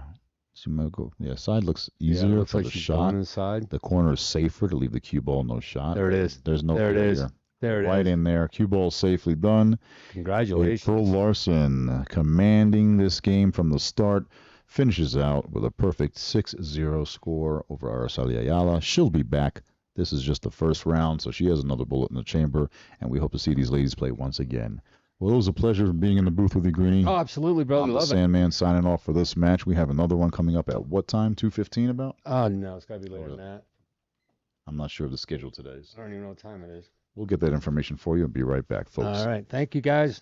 she might go. Yeah, side looks Yeah, it easier looks for like the she's shot. going inside. The corner is safer to leave the cue ball no shot. There it is. There's no There it fear is. here. There it Right is. in there. Cue ball safely done. Congratulations. April Larson commanding this game from the start. Finishes out with a perfect 6-0 score over Araceli Ayala. She'll be back. This is just the first round, so she has another bullet in the chamber, and we hope to see these ladies play once again. Well, it was a pleasure being in the booth with you, Greenie. Oh, absolutely, brother. I'm the Love it. Sandman signing off for this match. We have another one coming up at what time? 2:15 about? Oh, no, it's got to be later than that. I'm not sure of the schedule today. I don't even know what time it is. We'll get that information for you and be right back, folks. All right. Thank you, guys.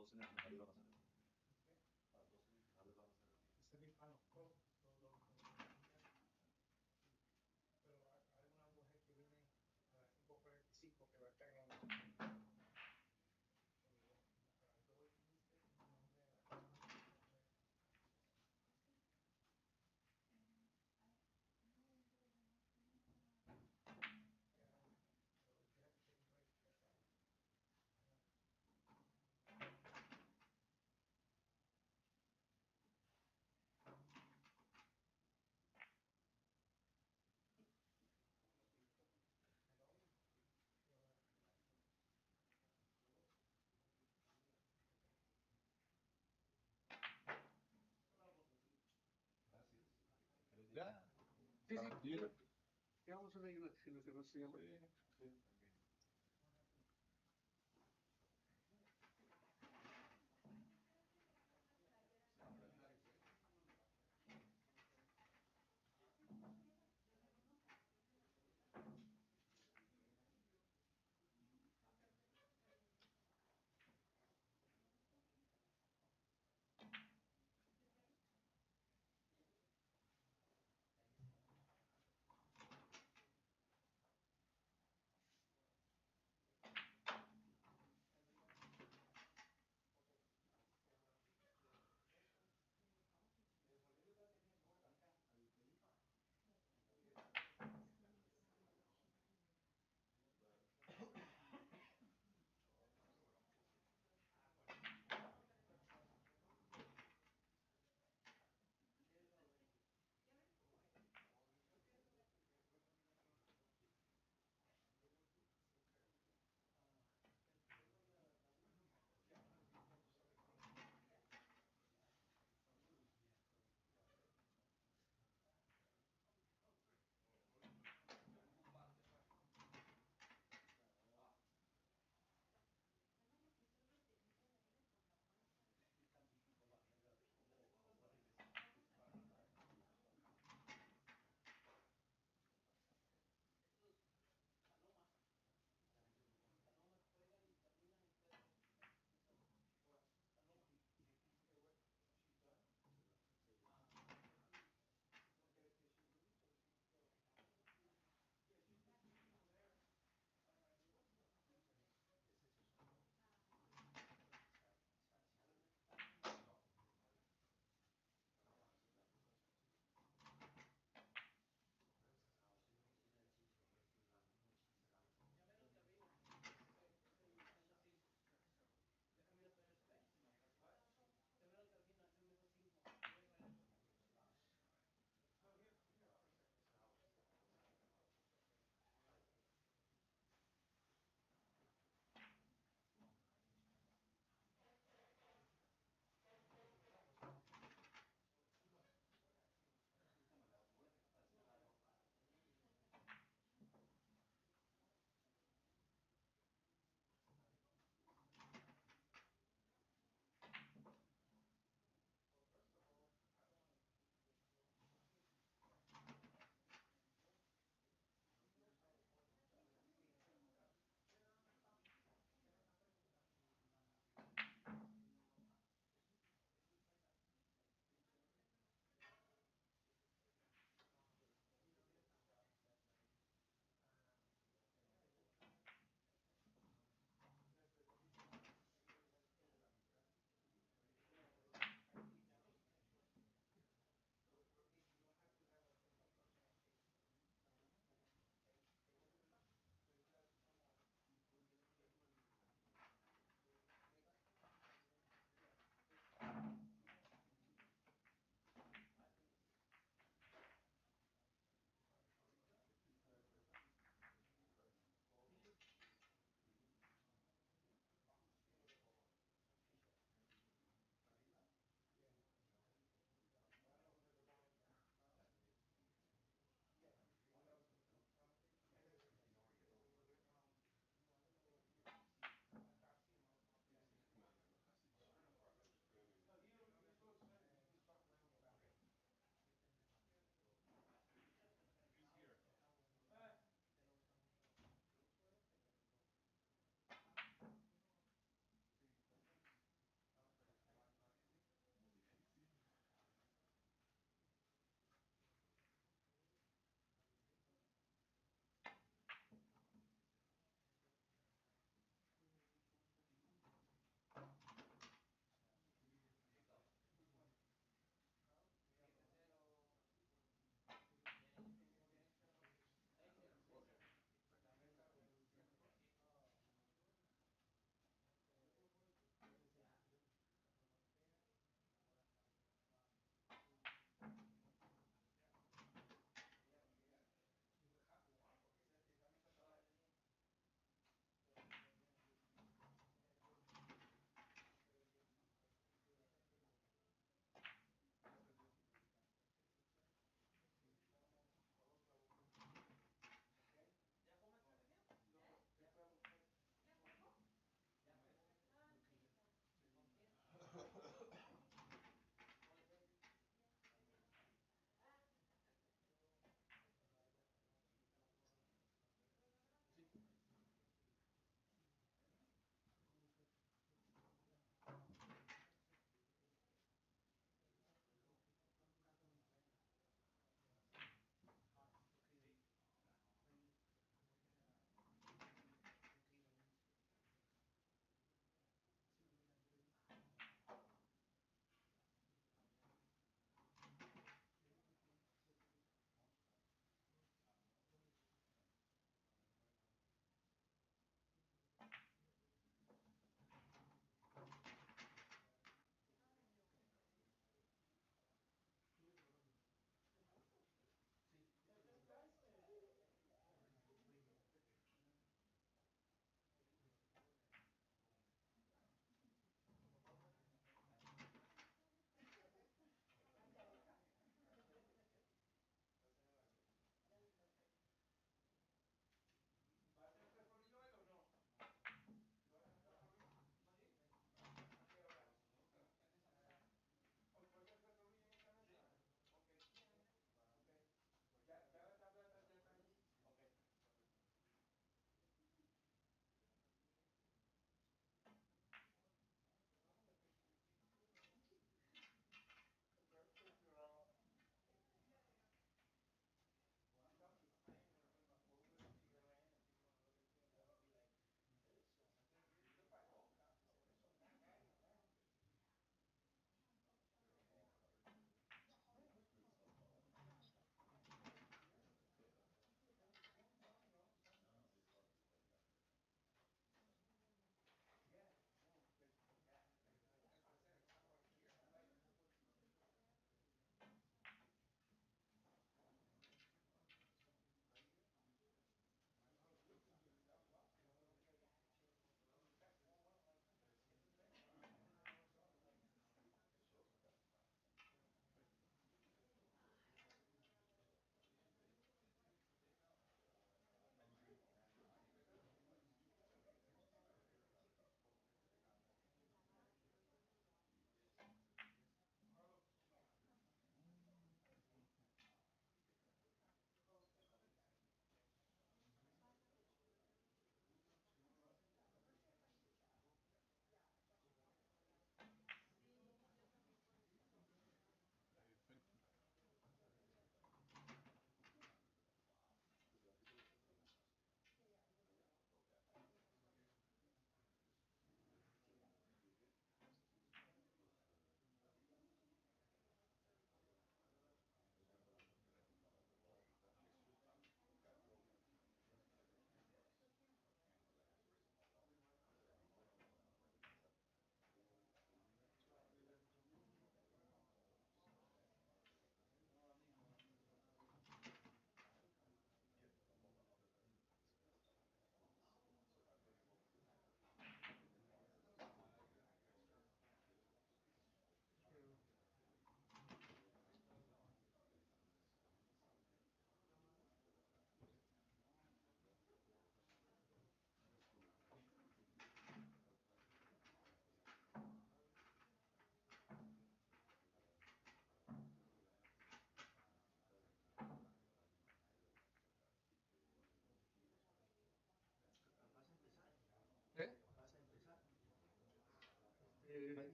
Semifinal. Pero hay una mujer que viene a las 5:45 que va a estar en Sí, sí. ¿Qué vamos a ver en lo que nos llama?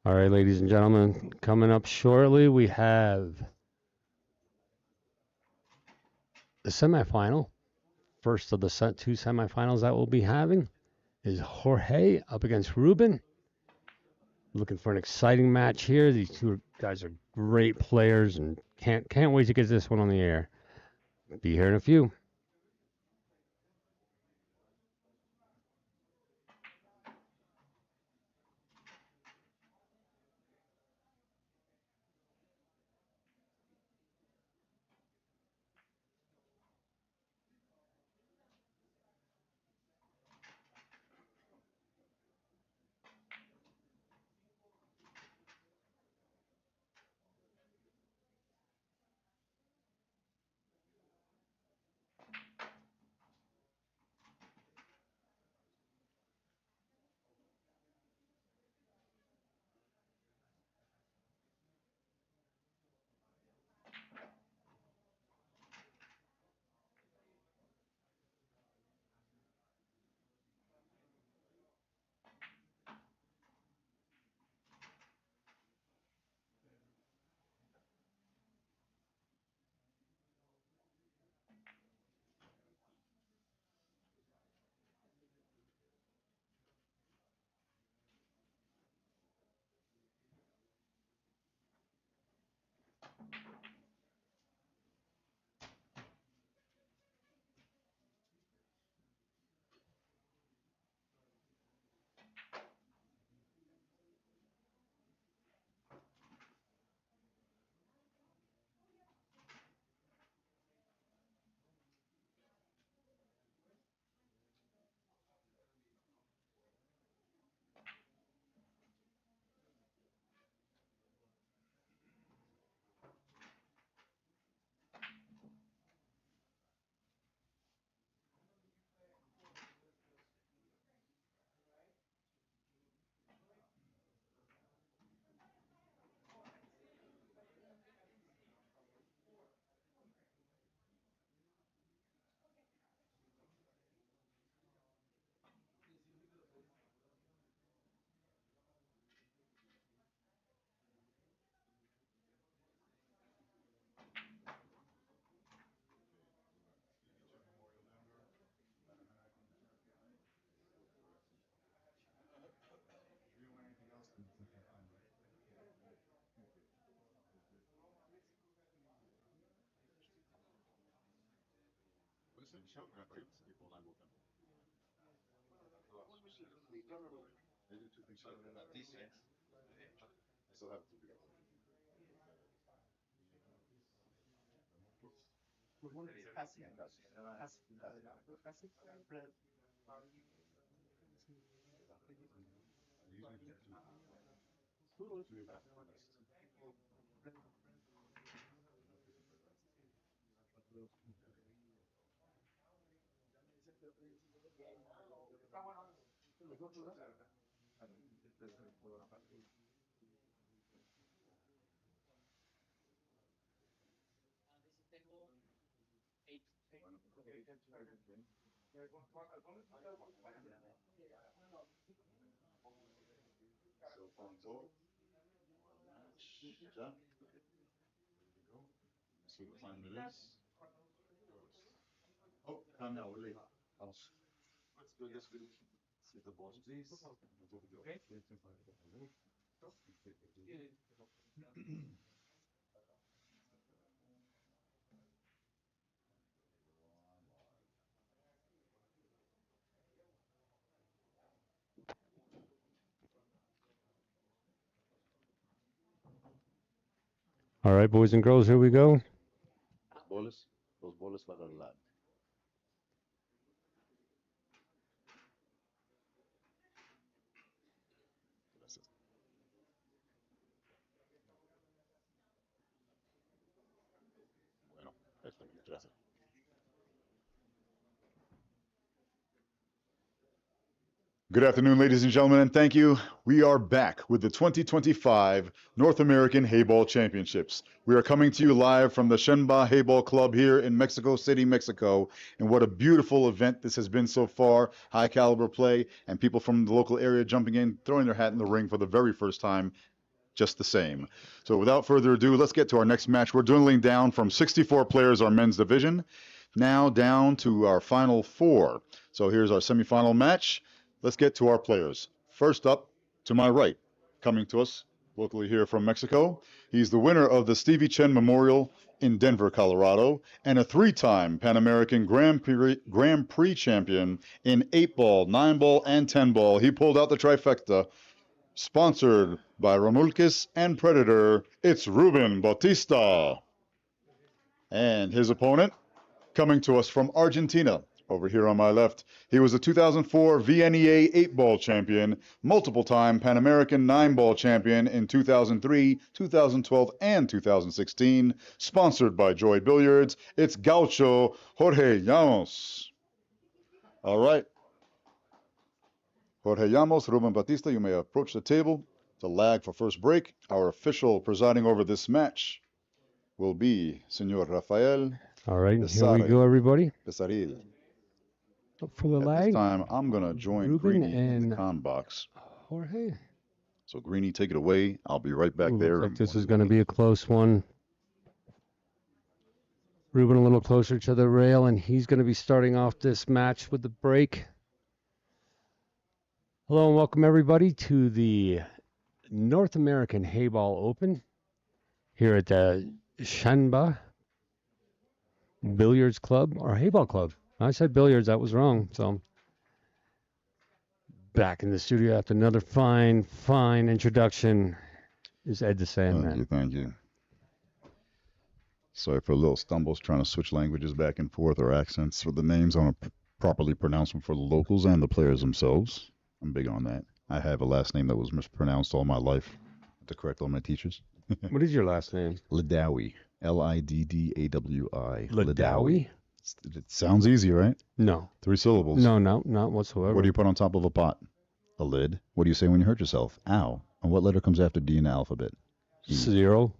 All right, ladies and gentlemen, coming up shortly, we have the semifinal. First of the two semifinals that we'll be having is Jorge up against Ruben. Looking for an exciting match here. These two guys are great players, and can't wait to get this one on the air. Be here in a few. All right, boys and girls, here we go. Good afternoon, ladies and gentlemen, and thank you. We are back with the 2025 North American Heyball Championships. We are coming to you live from the Shenba Heyball Club here in Mexico City, Mexico. And what a beautiful event this has been so far. High caliber play and people from the local area jumping in, throwing their hat in the ring for the very first time. Just the same. So without further ado, let's get to our next match. We're dwindling down from 64 players, our men's division, now down to our final 4. So here's our semifinal match. Let's get to our players. First up, to my right, coming to us locally here from Mexico, he's the winner of the Stevie Chen Memorial in Denver, Colorado, and a 3-time Pan American Grand Prix champion in 8-ball, 9-ball, and 10-ball. He pulled out the trifecta. Sponsored by Romulcus and Predator, it's Ruben Bautista. And his opponent, coming to us from Argentina, over here on my left, he was a 2004 VNEA 8-ball champion, multiple-time Pan American 9-ball champion in 2003, 2012, and 2016. Sponsored by Joy Billiards, it's Gaucho Jorge Llanos. All right. Jorge Llanos, Ruben Batista, you may approach the table. The lag for first break. Our official presiding over this match will be Senor Rafael. All right, here we go, everybody. Pesaril. For the At lag, this time, I'm going to join Ruben Greeny in the and con box. Jorge. So, Greeny, take it away. I'll be right back there. Looks like this is going to be a close one. Ruben a little closer to the rail, and he's going to be starting off this match with the break. Hello and welcome everybody to the North American Heyball Open here at the Shenba Billiards Club, or Heyball Club. I said billiards, that was wrong. So back in the studio after another fine introduction is Ed the Sandman. Thank you. Sorry for little stumbles trying to switch languages back and forth or accents for the names. I want to properly pronounce them for the locals and the players themselves. I'm big on that. I have a last name that was mispronounced all my life. I have to correct all my teachers. What is your last name? Ladawi. Liddawi. Ladawi? It sounds easy, right? No. 3 syllables. No, not whatsoever. What do you put on top of a pot? A lid. What do you say when you hurt yourself? Ow. And what letter comes after D in the alphabet? E. 0.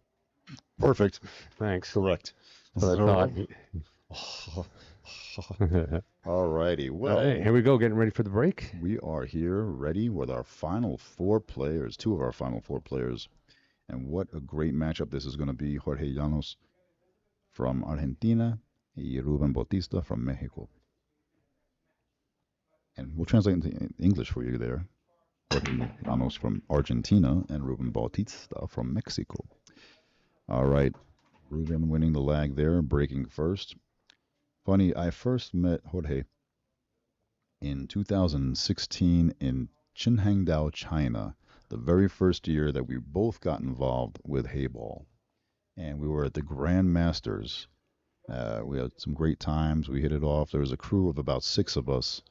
Perfect. Thanks. Correct. That's what I thought. All righty. Well, hey, here we go, getting ready for the break. We are here ready with our final 4 players, 2 of our final 4 players. And what a great matchup this is going to be. Jorge Llanos from Argentina and Ruben Bautista from Mexico. And we'll translate into English for you there. Jorge Llanos from Argentina and Ruben Bautista from Mexico. All right. Ruben winning the lag there, breaking first. Funny, I first met Jorge in 2016 in Qinghangdao, China, the very first year that we both got involved with Heyball. And we were at the Grand Masters. We had some great times. We hit it off. There was a crew of about 6 of us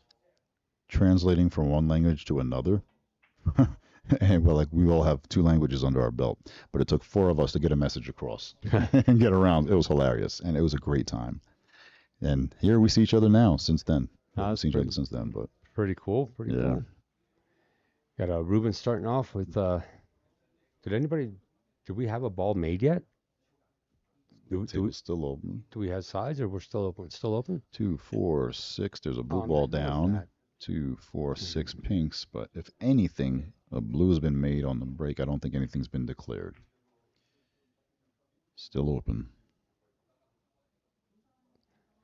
translating from one language to another. And we all have 2 languages under our belt. But it took 4 of us to get a message across and get around. It was hilarious. And it was a great time. And here we see each other now since then. We've seen each other since then, but pretty cool. Pretty cool. Got Ruben starting off with did we have a ball made yet? Table's still open. Do we have sides or we're still open? It's still open? 2, 4, 6. There's a blue ball down. 2, 4, 6 pinks. But if anything, a blue has been made on the break. I don't think anything's been declared. Still open.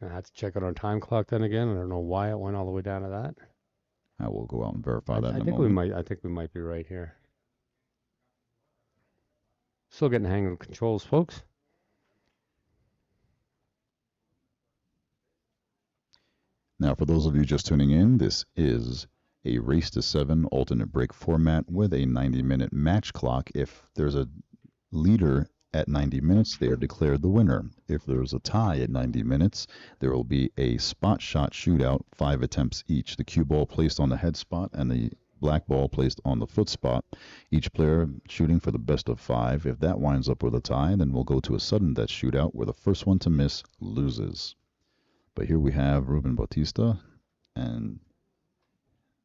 I had to check it on time clock then again. I don't know why it went all the way down to that. I will go out and verify that. I think we might be right here. Still getting the hang of the controls, folks. Now, for those of you just tuning in, this is a race to 7 alternate break format with a 90-minute match clock. If there's a leader at 90 minutes, they are declared the winner. If there's a tie at 90 minutes, there will be a spot shot shootout, 5 attempts each. The cue ball placed on the head spot and the black ball placed on the foot spot. Each player shooting for the best of 5. If that winds up with a tie, then we'll go to a sudden death shootout where the first one to miss loses. But here we have Ruben Bautista, and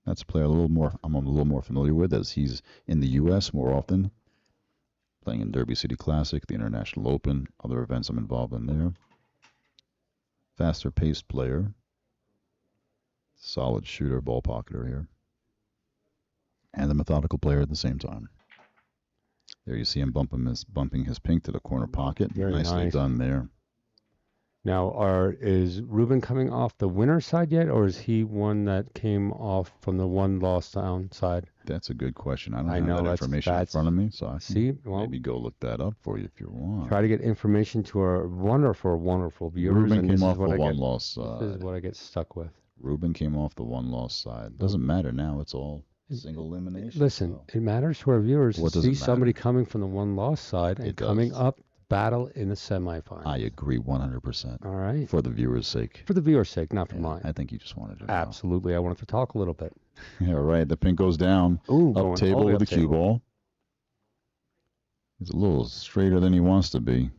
that's a player I'm a little more familiar with, as he's in the U.S. more often, playing in Derby City Classic, the International Open, other events I'm involved in there. Faster paced player, solid shooter, ball pocketer here, and a methodical player at the same time. There you see him bumping his pink to the corner pocket. Very Nicely nice. done there. Now, is Ruben coming off the winner's side yet, or is he one that came off from the one loss down side? That's a good question. I don't I have know, that that's- information in that's- front of me, so I See, can well, maybe go look that up for you if you want. try to get information to our wonderful, wonderful viewers. Ruben and came this off is what the I one get, loss This side. is what I get stuck with. Ruben came off the one loss side. Doesn't matter now. It's all single elimination. Listen, so. it matters to our viewers What to does see it somebody matter? coming from the one loss side and It coming does. up battle in the semifinal. I agree 100%. All right. For the viewers' sake. For the viewers' sake, not for Yeah, mine. I think you just wanted to know. Absolutely. I wanted to talk a little bit. Yeah, right. The pink goes down. Ooh, Up going all table the way with the up cue table. ball. He's a little straighter than he wants to be.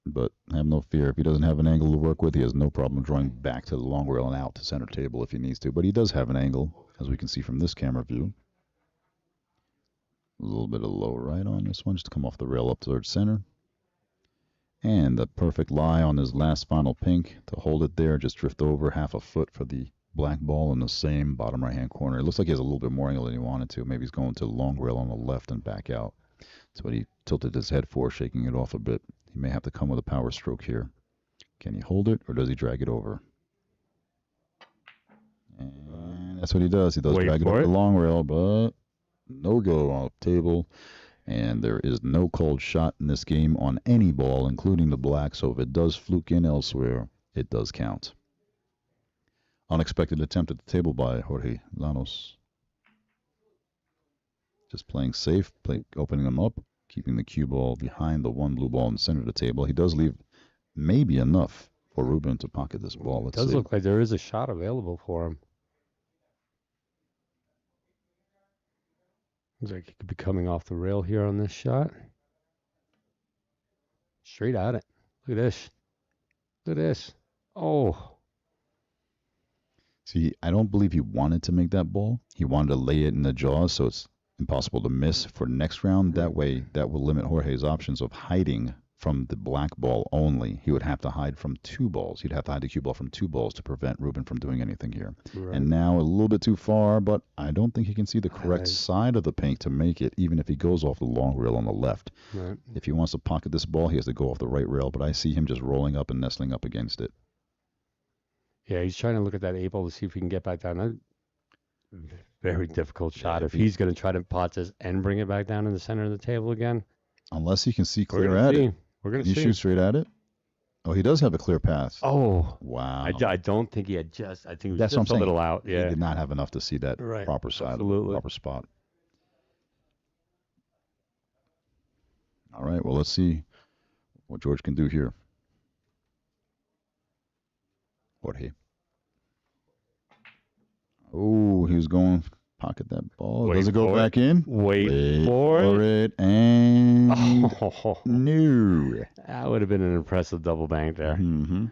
But have no fear. If he doesn't have an angle to work with, he has no problem drawing back to the long rail and out to center table if he needs to. But he does have an angle, as we can see from this camera view. A little bit of low right on this one, just to come off the rail up towards center. And the perfect lie on his last final pink to hold it there, just drift over half a foot for the black ball in the same bottom right hand corner. It looks like he has a little bit more angle than he wanted to. Maybe he's going to the long rail on the left and back out. That's what he tilted his head for, shaking it off a bit. He may have to come with a power stroke here. Can he hold it, or does he drag it over? And that's what he does. He does Wait drag it for over it. the long rail, but no go off table. And there is no called shot in this game on any ball, including the black. So if it does fluke in elsewhere, it does count. Unexpected attempt at the table by Jorge Llanos. Just playing safe, opening them up, keeping the cue ball behind the one blue ball in the center of the table. He does leave maybe enough for Ruben to pocket this ball. It Let's does see. look like there is a shot available for him. Looks like he could be coming off the rail here on this shot. Straight at it. Look at this. Look at this. Oh. See, I don't believe he wanted to make that ball. He wanted to lay it in the jaws, so it's impossible to miss for next round. That way, that will limit Jorge's options of hiding from the black ball only. He would have to hide from 2 balls. He'd have to hide the cue ball from 2 balls to prevent Ruben from doing anything here. Right. And now a little bit too far, but I don't think he can see the correct side of the pink to make it, even if he goes off the long rail on the left. Right. If he wants to pocket this ball, he has to go off the right rail, but I see him just rolling up and nestling up against it. Yeah, he's trying to look at that 8 ball to see if he can get back down. Very difficult shot. Yeah, if he's going to try to pot this and bring it back down in the center of the table again. Unless he can see We're clear gonna at see. it. We're going Can to you see. shoot straight at it? Oh, he does have a clear path. Oh. Wow. I don't think he had just. I think it was That's what I'm just a saying. little out. He Yeah. did not have enough to see that Right. proper side, Absolutely. proper spot. All right, well, let's see what George can do here. Jorge. Oh, he was going pocket that ball. Wait Does it go for back in? Wait for it. And Oh, no. that would have been an impressive double bank there. Mm-hmm.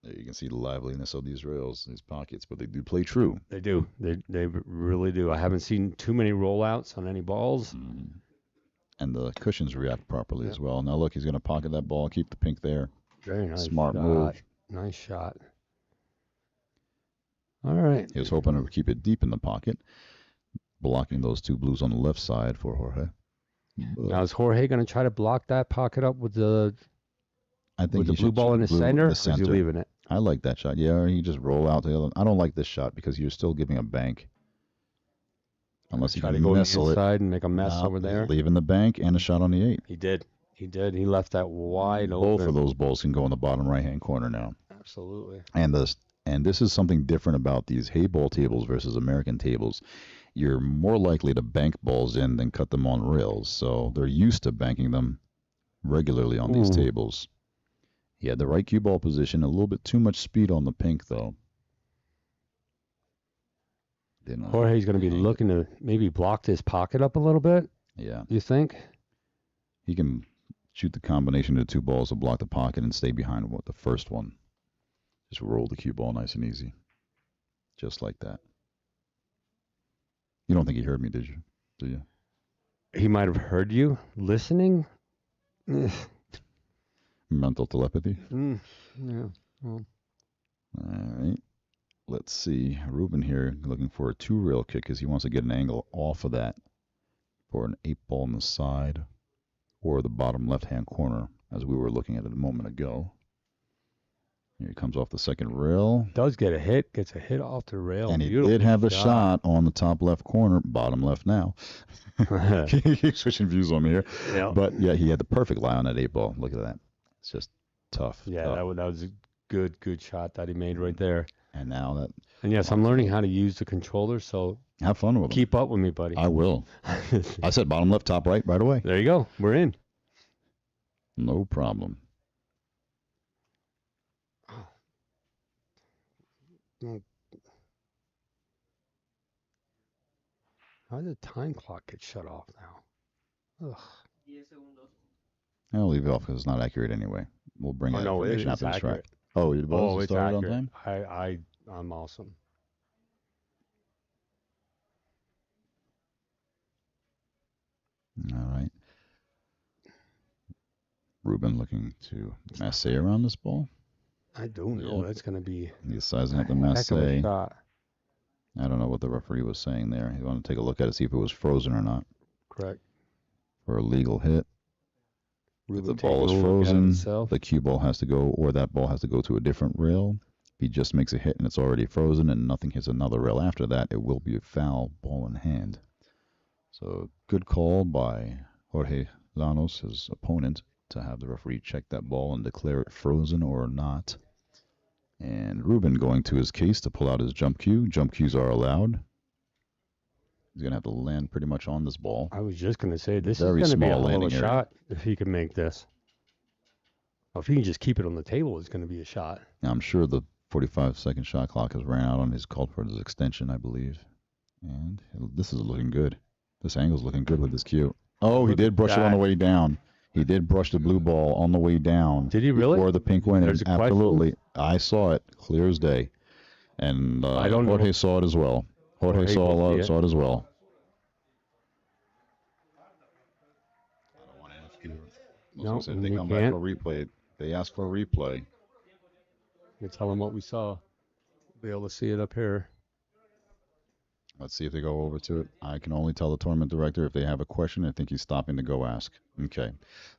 There you can see the liveliness of these rails, these pockets, but they do play true. They do. They really do. I haven't seen too many rollouts on any balls. And the cushions react properly as well. Now look, he's going to pocket that ball, keep the pink there. Very nice. Smart shot. move. Nice shot. All right. He was hoping to keep it deep in the pocket, blocking those 2 blues on the left side for Jorge. Now is Jorge going to try to block that pocket up with the I think with the he blue should ball in the blue center? Or the is he center. leaving it? I like that shot. Yeah, or he just roll out to the other. I don't like this shot because you're still giving a bank. Unless you Try to can go nestle it. inside and make a mess No, over there. Leaving the bank and a shot on the 8. He did. He did. He left that wide Both open. of those balls can go in the bottom right-hand corner now. Absolutely. And this is something different about these Heyball tables versus American tables. You're more likely to bank balls in than cut them on rails. So they're used to banking them regularly on these tables. He had the right cue ball position, a little bit too much speed on the pink, though. Didn't Jorge's going to be hang it. looking to maybe block this pocket up a little bit. Yeah, You think? he can shoot the combination of the two balls to block the pocket and stay behind the first one. Just roll the cue ball nice and easy. Just like that. You don't think he heard me, did you? Do you? He might have heard you listening. Mental telepathy. Yeah. Well, All right. Let's see. Ruben here looking for a 2-rail kick because he wants to get an angle off of that for an 8-ball on the side or the bottom left-hand corner as we were looking at it a moment ago. Here he comes off the second rail. does get a hit. Gets a hit off the rail. And he Beautiful did have the shot on the top left corner, bottom left now. Keep switching views on me here. Yeah. But yeah, he had the perfect lie on that 8-ball. Look at that. It's just tough. Yeah, tough. that was a good shot that he made right there. And now that. And yes, I'm learning how to use the controller, so Have fun with him. keep up with me, buddy. I will. I said bottom left, top right away. There you go. We're in. No problem. How did the time clock get shut off now? Ugh. I'll leave it off because it's not accurate anyway. We'll bring Oh, that no, it information is after the track. accurate. Oh, it was? Oh, It it's started accurate. on time? I'm awesome. All right. Ruben looking to masse around this ball. I don't know. Yeah. That's going to be He's sizing up the a masse. heck of a shot. I don't know what the referee was saying there. He wanted to take a look at it, see if it was frozen or not Correct. for a legal hit. If Ruben the ball is taking a look at frozen, himself. the cue ball has to go, or that ball has to go to a different rail. If he just makes a hit and it's already frozen and nothing hits another rail after that, it will be a foul, ball in hand. So good call by Jorge Llanos, his opponent, to have the referee check that ball and declare it frozen or not. And Ruben going to his case to pull out his jump cue. Jump cues are allowed. He's going to have to land pretty much on this ball. I was just going to say, this Very is going to be a small hell of a landing area. shot if he can make this. Well, if he can just keep it on the table, it's going to be a shot. Now, I'm sure the 45-second shot clock has ran out on his called for his extension, I believe. And this is looking good. This angle's looking good with this cue. Oh, he Look did at brush it on the that. way down. He did brush the blue ball on the way down. Did he really? Before the pink went in. There's a question. Absolutely. I saw it clear as day. And I don't know. Jorge saw it as well. Jorge saw it as well. I don't want to ask you. No, If they we come can't. back for a replay, they ask for a replay. You tell him what we saw. Be able to see it up here. Let's see if they go over to it. I can only tell the tournament director if they have a question. I think he's stopping to go ask. Okay.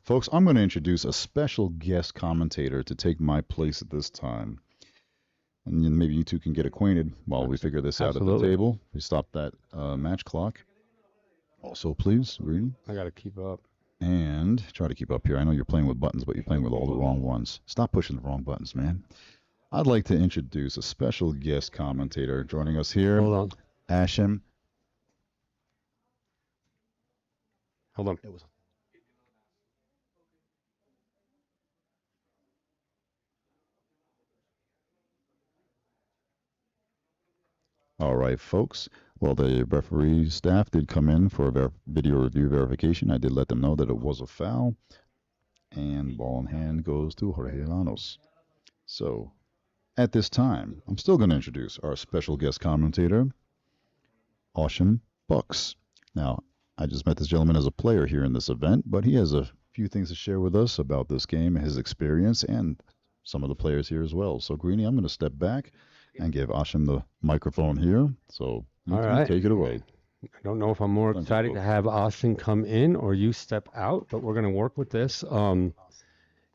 Folks, I'm going to introduce a special guest commentator to take my place at this time. And then maybe you two can get acquainted while we figure this out at the Absolutely. table. We stop that match clock. Also, please, read. I got to keep up. And try to keep up here. I know you're playing with buttons, but you're playing with all the wrong ones. Stop pushing the wrong buttons, man. I'd like to introduce a special guest commentator joining us here. Hold on. Ashim. Hold on. All right, folks. Well, the referee staff did come in for a video review verification. I did let them know that it was a foul. And ball in hand goes to Jorge Llanos. So, at this time, I'm still going to introduce our special guest commentator, Ashim Bucks. Now, I just met this gentleman as a player here in this event, but he has a few things to share with us about this game, his experience, and some of the players here as well. So, Greeny, I'm going to step back and give Ashim the microphone here. So, you All can right. take it away. I don't know if I'm more excited to have Austin come in or you step out, but we're going to work with this.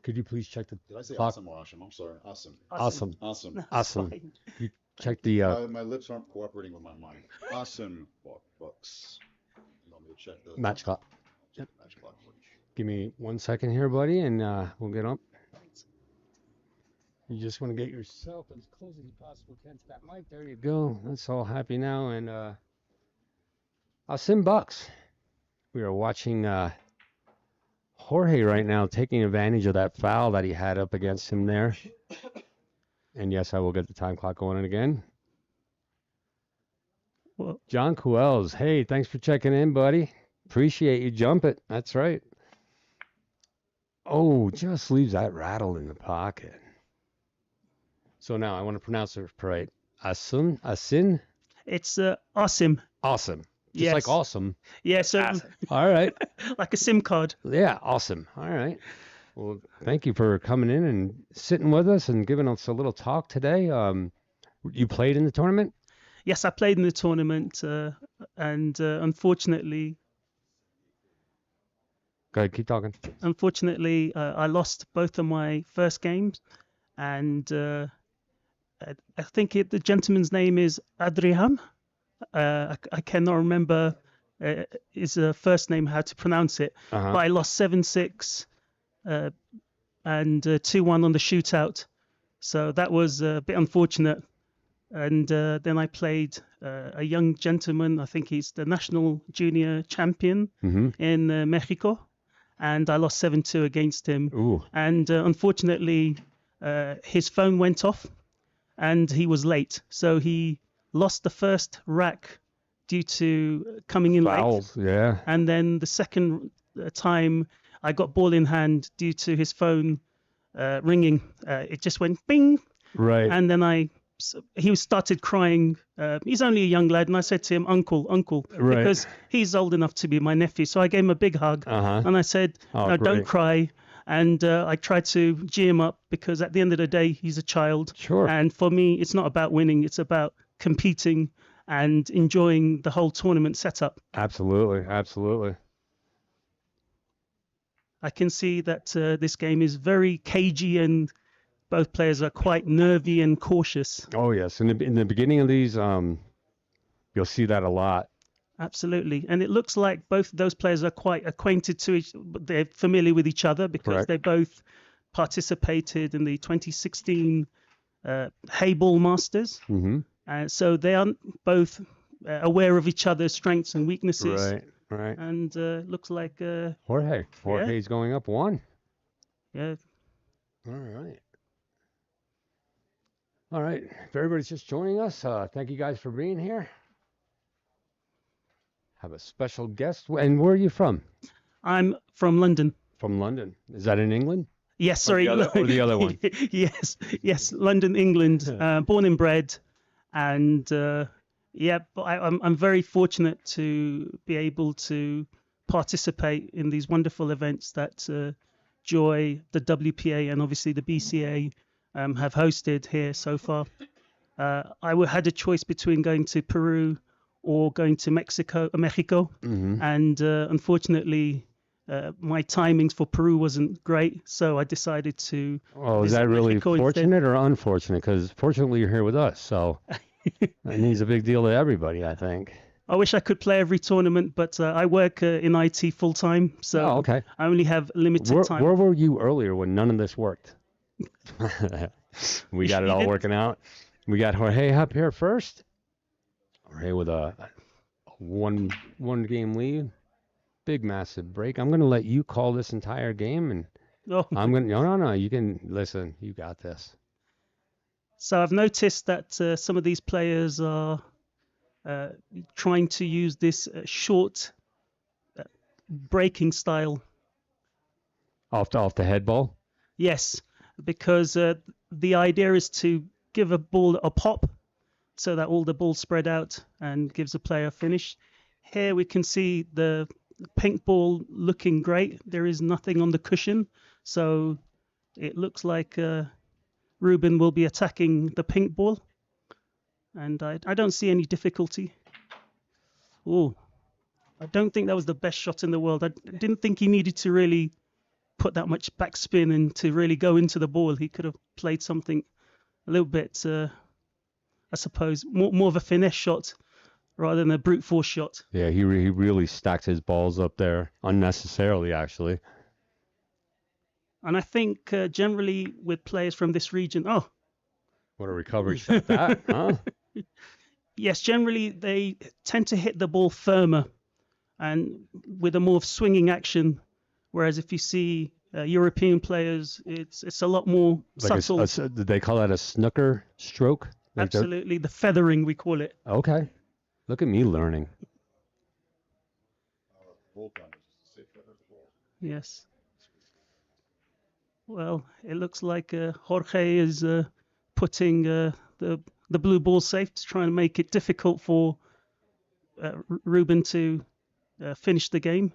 Could you please check the Did I say clock? awesome or Ashim? I'm sorry. Awesome. Awesome. Awesome. Awesome. You check the My lips aren't cooperating with my mind. Awesome Bucks. You want me to check the match clock. match clock, please? Give me 1 second here, buddy, and we'll get up. You just want to get yourself as close as you possibly can to that mic. There you go. That's all happy now. And Austin Bucks. We are watching Jorge right now taking advantage of that foul that he had up against him there. And yes, I will get the time clock going again. John Coels. Hey, thanks for checking in, buddy. Appreciate you. Jump it. That's right. Oh, just leaves that rattle in the pocket. So now I want to pronounce it right. Asin? It's Asim. Awesome. Just Yes. like awesome. Yeah, so All right. like a SIM card. Yeah, awesome. All right. Well, thank you for coming in and sitting with us and giving us a little talk today. You played in the tournament? Yes, I played in the tournament, and unfortunately, Go ahead, keep talking. I lost both of my first games, and I think the gentleman's name is Adrian. I cannot remember his first name, how to pronounce it, Uh-huh. but I lost 7-6 and 2-1 on the shootout. So that was a bit unfortunate. And then I played a young gentleman, I think he's the national junior champion in Mexico, and I lost 7-2 against him. Ooh. And unfortunately, his phone went off and he was late. So he lost the first rack due to coming in late. Fouls, yeah. And then the second time I got ball in hand due to his phone ringing. It just went bing. Right. And then he started crying. He's only a young lad. And I said to him, uncle, Right. because he's old enough to be my nephew. So I gave him a big hug. Uh-huh. And I said, Oh, no, don't great. cry. And I tried to G him up because at the end of the day, he's a child. Sure. And for me, it's not about winning. It's about competing and enjoying the whole tournament setup. Absolutely. Absolutely. I can see that this game is very cagey and both players are quite nervy and cautious. Oh, yes. In the beginning of these, you'll see that a lot. Absolutely. And it looks like both of those players are quite acquainted to they're familiar with each other because Correct. they both participated in the 2016 Heyball Masters. Mm-hmm. So they are both aware of each other's strengths and weaknesses. Right. Right. And looks like Jorge's going up 1. yeah. All right. All right. If everybody's just joining us, thank you guys for being here. Have a special guest. And where are you from? I'm from London. From London. Is that in England? Yes, sorry. Or the other one? yes, London, England. Born and bred, and but I'm very fortunate to be able to participate in these wonderful events that Joy, the WPA, and obviously the BCA have hosted here so far. I had a choice between going to Peru or going to Mexico, Mm-hmm. and unfortunately. My timings for Peru wasn't great, so I decided to. Well, is visit that really Mexico instead. fortunate or unfortunate? Because fortunately you're here with us, so it means a big deal to everybody, I think. I wish I could play every tournament, but I work in IT full time, so Oh, okay. I only have limited time. Where were you earlier when none of this worked? We got it all working out. We got Jorge up here first. Jorge with a one game lead. Big massive break. I'm gonna let you call this entire game, and Oh. I'm gonna no. You can listen. You got this. So I've noticed that some of these players are trying to use this short breaking style. Off the head ball. Yes, because the idea is to give a ball a pop so that all the balls spread out and gives a player a finish. Here we can see the pink ball looking great. There is nothing on the cushion, so it looks like Ruben will be attacking the pink ball, and I don't see any difficulty. Oh, I don't think that was the best shot in the world. I didn't think he needed to really put that much backspin and to really go into the ball. He could have played something a little bit, I suppose, more of a finesse shot rather than a brute force shot. Yeah, he really stacked his balls up there unnecessarily, actually. And I think generally with players from this region, What a recovery shot that, huh? yes, generally they tend to hit the ball firmer and with a more swinging action. Whereas if you see European players, it's a lot more Like subtle. did they call that a snooker stroke? Like Absolutely, the feathering we call it. Okay. Look at me learning. Yes. Well, it looks like Jorge is putting the blue ball safe to try and make it difficult for Ruben to finish the game.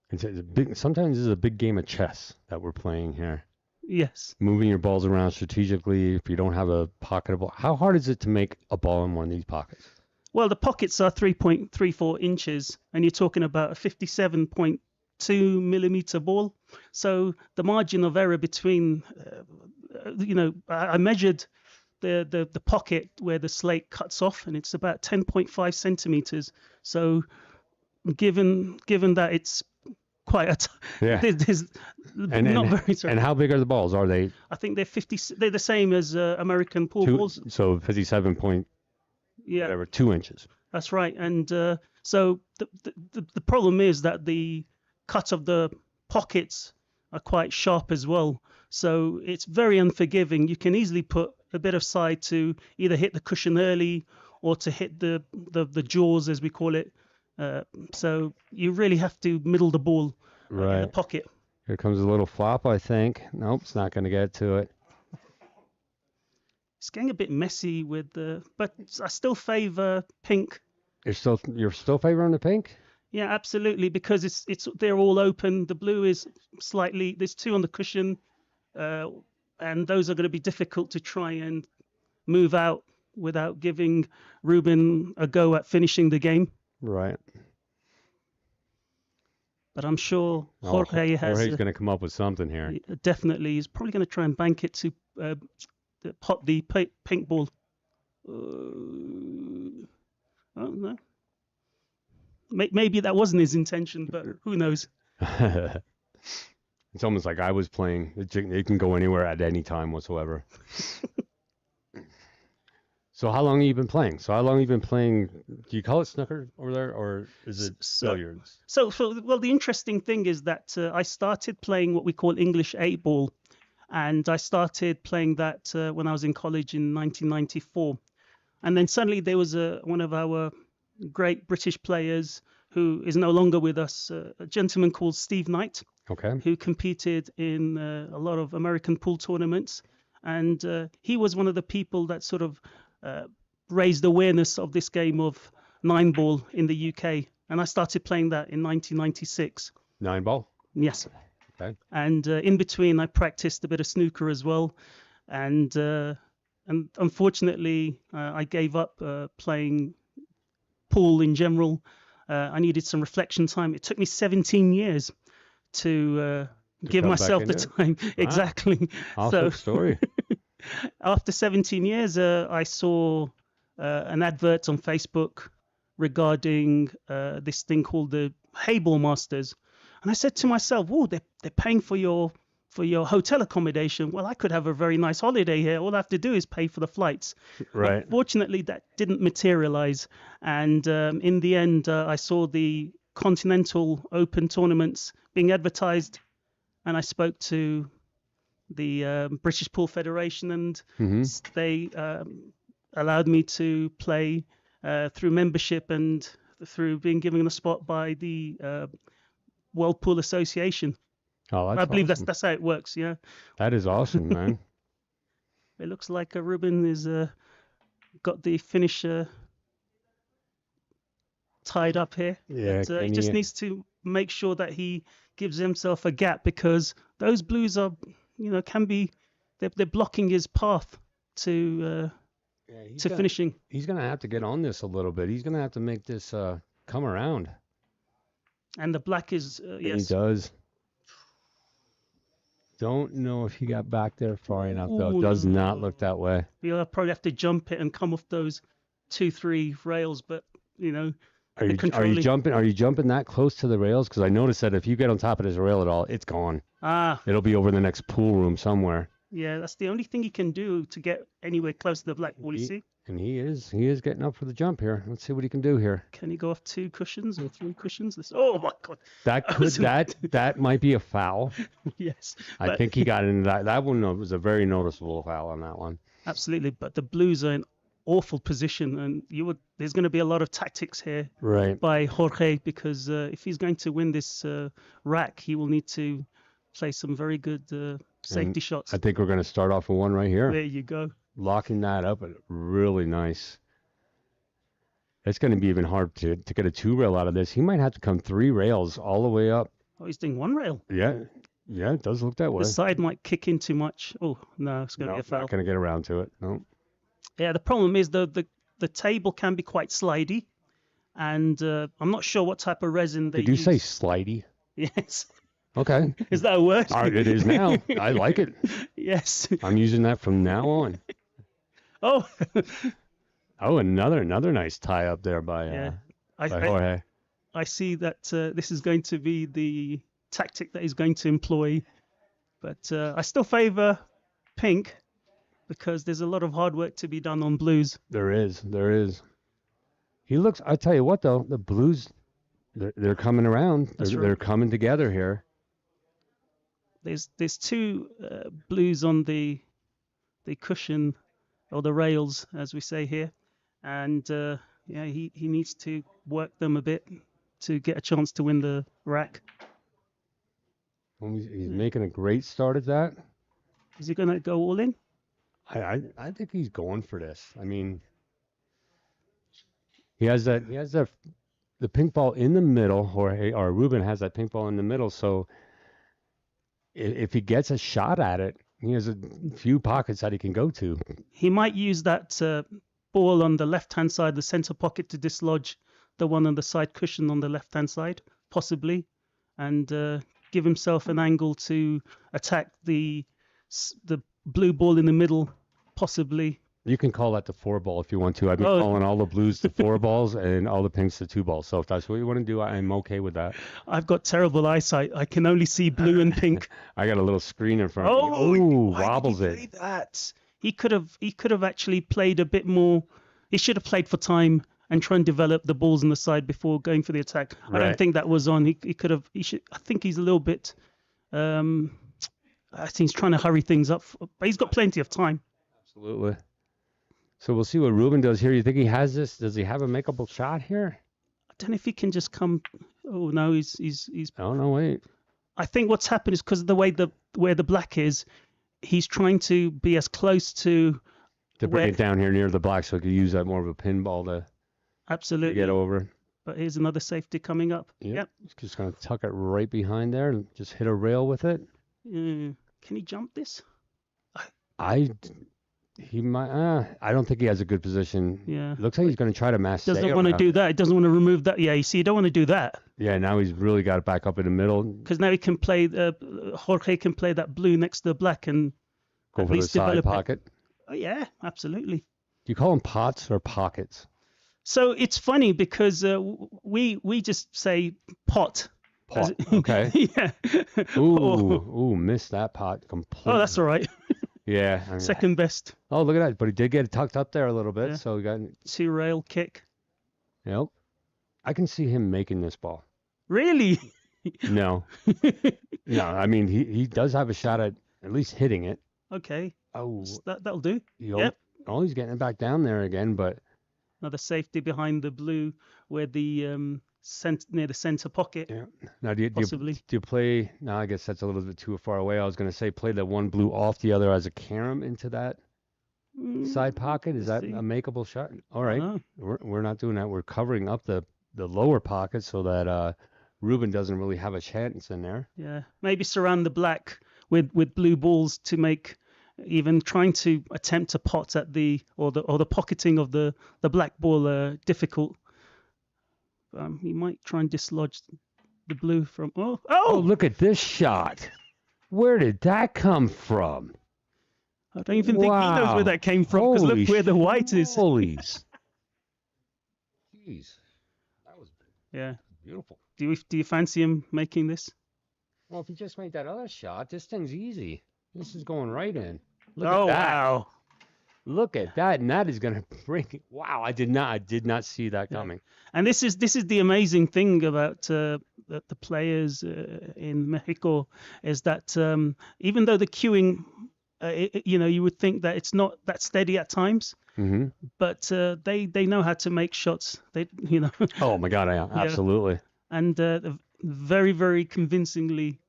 It's a big. Sometimes it's a big game of chess that we're playing here. Yes. Moving your balls around strategically. If you don't have a pocket of ball, how hard is it to make a ball in one of these pockets? Well, the pockets are 3.34 inches, and you're talking about a 57.2 millimeter ball. So the margin of error between, I measured the pocket where the slate cuts off, and it's about 10.5 centimeters. So given that it's quite Yeah. there's And not very. Sorry. And how big are the balls? Are they I think they're the same as American pool balls. so 57 point Yeah. whatever 2 inches? That's right. And so the problem is that the cut of the pockets are quite sharp as well. So it's very unforgiving. You can easily put a bit of side to either hit the cushion early or to hit the jaws, as we call it. So you really have to middle the ball in the Right. pocket. Here comes a little flop, I think. Nope, it's not going to get to it. It's getting a bit messy with but I still favour pink. You're still favoring the pink? Yeah, absolutely, because they're all open. The blue is slightly, there's two on the cushion, and those are going to be difficult to try and move out without giving Ruben a go at finishing the game. Right. But I'm sure Jorge Jorge's going to come up with something here. definitely. He's probably going to try and bank it to pop the pink ball. Oh no. Maybe that wasn't his intention, but who knows? It's almost like I was playing. It can go anywhere at any time whatsoever. So how long have you been playing? Do you call it snooker over there, or is it billiards? So well, the interesting thing is that I started playing what we call English 8-ball, and I started playing that when I was in college in 1994. And then suddenly there was one of our great British players who is no longer with us, a gentleman called Steve Knight, Okay. who competed in a lot of American pool tournaments. And he was one of the people that sort of raised awareness of this game of 9-ball in the UK. And I started playing that in 1996. 9-ball? Yes. Okay. And in between, I practiced a bit of snooker as well. And unfortunately, I gave up playing pool in general. I needed some reflection time. It took me 17 years to give myself the time. Wow. Exactly. Awesome story. After 17 years, I saw an advert on Facebook regarding this thing called the Heyball Masters. And I said to myself, "Oh, they're paying for your hotel accommodation. Well, I could have a very nice holiday here. All I have to do is pay for the flights." Right. Unfortunately, that didn't materialize. And in the end, I saw the Continental Open tournaments being advertised, and I spoke to the British Pool Federation, and they allowed me to play through membership and through being given a spot by the World Pool Association. Oh, that's I believe awesome. that's how it works. Yeah. That is awesome, man. It looks like Ruben is got the finisher tied up here. Yeah. But, he just needs to make sure that he gives himself a gap, because those blues are, can be, they're blocking his path to finishing. He's gonna have to get on this a little bit. He's gonna have to make this come around. And the black is yes. He does. Don't know if he got back there far enough, though. Does not look that way. You'll probably have to jump it and come off those 2-3 rails, but Are you jumping that close to the rails? Because I noticed that if you get on top of this rail at all, it's gone. It'll be over the next pool room somewhere. Yeah, that's the only thing he can do to get anywhere close to the black ball. You see? And he is getting up for the jump here. Let's see what he can do here. Can he go off 2 cushions or 3 cushions? Oh my God! That might be a foul. Yes. I think he got into that. That one was a very noticeable foul on that one. Absolutely, but the blues are in awful position, and there's going to be a lot of tactics here Right. by Jorge, because if he's going to win this rack, he will need to play some very good safety shots. I think we're going to start off with one right here. There you go. Locking that up, really nice. It's going to be even hard to get a 2-rail out of this. He might have to come 3 rails all the way up. Oh, he's doing 1 rail. Yeah, it does look that way. The side might kick in too much. Oh, no, it's going to be a foul. Not going to get around to it. No. Yeah, the problem is the table can be quite slidey, and I'm not sure what type of resin they Did you use. say slidey? Yes. Okay. Is that a word? It is now. I like it. Yes. I'm using that from now on. Oh. Oh, another nice tie up there by Jorge. I see that this is going to be the tactic that he's going to employ, but I still favour pink because there's a lot of hard work to be done on blues. There is. He looks. I tell you what, though, the blues, they're coming around. They're coming together here. There's 2 blues on the cushion or the rails, as we say here, and he needs to work them a bit to get a chance to win the rack. He's making a great start at that. Is he going to go all in? I think he's going for this. I mean, he has the pink ball in the middle, or Ruben has that pink ball in the middle. So if he gets a shot at it, he has a few pockets that he can go to. He might use that ball on the left-hand side, the center pocket, to dislodge the one on the side cushion on the left-hand side, possibly, and give himself an angle to attack the blue ball in the middle, possibly. You can call that the 4 ball if you want to. I've been calling all the blues the 4 balls and all the pinks the 2 balls. So if that's what you want to do, I'm okay with that. I've got terrible eyesight. I can only see blue and pink. I got a little screen in front of me. Oh, wobbles it. Play that? He could have actually played a bit more. He should have played for time and try and develop the balls on the side before going for the attack. Right. I don't think that was on. He could have. He should. I think he's a little bit. I think he's trying to hurry things up, but he's got plenty of time. Absolutely. So we'll see what Ruben does here. You think he has this? Does he have a makeable shot here? I don't know if he can just come. Oh no, he's. Oh no, wait. I think what's happened is because of the way where the black is, he's trying to be as close to bring it down here near the black, so he could use that more of a pinball to absolutely get over. But here's another safety coming up. Yep. Just gonna tuck it right behind there and just hit a rail with it. Can he jump this? He might. I don't think he has a good position. Yeah. It looks like he's going to try to mass. Doesn't want to do that. He doesn't want to remove that. Yeah. You see, you don't want to do that. Yeah. Now he's really got it back up in the middle. Because now he can play. Jorge can play that blue next to the black and go for the side pocket. Oh yeah, absolutely. Do you call them pots or pockets? So it's funny because we just say pot. Pot. Okay. Yeah. Ooh, missed that pot completely. Oh, that's all right. Yeah. I mean, second best. Oh, look at that. But he did get it tucked up there a little bit. Yeah. So we got 2 rail kick. Yep. I can see him making this ball. Really? No. No. I mean, he does have a shot at least hitting it. Okay. Oh. That'll do. Yep. Oh, he's getting it back down there again, but. Another safety behind the blue where the near the center pocket. Yeah. Now, do possibly. you play? No, I guess that's a little bit too far away. I was going to say play the one blue off the other as a carom into that side pocket. Is that a makeable shot? All right. We're not doing that. We're covering up the lower pocket so that Ruben doesn't really have a chance in there. Yeah. Maybe surround the black with blue balls to make even trying to attempt to pot at the pocketing of the black ball difficult. He might try and dislodge the blue from. Oh! Look at this shot! Where did that come from? I don't even think he knows where that came from because look where the white is. Jeez, that was beautiful. Do you fancy him making this? Well, if he just made that other shot, this thing's easy. This is going right in. Look at that. Wow! Look at that, and that is going to bring. Wow, I did not see that coming. And this is the amazing thing about the players in Mexico is that even though the cueing, you would think that it's not that steady at times, Hmm. but they know how to make shots. They Oh my God, yeah, absolutely. and very very convincingly,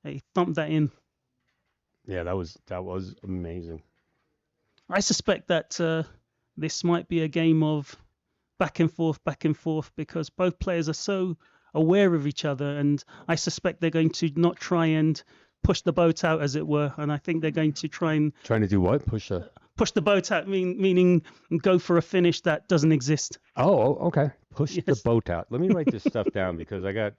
they thumped that in. Yeah, that was amazing. I suspect that this might be a game of back and forth, because both players are so aware of each other, and I suspect they're going to not try and push the boat out, as it were, and I think they're going to try and Trying to do what? Push the boat out, meaning go for a finish that doesn't exist. Oh, okay. Push the Yes. boat out. Let me write this stuff down because I got.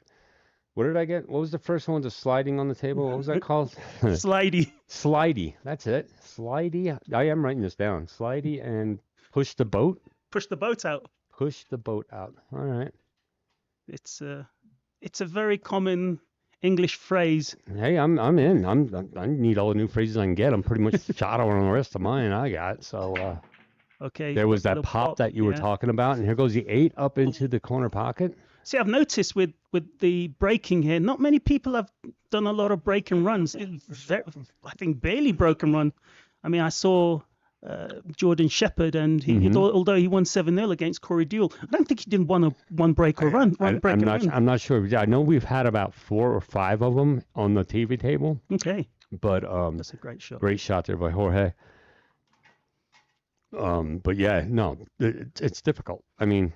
What did I get? What was the first one? The sliding on the table. What was that called? Slidey. Slidey. That's it. Slidey. I am writing this down. Slidey and push the boat. Push the boat out. Push the boat out. All right. It's a very common English phrase. Hey, I'm in. I need all the new phrases I can get. I'm pretty much shot on the rest of mine I got. So Okay. there was that little pop that you were talking about, and here goes the 8 up into the corner pocket. See, I've noticed with the breaking here, not many people have done a lot of break and runs. I think barely broken run. I mean, I saw Jordan Shepherd, and although he won 7-0 against Corey Deuel, I don't think he did one break or run. I'm not sure. I know we've had about 4 or 5 of them on the TV table. Okay. But that's a great shot. Great shot there by Jorge. But yeah, no, it's difficult. I mean,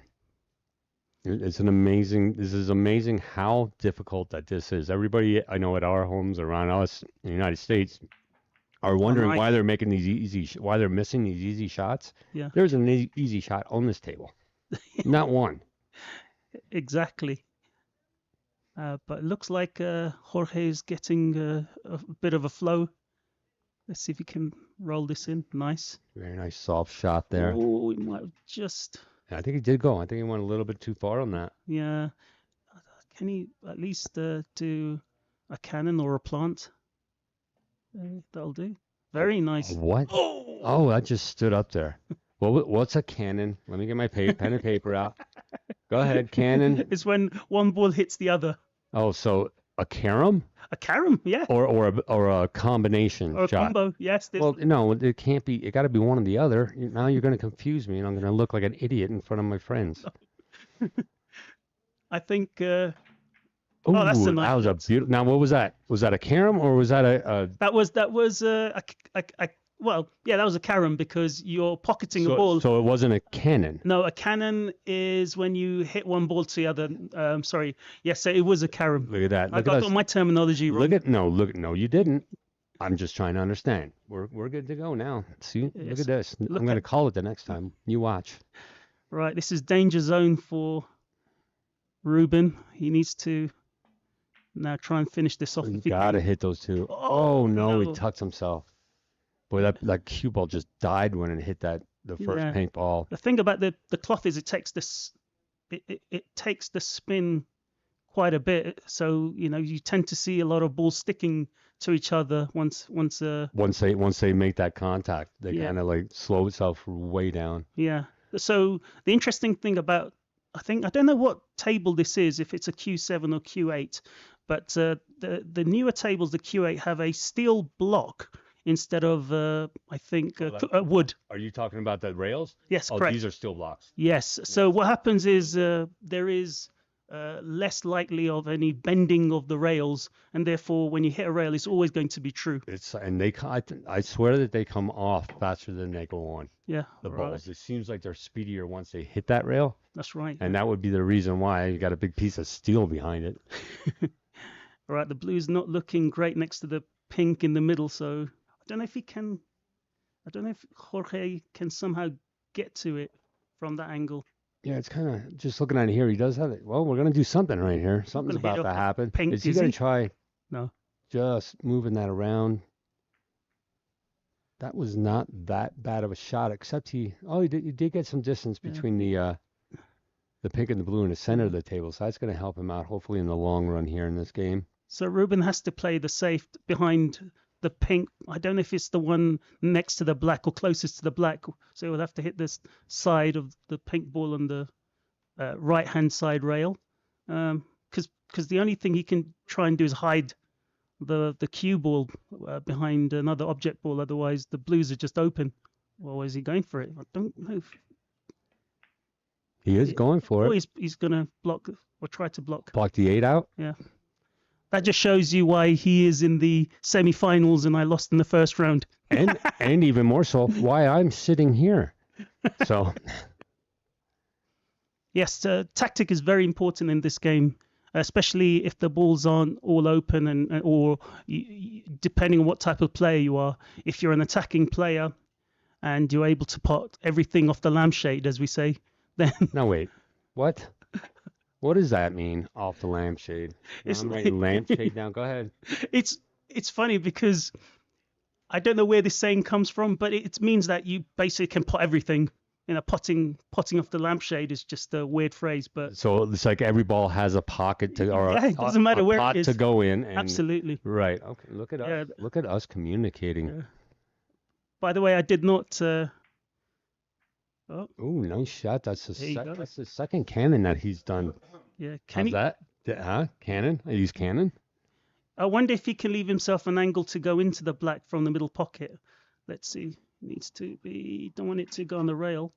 this is amazing how difficult that this is. Everybody I know at our homes around us in the United States are wondering why they're making these why they're missing these easy shots. Yeah. There's an easy shot on this table. Not one. Exactly. But it looks like Jorge is getting a bit of a flow. Let's see if he can roll this in. Nice. Very nice soft shot there. Oh, he might have just. I think he did go. I think he went a little bit too far on that. Yeah. Can he at least do a cannon or a plant? That'll do. Very nice. What? Oh, that just stood up there. What's a cannon? Let me get my pen and paper out. Go ahead, cannon. It's when one ball hits the other. Oh, so a carom? A carom, yeah. Or a combination or a shot. Combo, yes. Well, no, it can't be. It got to be one or the other. Now you're going to confuse me, and I'm going to look like an idiot in front of my friends. I think. Ooh, that's a nice. That was a beautiful. Now, what was that? Was that a carom or was that a? That was well, yeah, that was a carom because you're pocketing a ball. So it wasn't a cannon. No, a cannon is when you hit one ball to the other. Sorry. Yes, so it was a carom. Look at that. I got my terminology wrong. No, you didn't. I'm just trying to understand. We're good to go now. See, look at this. I'm going to call it the next time. You watch. Right, this is danger zone for Ruben. He needs to now try and finish this off. You got to hit those two. Oh no, he tucks himself. Boy, that cue ball just died when it hit the first pink ball. The thing about the cloth is it takes the spin quite a bit. So you tend to see a lot of balls sticking to each other once they make that contact. They kind of like slow itself way down. Yeah. So the interesting thing about I don't know what table this is, if it's a Q7 or Q8, but the newer tables, the Q8, have a steel block instead of wood. Are you talking about the rails? Yes, correct. These are steel blocks. Yes. So what happens is there is less likely of any bending of the rails, and therefore when you hit a rail, it's always going to be true. I swear that they come off faster than they go on. Yeah. The balls. It seems like they're speedier once they hit that rail. That's right. And that would be the reason why you got a big piece of steel behind it. All right. The blue's not looking great next to the pink in the middle, so I don't know if Jorge can somehow get to it from that angle. Yeah, it's kind of just looking at it here. He does have it. Well, we're gonna do something right here. Something's about to happen. Is he gonna try? No. Just moving that around. That was not that bad of a shot, except he did get some distance between the pink and the blue in the center of the table, so that's gonna help him out hopefully in the long run here in this game. So Ruben has to play the safe behind the pink. I don't know if it's the one next to the black or closest to the black, so he'll have to hit this side of the pink ball on the right hand side rail, because the only thing he can try and do is hide the cue ball behind another object ball, otherwise the blues are just open. Well, is he going for it? I don't know. He is going for Oh, it. he's going to block or try to block. Block the 8 out. Yeah. That just shows you why he is in the semi-finals and I lost in the first round. And even more so, why I'm sitting here. So Yes, tactic is very important in this game, especially if the balls aren't all open or depending on what type of player you are. If you're an attacking player and you're able to pot everything off the lampshade, as we say, then no, wait, what? What does that mean? Off the lampshade? I'm writing lampshade down. Go ahead. It's funny because I don't know where this saying comes from, but it means that you basically can pot everything. You know, potting off the lampshade is just a weird phrase, but So it's like every ball has a pocket to, or yeah, it doesn't matter a where pot it is. to go in. And, Absolutely. Right. Okay. Look at Yeah. us. Look at us communicating. Yeah. By the way, I did not. Oh, Nice shot. That's There you go. that's the second cannon that he's done. yeah. How's that? Cannon? I use cannon. I wonder if he can leave himself an angle to go into the black from the middle pocket. Let's see. Needs to be. Don't want it to go on the rail.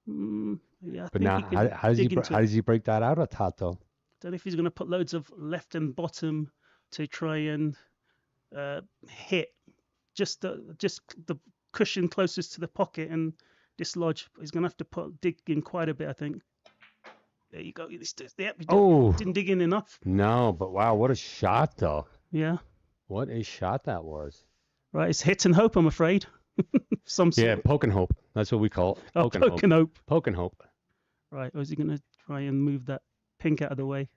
Yeah. I But think now, he can how does dig into how it. does he break that out of Tato? Don't know if he's going to put loads of left and bottom to try and hit just the cushion closest to the pocket and dislodge. He's going to have to dig in quite a bit, I think. There you go. Yep, didn't dig in enough. No, but wow, what a shot though. Yeah. What a shot that was. Right, it's hit and hope, I'm afraid. Some sort. Yeah, poke and hope. That's what we call it. Oh, poke and hope. Poke and hope. Right, or is he going to try and move that pink out of the way?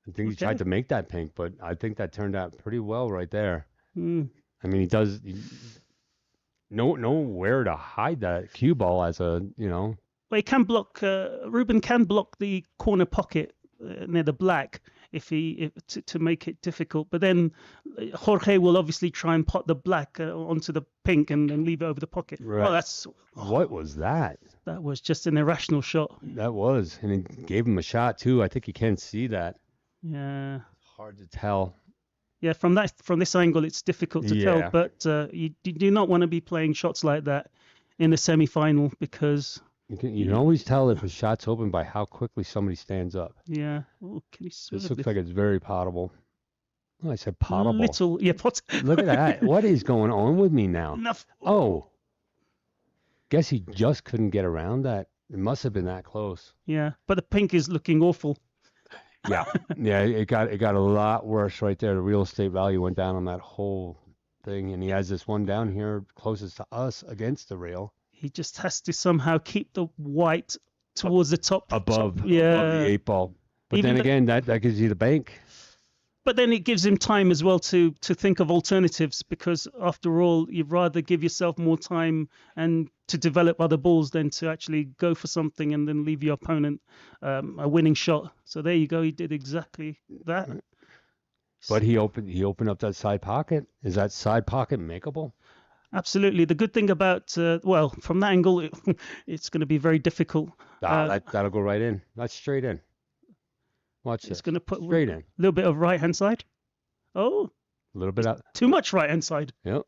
I think he tried to make that pink, but I think that turned out pretty well right there. Mm. I mean, know where to hide that cue ball as a, Well, he can block. Ruben can block the corner pocket near the black to make it difficult. But then Jorge will obviously try and pot the black onto the pink and then leave it over the pocket. Right. Oh, what was that? That was just an irrational shot. That was, and it gave him a shot too. I think you can see that. Yeah. Hard to tell. Yeah, from this angle, it's difficult to tell. But you do not want to be playing shots like that in the semi-final because you can always tell if a shot's open by how quickly somebody stands up. Yeah. Oh, can This looks like it's very potable. Oh, I said potable. Pot. Look at that. What is going on with me now? Enough. Oh. Guess he just couldn't get around that. It must have been that close. Yeah, but the pink is looking awful. Yeah. Yeah, it got a lot worse right there. The real estate value went down on that whole thing, and he has this one down here closest to us against the rail. He just has to somehow keep the white towards the top. Above yeah. Above the 8 ball. But Even then again, that gives you the bank. But then it gives him time as well to think of alternatives because after all, you'd rather give yourself more time and to develop other balls than to actually go for something and then leave your opponent a winning shot. So there you go. He did exactly that. But he opened up that side pocket. Is that side pocket makeable? Absolutely. The good thing about, from that angle, it's going to be very difficult. That'll go right in. That's straight in. Watch this. It's going to put straight in. A little bit of right-hand side. Oh. A little bit out. Too much right-hand side. Yep.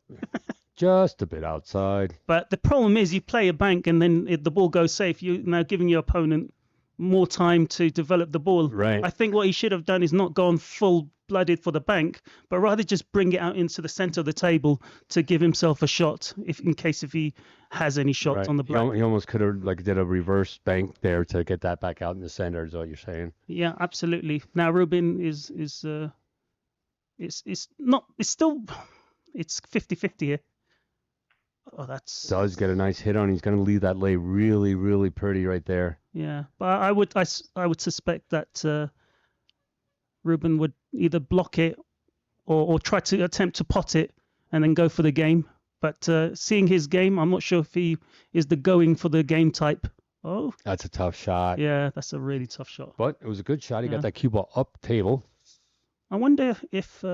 Just a bit outside. But the problem is you play a bank and then the ball goes safe. You're now giving your opponent more time to develop the ball. Right. I think what he should have done is not gone full-blooded for the bank, but rather just bring it out into the center of the table to give himself a shot in case he has any shots on the black. He almost could have did a reverse bank there to get that back out in the center. Is what you're saying? Yeah, absolutely. Now Ruben is it's still 50-50 here. Oh, does get a nice hit on. He's going to leave that lay really, really pretty right there. Yeah, but I would suspect that Ruben would either block it or try to attempt to pot it and then go for the game. But seeing his game, I'm not sure if he is the going for the game type. Oh, that's a tough shot. Yeah, that's a really tough shot. But it was a good shot. He got that cue ball up table. I wonder if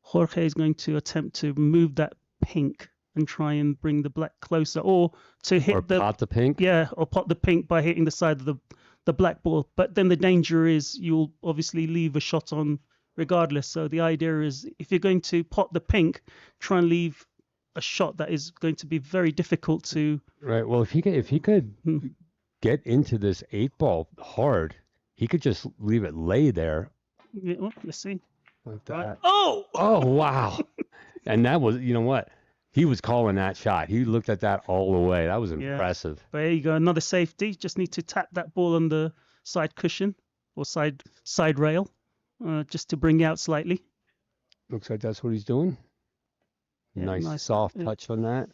Jorge is going to attempt to move that pink and try and bring the black closer, or to hit pot the pink. Yeah, or pot the pink by hitting the side of the black ball. But then the danger is you'll obviously leave a shot on regardless. So the idea is if you're going to pot the pink, try and leave a shot that is going to be very difficult to. Right. Well, if he could Hmm. get into this 8-ball hard, he could just leave it lay there Yeah, well, let's see. like Right. that. Oh! Oh wow! And that was, you know what? He was calling that shot. He looked at that all the way. That was Yeah. impressive. But there you go, another safety. Just need to tap that ball on the side cushion or side rail, just to bring it out slightly. Looks like that's what he's doing. Yeah, Nice soft yeah. touch on that.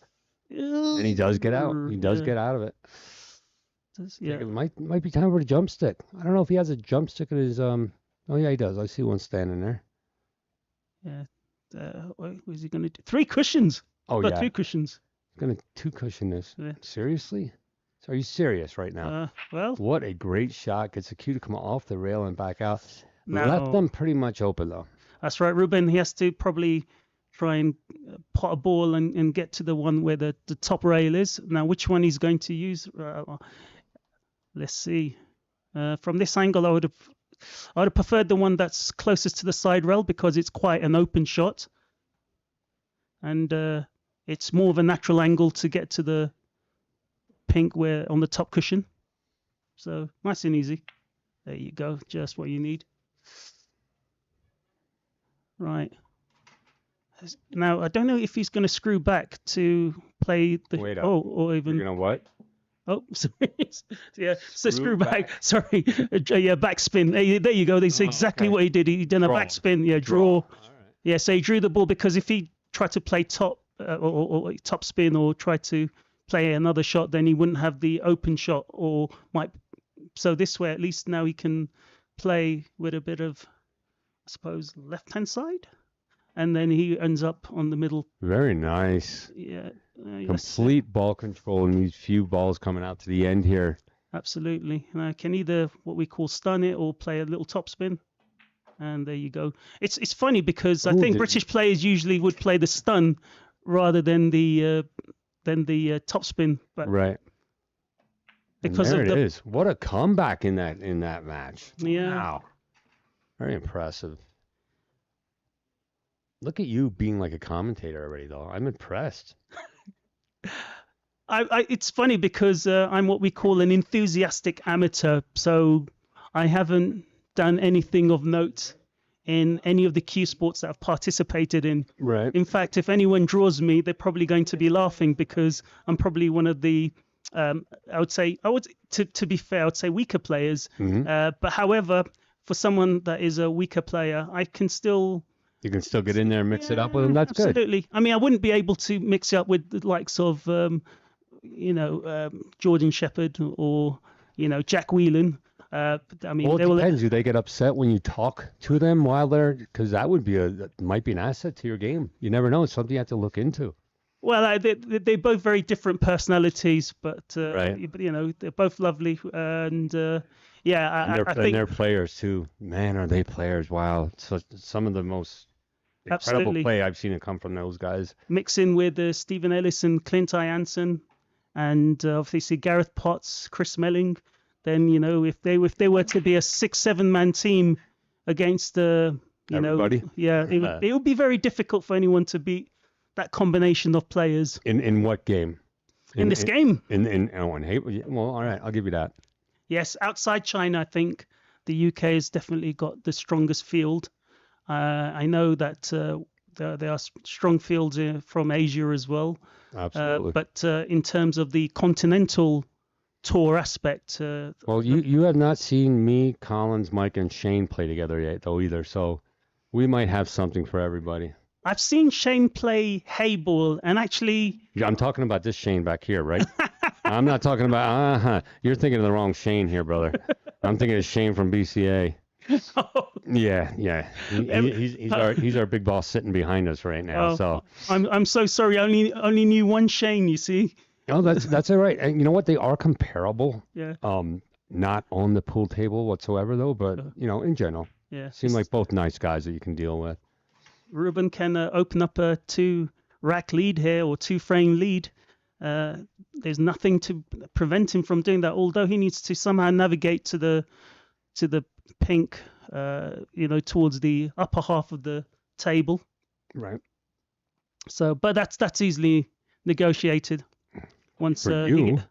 And he does get out. He does Yeah. get out of it. Yeah. It might be time for a jump stick. I don't know if he has a jump stick in his Oh yeah, he does. I see one standing there. Yeah. What is he going to do? 3 cushions. Oh Got yeah. 2 cushions. Gonna 2 cushion this. Yeah. Seriously? So are you serious right now? Well, What a great shot. Gets the cue to come off the rail and back out. Now- Left them pretty much open though. that's right, Ruben. He has to probably try and pot a ball and get to the one where the top rail is. Now, which one he's going to use? Let's see. From this angle, I would have preferred the one that's closest to the side rail because it's quite an open shot. And it's more of a natural angle to get to the pink where on the top cushion. So nice and easy. There you go. Just what you need. Right. Now, I don't know if he's going to screw back to play the... Wait up. Oh, or even... You're gonna what? Oh, sorry. Yeah, so Screw screw back. back. Sorry. Yeah, backspin. There you go. That's exactly okay. what he did. He did a Draw. backspin. Yeah, draw. Yeah, so he drew the ball because if he tried to play top or top spin or tried to play another shot, then he wouldn't have the open shot or might. So this way, at least now he can play with a bit of, I suppose, left-hand side. And then he ends up on the middle. Very nice. Yeah. Yes, Complete ball control in these few balls coming out to the end here. absolutely. Can either what we call stun it or play a little top spin. And there you go. It's funny because I Ooh, think British players usually would play the stun rather than the top spin. But Right. because and there of it the is. What a comeback in that match. Yeah. Wow. Very impressive. Look at you being like a commentator already, though. I'm impressed. it's funny because I'm what we call an enthusiastic amateur, so I haven't done anything of note in any of the Q sports that I've participated in. Right. In fact, if anyone draws me, they're probably going to be laughing because I'm probably one of the, to be fair, I would say weaker players. Mhm. But however, for someone that is a weaker player, I can still. You can still get in there and mix it up with them. That's good. Absolutely. I mean, I wouldn't be able to mix it up with the likes of, Jordan Shepherd or, Jack Whelan. I mean, Well, they it will. depends. Do they get upset when you talk to them while they're? Because that would be might be an asset to your game. You never know. It's something you have to look into. Well, they're both very different personalities, but Right. but they're both lovely, and yeah, And I think they're players too. Man, are they players? Wow. So some of the most incredible Absolutely. play I've seen it come from those guys. mixing with Stephen Ellis and Clint Jansen, and obviously Gareth Potts, Chris Melling. Then if they were to be a 6-7 man team against Everybody? it would be very difficult for anyone to beat that combination of players In what game? in this game. In Heyball. Well, all right, I'll give you that. Yes, outside China, I think the UK has definitely got the strongest field. I know that there are strong fields from Asia as well. Absolutely. But in terms of the continental tour aspect, Well, you have not seen me, Collins, Mike, and Shane play together yet, though, either. So we might have something for everybody. I've seen Shane play Heyball, and actually, Yeah, I'm talking about this Shane back here, right? I'm not talking about. You're thinking of the wrong Shane here, brother. I'm thinking of Shane from BCA. Yeah. He's our big boss sitting behind us right now. Oh, So. I'm so sorry. I only knew one Shane. You see. Oh, that's all right. And you know what? They are comparable. Yeah. Not on the pool table whatsoever, though. But in general, Yeah. seem like both nice guys that you can deal with. Ruben can open up a 2-rack lead here or 2-frame lead. There's nothing to prevent him from doing that. Although he needs to somehow navigate to the pink, towards the upper half of the table. Right. So, but that's easily negotiated once For he you.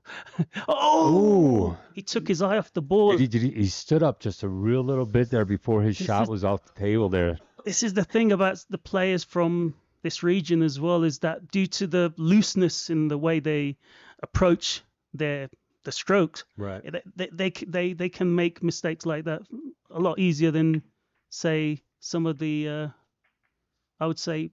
oh, Ooh. he took his eye off the ball. He stood up just a real little bit there before his This shot is was off the table there. this is the thing about the players from this region as well, is that due to the looseness in the way they approach the strokes, Right. they can make mistakes like that a lot easier than, say, some of the I would say,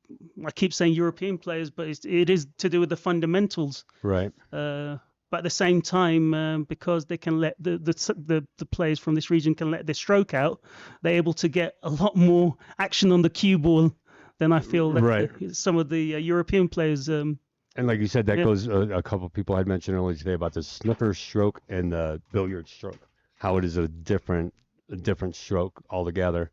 I keep saying European players, but it is to do with the fundamentals. Right. But at the same time, because they can let the players from this region can let their stroke out, they're able to get a lot more action on the cue ball than I feel that Right. some of the European players. And like you said, that Yeah. goes a couple of people had mentioned earlier today about the snooker stroke and the billiard stroke, how it is a different stroke altogether.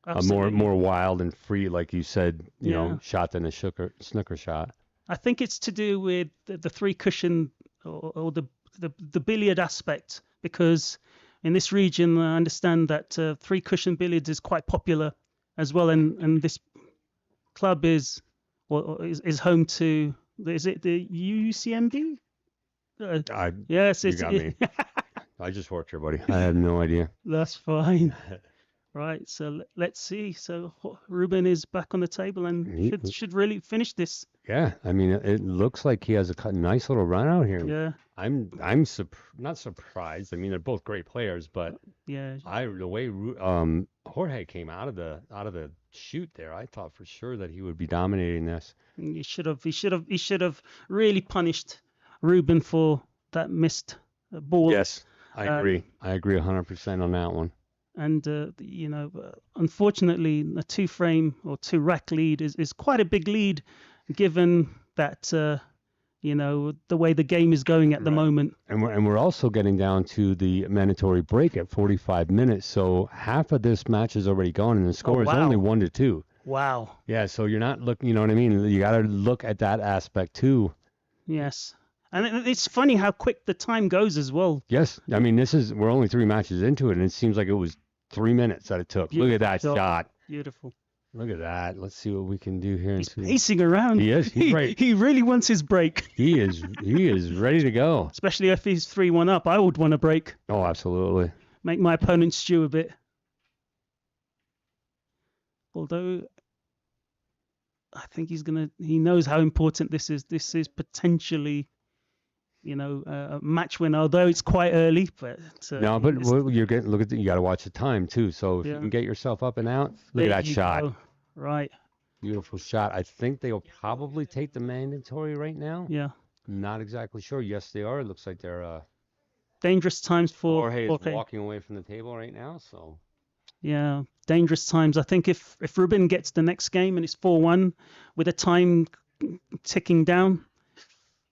A Absolutely. more wild and free, like you said, you Yeah. know, shot than a snooker shot. I think it's to do with the three cushion or the billiard aspect, because in this region I understand that three cushion billiards is quite popular as well, and this club is home to, is it the UCMB? Yes, You it's got me. I just worked here, buddy. I had no idea. that's fine. Right, so let's see. So Ruben is back on the table and He- should really finish this. Yeah, I mean, it looks like he has a nice little run out here. Yeah, I'm not surprised. I mean, they're both great players, but yeah. the way Jorge came out of the chute there, I thought for sure that he would be dominating this. He should have really punished Ruben for that missed ball. Yes, I agree. I agree 100% on that one. And unfortunately, a two-frame or two-rack lead is quite a big lead, given that the way the game is going at the Right. moment. And we're also getting down to the mandatory break at 45 minutes. So half of this match is already gone, and the score is wow. only 1-2. Wow. Yeah, so you're not looking. You know what I mean? You got to look at that aspect too. Yes. And it's funny how quick the time goes as well. Yes, I mean we're only 3 matches into it, and it seems like it was 3 minutes that it took. Look at that Beautiful shot. Beautiful. Look at that. Let's see what we can do here. He's pacing around. He is. He's right. He really wants his break. He is ready to go. Especially if he's 3-1 up. I would want a break. Oh, absolutely. Make my opponent stew a bit. Although I think he knows how important this is. This is potentially, a match winner, although it's quite early. But No, but you're getting. You got to watch the time too. So if you Yeah. can get yourself up and out, look at that shot. Go. Right. Beautiful shot. I think they'll probably take the mandatory right now. Yeah. Not exactly sure. Yes, they are. It looks like they're. Dangerous times for Jorge is Jorge. walking away from the table right now. So. Yeah, dangerous times. I think if Ruben gets the next game and it's 4-1 with a time ticking down,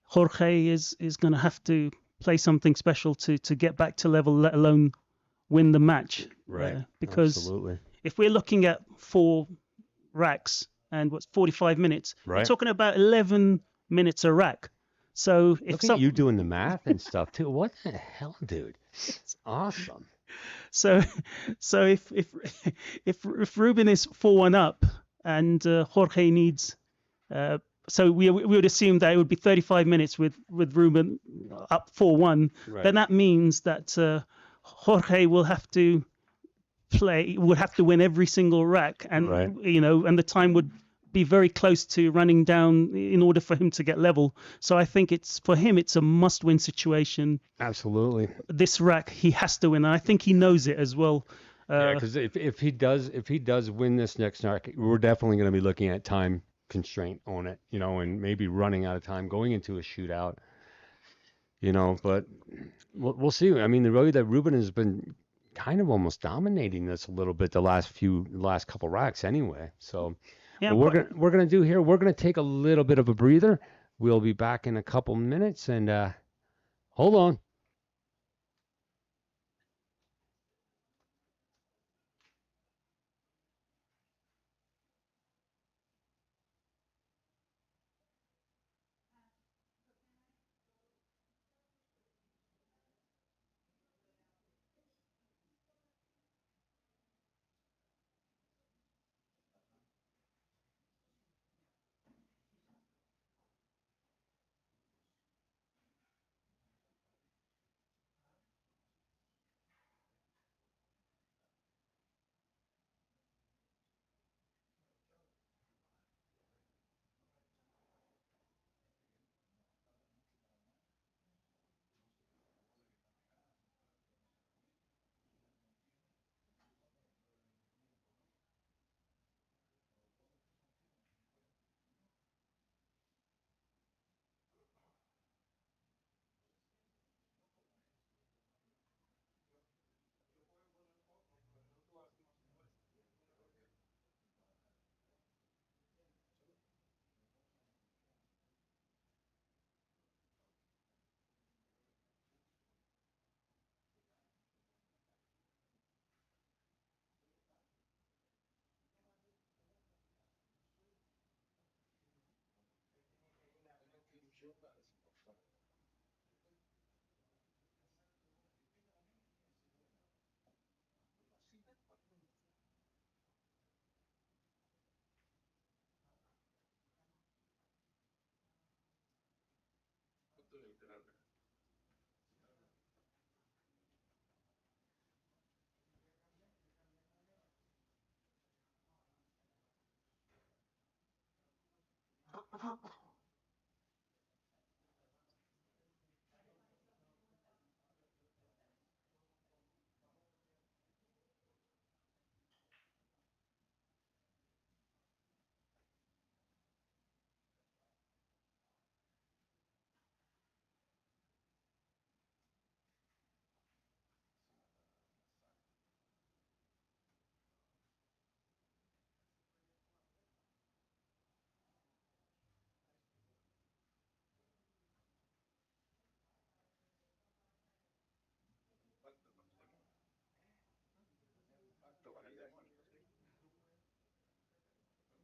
Jorge is going to have to play something special to get back to level, let alone win the match. Right. Because Absolutely. if we're looking at 4 racks and what's 45 minutes, we're Right. talking about 11 minutes a rack. So if Look at you doing the math and stuff too. What the hell, dude? It's awesome. So if Ruben is 4-1 up and Jorge needs, so we would assume that it would be 35 minutes with Ruben up 4-1. Right. Then that means that Jorge will have to win every single rack, and Right. and the time would be very close to running down in order for him to get level. So I think for him it's a must-win situation. Absolutely. This rack he has to win, and I think he knows it as well. Yeah, because if he does win this next rack, we're definitely going to be looking at time constraint on it, and maybe running out of time going into a shootout. But we'll see. I mean, the way that Ruben has been kind of almost dominating this a little bit the last couple racks anyway. So Yeah, what we're gonna do here, we're gonna take a little bit of a breather. We'll be back in a couple minutes, and hold on.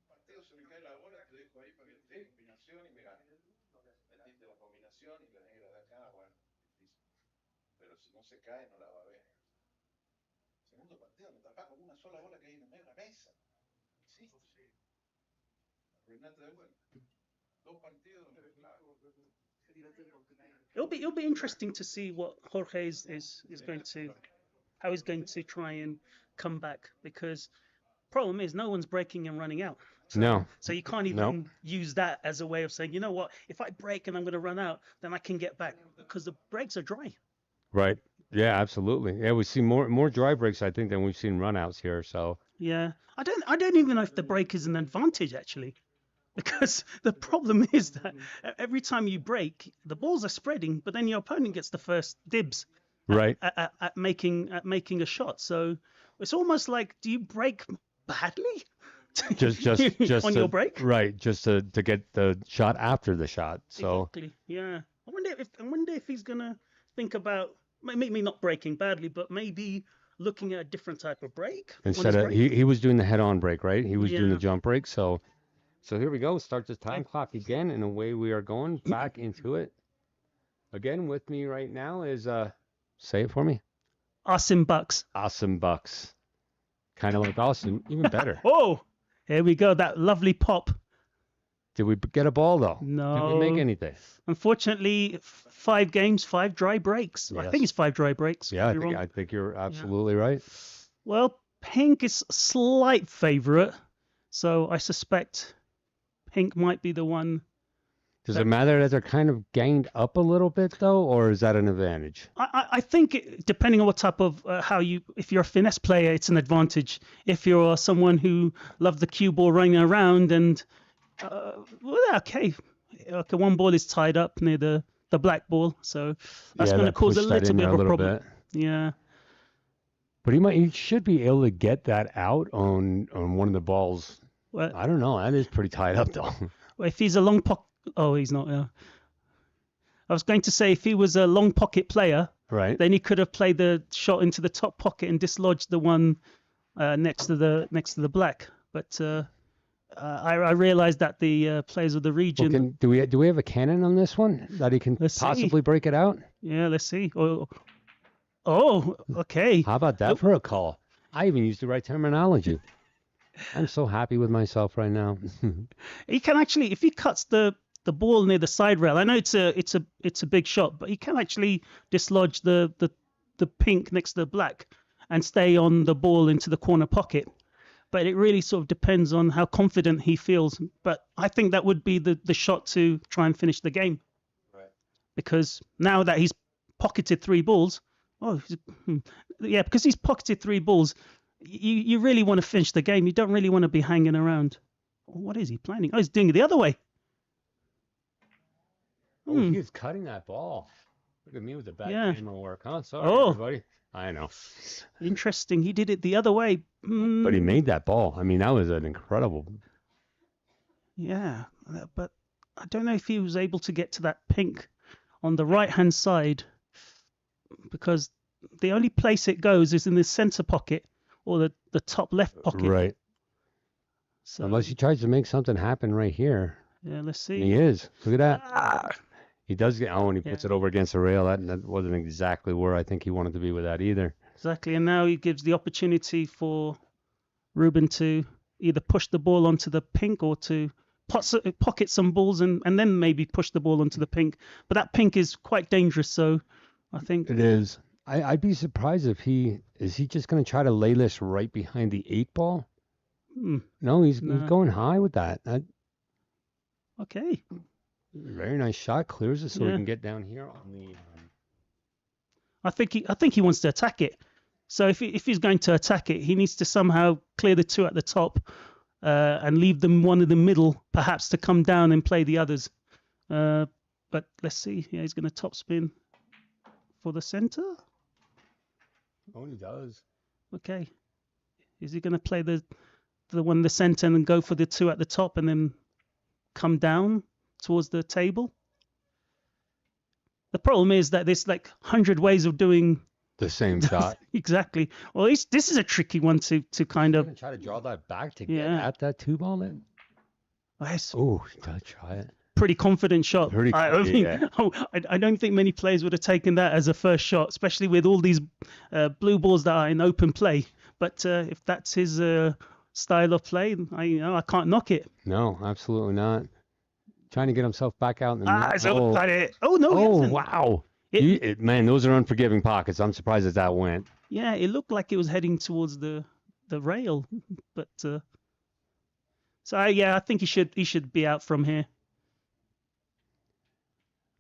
Partido se me cae la bola, te dejo ahí para que te dé combinación y me ganes. Metiste la combinación y la negra de acá, bueno, difícil. Pero si no se cae, no la va a ver. Segundo partido, me tapás con una sola bola que hay en el medio de la mesa. ¿Hiciste? Arruinaste de vuelta. Dos partidos, claro. It'll be interesting to see what Jorge is going to how he's going to try and come back, because problem is no one's breaking and running out. So you can't even use that as a way of saying, you know what, if I break and I'm going to run out, then I can get back, because the breaks are dry. Right. Yeah, absolutely. Yeah, we see more dry breaks, I think, than we've seen runouts here. So Yeah, I don't even know if the break is an advantage actually, because the problem is that every time you break, the balls are spreading, but then your opponent gets the first dibs right. at making a shot. So it's almost like, do you break badly Just on to, your break? right, just to get the shot after the shot. So Exactly. Yeah. I wonder if he's gonna think about maybe not breaking badly, but maybe looking at a different type of break on instead his of break. he was doing the head-on break, right? He was doing the Yeah. jump break. So here we go. Start the time clock again, and away we are going back into it. Again, with me right now is say it for me. Awesome Bucks. Awesome Bucks. Kind of like Austin, even better. Oh, here we go. That lovely pop. Did we get a ball though? No. Did we make anything? Unfortunately, 5 games, 5 dry breaks. Yes. I think it's 5 dry breaks. Yeah, Could be wrong. I think you're absolutely right. Well, Pink is a slight favourite, so I suspect Pink might be the one. Does it matter that they're kind of ganged up a little bit though, or is that an advantage? I think depending on what type of if you're a finesse player, it's an advantage. If you're someone who loves the cue ball running around and okay, one ball is tied up near the black ball, so that's going to cause a little bit of a problem. Yeah. But he should be able to get that out on one of the balls. Well, I don't know. That is pretty tied up though. Well, if he's a long pocket, he's not. I was going to say if he was a long pocket player, right, then he could have played the shot into the top pocket and dislodged the one next to the black. But I realized that the players of the region. Well, do we have a cannon on this one that he can possibly break it out? Yeah, let's see. Oh, okay. How about that for a call? I even used the right terminology. I'm so happy with myself right now. He can actually, if he cuts the ball near the side rail, I know it's a big shot, but he can actually dislodge the pink next to the black and stay on the ball into the corner pocket. But it really sort of depends on how confident he feels. But I think that would be the shot to try and finish the game. Right. Because now that he's pocketed 3 balls, because he's pocketed 3 balls, you really want to finish the game. You don't really want to be hanging around. What is he planning? Oh, he's doing it the other way. Oh, he's cutting that ball. Look at me with the bad camera work, huh? Sorry, everybody. I know. Interesting. He did it the other way. But he made that ball. I mean, that was an incredible. Yeah, but I don't know if he was able to get to that pink on the right-hand side, because the only place it goes is in the center pocket or the top left pocket. Right. So, unless he tries to make something happen right here. Yeah, let's see. And he is. Look at that. He does get, and he puts it over against the rail. That wasn't exactly where I think he wanted to be with that either. Exactly, and now he gives the opportunity for Ruben to either push the ball onto the pink or to pocket some balls and then maybe push the ball onto the pink. But that pink is quite dangerous, so I think... It is. I'd be surprised if is he just going to try to lay this right behind the 8 ball? No, he's going high with that. Okay. Very nice shot. Clears it so we Yeah. can get down here on the. I think he wants to attack it. So if he's going to attack it, he needs to somehow clear the 2 at the top, and leave them one in the middle, perhaps to come down and play the others. But let's see. Yeah, he's going to topspin for the center. Oh, he does. Okay. Is he going to play the one in the center and then go for the 2 at the top and then come down towards the table? The problem is that there's like 100 ways of doing The same shot. exactly. Well, this is a tricky one to kind I'm of. gonna try to draw that back to Yeah. get at that 2 ball then. It's Oh, gotta try it. pretty confident shot. Pretty I con- mean, yeah. I don't think many players would have taken that as a first shot, especially with all these blue balls that are in open play. But if that's his style of play, I can't knock it. No, absolutely not. Trying to get himself back out in the middle. So that it. Oh no! he Oh, hasn't. wow. It- Man, those are unforgiving pockets. I'm surprised that went. Yeah, it looked like it was heading towards the rail, but so I think he should be out from here.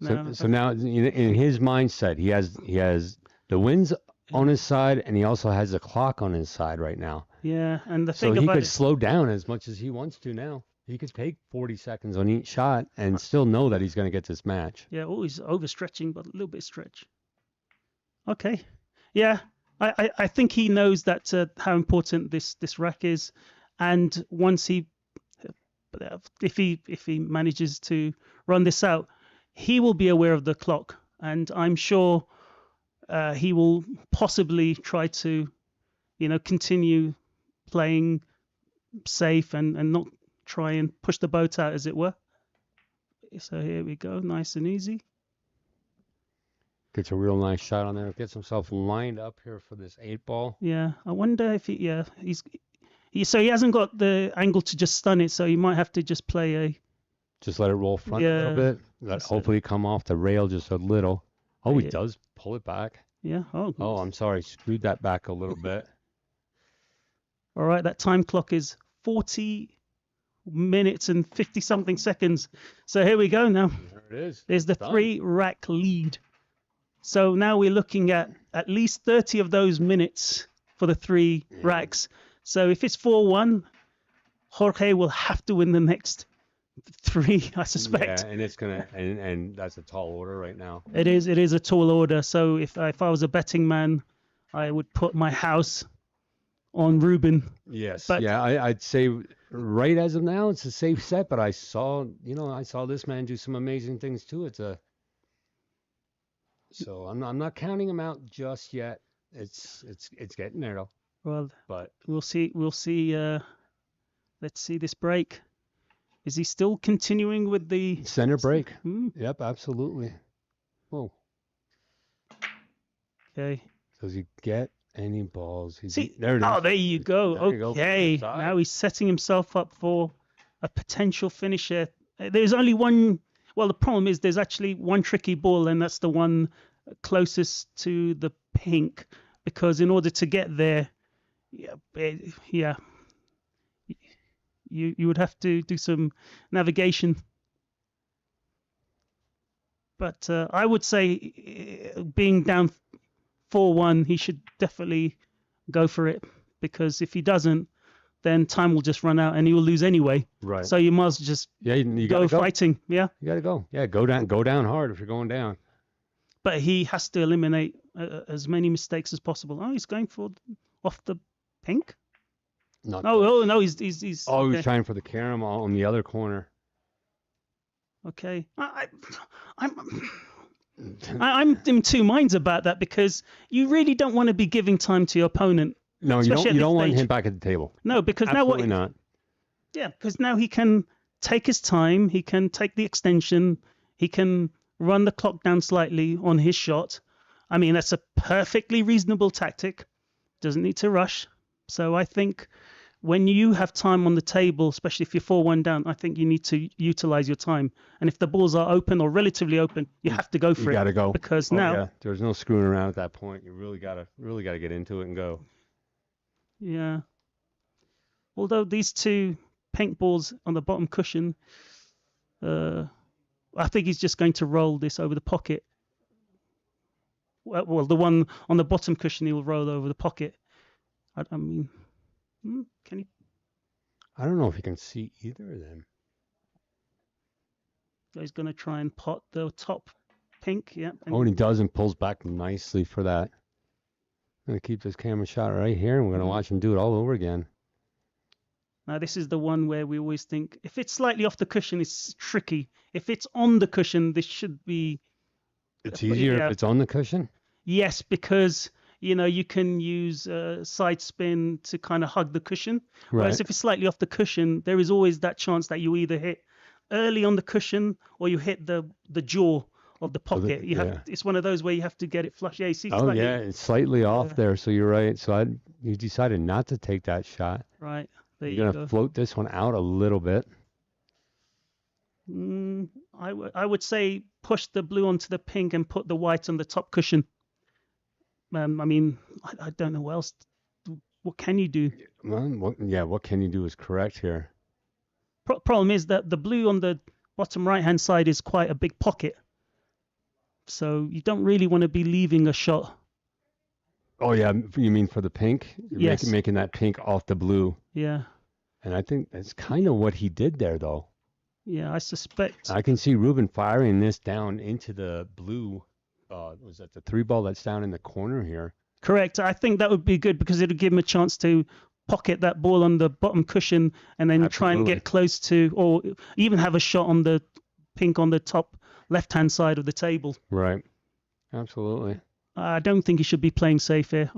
So now in his mindset, he has the winds on his side, and he also has the clock on his side right now. Yeah, and the So thing he about could it, slow down as much as he wants to now. He could take 40 seconds on each shot and still know that he's going to get this match. yeah, always overstretching, but a little bit stretch. Okay, yeah, I think he knows that how important this rack is, and once if he manages to run this out, he will be aware of the clock, and I'm sure he will possibly try to, continue playing safe and not try and push the boat out, as it were. So here we go, nice and easy. Gets a real nice shot on there. Gets himself lined up here for this 8-ball. Yeah, I wonder if so he hasn't got the angle to just stun it, so he might have to just play a. Just let it roll front a little bit. Let hopefully come off the rail just a little. Oh, he does pull it back. Yeah. Oh, I'm sorry. Screwed that back a little bit. All right, that time clock is 40 minutes and 50 something seconds. So here we go now. There it is. There's the Done. 3-rack lead. So now we're looking at least 30 of those minutes for the 3 racks. So if it's 4-1, Jorge will have to win the next 3, I suspect. Yeah, and it's gonna and that's a tall order right now. It is a tall order. So if I was a betting man, I would put my house on Ruben. Yes. But- yeah, I'd say right as of now it's a safe set, but I saw this man do some amazing things too. So I'm not counting him out just yet. It's getting there though. Well, But we'll see. Let's see this break. Is he still continuing with the center break. Hmm, Yep, absolutely. Whoa. okay. Does he get any balls? See, there it is. oh, there you go. There you go. Okay, Side. now he's setting himself up for a potential finisher. There's only one. Well, the problem is there's actually one tricky ball, and that's the one closest to the pink. Because in order to get there, you would have to do some navigation. But I would say, being down 4-1, he should definitely go for it, because if he doesn't, then time will just run out and he will lose anyway. Right. So you must just you go gotta go. fighting. Yeah. You gotta go. Yeah, go down hard if you're going down. But he has to eliminate as many mistakes as possible. Oh, he's going for off the pink. Not Oh no, he's. Oh, he was okay. trying for the caramel on the other corner. Okay. I'm in two minds about that, because you really don't want to be giving time to your opponent. No, you Especially at don't. You this don't want stage. him back at the table. No, because Absolutely now not. Yeah, because now he can take his time. He can take the extension. He can run the clock down slightly on his shot. I mean, that's a perfectly reasonable tactic. Doesn't need to rush. So I think when you have time on the table, especially if you're 4-1 down, I think you need to utilize your time. And if the balls are open or relatively open, you have to go for You it. gotta go. Because Oh, now, yeah. There's no screwing around at that point. You really gotta get into it and go. yeah. Although these two pink balls on the bottom cushion, I think he's just going to roll this over the pocket. Well, the one on the bottom cushion he will roll over the pocket. I mean, can he? I don't know if you can see either of them. He's going to try and pot the top pink. Yeah. And he does and pulls back nicely for that. I'm going to keep this camera shot right here, and we're going to watch him do it all over again. Now, this is the one where we always think, if it's slightly off the cushion, it's tricky. If it's on the cushion, this should be... It's easier if it's on the cushion? Yes, because, you can use side spin to kind of hug the cushion. Right. Whereas if it's slightly off the cushion, there is always that chance that you either hit early on the cushion or you hit the jaw of the pocket. It's one of those where you have to get it flush. Yeah, you see. Oh, yeah, it's slightly off there, so you're right. So you decided not to take that shot. Right. There You're going to float this one out a little bit. I would say push the blue onto the pink and put the white on the top cushion. I mean, I don't know what else. What can you do? Well, what can you do is correct here. Problem is that the blue on the bottom right-hand side is quite a big pocket. So you don't really want to be leaving a shot. Oh, yeah. You mean for the pink? Yes. Making that pink off the blue. Yeah. And I think that's kind of what he did there, though. Yeah, I suspect. I can see Ruben firing this down into the blue. Was that the 3-ball that's down in the corner here? Correct. I think that would be good because it would give him a chance to pocket that ball on the bottom cushion and then try and get close to, or even have a shot on the pink on the top left-hand side of the table. Right. Absolutely. I don't think he should be playing safe here.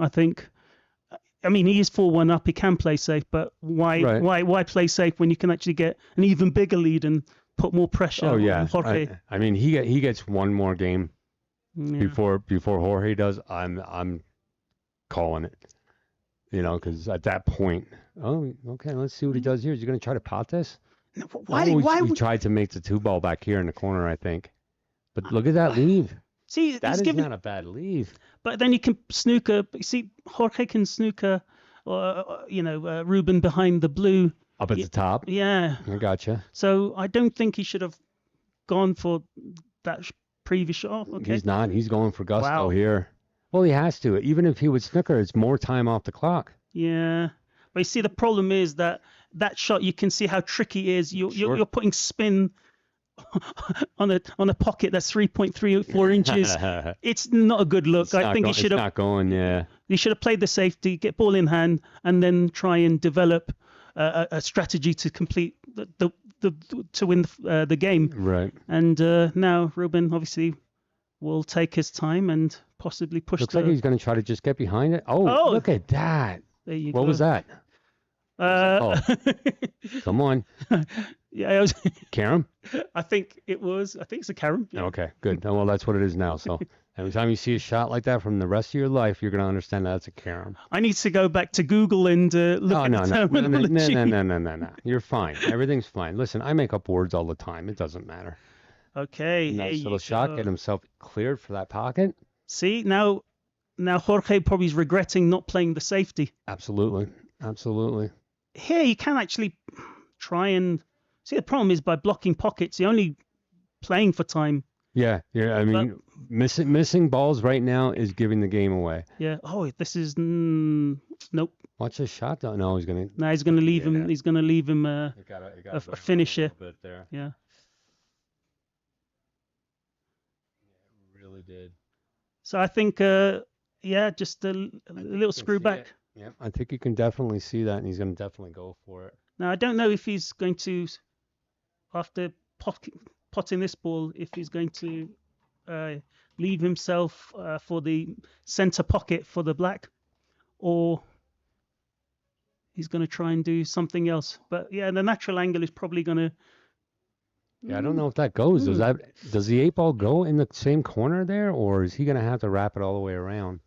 I mean, he is 4-1 up. He can play safe, but why play safe when you can actually get an even bigger lead and put more pressure on Jorge? I mean, he gets one more game before Jorge does. I'm calling it. Because at that point, okay, let's see what he does here. Is he going to try to pot this? Why he tried to make the 2-ball back here in the corner, I think. But look at that leave. See, that is not a bad leave. But then you can snooker. See, Jorge can snooker, Ruben behind the blue. Up at the top? Yeah. I gotcha. So I don't think he should have gone for that previous shot. Okay. He's not. He's going for gusto here. Well, he has to. Even if he would snooker, it's more time off the clock. Yeah. But you see, the problem is that shot, you can see how tricky it is. You're putting spin on a pocket that's 3.34 inches. It's not a good look. I think he should have. It's not going. Yeah. He should have played the safety, get ball in hand, and then try and develop a strategy to complete to win the game. Right. And now Ruben obviously will take his time and possibly push. Looks like he's going to try to just get behind it. Oh, look at that. There you go. What was that? Come on. Yeah, it was Karam? I think it's a Karam. Yeah. Okay, good. Well, that's what it is now. So every time you see a shot like that from the rest of your life, you're going to understand that's a Karam. I need to go back to Google and look at the terminology. No. You're fine. Everything's fine. Listen, I make up words all the time. It doesn't matter. Okay. Nice little shot. Get himself cleared for that pocket. See, now Jorge probably is regretting not playing the safety. Absolutely. Here you can actually try and see. The problem is by blocking pockets, you're only playing for time. Yeah. I mean, missing balls right now is giving the game away. Yeah. Oh, this is nope. Watch this shot. No, he's gonna. No, he's gonna leave him. He's gonna leave him a finisher. A there. Yeah. Yeah, really did. So I think, just a little screw back. Yeah, I think you can definitely see that, and he's going to definitely go for it. Now, I don't know if he's going to, after potting this ball, if he's going to leave himself for the center pocket for the black, or he's going to try and do something else. But yeah, the natural angle is probably going to. Yeah, I don't know if that goes. Does the 8-ball go in the same corner there, or is he going to have to wrap it all the way around?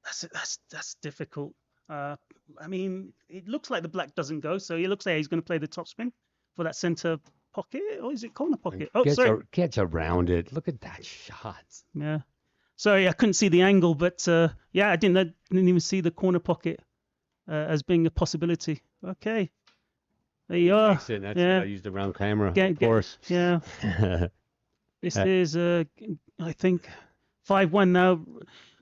That's difficult. I mean, it looks like the black doesn't go, so it looks like he's going to play the top spin for that center pocket, or is it corner pocket? Sorry. Gets around it. Look at that shot. Yeah. Sorry, I couldn't see the angle, but I didn't even see the corner pocket as being a possibility. Okay. There you are. That's it. That's Yeah. it. I used the round camera, Get- of course. Yeah. This Uh, is, I think, 5-1 now.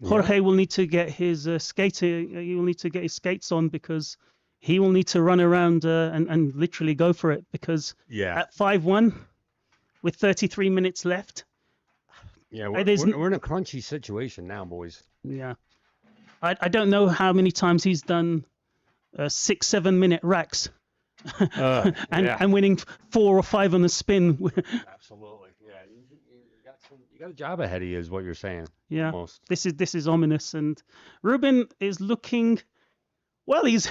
Jorge will need to get his he will need to get his skates on because he will need to run around and literally go for it because Yeah. at 5-1 with 33 minutes left. Yeah, there's we're in a crunchy situation now, boys. Yeah. I don't know how many times he's done 6-7 minute racks and winning 4 or 5 on the spin. Absolutely. Yeah. You got a job ahead of you, is what you're saying. Yeah. Almost. This is ominous, and Ruben is looking. Well, he's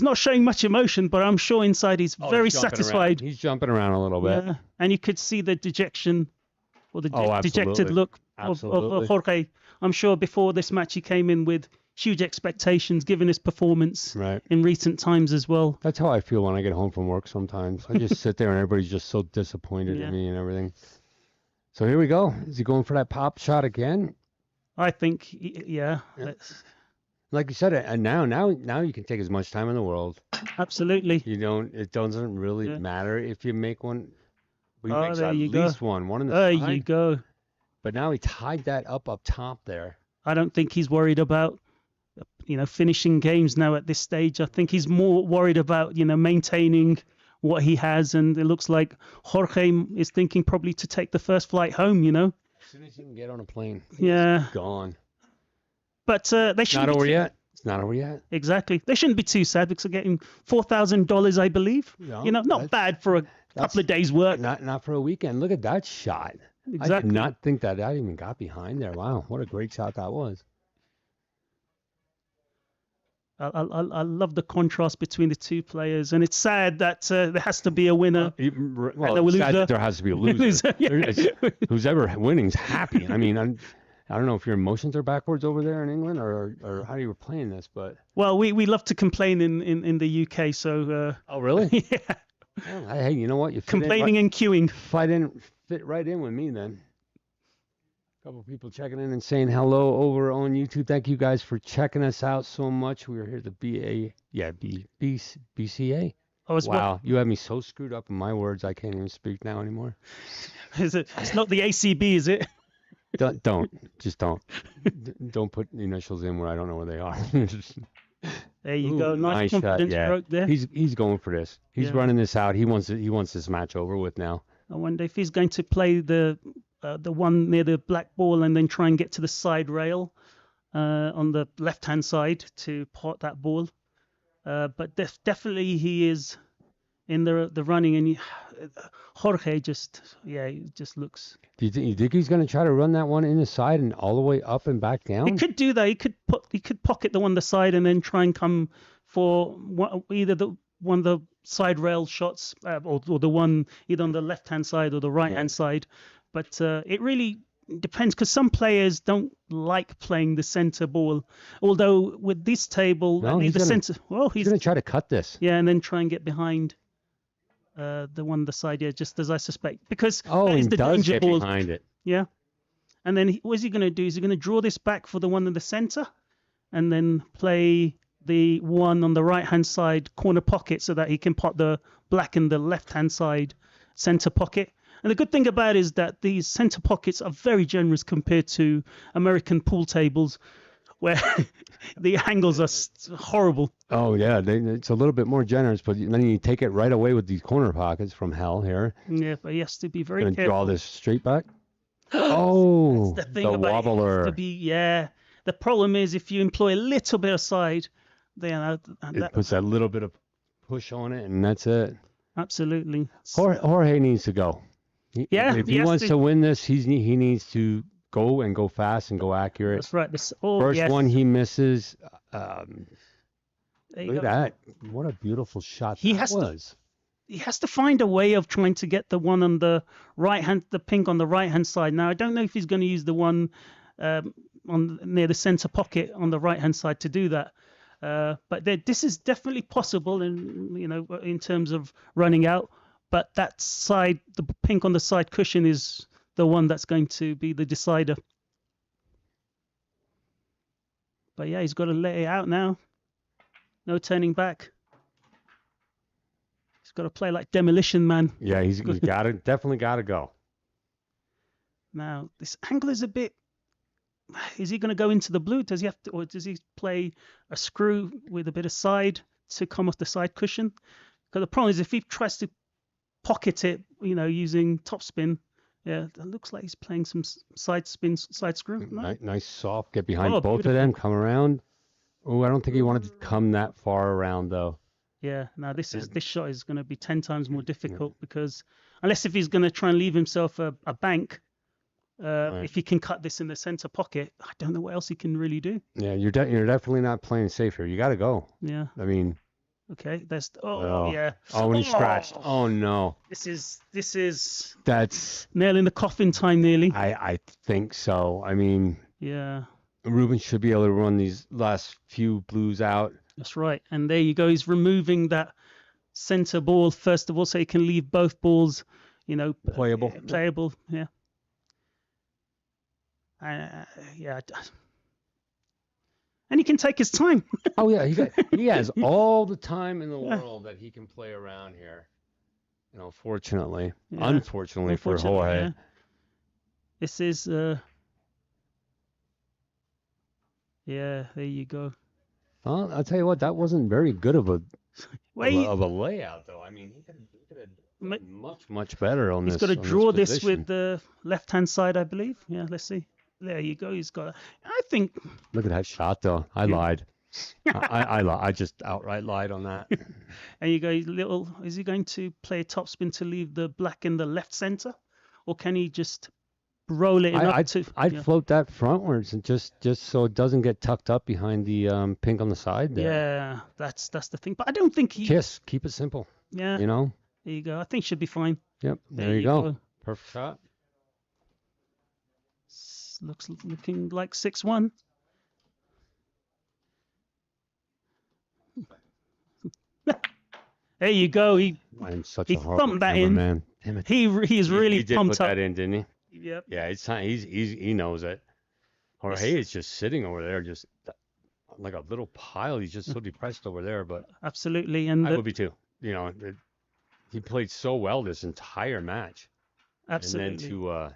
not showing much emotion, but I'm sure inside he's very He's jumping satisfied. around. He's jumping around a little bit. Yeah, and you could see the dejection or the dejected absolutely. look of Jorge. I'm sure before this match he came in with huge expectations, given his performance Right. in recent times as well. That's how I feel when I get home from work sometimes. I just sit there and everybody's just so disappointed Yeah. in me and everything. So here we go. Is he going for that pop shot again? I think, yeah. Like you said, and now you can take as much time in the world. Absolutely. It doesn't really matter if you make one. Well, he makes there at you go. least one on the There side. you go. But now he tied that up top there. I don't think he's worried about, finishing games now at this stage. I think he's more worried about, maintaining what he has. And it looks like Jorge is thinking probably to take the first flight home, As soon as he can get on a plane, Yeah. he's gone. But they shouldn't Not be over yet. It's not over yet. Exactly. They shouldn't be too sad because they're getting $4,000, I believe. No, Not bad for a couple of days' work. Not for a weekend. Look at that shot. I Exactly. did not think that even got behind there. Wow, what a great shot that was. I love the contrast between the two players, and it's sad that there has to be a winner. Well, and a it's sad loser. that there has to be a loser. Loser, yeah. Who's ever winning's happy. I mean, I don't know if your emotions are backwards over there in England or how you were playing this, but Well, we love to complain in the UK, so oh really? yeah, Well, hey, you know what? You complaining and queuing. fit right in with me then. A couple people checking in and saying hello over on YouTube. Thank you guys for checking us out so much. We are here to BCA. Oh, as well. Wow, you have me so screwed up in my words I can't even speak now anymore. It's not the ACB, is it? Don't put the initials in where I don't know where they are. There you Ooh, go. Nice shot, confidence yeah. stroke there. He's going for this. He's Yeah. running this out. He wants this match over with now. I wonder if he's going to play the one near the black ball and then try and get to the side rail on the left-hand side to pot that ball. But definitely he is in the running, and Jorge he just looks. Do you think he's going to try to run that one in the side and all the way up and back down? He could do that. He could pocket the one on the side and then try and come for either one of the side rail shots or the one either on the left-hand side or the right-hand side. But it really depends because some players don't like playing the center ball. Although with this table, he's the center. Well, he's going to try to cut this. Yeah, and then try and get behind the one on the side. Yeah, just as I suspect, because Oh, that he is the does danger get ball. behind it. Yeah, and then what is he going to do? Is he going to draw this back for the one in the center, and then play the one on the right-hand side corner pocket so that he can pot the black in the left-hand side center pocket? And the good thing about it is that these center pockets are very generous compared to American pool tables, where the angles are horrible. Oh yeah, it's a little bit more generous, but then you take it right away with these corner pockets from hell here. Yeah, but he has to be very Going to careful. draw this straight back. Oh, That's the thing about wobbler. it. To be, yeah. The problem is if you employ a little bit of side, then It puts that little bit of push on it, and that's it. Absolutely. Jorge needs to go. Yeah, if he he has wants to. to win this, he needs to go fast and go accurate. That's right. First yes. one he misses. There you Look go. at that! What a beautiful shot He that has to- was. He has to find a way of trying to get the one on the right hand, the pink on the right hand side. Now I don't know if he's going to use the one on near the center pocket on the right hand side to do that. But this is definitely possible, in terms of running out. But that side, the pink on the side cushion, is the one that's going to be the decider. But yeah, he's got to let it out now. No turning back. He's got to play like Demolition Man. Yeah, he's definitely got to go. Now, this angle is a bit. Is he going to go into the blue? Does he have to, or does he play a screw with a bit of side to come off the side cushion? Because the problem is if he tries to pocket it, using topspin, yeah, it looks like he's playing some side spin, side screw. No? Nice soft. Get behind both beautiful. of them. Come around. Oh, I don't think he wanted to come that far around though. Yeah. Now this shot is going to be 10 times more difficult because unless if he's going to try and leave himself a bank. Right. If he can cut this in the center pocket, I don't know what else he can really do. Yeah, you're definitely not playing safe here. You got to go. Yeah. I mean. Okay. There's. Oh Yeah. Oh, when he scratched. Oh no. This is. That's nail in the coffin time nearly. I think so. I mean. Yeah. Ruben should be able to run these last few blues out. That's right. And there you go. He's removing that center ball first of all, so he can leave both balls, Playable. Playable. Yeah. Yeah. And he can take his time. Oh yeah, he has all the time in the world that he can play around here. Fortunately, unfortunately for Jorge. Yeah. This is yeah, there you go. Well, I'll tell you what, that wasn't very good of a layout though. I mean, he could have done much better on this. He's got to draw this position. with the left-hand side, I believe. Yeah, let's see. There you go. He's got. I think. Look at that shot, though. I lied. I just outright lied on that. And you go, is he going to play a topspin to leave the black in the left center, or can he just roll it I'd float that frontwards and just so it doesn't get tucked up behind the pink on the side there. Yeah, that's the thing. But I don't think he. Keep it simple. Yeah. There you go. I think should be fine. Yep. There you go. Perfect shot. Looking like 6-1. There you go. I'm such he a horrible thumped that in. Man. Damn it. He's really he did pumped put up. that in, didn't he? Yep. Yeah, it's time. He knows it. Jorge is just sitting over there, just like a little pile. He's just so depressed over there. But absolutely, and I would be too. He played so well this entire match. Absolutely. And then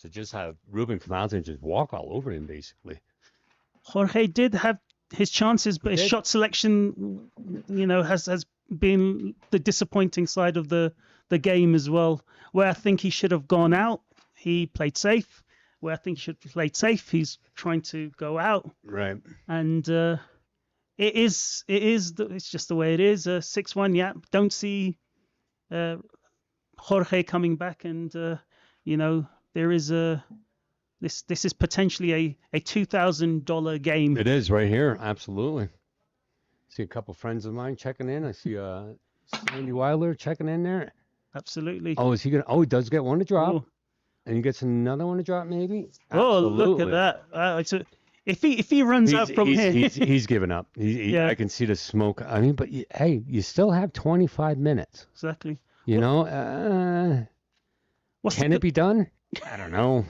to just have Ruben come out there and just walk all over him, basically. Jorge did have his chances, but his shot selection, has been the disappointing side of the game as well. Where I think he should have gone out, he played safe. Where I think he should have played safe, he's trying to go out. Right. And it's just the way it is. 6-1. Yeah. Don't see Jorge coming back, and there is this is potentially a $2,000 game. It is right here, absolutely. See a couple friends of mine checking in. I see Sandy Weiler checking in there. Absolutely. Oh, is he gonna? Oh, he does get one to drop, Oh. and he gets another one to drop, maybe. Oh, look at that! If he runs out from here, he's given up. I can see the smoke. I mean, but hey, you still have 25 minutes. Exactly. Can it be done? I don't know.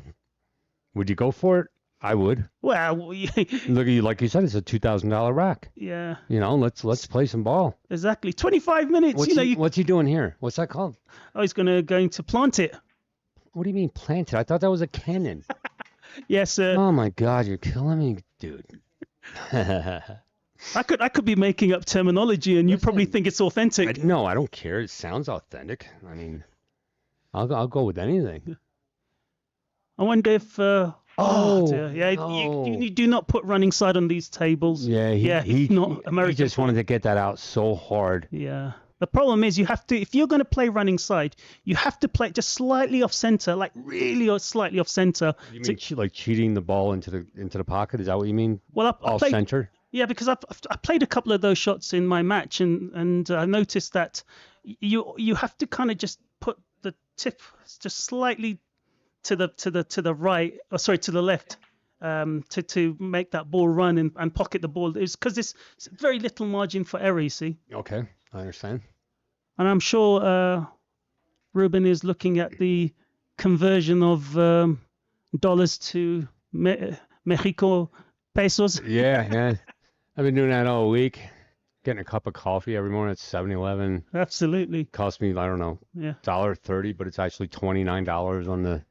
Would you go for it? I would. Well, look, like you said, it's a $2,000 rack. Yeah. Let's play some ball. Exactly. 25 minutes. What's he doing here? What's that called? Oh, he's going to plant it. What do you mean plant it? I thought that was a cannon. Yes, sir. Oh my God, you're killing me, dude. I could be making up terminology, and you probably think it's authentic. No, I don't care. It sounds authentic. I mean, I'll go with anything. I wonder if. No. You do not put running side on these tables. Yeah, he's not American. He just wanted to get that out so hard. Yeah. The problem is you have to, if you're going to play running side, you have to play just slightly off center, like really slightly off center. You mean like cheating the ball into the pocket? Is that what you mean? Well, off center. Yeah, because I played a couple of those shots in my match, and I noticed that you have to kind of just put the tip just slightly to the right, or sorry, to the left, to make that ball run and pocket the ball. It's because there's very little margin for error, you see. Okay, I understand. And I'm sure Ruben is looking at the conversion of dollars to Mexico pesos. Yeah. I've been doing that all week. getting a cup of coffee every morning at 7-Eleven. Absolutely. Cost me, I don't know, Yeah. $1.30, but it's actually $29 on the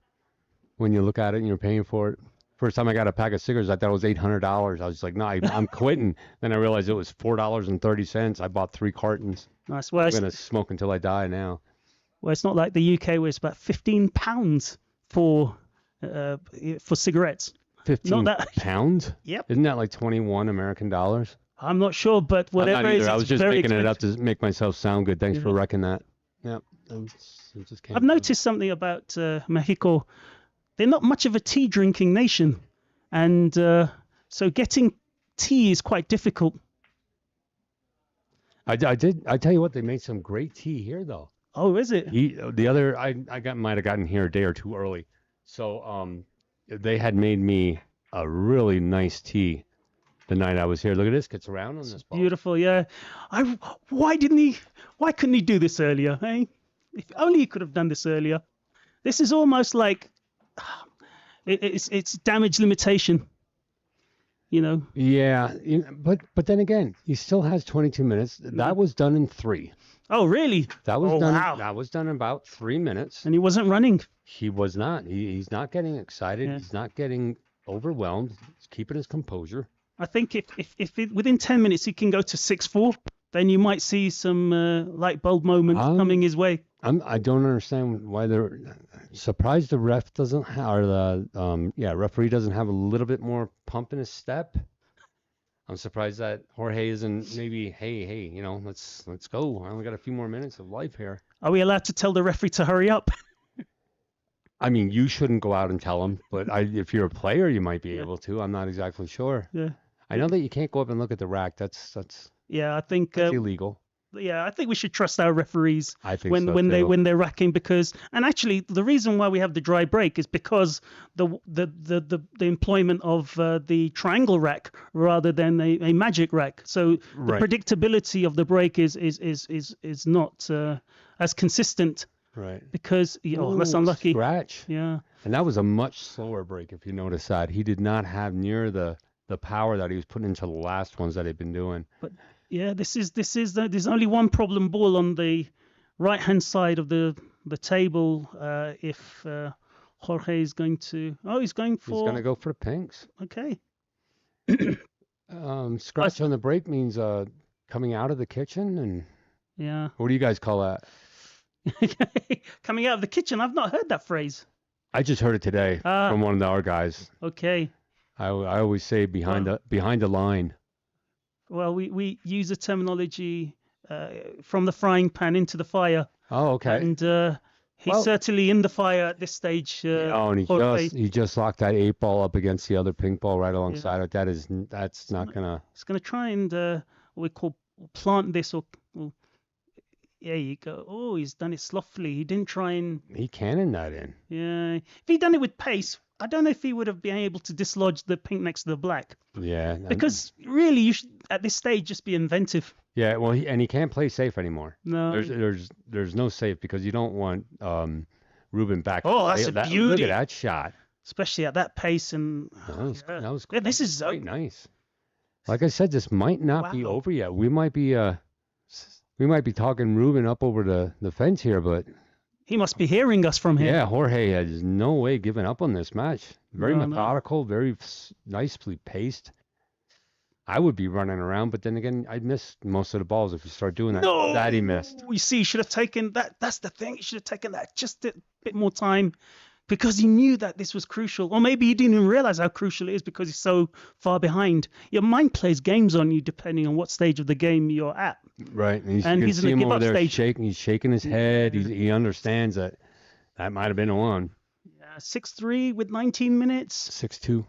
when you look at it and you're paying for it. First time I got a pack of cigarettes, I thought it was $800. I was like, no, I'm quitting. Then I realized it was $4.30. I bought 3 cartons. Nice. Well, I'm it's, gonna smoke until I die now. well, it's not like the UK where it's about £15 for cigarettes. 15 Not that. pounds? Yep. Isn't that like 21 American dollars? I'm not sure, but I'm not whatever it is, either. I was it's just very making it up expensive. to make myself sound good. Thanks Yeah. for wrecking that. Yep. It just came I've to me. noticed something about Mexico. They're not much of a tea drinking nation, and so getting tea is quite difficult. I tell you what, they made some great tea here though. Oh, is it? I might have gotten here a day or two early. So they had made me a really nice tea the night I was here. Look at this, gets around on this ball. Beautiful, yeah. Why couldn't he do this earlier, hey? If only he could have done this earlier. This is almost like it's damage limitation. You know. Yeah, but then again, he still has 22 minutes. That was done in 3. Oh, really? That was Oh, done. wow. That was done in about 3 minutes. And he wasn't running. He was not. He's not getting excited. Yeah. He's not getting overwhelmed. He's keeping his composure. I think if within 10 minutes he can go to 6-4, then you might see some light bulb moment coming his way. I don't understand why they're surprised the ref doesn't or the referee doesn't have a little bit more pump in his step. I'm surprised that Jorge isn't maybe, hey, let's go. I only got a few more minutes of life here. Are we allowed to tell the referee to hurry up? I mean, you shouldn't go out and tell him, but if you're a player, you might be able to. I'm not exactly sure. Yeah. I know that you can't go up and look at the rack. That's Yeah, I think illegal. Yeah, I think we should trust our referees I think when so, when too. they're racking, because actually the reason why we have the dry break is because the employment of the triangle rack rather than a magic rack. So the Right. predictability of the break is not as consistent. Right. Because that's unlucky. Scratch. Yeah. And that was a much slower break, if you notice that. He did not have near the power that he was putting into the last ones that he'd been doing. But yeah, there's only one problem ball on the right hand side of the table. If Jorge is going to, he's going He's going to go for the pinks. Okay. Scratch on the break means coming out of the kitchen, and Yeah. what do you guys call that? Coming out of the kitchen. I've not heard that phrase. I just heard it today from one of our guys. Okay. I always say behind the line. Well, we use the terminology from the frying pan into the fire. Oh, okay. And he's certainly in the fire at this stage. And he just locked that 8 ball up against the other pink ball right alongside it. That's not gonna. He's gonna try and what we call plant this or there you go. Oh, he's done it slothfully. He didn't try and. He cannoned that in. Yeah. If he'd done it with pace, I don't know if he would have been able to dislodge the pink next to the black. Yeah. Because really, you should at this stage just be inventive. Yeah. Well, he can't play safe anymore. No. There's no safe because you don't want Ruben back. Oh, that's a beauty. Look at that shot. Especially at that pace and. That was yeah, this is quite nice. Like I said, this might not be over yet. We might be talking Ruben up over the fence here, but he must be hearing us from here. Yeah, Jorge has no way giving up on this match. Very No, methodical, very nicely paced. I would be running around, but then again, I'd miss most of the balls if you start doing that. No, that he missed. You see, he should have taken that. That's the thing. He should have taken that just a bit more time, because he knew that this was crucial. Or maybe he didn't even realize how crucial it is because he's so far behind. Your mind plays games on you depending on what stage of the game you're at. Right. And And you he's can see in him the over give-up there stage. shaking. He's shaking his head. He understands that might have been a one. 6-3 with 19 minutes. 6-2.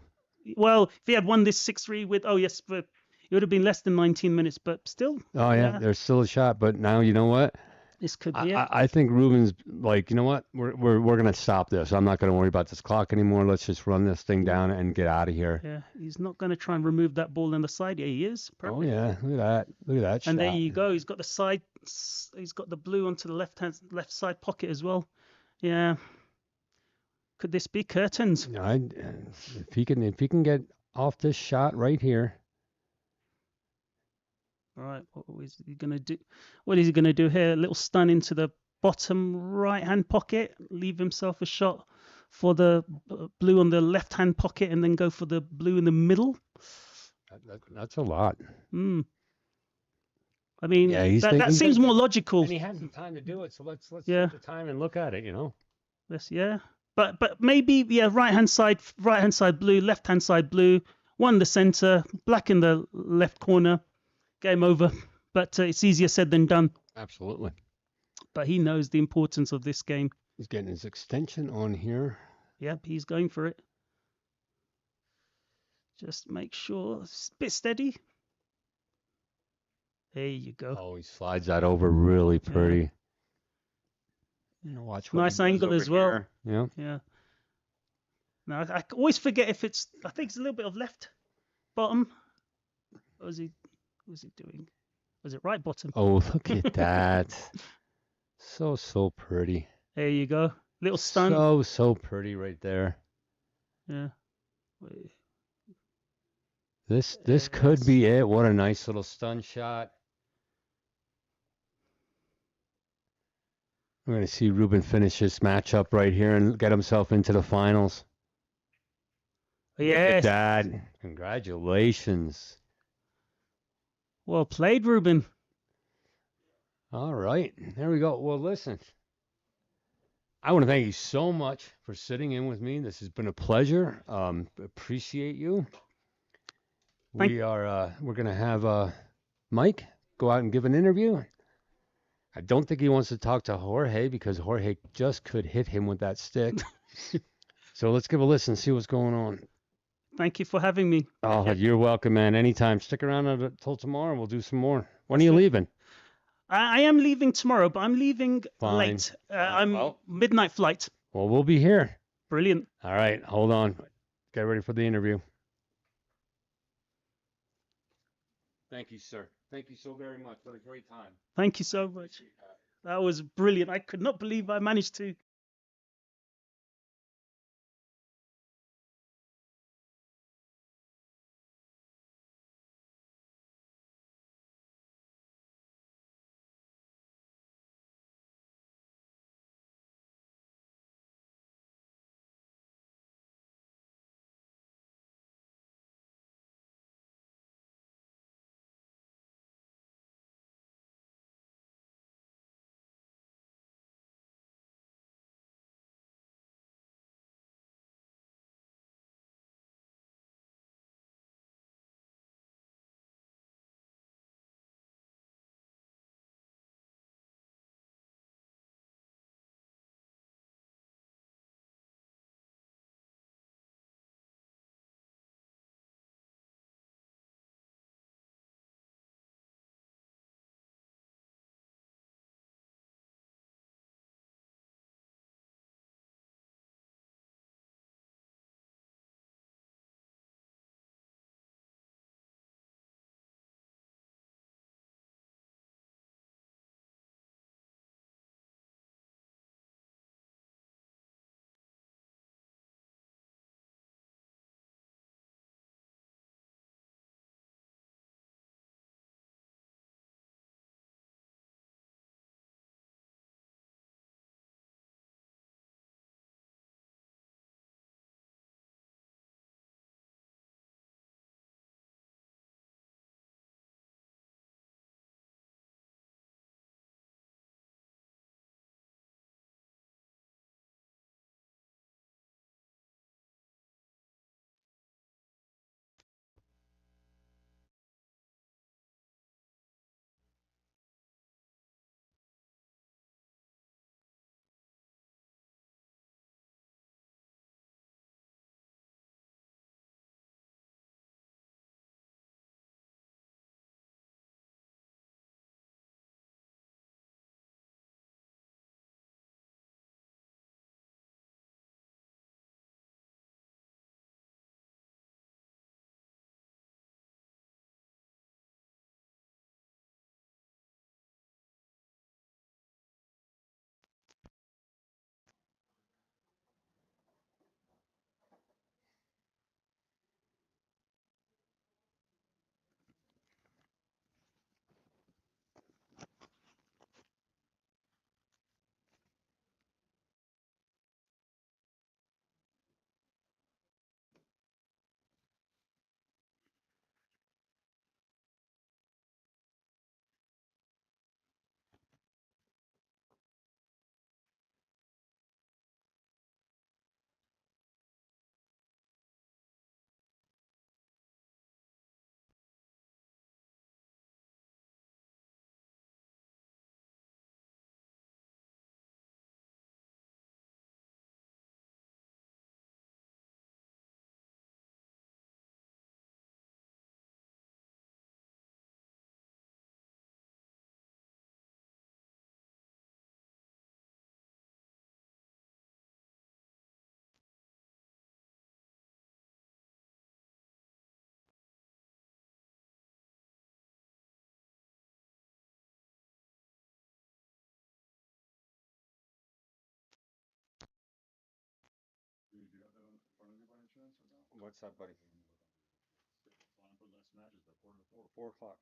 Well, if he had won this 6-3 with, but it would have been less than 19 minutes, but still. Oh, yeah, there's still a shot. But now, you know what? This could be it. I think Ruben's like, you know what? We're going to stop this. I'm not going to worry about this clock anymore. Let's just run this thing down and get out of here. Yeah, he's not going to try and remove that ball on the side. Yeah, he is. Perfect. Oh, yeah. Look at that. Look at that shot. And there you go. He's got the side. He's got the blue onto the left side pocket as well. Yeah. Could this be curtains? If he can get off this shot right here. All right, what is he going to do? What is he going to do here? A little stun into the bottom right-hand pocket, leave himself a shot for the blue on the left-hand pocket, and then go for the blue in the middle. That's a lot. Hmm. I mean, Yeah, he's that thinking seems big. more logical. And he had some time to do it, so let's Yeah. take the time and look at it. Yeah. But maybe right-hand side blue, left-hand side blue, one in the center, black in the left corner. Game over. But it's easier said than done. Absolutely. But he knows the importance of this game. He's getting his extension on here. Yep, he's going for it. Just make sure it's a bit steady. There you go. Oh, he slides that over really pretty. Watch what Nice he does angle over as well. here. Yeah. Yeah. Now I always forget if it's. I think it's a little bit of left bottom. What was he doing? Was it right bottom? Oh, look at that. So pretty. There you go. Little stun. So pretty right there. Yeah. This could be it. What a nice little stun shot. We're going to see Ruben finish this matchup right here and get himself into the finals. Yes. Look at that. Congratulations. Well played, Ruben. All right. There we go. Well, listen. I want to thank you so much for sitting in with me. This has been a pleasure. Appreciate you. We're going to have Mike go out and give an interview. I don't think he wants to talk to Jorge because Jorge just could hit him with that stick. So let's give a listen, see what's going on. Thank you for having me. Oh, you're welcome, man. Anytime. Stick around until tomorrow. We'll do some more. When are you leaving? I am leaving tomorrow, but I'm leaving Fine. late. I'm midnight flight. Well, we'll be here. Brilliant. All right. Hold on. Get ready for the interview. Thank you, sir. Thank you so very much. What a great time. Thank you so much. That was brilliant. I could not believe I managed to What's that, buddy? 4 o'clock.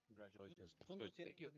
Congratulations. Good. Thank you.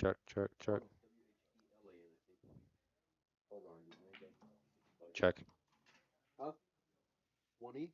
Check, check, check. Check. Huh? 1E?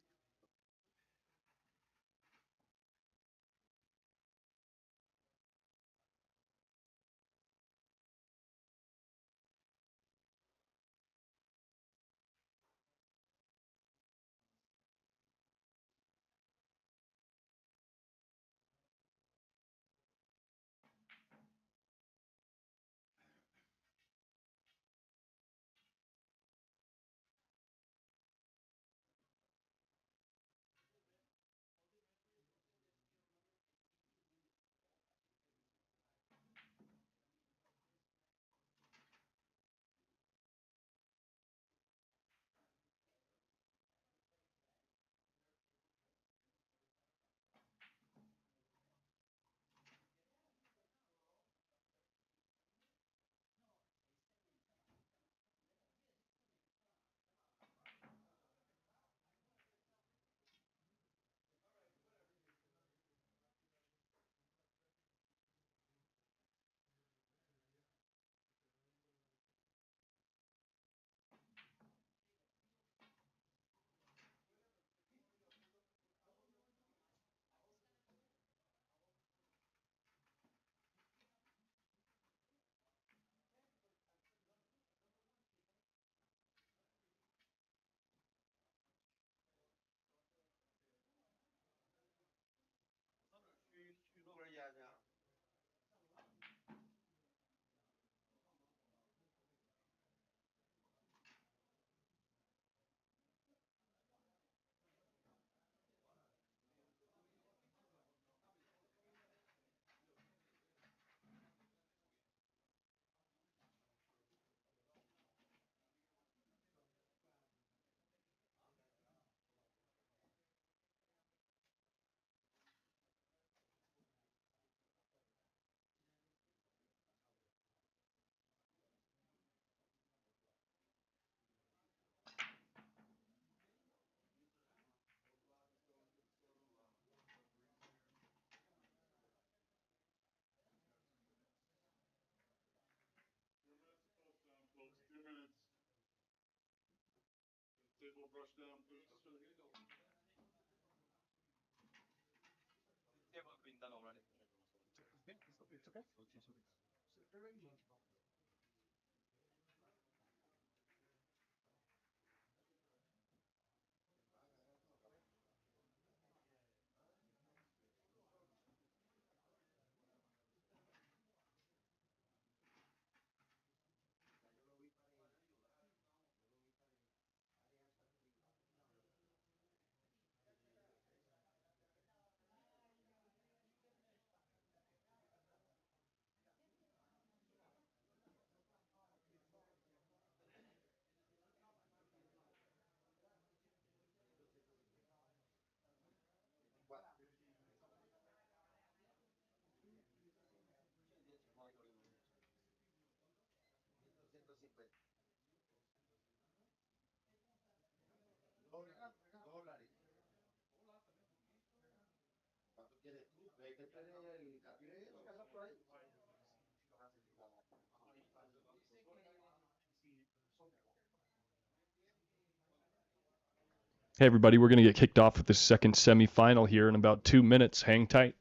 Hey, everybody, we're going to get kicked off with the second semifinal here in about 2 minutes. Hang tight.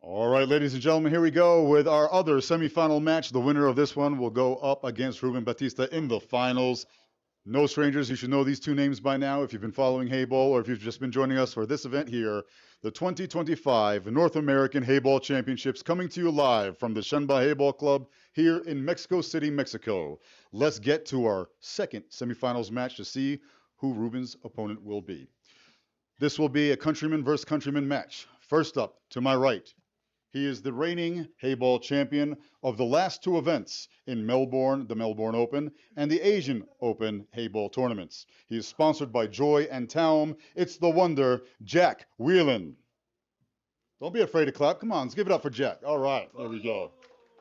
All right, ladies and gentlemen, here we go with our other semifinal match. The winner of this one will go up against Ruben Batista in the finals. No strangers, you should know these two names by now if you've been following Heyball or if you've just been joining us for this event here. The 2025 North American Heyball Championships coming to you live from the Shenba Heyball Club here in Mexico City, Mexico. Let's get to our second semifinals match to see who Ruben's opponent will be. This will be a countryman versus countryman match. First up, to my right, he is the reigning Heyball champion of the last two events in Melbourne, the Melbourne Open, and the Asian Open Heyball tournaments. He is sponsored by Joy and Taum. It's the wonder, Jack Whelan. Don't be afraid to clap. Come on, let's give it up for Jack. All right, there we go.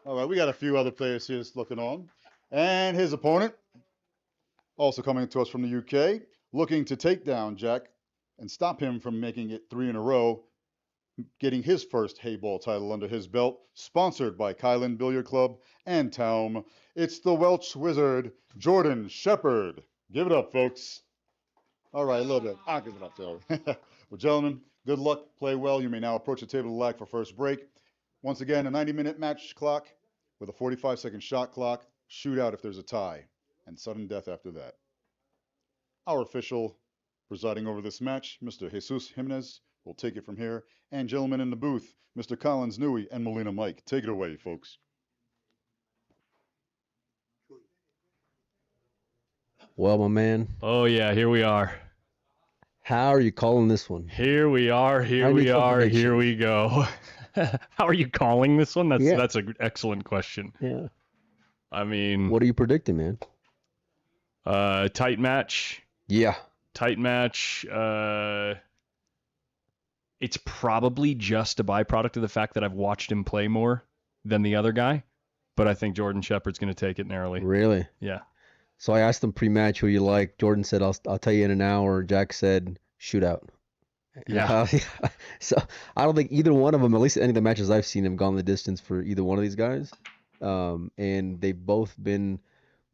All right, we got a few other players here looking on. And his opponent, also coming to us from the UK, looking to take down Jack and stop him from making it 3 in a row, getting his first Heyball title under his belt, sponsored by Kylan Billiard Club and Taum. It's the Welsh Wizard, Jordan Shepherd. Give it up, folks. All right, a little bit. I'll give it up to him. Well, gentlemen, good luck. Play well. You may now approach the table of lag for first break. Once again, a 90-minute match clock with a 45-second shot clock, shootout if there's a tie, and sudden death after that. Our official presiding over this match, Mr. Jesus Jimenez, will take it from here. And gentlemen in the booth, Mr. Collins Newey and Molina Mike. Take it away, folks. Well, my man, Oh yeah, here we are. how are you calling this one? Here we are. Here I need we some are. Here prediction. we go. How are you calling this one? Yeah. That's an excellent question. Yeah. I mean, What are you predicting, man? tight match. Yeah. Tight match. It's probably just a byproduct of the fact that I've watched him play more than the other guy, but I think Jordan Shepherd's going to take it narrowly. Really? Yeah. So I asked him pre-match who you like. Jordan said, I'll tell you in an hour. Jack said, shootout. Yeah. So I don't think either one of them, at least any of the matches I've seen, have gone the distance for either one of these guys. And they've both been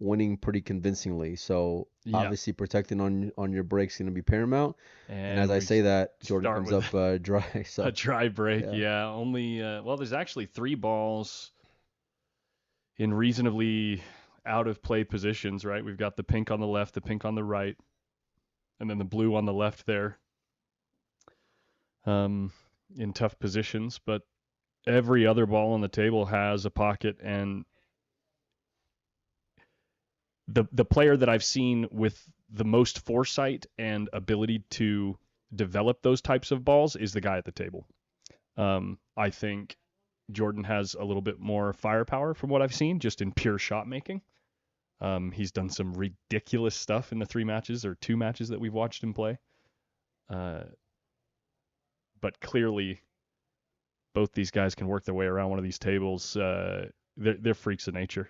winning pretty convincingly. So Yeah. obviously protecting on your break's going to be paramount. And as I we say that, Jordan start comes with up dry. So a dry break. yeah. Yeah. Only, well, there's actually 3 balls in reasonably out of play positions, right? We've got the pink on the left, the pink on the right, and then the blue on the left there. In tough positions, but every other ball on the table has a pocket, and the player that I've seen with the most foresight and ability to develop those types of balls is the guy at the table. I think Jordan has a little bit more firepower from what I've seen, just in pure shot making. He's done some ridiculous stuff in the 2 matches that we've watched him play. But clearly, both these guys can work their way around one of these tables. They're freaks of nature.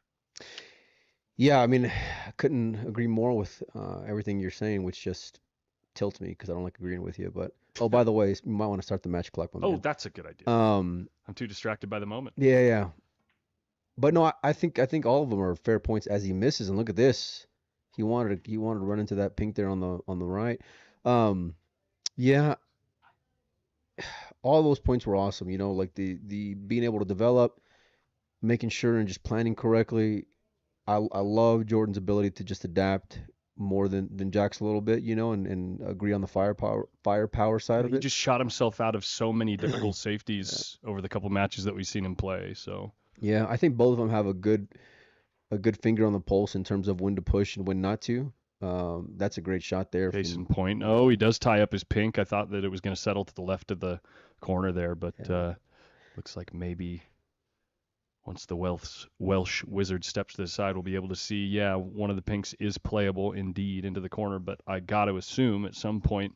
Yeah, I mean, I couldn't agree more with everything you're saying, which just tilts me because I don't like agreeing with you. But oh, by the way, you might want to start the match clock. My Oh, man. that's a good idea. Um, I'm too distracted by the moment. yeah. But no, I think all of them are fair points as he misses. And look at this, he wanted to run into that pink there on the right. Yeah, all those points were awesome. You know, like the being able to develop, making sure and just planning correctly. I love Jordan's ability to just adapt more than Jack's a little bit, you know, and agree on the firepower side of He it. just shot himself out of so many difficult safeties over the couple matches that we've seen him play. So Yeah, I think both of them have a good finger on the pulse in terms of when to push and when not to. That's a great shot there. case in point. Oh, he does tie up his pink. I thought that it was going to settle to the left of the corner there, but looks like maybe once the Welsh Wizard steps to the side, we'll be able to see, yeah, one of the pinks is playable indeed into the corner, but I got to assume at some point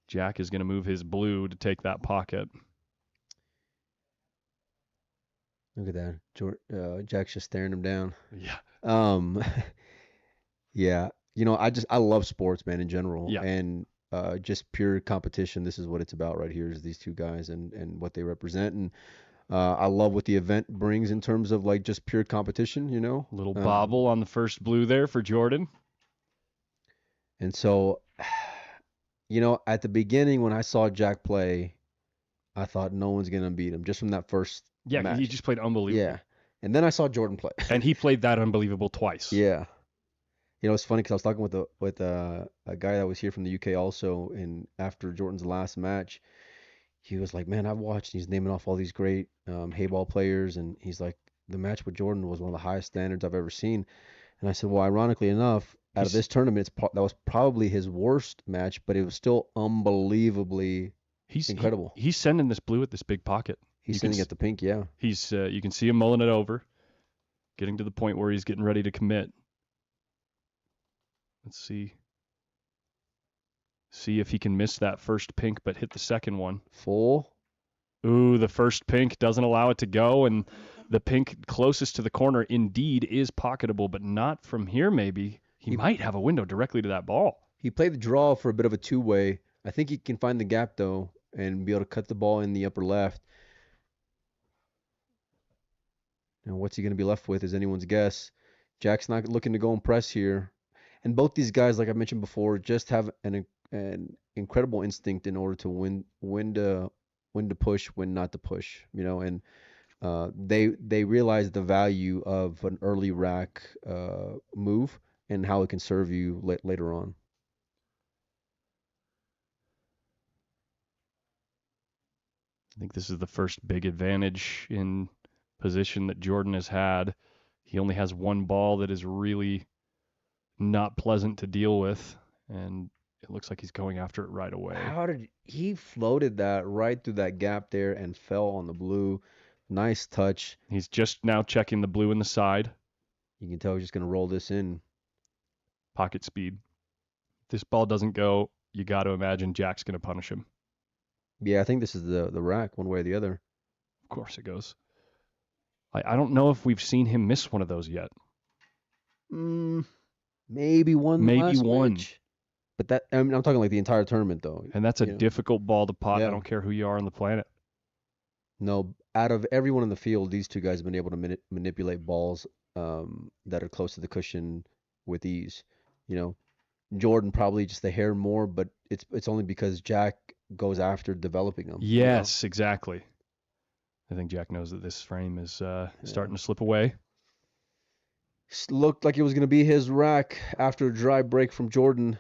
Jack is going to move his blue to take that pocket. Look at that. Jack's just staring him down. Yeah. Yeah. You know, I love sports, man, in general. Yeah. And just pure competition. This is what it's about right here, is these two guys and what they represent. And I love what the event brings in terms of like just pure competition, you know. Little bobble on the first blue there for Jordan. And so, you know, at the beginning when I saw Jack play, I thought no one's gonna beat him just from that first Yeah, match. he just played unbelievable. Yeah, and then I saw Jordan play. And he played that unbelievable twice. Yeah, it's funny because I was talking with a guy that was here from the UK also, and after Jordan's last match, he was like, "Man, I've watched." He's naming off all these great Heyball players, and he's like, "The match with Jordan was one of the highest standards I've ever seen." And I said, "Well, ironically enough, out of this tournament, that was probably his worst match, but it was still unbelievably incredible." He's sending this blue at this big pocket. He's sending at the pink, yeah. He's you can see him mulling it over, getting to the point where he's getting ready to commit. Let's see if he can miss that first pink, but hit the second one. Full. Ooh, the first pink doesn't allow it to go, and the pink closest to the corner indeed is pocketable, but not from here maybe. He might have a window directly to that ball. He played the draw for a bit of a two-way. I think he can find the gap, though, and be able to cut the ball in the upper left. Now, what's he going to be left with is anyone's guess. Jack's not looking to go and press here. And both these guys, like I mentioned before, just have an incredible instinct in order to when to push, when not to push, and they realize the value of an early rack move and how it can serve you later on. I think this is the first big advantage in position that Jordan has had. He only has one ball that is really not pleasant to deal with, and it looks like he's going after it right away. How did he floated that right through that gap there and fell on the blue? Nice touch. He's just now checking the blue in the side. You can tell he's just going to roll this in. Pocket speed. If this ball doesn't go, you got to imagine Jack's going to punish him. Yeah, I think this is the rack one way or the other. Of course it goes. I don't know if we've seen him miss one of those yet. Maybe one. Maybe one. Match. But that I'm talking like the entire tournament though. And that's a difficult ball to pot. Yeah. I don't care who you are on the planet. No, out of everyone in the field, these two guys have been able to manipulate balls that are close to the cushion with ease. Jordan probably just a hair more, but it's only because Jack goes after developing them. Yes, exactly. I think Jack knows that this frame is starting to slip away. Looked like it was going to be his rack after a dry break from Jordan.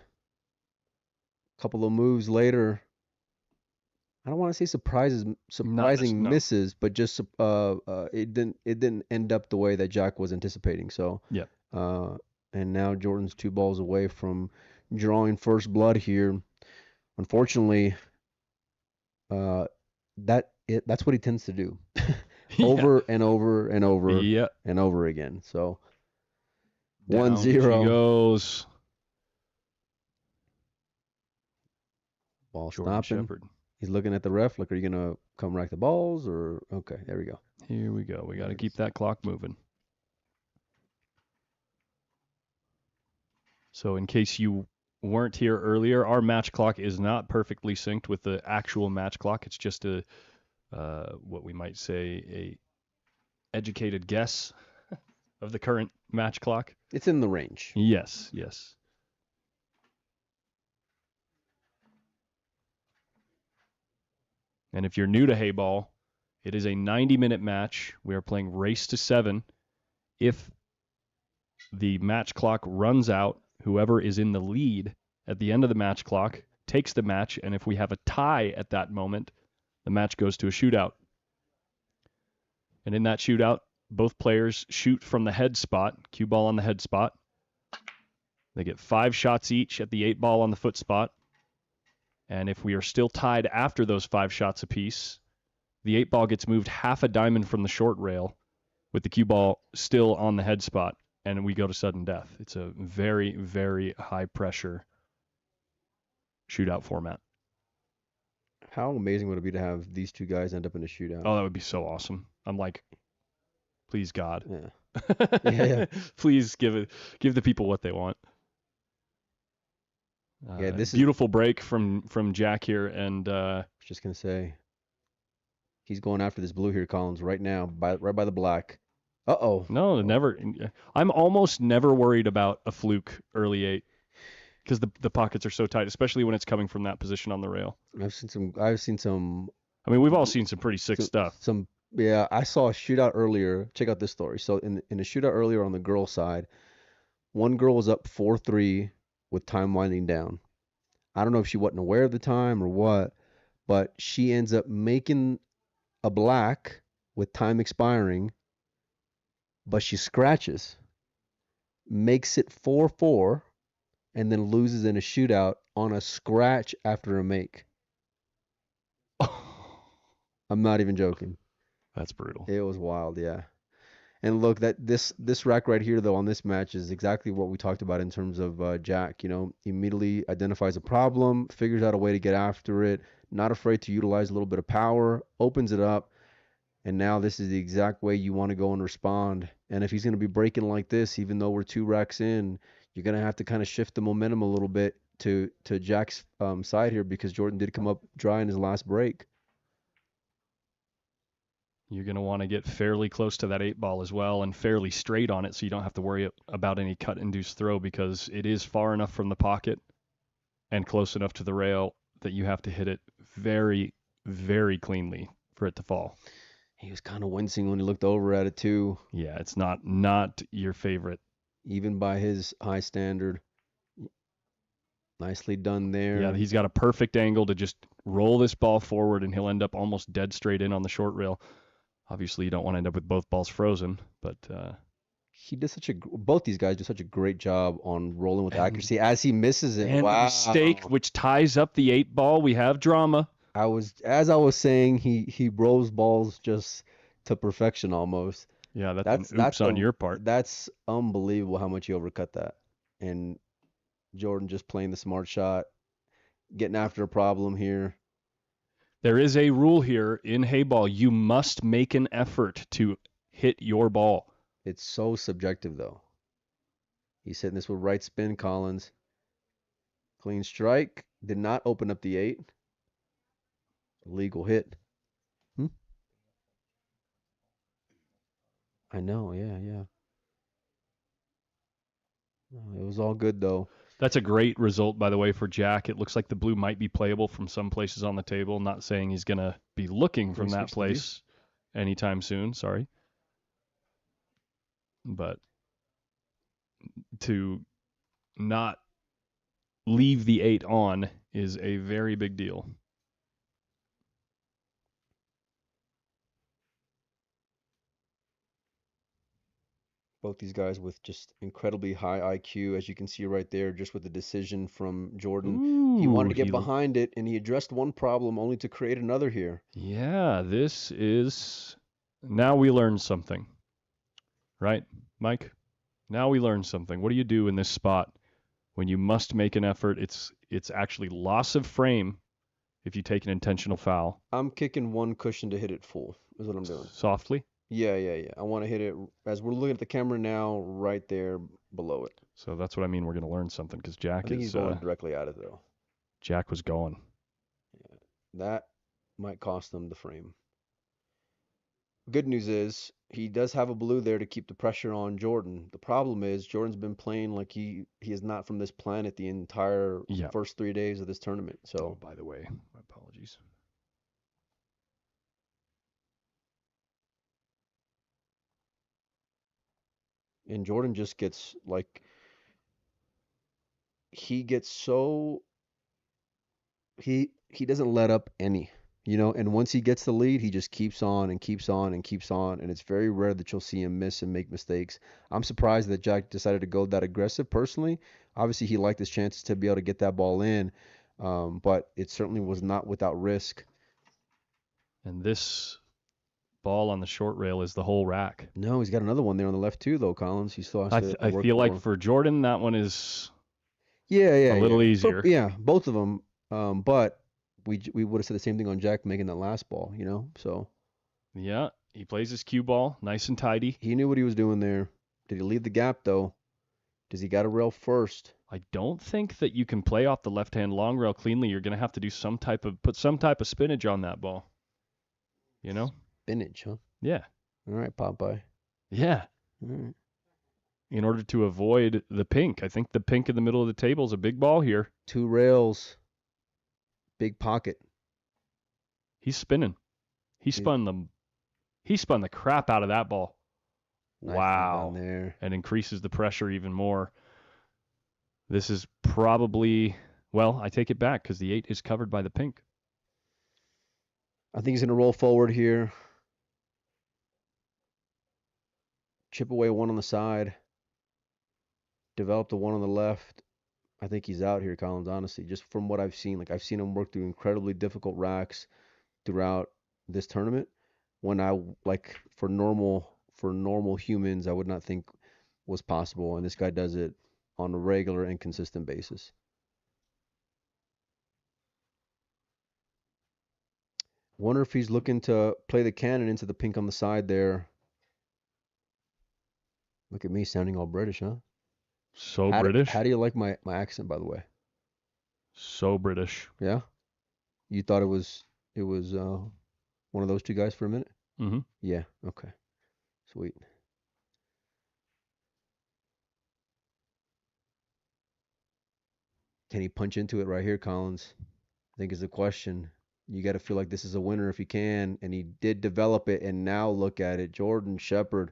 A couple of moves later. I don't want to say surprising misses, but just it didn't end up the way that Jack was anticipating. So yeah. And now Jordan's 2 balls away from drawing first blood here. Unfortunately, that's what he tends to do, over and over and over and over again. So 1-0 She goes. Ball Jordan stopping. Shepherd. He's looking at the ref. Like, are you gonna come rack the balls or okay? There we go. Here we go. We got to keep that clock moving. So in case you weren't here earlier, our match clock is not perfectly synced with the actual match clock. It's just a what we might say a educated guess of the current match clock. It's in the range. Yes. And if you're new to Heyball, it is a 90-minute match. We are playing race to 7. If the match clock runs out, whoever is in the lead at the end of the match clock takes the match, and if we have a tie at that moment, the match goes to a shootout. And in that shootout, both players shoot from the head spot, cue ball on the head spot. They get 5 shots each at the 8 ball on the foot spot. And if we are still tied after those 5 shots apiece, the 8 ball gets moved half a diamond from the short rail with the cue ball still on the head spot, and we go to sudden death. It's a very, very high pressure shootout format. How amazing would it be to have these two guys end up in a shootout? Oh, that would be so awesome. I'm like, please God. Yeah. Please give the people what they want. This beautiful break from Jack here, and I was just gonna say, he's going after this blue here, Collins, right now, right by the black. No, never. I'm almost never worried about a fluke early 8 because the pockets are so tight, especially when it's coming from that position on the rail. I've seen some I mean, we've all seen some pretty sick stuff. Yeah, I saw a shootout earlier. Check out this story. So in a shootout earlier on the girl side, one girl was up 4-3 with time winding down. I don't know if she wasn't aware of the time or what, but she ends up making a black with time expiring, but she scratches, makes it 4-4, and then loses in a shootout on a scratch after a make. I'm not even joking. That's brutal. It was wild, yeah. And look, that this rack right here though on this match is exactly what we talked about in terms of Jack. You know, immediately identifies a problem, figures out a way to get after it, not afraid to utilize a little bit of power, opens it up, and now this is the exact way you want to go and respond. And if he's going to be breaking like this, even though we're 2 racks in, you're going to have to kind of shift the momentum a little bit to Jack's side here because Jordan did come up dry in his last break. You're going to want to get fairly close to that 8-ball as well and fairly straight on it so you don't have to worry about any cut-induced throw because it is far enough from the pocket and close enough to the rail that you have to hit it very, very cleanly for it to fall. He was kind of wincing when he looked over at it too. Yeah, it's not your favorite. Even by his high standard. Nicely done there. Yeah, he's got a perfect angle to just roll this ball forward and he'll end up almost dead straight in on the short rail. Obviously, you don't want to end up with both balls frozen, but he does both these guys do such a great job on rolling with accuracy as he misses it. And wow. the mistake, which ties up the 8-ball, we have drama. As I was saying, he rolls balls just to perfection almost. Yeah, that's an oops on your part. That's unbelievable how much he overcut that. And Jordan just playing the smart shot, getting after a problem here. There is a rule here in Heyball. You must make an effort to hit your ball. It's so subjective, though. He's hitting this with right spin, Collins. Clean strike. Did not open up the 8. Legal hit. I know, yeah. It was all good, though. That's a great result, by the way, for Jack. It looks like the blue might be playable from some places on the table. Not saying he's going to be looking from that place anytime soon. Sorry. But to not leave the 8 on is a very big deal. Both these guys with just incredibly high IQ, as you can see right there, just with the decision from Jordan. Ooh, he wanted to get behind it, and he addressed one problem only to create another here. Yeah, this is... Now we learned something. Right, Mike? Now we learned something. What do you do in this spot when you must make an effort? It's actually loss of frame if you take an intentional foul. I'm kicking one cushion to hit it full, is what I'm doing. Softly? Yeah. I want to hit it, as we're looking at the camera now, right there below it. So that's what I mean. We're going to learn something because Jack I think he's going directly at it, though. Jack was going. Yeah, that might cost them the frame. Good news is he does have a blue there to keep the pressure on Jordan. The problem is Jordan's been playing like he is not from this planet the entire first 3 days of this tournament. So, by the way, my apologies. And Jordan just gets he gets so he doesn't let up any. And once he gets the lead, he just keeps on and keeps on and keeps on, and it's very rare that you'll see him miss and make mistakes. I'm surprised that Jack decided to go that aggressive personally. Obviously, he liked his chances to be able to get that ball in, but it certainly was not without risk. And this ball on the short rail is the whole rack. No, he's got another one there on the left too, though, Collins. He still has to I feel like for Jordan, that one is a little easier. Yeah, both of them, but... We would have said the same thing on Jack making that last ball, so. Yeah, he plays his cue ball, nice and tidy. He knew what he was doing there. Did he leave the gap, though? Does he got to rail first? I don't think that you can play off the left-hand long rail cleanly. You're going to have to do put some type of spinach on that ball. Spinach, huh? Yeah. All right, Popeye. Yeah. All right. In order to avoid the pink. I think the pink in the middle of the table is a big ball here. 2 rails. Big pocket. He's spinning. He spun the crap out of that ball. Nicely done Wow. there. And increases the pressure even more. This is probably, well, I take it back because the 8 is covered by the pink. I think he's going to roll forward here. Chip away one on the side. Develop the one on the left. I think he's out here, Collins, honestly, just from what I've seen. Like, I've seen him work through incredibly difficult racks throughout this tournament. When I, like, for normal humans, I would not think was possible. And this guy does it on a regular and consistent basis. Wonder if he's looking to play the cannon into the pink on the side there. Look at me sounding all British, huh? So British. How do you like my accent, by the way? So British. Yeah? You thought it was one of those two guys for a minute? Mm-hmm. Yeah, okay. Sweet. Can he punch into it right here, Collins? I think is the question. You got to feel like this is a winner if you can. And he did develop it, and now look at it. Jordan Shepard.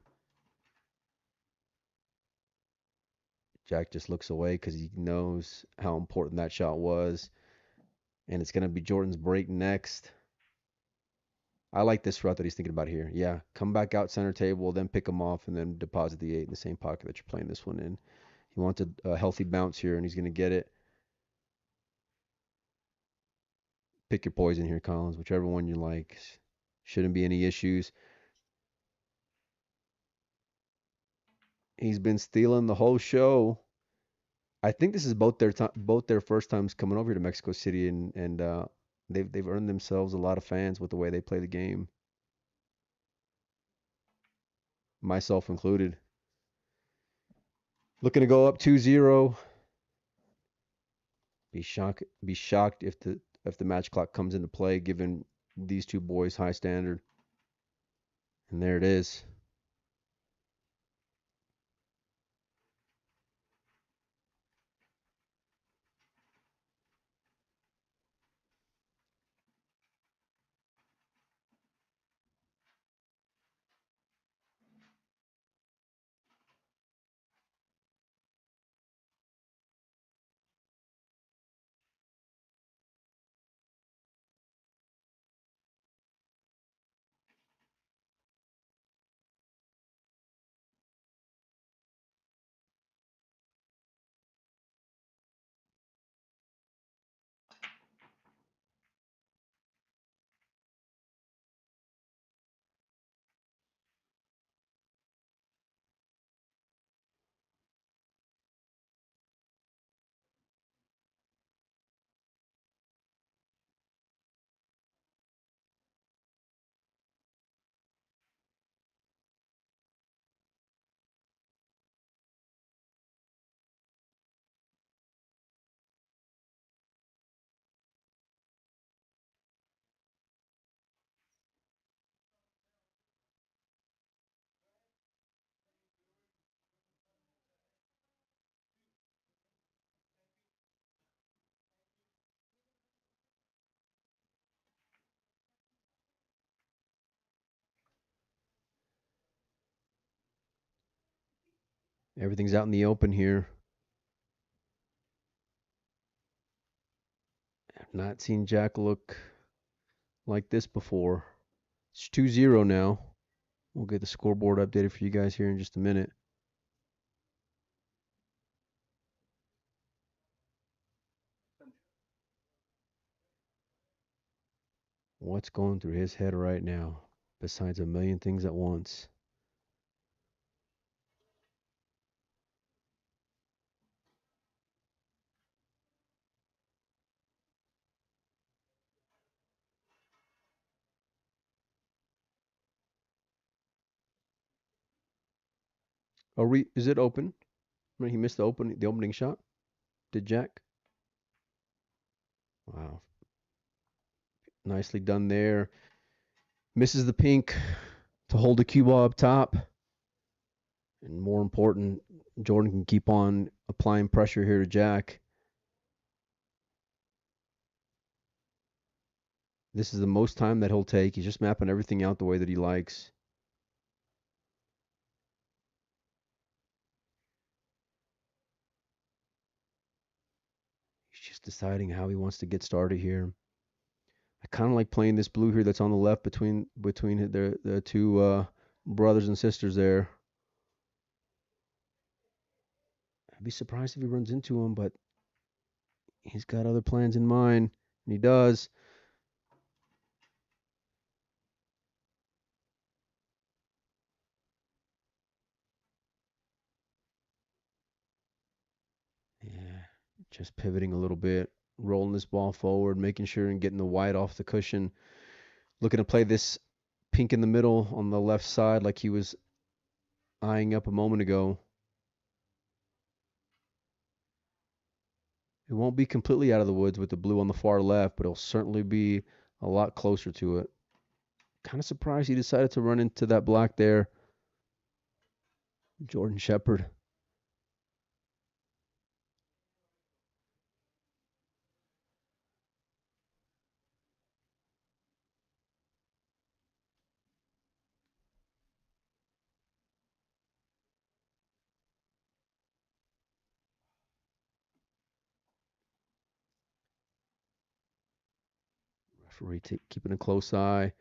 Jack just looks away because he knows how important that shot was. And it's going to be Jordan's break next. I like this route that he's thinking about here. Yeah, come back out center table, then pick him off, and then deposit the 8 in the same pocket that you're playing this one in. He wants a healthy bounce here, and he's going to get it. Pick your poison here, Collins, whichever one you like. Shouldn't be any issues. He's been stealing the whole show. I think this is both their first times coming over here to Mexico City, and they've earned themselves a lot of fans with the way they play the game, myself included. Looking to go up 2-0. Be shocked if the match clock comes into play, given these two boys' high standard. And there it is. Everything's out in the open here. I've not seen Jack look like this before. It's 2-0 now. We'll get the scoreboard updated for you guys here in just a minute. What's going through his head right now, besides a million things at once? Is it open? I mean, he missed the opening shot. Did Jack? Wow. Nicely done there. Misses the pink to hold the cue ball up top. And more important, Jordan can keep on applying pressure here to Jack. This is the most time that he'll take. He's just mapping everything out the way that he likes. He's just deciding how he wants to get started here. I kind of like playing this blue here that's on the left between the two brothers and sisters there. I'd be surprised if he runs into him, but he's got other plans in mind, and he does. Yeah, just pivoting a little bit, rolling this ball forward, making sure and getting the white off the cushion. Looking to play this pink in the middle on the left side like he was eyeing up a moment ago. It won't be completely out of the woods with the blue on the far left, but it'll certainly be a lot closer to it. Kind of surprised he decided to run into that black there. Jordan Shepard. Referee keeping a close eye.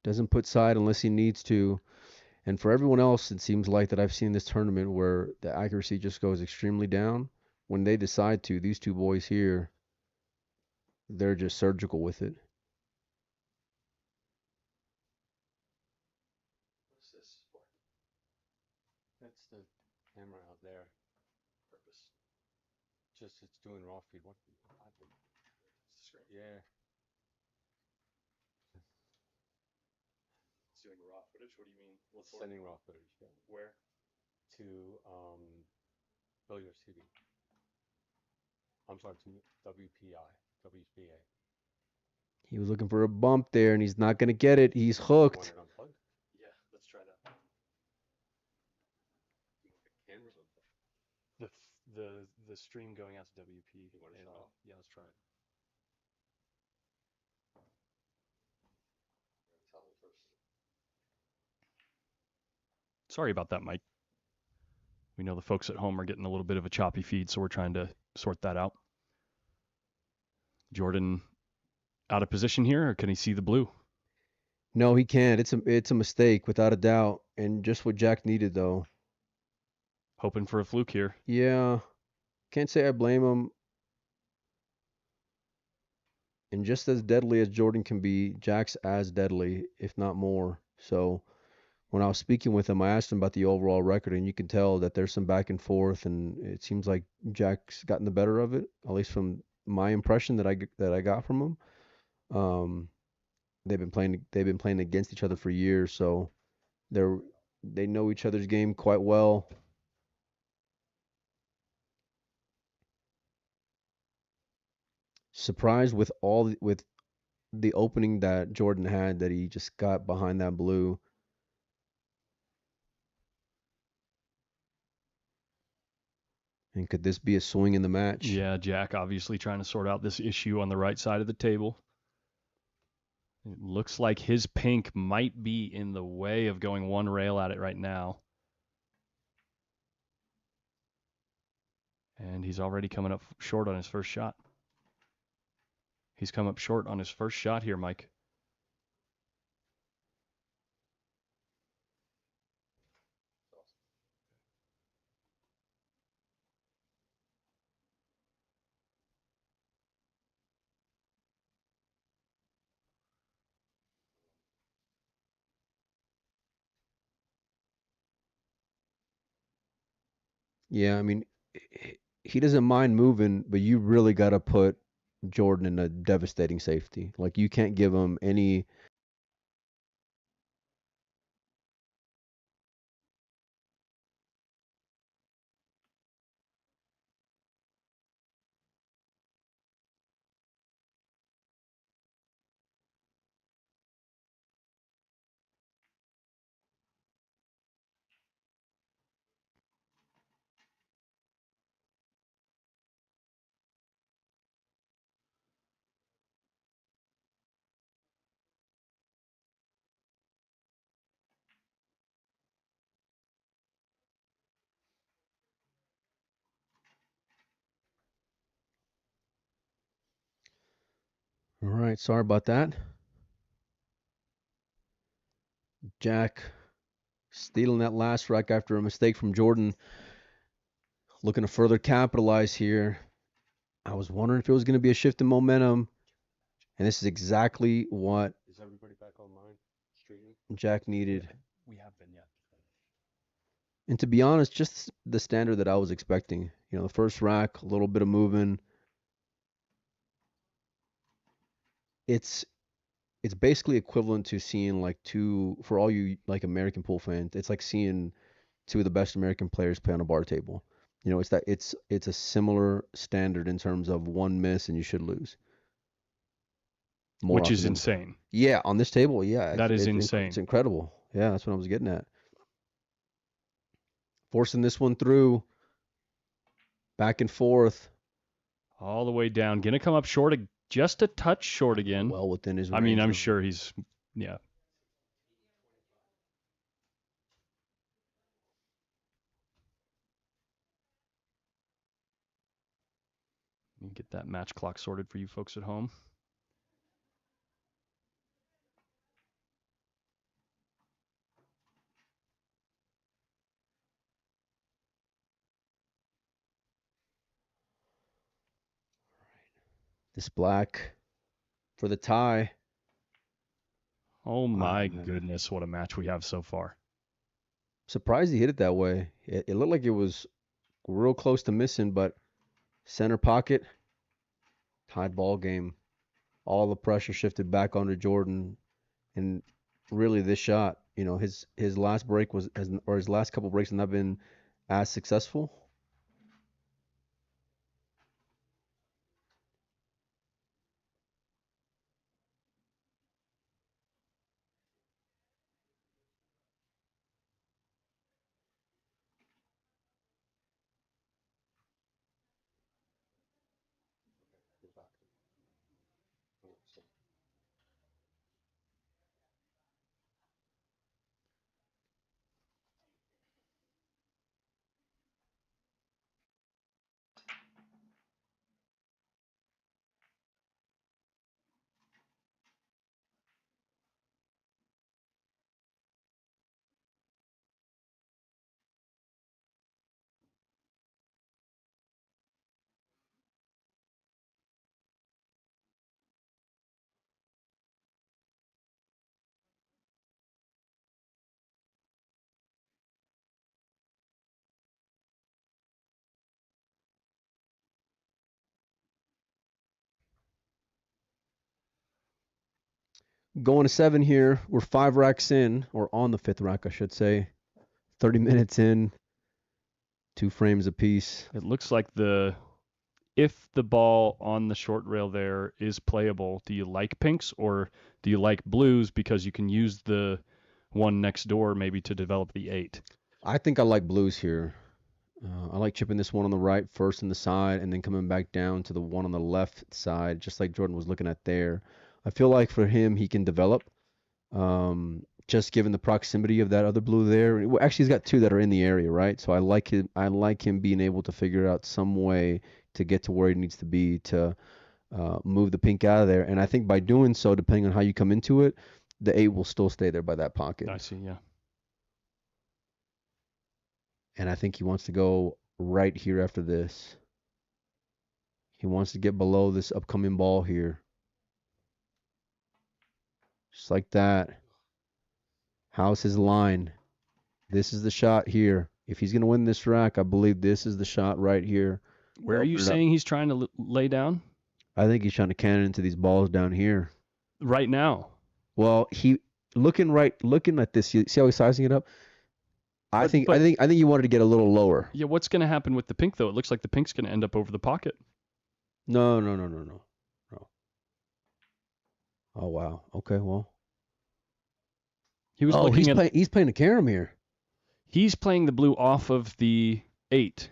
Doesn't put side unless he needs to. And for everyone else, it seems like that I've seen this tournament where the accuracy just goes extremely down. When they decide to, these two boys here, they're just surgical with it. What's this for? That's the camera out there. Purpose. Just it's doing raw feed. What? It's the screen. Yeah. It's doing raw footage. What do you mean? It's sending raw footage. Yeah. Where? To Billiards TV. I'm sorry, to WPA. He was looking for a bump there, and he's not going to get it. He's You want hooked. it unplugged? Yeah, let's try that. The camera's unplugged. The stream going out to WP. You want to shut off? Yeah, let's try it. Tell me first. Sorry about that, Mike. We know the folks at home are getting a little bit of a choppy feed, so we're trying to sort that out. Jordan out of position here, or can he see the blue? No, he can't. It's a mistake without a doubt, and just what Jack needed though. Hoping for a fluke here. Yeah, can't say I blame him. And just as deadly as Jordan can be, Jack's as deadly, if not more. So when I was speaking with him, I asked him about the overall record, and you can tell that there's some back and forth, and it seems like Jack's gotten the better of it, at least from my impression that I got from him. They've been playing against each other for years, so they know each other's game quite well. Surprised with with the opening that Jordan had that he just got behind that blue. And could this be a swing in the match? Yeah, Jack obviously trying to sort out this issue on the right side of the table. It looks like his pink might be in the way of going one rail at it right now. And he's already coming up short on his first shot. He's come up short on his first shot here, Mike. Yeah, I mean, he doesn't mind moving, but you really got to put Jordan in a devastating safety. Like you can't give him any. All right, sorry about that. Jack stealing that last rack after a mistake from Jordan. Looking to further capitalize here. I was wondering if it was going to be a shift in momentum, and this is exactly what Is everybody back online? Streaming? Jack needed. We have been, yeah. And to be honest, just the standard that I was expecting. You know, the first rack, a little bit of moving. It's basically equivalent to seeing like for all you like American pool fans, it's like seeing two of the best American players play on a bar table. You know, it's a similar standard in terms of one miss and you should lose. More Which is often than- insane. Yeah, on this table, yeah. That is it's insane. It's incredible. Yeah, that's what I was getting at. Forcing this one through. Back and forth. All the way down. Gonna come up short, just a touch short again. Well within his range. I mean, I'm sure he's, yeah. Get that match clock sorted for you folks at home. This black for the tie. Oh my goodness, what a match we have so far. Surprised he hit it that way. It looked like it was real close to missing, but center pocket, tied ball game. All the pressure shifted back onto Jordan, and really this shot, you know, his last break or his last couple breaks have not been as successful. Going to 7 here. We're 5 racks in, or on the 5th rack, I should say. 30 minutes in, 2 frames apiece. It looks like if the ball on the short rail there is playable, do you like pinks or do you like blues because you can use the one next door maybe to develop the 8? I think I like blues here. I like chipping this one on the right first in the side and then coming back down to the one on the left side, just like Jordan was looking at there. I feel like for him, he can develop, just given the proximity of that other blue there. Well, actually, he's got 2 that are in the area, right? So I like him being able to figure out some way to get to where he needs to be to move the pink out of there. And I think by doing so, depending on how you come into it, the 8 will still stay there by that pocket. I see, yeah. And I think he wants to go right here after this. He wants to get below this upcoming ball here. Just like that. How's his line? This is the shot here. If he's going to win this rack, I believe this is the shot right here. Where are you saying he's trying to lay down? I think he's trying to cannon into these balls down here. Right now. Well, looking at this. You see how he's sizing it up? I think you wanted to get a little lower. Yeah, what's going to happen with the pink though? It looks like the pink's going to end up over the pocket. No. Oh wow. Okay, well. He was he's playing a carom here. He's playing the blue off of the 8.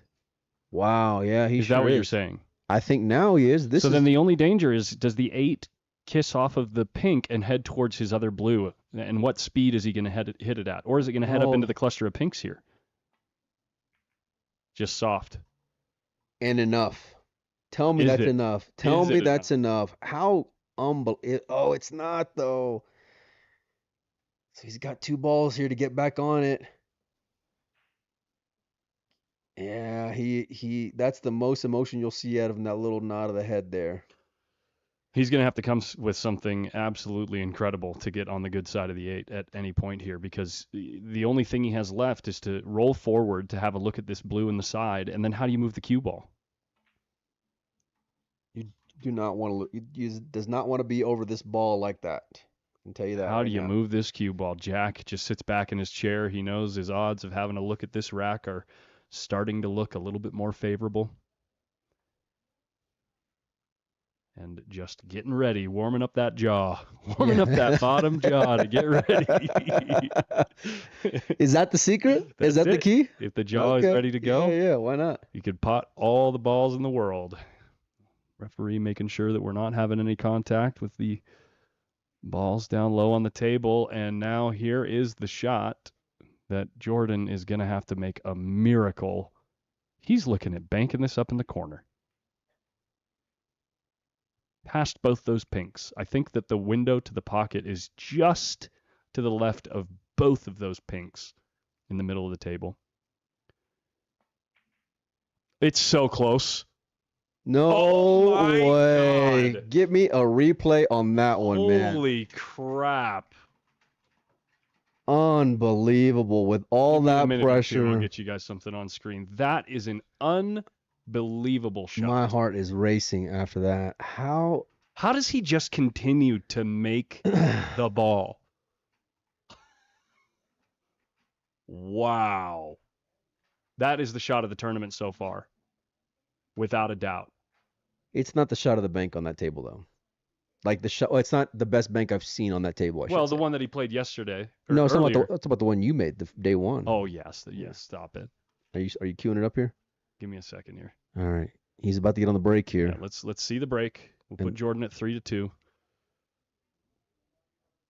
Wow, yeah, Is that what you're saying? I think now he is. Then the only danger is, does the 8 kiss off of the pink and head towards his other blue? And what speed is he going to hit it at? Or is it going to head up into the cluster of pinks here? Just soft. And enough. Tell me that's enough. Tell me that's enough. How Oh, it's not though. So he's got 2 balls here to get back on it. Yeah, he that's the most emotion you'll see out of him, that little nod of the head there. He's going to have to come with something absolutely incredible to get on the good side of the 8 at any point here, because the only thing he has left is to roll forward to have a look at this blue in the side, and then how do you move the cue ball? You do not want to look. He does not want to be over this ball like that. I can tell you that. How right do you now. move this cue ball? Jack just sits back in his chair. He knows his odds of having a look at this rack are starting to look a little bit more favorable. And just getting ready, warming up that jaw, warming up that bottom jaw to get ready. Is that the secret? Is that the key? If the jaw is ready to go, Yeah, why not? you could pot all the balls in the world. Referee making sure that we're not having any contact with the balls down low on the table. And now here is the shot that Jordan is going to have to make a miracle. He's looking at banking this up in the corner. Past both those pinks. I think that the window to the pocket is just to the left of both of those pinks in the middle of the table. It's so close. No my way. God. Give me a replay on that one, man. Holy crap. Unbelievable. With all Give me a that minute or two, pressure. I'll get you guys something on screen. That is an unbelievable shot. My heart is racing after that. How does he just continue to make the ball? Wow. That is the shot of the tournament so far, without a doubt. It's not the shot of the bank on that table, though. Like the shot, it's not the best bank I've seen on that table. Well, the one that he played yesterday. No, it's earlier. it's about the one you made, the day one. Oh yes, stop it. Are you queuing it up here? Give me a second here. All right, he's about to get on the break here. Yeah, let's see the break. We'll put Jordan at 3-2.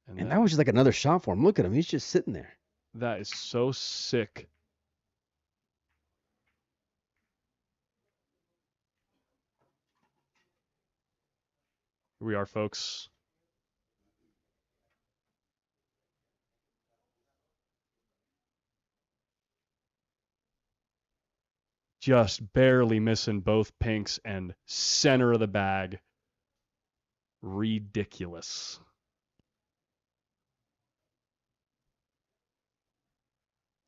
And that was just like another shot for him. Look at him, he's just sitting there. That is so sick. Here we are, folks. Just barely missing both pinks and center of the bag. Ridiculous.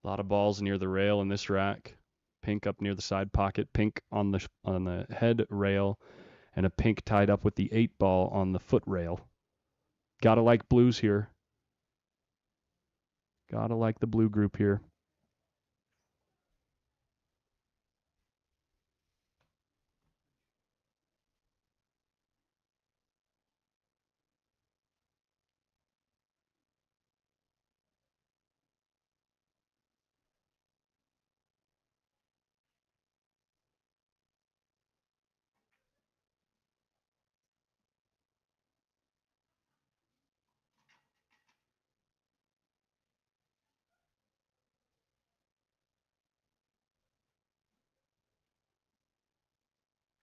A lot of balls near the rail in this rack. Pink up near the side pocket, pink on the head rail, and a pink tied up with the 8-ball on the foot rail. Gotta like blues here. Gotta like the blue group here.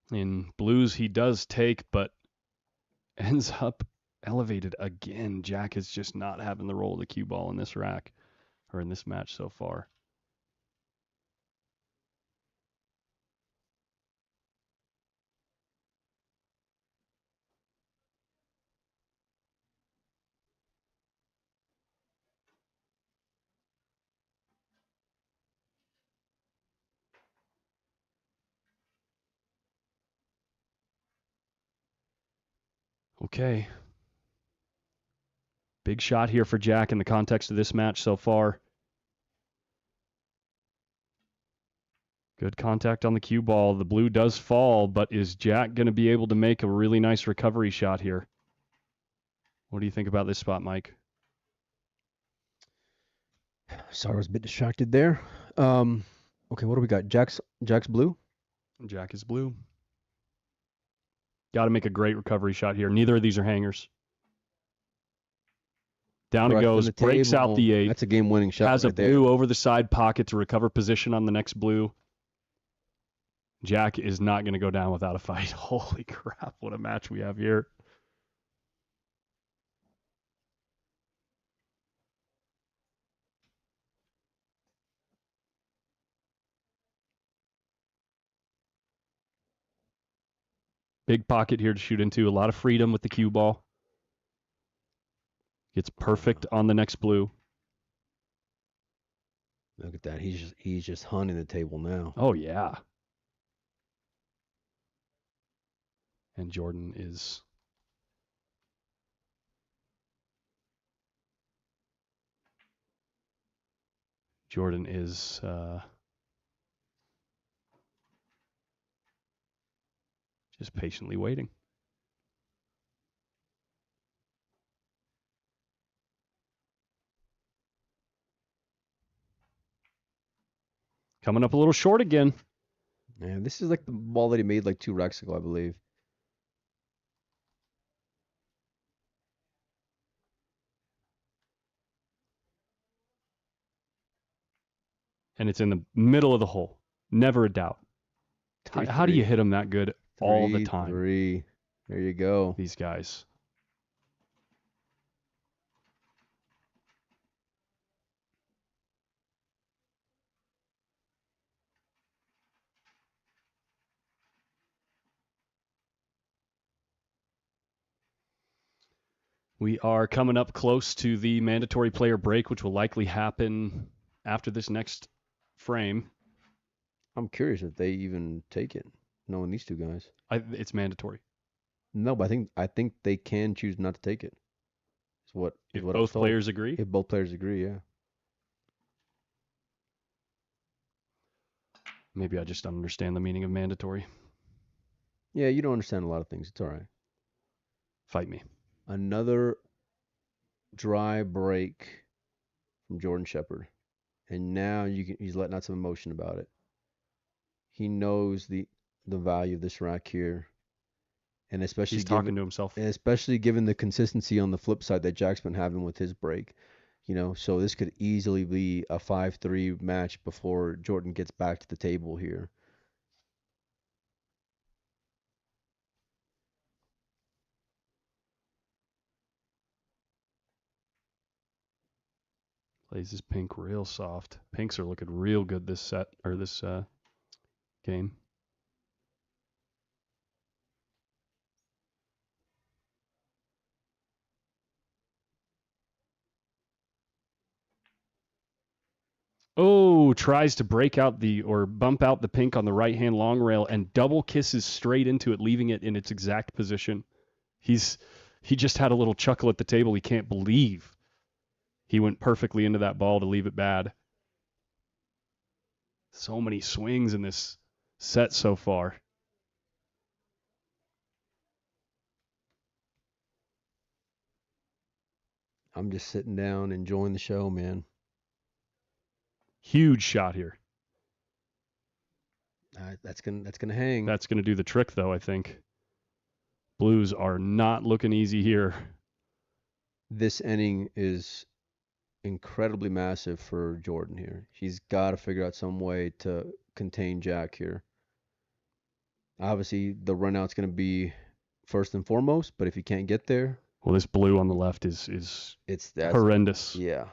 In blues, he does take, but ends up elevated again. Jack is just not having the role of the cue ball in this rack, or in this match so far. Okay. Big shot here for Jack in the context of this match so far. Good contact on the cue ball. The blue does fall, but is Jack going to be able to make a really nice recovery shot here? What do you think about this spot, Mike? Sorry, I was a bit distracted there. Okay, what do we got? Jack's blue? Jack is blue. Got to make a great recovery shot here. Neither of these are hangers. Down it goes, breaks out the 8. That's a game-winning shot. Has right a blue there. over the side pocket to recover position on the next blue. Jack is not going to go down without a fight. Holy crap, what a match we have here. Big pocket here to shoot into. A lot of freedom with the cue ball. Gets perfect on the next blue. Look at that. He's just hunting the table now. Oh, yeah. And Jordan is just patiently waiting. Coming up a little short again. Man, this is like the ball that he made like 2 racks ago, I believe. And it's in the middle of the hole. Never a doubt. How do you hit them that good all the time? 3. There you go. These guys. We are coming up close to the mandatory player break, which will likely happen after this next frame. I'm curious if they even take it, knowing these 2 guys. It's mandatory. No, but I think they can choose not to take it. If both players agree? If both players agree, yeah. Maybe I just don't understand the meaning of mandatory. Yeah, you don't understand a lot of things. It's all right. Fight me. Another dry break from Jordan Shepherd. And now he's letting out some emotion about it. He knows the value of this rack here. And especially he's talking to himself. And especially given the consistency on the flip side that Jack's been having with his break. So this could easily be a 5-3 match before Jordan gets back to the table here. Plays his pink real soft. Pinks are looking real good this set, or this game. Oh, tries to break out or bump out the pink on the right-hand long rail and double kisses straight into it, leaving it in its exact position. He just had a little chuckle at the table. He can't believe he went perfectly into that ball to leave it bad. So many swings in this set so far. I'm just sitting down enjoying the show, man. Huge shot here. That's gonna hang. That's gonna do the trick, though, I think. Blues are not looking easy here. This inning is incredibly massive for Jordan here. He's got to figure out some way to contain Jack here. Obviously, the run out's going to be first and foremost, but if he can't get there... Well, this blue on the left is horrendous. Yeah.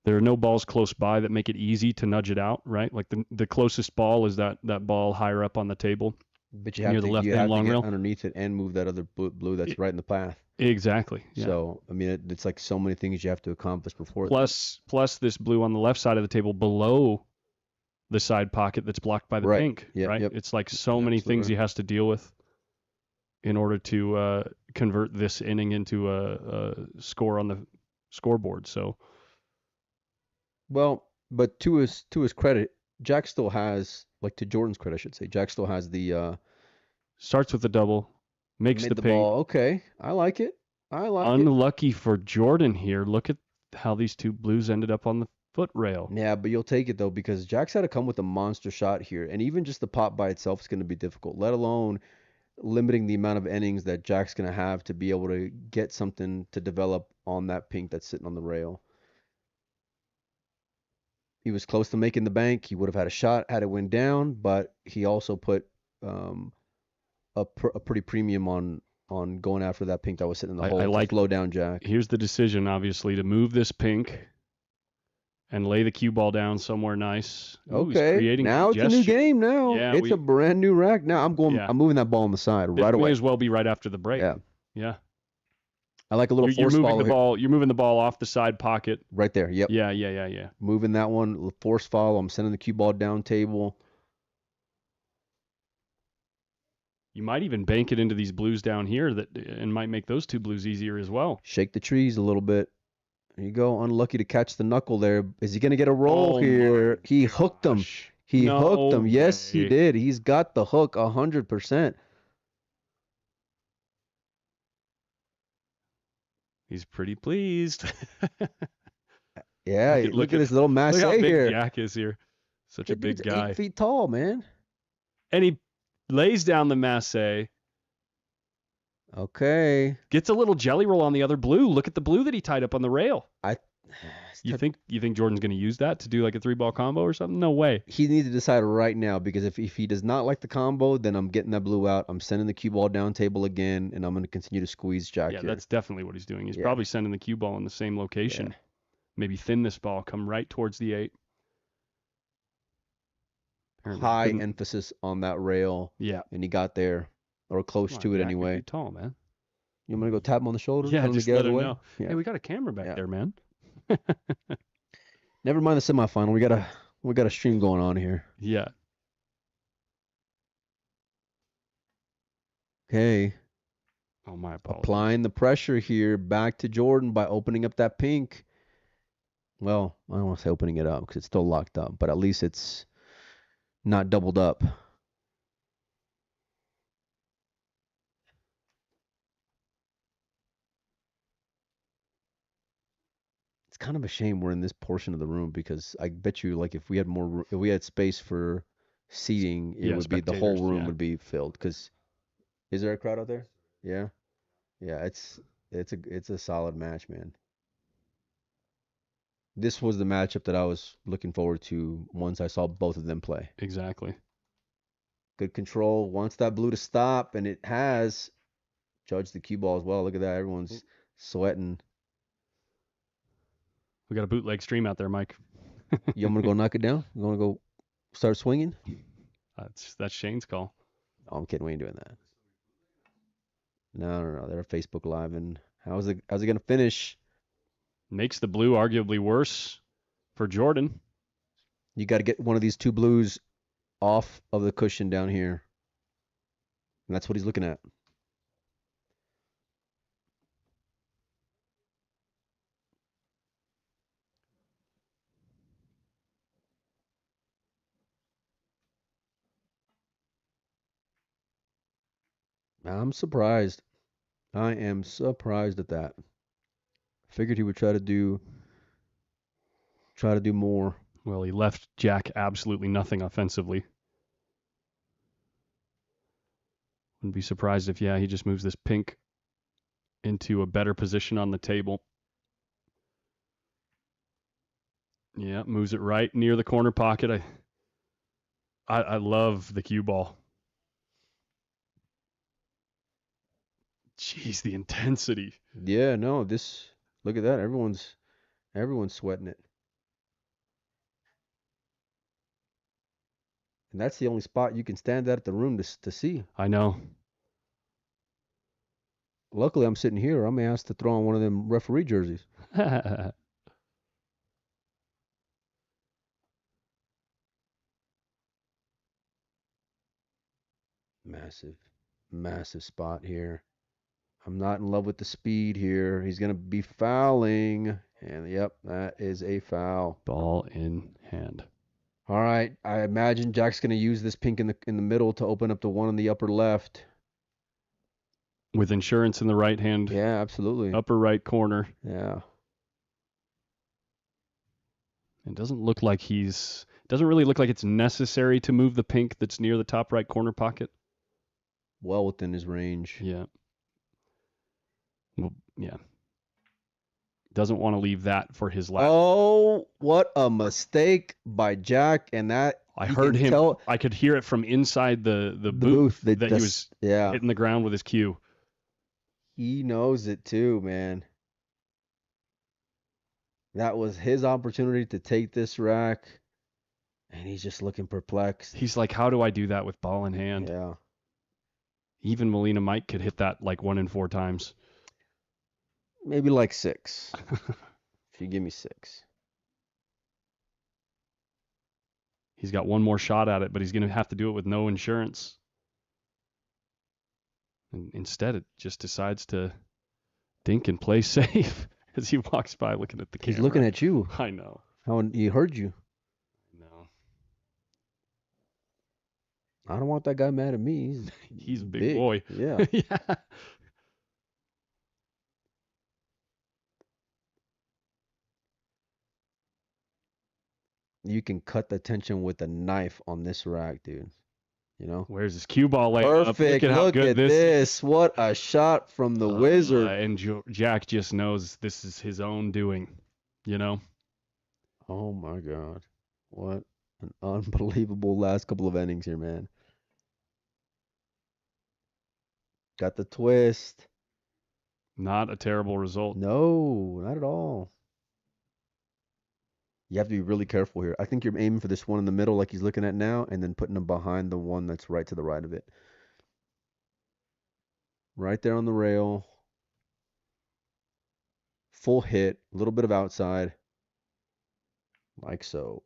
There are no balls close by that make it easy to nudge it out, right? Like the closest ball is that ball higher up on the table. But you have to get underneath it and move that other blue that's right in the path. Exactly. Yeah. So, I mean, it's like so many things you have to accomplish before. Plus this blue on the left side of the table below the side pocket that's blocked by the pink, right? Yep. It's like so many things he has to deal with in order to convert this inning into a score on the scoreboard. So, well, but to his credit, Jack still has, like to Jordan's credit, I should say, Jack still has the starts with the double, makes the pink. Ball. Okay, I like it. Unlucky for Jordan here. Look at how these two blues ended up on the foot rail. Yeah, but you'll take it though because Jack's had to come with a monster shot here, and even just the pop by itself is going to be difficult. Let alone limiting the amount of innings that Jack's going to have to be able to get something to develop on that pink that's sitting on the rail. He was close to making the bank. He would have had a shot had it went down, but he also put a pretty premium on going after that pink that was sitting in the hole. I like slow down Jack. Here's the decision, obviously, to move this pink and lay the cue ball down somewhere nice. Ooh, he's Okay. creating Now it's a new congestion. game now. Yeah, it's a brand new rack. Now Yeah. I'm moving that ball on the side This right may away. as well be right after the break. Yeah. Yeah. I like a little You're force moving follow the here. ball. You're moving the ball off the side pocket. Right there. Yep. Yeah. Moving that one, force follow. I'm sending the cue ball down table. You might even bank it into these blues down here and might make those two blues easier as well. Shake the trees a little bit. There you go. Unlucky to catch the knuckle there. Is he going to get a roll here? He hooked him. He hooked him. Yes, he did. He's got the hook 100%. He's pretty pleased. Yeah, look at this little masse look how big here. Jack is here. Such a big guy. 8 feet tall, man. And he lays down the masse. Okay. Gets a little jelly roll on the other blue. Look at the blue that he tied up on the rail. You think Jordan's going to use that to do like a 3-ball combo or something? No way. He needs to decide right now, because if he does not like the combo, then I'm getting that blue out. I'm sending the cue ball down table again, and I'm going to continue to squeeze Jack Yeah, here. that's definitely what he's doing. He's probably sending the cue ball in the same location. Yeah. Maybe thin this ball, come right towards the 8. High emphasis on that rail. Yeah. And he got there, or close to it Jack, anyway. you're tall, man. You want me to go tap him on the shoulder? Yeah, Tell him just to get let out of him the way? know. Yeah. Hey, we got a camera back there, man. Never mind the semifinal. We got a stream going on here. Yeah. Okay. Oh, my apologies. Applying the pressure here back to Jordan by opening up that pink. Well, I don't want to say opening it up because it's still locked up, but at least it's not doubled up. It's kind of a shame we're in this portion of the room, because I bet you, like, if we had space for seating, it would be the whole room would be filled. Because is there a crowd out there? Yeah. Yeah, it's a solid match, man. This was the matchup that I was looking forward to once I saw both of them play. Exactly. Good control. Wants that blue to stop, and it has. Judge the cue ball as well. Look at that. Everyone's sweating. We got a bootleg stream out there, Mike. You want me to go knock it down? You want to go start swinging? That's Shane's call. Oh, I'm kidding. We ain't doing that. No. They're Facebook Live, and how's it gonna finish? Makes the blue arguably worse for Jordan. You got to get one of these two blues off of the cushion down here, and that's what he's looking at. I'm surprised. I am surprised at that. Figured he would try to do more. Well, he left Jack absolutely nothing offensively. Wouldn't be surprised if, he just moves this pink into a better position on the table. Yeah, moves it right near the corner pocket. I love the cue ball. Jeez, the intensity. Yeah, no, look at that. Everyone's sweating it. And that's the only spot you can stand at the room to see. I know. Luckily, I'm sitting here. I may ask to throw on one of them referee jerseys. Massive spot here. I'm not in love with the speed here. He's going to be fouling. And, yep, that is a foul. Ball in hand. All right. I imagine Jack's going to use this pink in the middle to open up the one in the upper left. With insurance in the right hand. Yeah, absolutely. Upper right corner. Yeah. It doesn't really look like it's necessary to move the pink that's near the top right corner pocket. Well within his range. Yeah. Well, yeah. Doesn't want to leave that for his lap. Oh, what a mistake by Jack. And that I heard him. I could hear it from inside the booth that he was hitting the ground with his cue. He knows it too, man. That was his opportunity to take this rack, and he's just looking perplexed. He's like, how do I do that with ball in hand? Yeah. Even Molina Mike could hit that like 1 in 4 times. Maybe like 6. If you give me 6. He's got one more shot at it, but he's going to have to do it with no insurance. And instead, it just decides to dink and play safe as he walks by looking at the camera. He's looking at you. I know. He heard you. No. I don't want that guy mad at me. He's a big boy. Yeah. Yeah. You can cut the tension with a knife on this rack, dude. You know? Where's his cue ball layup? Perfect. Look at how good this this. What a shot from the wizard. And Jack just knows this is his own doing, you know? Oh, my God. What an unbelievable last couple of innings here, man. Got the twist. Not a terrible result. No, not at all. You have to be really careful here. I think you're aiming for this one in the middle like he's looking at now, and then putting him behind the one that's right to the right of it. Right there on the rail. Full hit. A little bit of outside. Like so.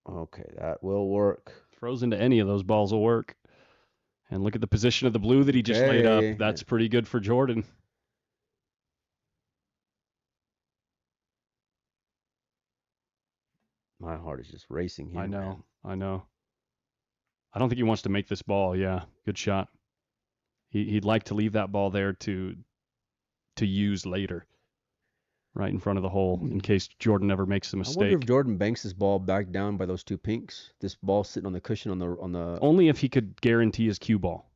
Okay, that will work. Throws into any of those balls will work. And look at the position of the blue that he just laid Okay. up. That's pretty good for Jordan. My heart is just racing here. I know. Man. I know. I don't think he wants to make this ball. Yeah, good shot. He'd like to leave that ball there to use later, right in front of the hole, in case Jordan ever makes a I mistake. wonder if Jordan banks this ball back down by those two pinks. This ball sitting on the cushion on the. Only if he could guarantee his cue ball.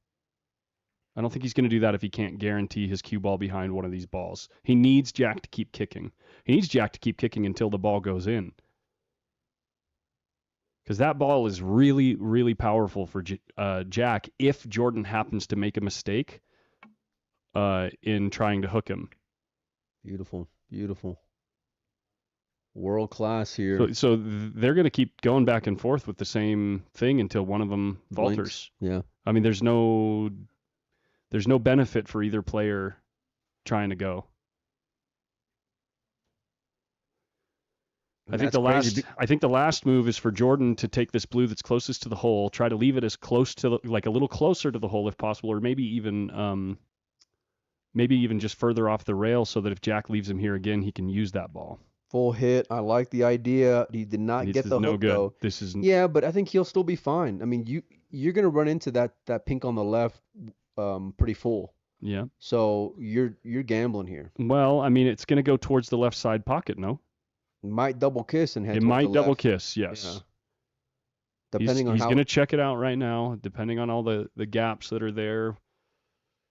I don't think he's going to do that if he can't guarantee his cue ball behind one of these balls. He needs Jack to keep kicking. He needs Jack to keep kicking until the ball goes in. Because that ball is really, really powerful for Jack if Jordan happens to make a mistake in trying to hook him. Beautiful, beautiful. World class here. So they're going to keep going back and forth with the same thing until one of them falters. Blinks. Yeah. I mean, there's no benefit for either player trying to go. I think the last move is for Jordan to take this blue that's closest to the hole, try to leave it as close to like a little closer to the hole if possible, or maybe even just further off the rail so that if Jack leaves him here again, he can use that ball. Full hit. I like the idea. He did not get the hook though. This is Yeah, but I think he'll still be fine. I mean, you're gonna run into that pink on the left pretty full. Yeah. So you're gambling here. Well, I mean, it's gonna go towards the left side pocket, no? Might double kiss and head. It towards might the double left. kiss, yes. Yeah. Depending on he's how going to check it out right now, depending on all the gaps that are there.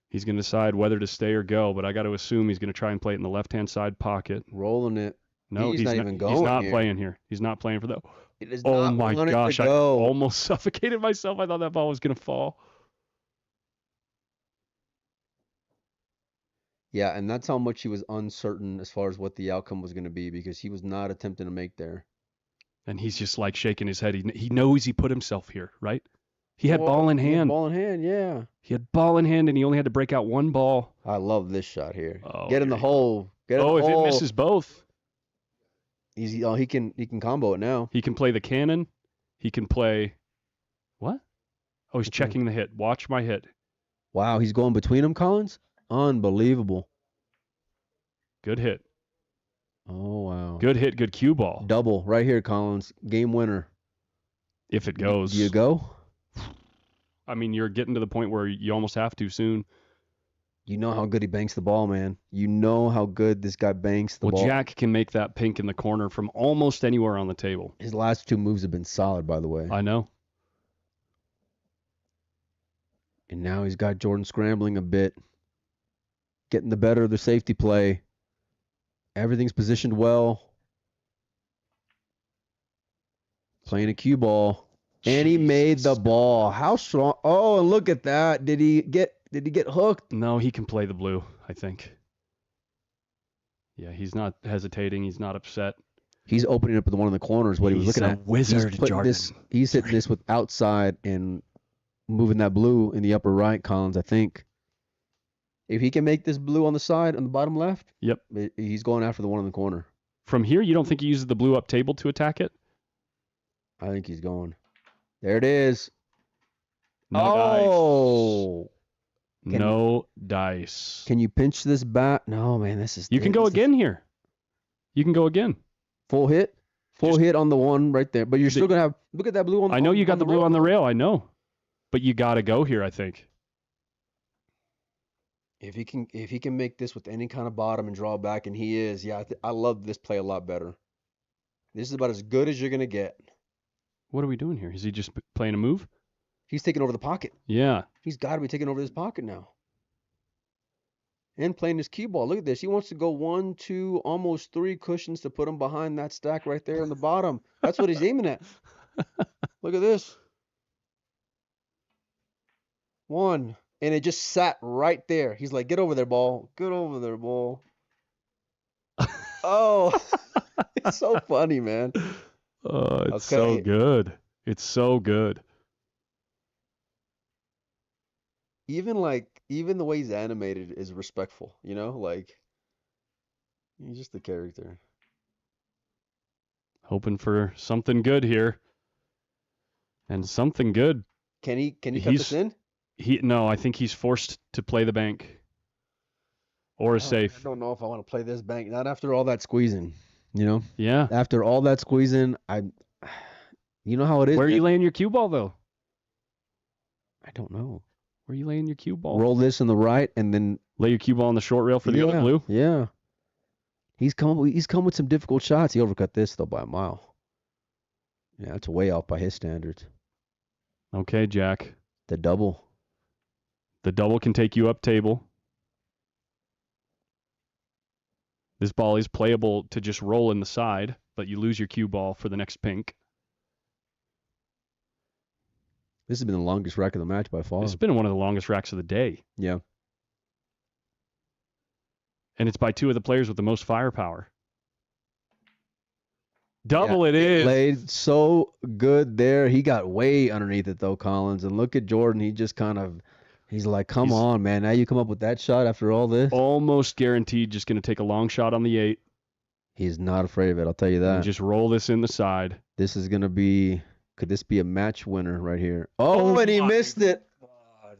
He's going to decide whether to stay or go, but I got to assume he's going to try and play it in the left-hand side pocket. rolling it. No, he's not even going. He's not here. playing here. He's not playing for that. It is Oh not my wanting gosh, to I go. almost suffocated myself. I thought that ball was going to fall. Yeah, and that's how much he was uncertain as far as what the outcome was going to be because he was not attempting to make there. And he's just like shaking his head. He knows he put himself here, right? He had ball in hand. Ball in hand, yeah. He had ball in hand, and he only had to break out one ball. I love this shot here. Oh, Get in the hole. Get in the if hole. it misses both, he can combo it now. he can play the cannon. He can play what? Oh, he's checking the hit. Watch my hit. Wow, he's going between them, Collins. Unbelievable. Good hit. Oh wow. Good hit. Good cue ball. Double right here, Collins. Game winner. If it goes. Do you go? I mean, you're getting to the point where you almost have to soon. You know how good he banks the ball, man. You know how good this guy banks the ball. Well, Jack can make that pink in the corner from almost anywhere on the table. His last two moves have been solid, by the way. I know. And now he's got Jordan scrambling a bit, getting the better of the safety play. Everything's positioned well. Playing a cue ball. And he made the ball. How strong. Oh, and look at that. Did he get hooked? No, he can play the blue, I think. Yeah, he's not hesitating. He's not upset. He's opening up the one in the corners. What he was He's looking a at. wizard, he's putting Jordan. He's hitting this with outside and moving that blue in the upper right, Collins. I think if he can make this blue on the side on the bottom left, Yep. He's going after the one in the corner. From here, you don't think he uses the blue up table to attack it? I think he's going. There it is. No Dice. No dice. Can you pinch this back? No, man, this is. You can go again here. You can go again. Full hit. Full hit on the one right there. But you're still going to have. Look at that blue on I know you got the blue rail. on the rail. I know. But you got to go here, I think. If he can make this with any kind of bottom and draw back, and he is, I love this play a lot better. This is about as good as you're going to get. What are we doing here? Is he just playing a move? He's taking over the pocket. Yeah. He's got to be taking over this pocket now. And playing his cue ball. Look at this. He wants to go 1, 2, almost 3 cushions to put him behind that stack right there in the bottom. That's what he's aiming at. Look at this. 1. And it just sat right there. He's like, get over there, ball. Get over there, ball. Oh, it's so funny, man. Oh, it's so good. It's so good. Even the way he's animated is respectful, you know? Like, he's just a character. Hoping for something good here. And something good. Can he cut this in? No, I think he's forced to play the bank. Or a safe. I don't know if I want to play this bank. Not after all that squeezing, you know? Yeah. After all that squeezing, you know how it is. Where are you laying your cue ball, though? I don't know. Where are you laying your cue ball? Roll this in the right and then lay your cue ball on the short rail for the other blue? Yeah. He's come with some difficult shots. He overcut this, though, by a mile. Yeah, it's way off by his standards. Okay, Jack. The double. The double can take you up table. This ball is playable to just roll in the side, but you lose your cue ball for the next pink. This has been the longest rack of the match by far. It's been one of the longest racks of the day. Yeah. And it's by 2 of the players with the most firepower. Double it is. Played so good there. He got way underneath it, though, Collins. And look at Jordan. He just he's like, come on, man. Now you come up with that shot after all this? Almost guaranteed just going to take a long shot on the 8. He's not afraid of it, I'll tell you that. And just roll this in the side. This is going to be... Could this be a match winner right here? Oh, and he missed it. God.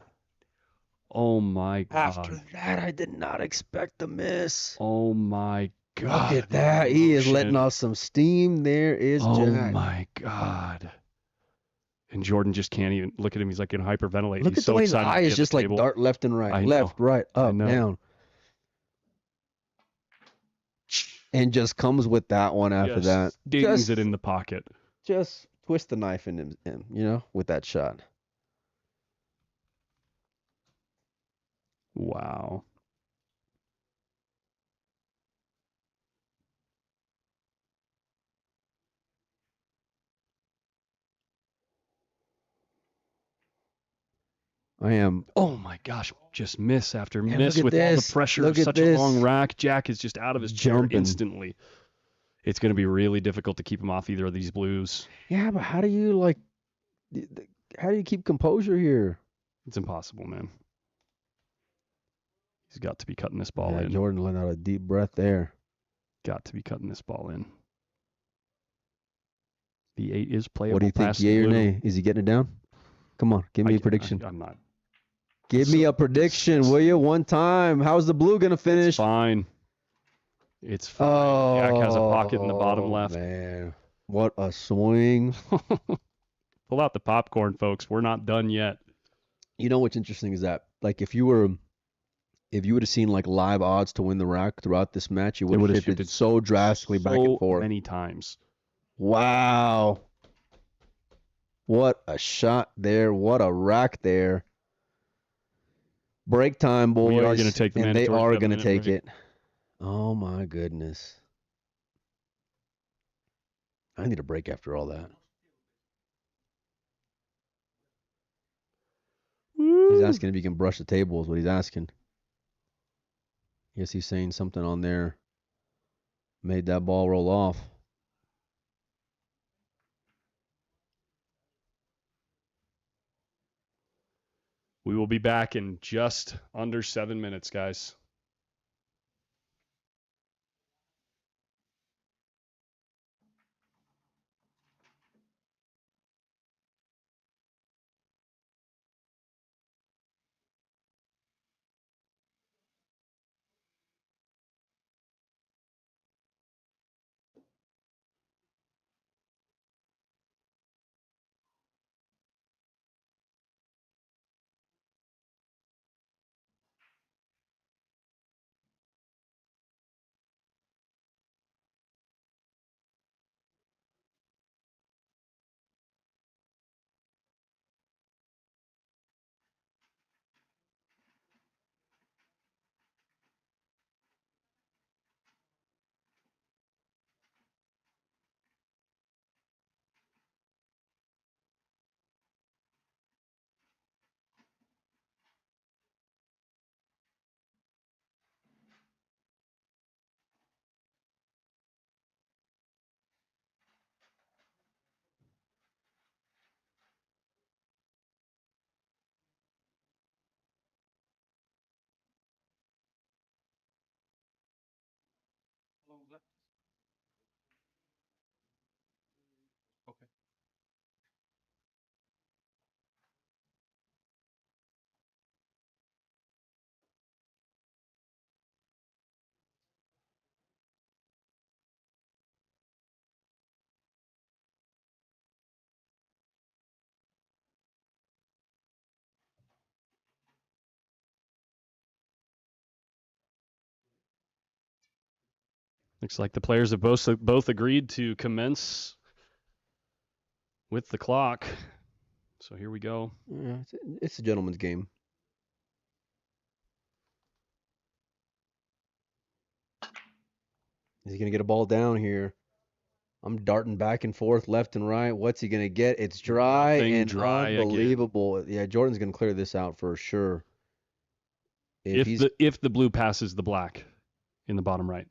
Oh, my God. After that, I did not expect the miss. Oh, my God. Look at that. He is letting off some steam. There is Jack. Oh, my God. And Jordan just can't even look at him. He's like in hyperventilate. Look He's at so the way his excited eye is just like dart left and right. Left, right, up, down. And just comes with that one after that. Stings it in the pocket. Just twist the knife in him, you know, with that shot. Wow. I am. Oh my gosh! Just miss after miss with all the pressure look of such a long rack. Jack is just out of his chair instantly. It's going to be really difficult to keep him off either of these blues. Yeah, but how do you keep composure here? It's impossible, man. He's got to be cutting this ball in. Jordan letting out a deep breath there. Got to be cutting this ball in. The 8 is playable. What do you think? Yay or nay? Is he getting it down? Come on, give me a prediction. I'm not. Give me a prediction, will you? One time. How's the blue gonna finish? It's fine. It's fine. Jack has a pocket in the bottom left. Man, what a swing! Pull out the popcorn, folks. We're not done yet. You know what's interesting is that, like, if you would have seen like live odds to win the rack throughout this match, you would have shifted so drastically back and forth many times. Wow! What a shot there! What a rack there! Break time, boys. We are going to take the and they mandatory are going to take right? it. Oh my goodness! I need a break after all that. He's asking if he can brush the table is what he's asking. Yes, he's saying something on there. Made that ball roll off. We will be back in just under 7 minutes, guys. How long is left? Okay. Looks like the players have both agreed to commence with the clock. So here we go. Yeah, it's a gentleman's game. Is he going to get a ball down here? I'm darting back and forth, left and right. What's he going to get? It's dry Nothing and dry again. unbelievable. Yeah, Jordan's going to clear this out for sure. If the blue passes the black in the bottom right.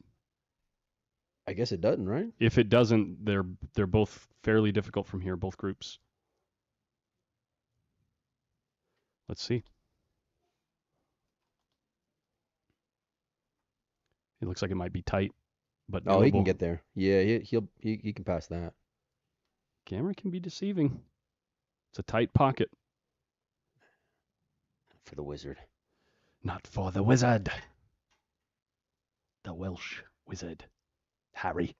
I guess it doesn't, right? If it doesn't, they're both fairly difficult from here, both groups. Let's see. It looks like it might be tight, but Oh, he can doable. get there. Yeah, he can pass that. Camera can be deceiving. It's a tight pocket. For the wizard. Not for the wizard. The Welsh wizard. Harry.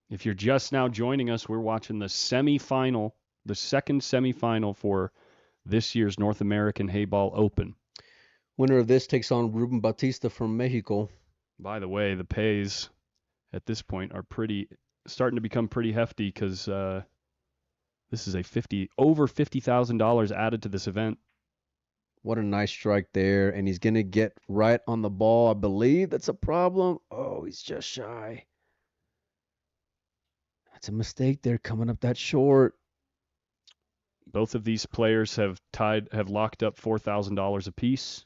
If you're just now joining us, we're watching the semifinal, the second semifinal for this year's North American Heyball Open. Winner of this takes on Ruben Bautista from Mexico. By the way, the pays at this point are starting to become pretty hefty because this is over $50,000 added to this event. What a nice strike there, and he's going to get right on the ball. I believe that's a problem. Oh, he's just shy. That's a mistake there, coming up that short. Both of these players have locked up $4,000 apiece.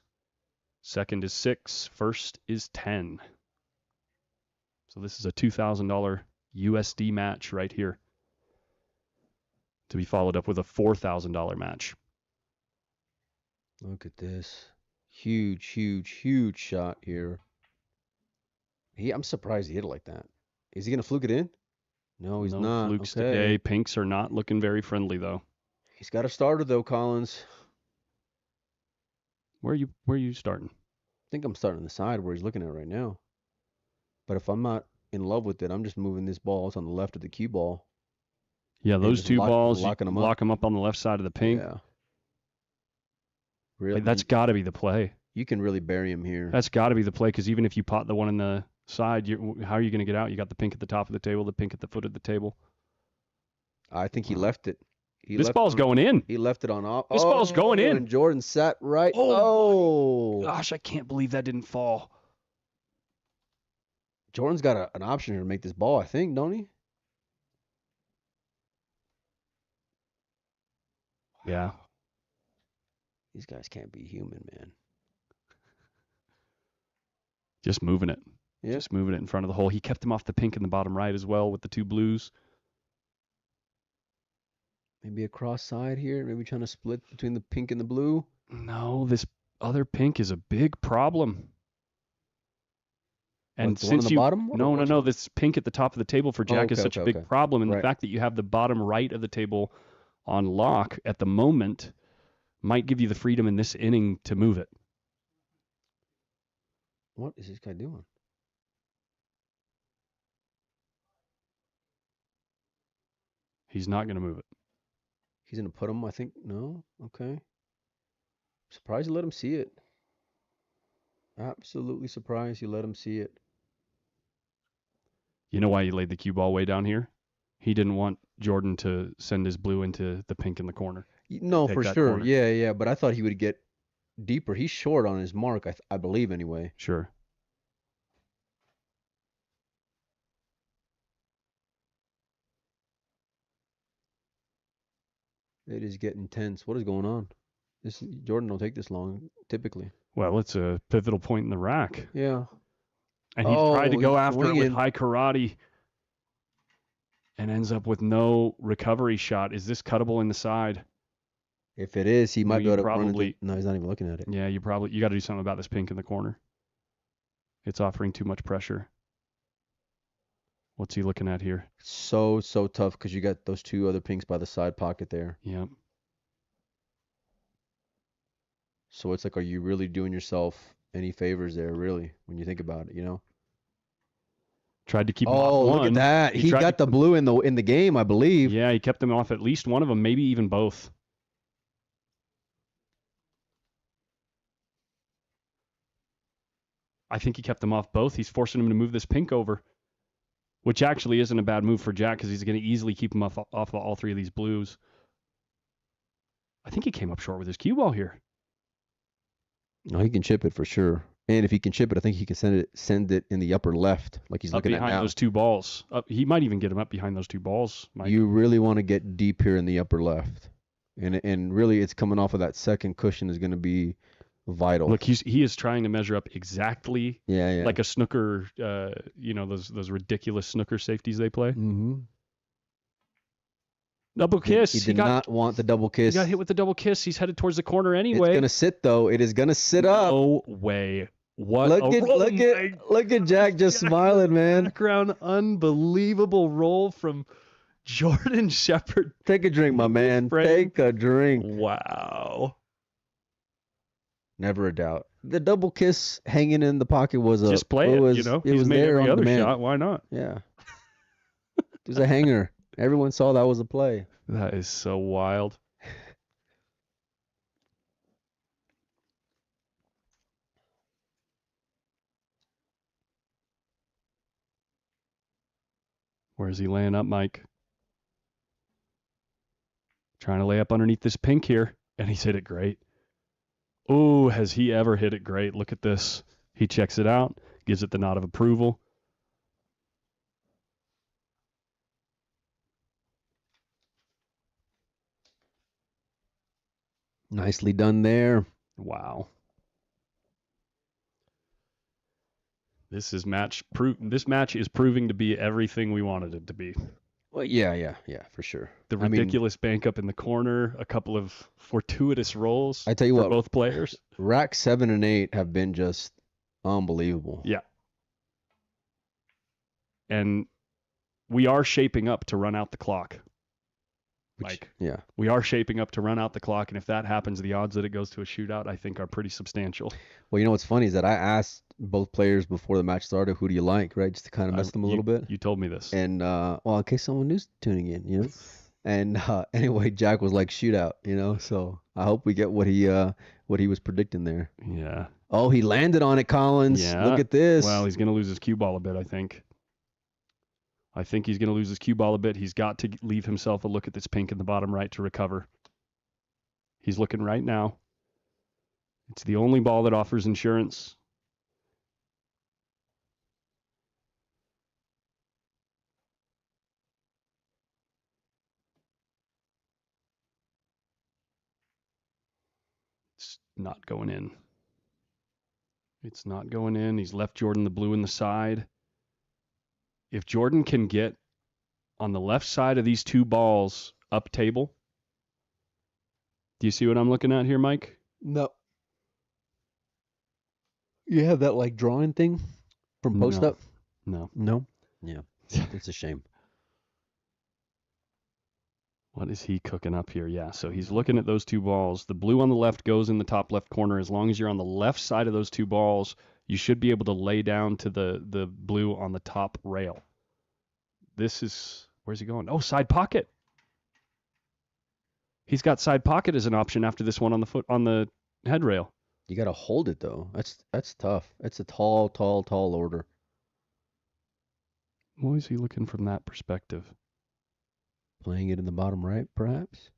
Second is $6,000. First is $10,000. So this is a $2,000 USD match right here, to be followed up with a $4,000 match. Look at this. Huge, huge, huge shot here. I'm surprised he hit it like that. Is he going to fluke it in? No, he's no not. Flukes Okay. today. Pinks are not looking very friendly, though. He's got a starter, though, Collins. Where are you starting? I think I'm starting on the side where he's looking at right now. But if I'm not in love with it, I'm just moving this ball. It's on the left of the cue ball. Yeah, those two balls, lock them up on the left side of the pink. Yeah. Really, That's got to be the play. You can really bury him here. That's got to be the play, because even if you pot the one on the side, how are you going to get out? You got the pink at the top of the table, the pink at the foot of the table. I think he left it. This ball's going in. He left it on off. This ball's going in. And Jordan sat right. Oh, gosh, I can't believe that didn't fall. Jordan's got an option here to make this ball, I think, don't he? Yeah. These guys can't be human, man. Just moving it. Yeah. Just moving it in front of the hole. He kept him off the pink in the bottom right as well with the two blues. Maybe a cross side here. Maybe trying to split between the pink and the blue. No, this other pink is a big problem. And What, the one on since the bottom? no, this pink at the top of the table for Jack is okay, such a okay, big okay. problem. And the Right. fact that you have the bottom right of the table on lock at the moment might give you the freedom in this inning to move it. What is this guy doing? He's not going to move it. He's going to put him, I think. No? Okay. Surprised you let him see it. Absolutely surprised you let him see it. You know why he laid the cue ball way down here? He didn't want Jordan to send his blue into the pink in the corner. No, Take for that sure. corner. Yeah. But I thought he would get deeper. He's short on his mark, I believe, anyway. Sure. It is getting tense. What is going on? Jordan don't take this long, typically. Well, it's a pivotal point in the rack. Yeah. And he's tried to go he's after it with swinging. high karate and ends up with no recovery shot. Is this cuttable in the side? If it is, he might You be able to run probably- into... No, he's not even looking at it. Yeah, you got to do something about this pink in the corner. It's offering too much pressure. What's he looking at here? So tough because you got those two other pinks by the side pocket there. Yep. So it's like, are you really doing yourself any favors there, really, when you think about it, you know? Tried to keep him off one. Look at that. He tried got the blue in the game, I believe. Yeah, he kept them off at least one of them, maybe even both. I think he kept them off both. He's forcing him to move this pink over, which actually isn't a bad move for Jack because he's going to easily keep him off of all three of these blues. I think he came up short with his cue ball here. No, he can chip it for sure. And if he can chip it, I think he can send it in the upper left, like he's Up looking at behind now. those two balls. He might even get him up behind those two balls, Mike. You really want to get deep here in the upper left. And really it's coming off of that second cushion is going to be vital. Look, he is trying to measure up exactly yeah. like a snooker, those ridiculous snooker safeties they play. Mm-hmm. Double kiss. He did not want the double kiss. He got hit with the double kiss. He's headed towards the corner anyway. It's going to sit, though. It is going to sit up. No way. What? Look at Jack just smiling, man. Background, unbelievable roll from Jordan Shepard. Take a drink, my man. Frame. Take a drink. Wow. Never a doubt. The double kiss hanging in the pocket was a... Just play it, was, you know. It He's was made there every on other demand. shot. Why not? Yeah. It was a hanger. Everyone saw that was a play. That is so wild. Where's he laying up, Mike? Trying to lay up underneath this pink here, and he's hit it great. Oh, has he ever hit it great? Look at this. He checks it out, gives it the nod of approval. Nicely done there. Wow. This match is proving to be everything we wanted it to be. Well, yeah, for sure. The ridiculous bank up in the corner, a couple of fortuitous rolls I tell you for what, both players. Rack 7 and 8 have been just unbelievable. Yeah. And we are shaping up to run out the clock. Mike. Yeah. We are shaping up to run out the clock, and if that happens, the odds that it goes to a shootout, I think, are pretty substantial. Well, you know what's funny is that I asked both players before the match started, who do you like, right? Just to kind of mess them a little bit. You told me this. And, well, in case someone new's tuning in, you know? And anyway, Jack was like, shootout, you know? So I hope we get what he was predicting there. Yeah. Oh, he landed on it, Collins. Yeah. Look at this. Well, he's going to lose his cue ball a bit, I think. I think he's going to lose his cue ball a bit. He's got to leave himself a look at this pink in the bottom right to recover. He's looking right now. It's the only ball that offers insurance. It's not going in. It's not going in. He's left Jordan the blue in the side. If Jordan can get on the left side of these two balls up table, Do you see what I'm looking at here, Mike? No. You have that like drawing thing from post No. up? No. No. Yeah. That's a shame. What is he cooking up here? Yeah, so he's looking at those two balls. The blue on the left goes in the top left corner. As long as you're on the left side of those two balls, you should be able to lay down to the blue on the top rail. This is, where's he going? Oh, side pocket. He's got side pocket as an option after this one on the head rail. You got to hold it though. That's tough. It's a tall order. Why is he looking from that perspective? Playing it in the bottom right, perhaps?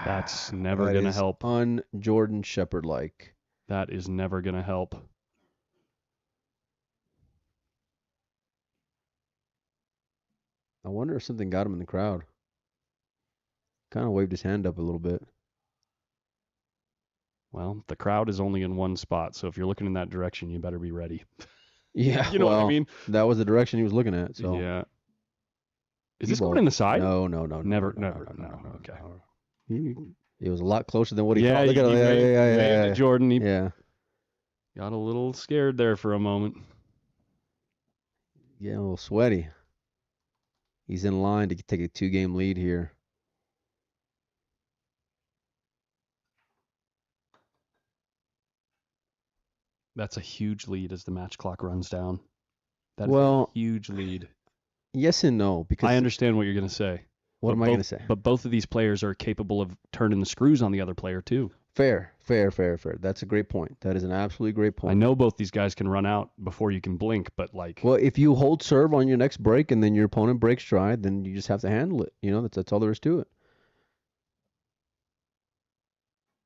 That's never going to help. Un-Jordan Shepherd-like. That is never going to help. I wonder if something got him in the crowd. Kind of waved his hand up a little bit. Well, the crowd is only in one spot, so if you're looking in that direction, you better be ready. Yeah, you know what I mean? That was the direction he was looking at. So yeah. Is this going in the side? No. Never. Okay. It was a lot closer than what he yeah, thought. Look at it. Yeah. Jordan. He Yeah. got a little scared there for a moment. Yeah, a little sweaty. He's in line to take a 2-game lead here. That's a huge lead as the match clock runs down. That's a huge lead. Yes and no, because I understand what you're going to say. What am I going to say? But both of these players are capable of turning the screws on the other player too. Fair. That's a great point. That is an absolutely great point. I know both these guys can run out before you can blink, but like... Well, if you hold serve on your next break and then your opponent breaks stride, then you just have to handle it. You know, that's all there is to it.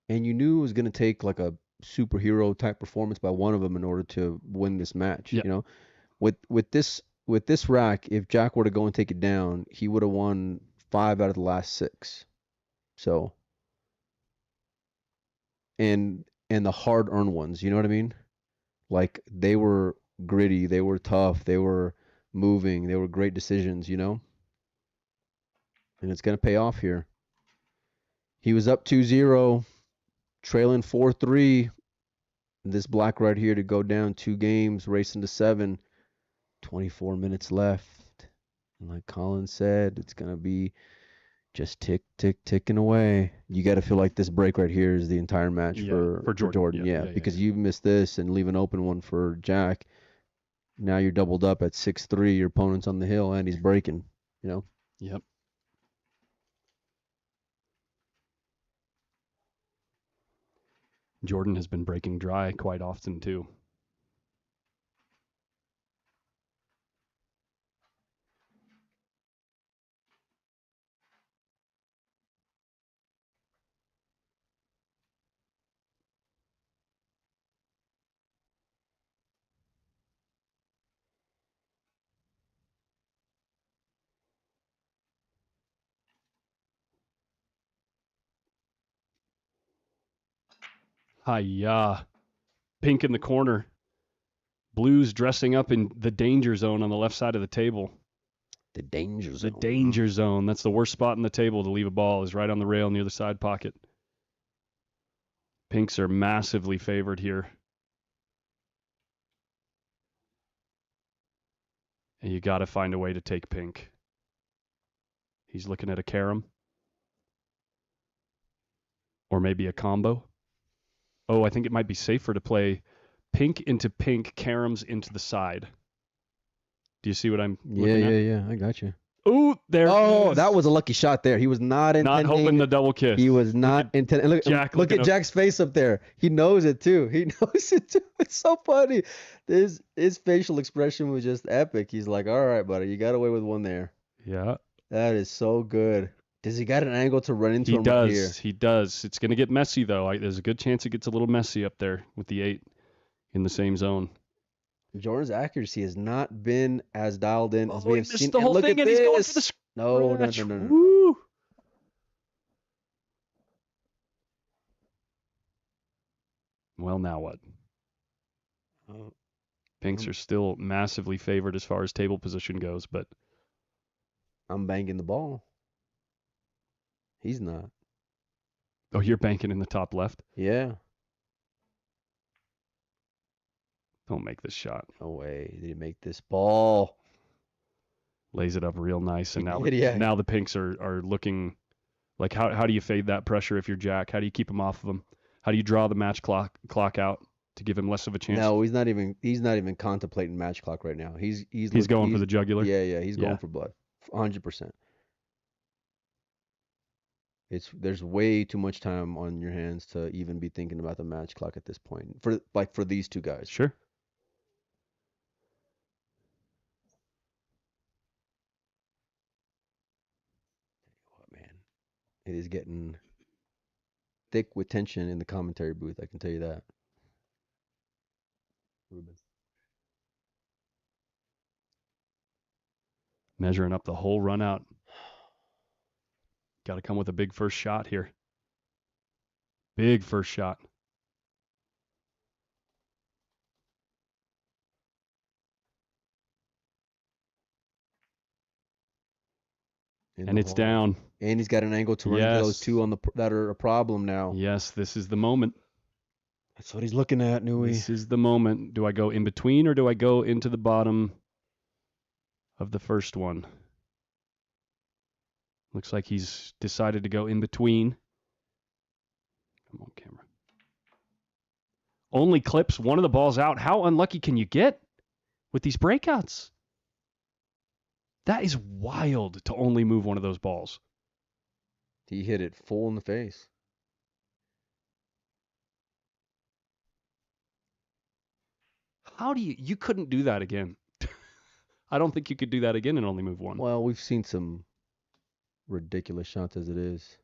And you knew it was going to take like a superhero type performance by one of them in order to win this match. Yep. You know, with this rack, if Jack were to go and take it down, he would have won 5 out of the last 6. So, and the hard-earned ones, you know what I mean? Like they were gritty, they were tough, they were moving, they were great decisions, you know? And it's going to pay off here. He was up 2-0, trailing 4-3. This black right here to go down 2 games, racing to 7. 24 minutes left. And like Colin said, it's going to be just ticking away. You got to feel like this break right here is the entire match for Jordan. Yeah, because you missed this and leave an open one for Jack. Now you're doubled up at 6-3. Your opponent's on the hill and he's breaking, you know? Yep. Jordan has been breaking dry quite often too. Hi-ya. Pink in the corner. Blues dressing up in the danger zone on the left side of the table. The danger zone. The danger zone. That's the worst spot in the table to leave a ball, is right on the rail near the side pocket. Pinks are massively favored here. And you got to find a way to take pink. He's looking at a carom. Or maybe a combo. Oh, I think it might be safer to play pink into pink, caroms into the side. Do you see what I'm looking at? Yeah. I got you. Ooh, there. Oh, that was a lucky shot there. He was not intending. Not hoping the double kiss. He was not intending. Look at Jack's face up there. He knows it too. It's so funny. His facial expression was just epic. He's like, all right, buddy, you got away with one there. Yeah. That is so good. Does he got an angle to run into him right here? He does. It's going to get messy, though. There's a good chance it gets a little messy up there with the 8 in the same zone. Jordan's accuracy has not been as dialed in as we have seen. The whole look thing, at and this. he's going for the scratch. No. Woo. Well, now what? Pinks are still massively favored as far as table position goes, but I'm banging the ball. He's not. oh, you're banking in the top left. Yeah. Don't make this shot. No way. Did he make this ball? Lays it up real nice, and He now did, yeah. now the Pinks are looking like how do you fade that pressure if you're Jack? How do you keep him off of him? How do you draw the match clock out to give him less of a chance? No, he's not even contemplating match clock right now. He's going for the jugular. Yeah, he's Yeah. going for blood. 100%. There's way too much time on your hands to even be thinking about the match clock at this point. For these two guys. Sure. What, man? It is getting thick with tension in the commentary booth, I can tell you that. Ruben. Measuring up the whole run out. Got to come with a big first shot here. Big first shot. And it's down. And he's got an angle to run into those two that are a problem now. Yes, this is the moment. That's what he's looking at, Nui. This is the moment. Do I go in between or do I go into the bottom of the first one? Looks like he's decided to go in between. Come on, camera. Only clips one of the balls out. How unlucky can you get with these breakouts? That is wild to only move one of those balls. He hit it full in the face. How do you couldn't do that again? I don't think you could do that again and only move one. Well, we've seen some ridiculous shots as it is.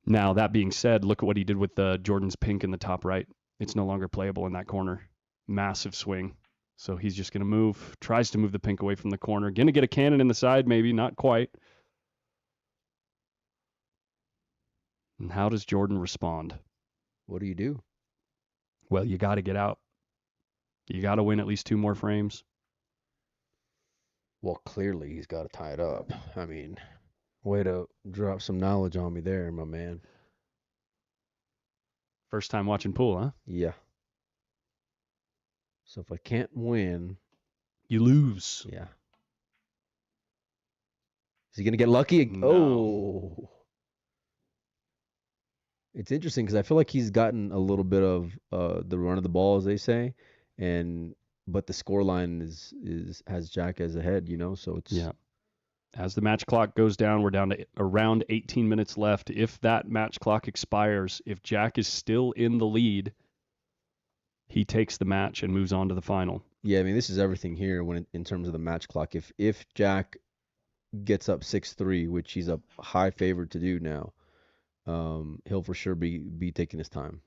Now, that being said, look at what he did with Jordan's pink in the top right. It's no longer playable in that corner. Massive swing. So he's just going to move, tries to move the pink away from the corner. Going to get a cannon in the side, maybe, not quite. And how does Jordan respond? What do you do? Well, you got to get out. You got to win at least 2 more frames. Well, clearly he's got to tie it up. I mean, way to drop some knowledge on me there, my man. First time watching pool, huh? Yeah. So if I can't win, you lose. Yeah. Is he going to get lucky? No. Oh. It's interesting because I feel like he's gotten a little bit of the run of the ball, as they say, but the score line has Jack as ahead, so it's As the match clock goes down, we're down to around 18 minutes left. If that match clock expires, if Jack is still in the lead, he takes the match and moves on to the final. Yeah, I mean, this is everything here in terms of the match clock. If Jack gets up 6-3, which he's a high favorite to do now, he'll for sure be taking his time.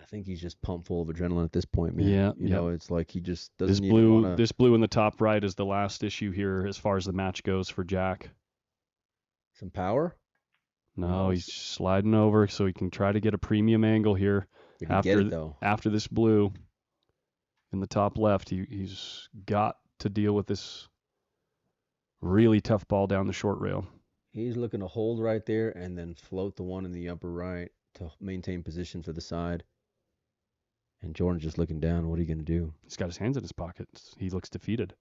I think he's just pumped full of adrenaline at this point, man. Yeah, you know, it's like he just doesn't even wanna... This blue in the top right is the last issue here as far as the match goes for Jack. Some power? No, he's sliding over so he can try to get a premium angle here. After this blue in the top left, he's got to deal with this really tough ball down the short rail. He's looking to hold right there and then float the one in the upper right to maintain position for the side. And Jordan's just looking down. What are you going to do? He's got his hands in his pockets. He looks defeated.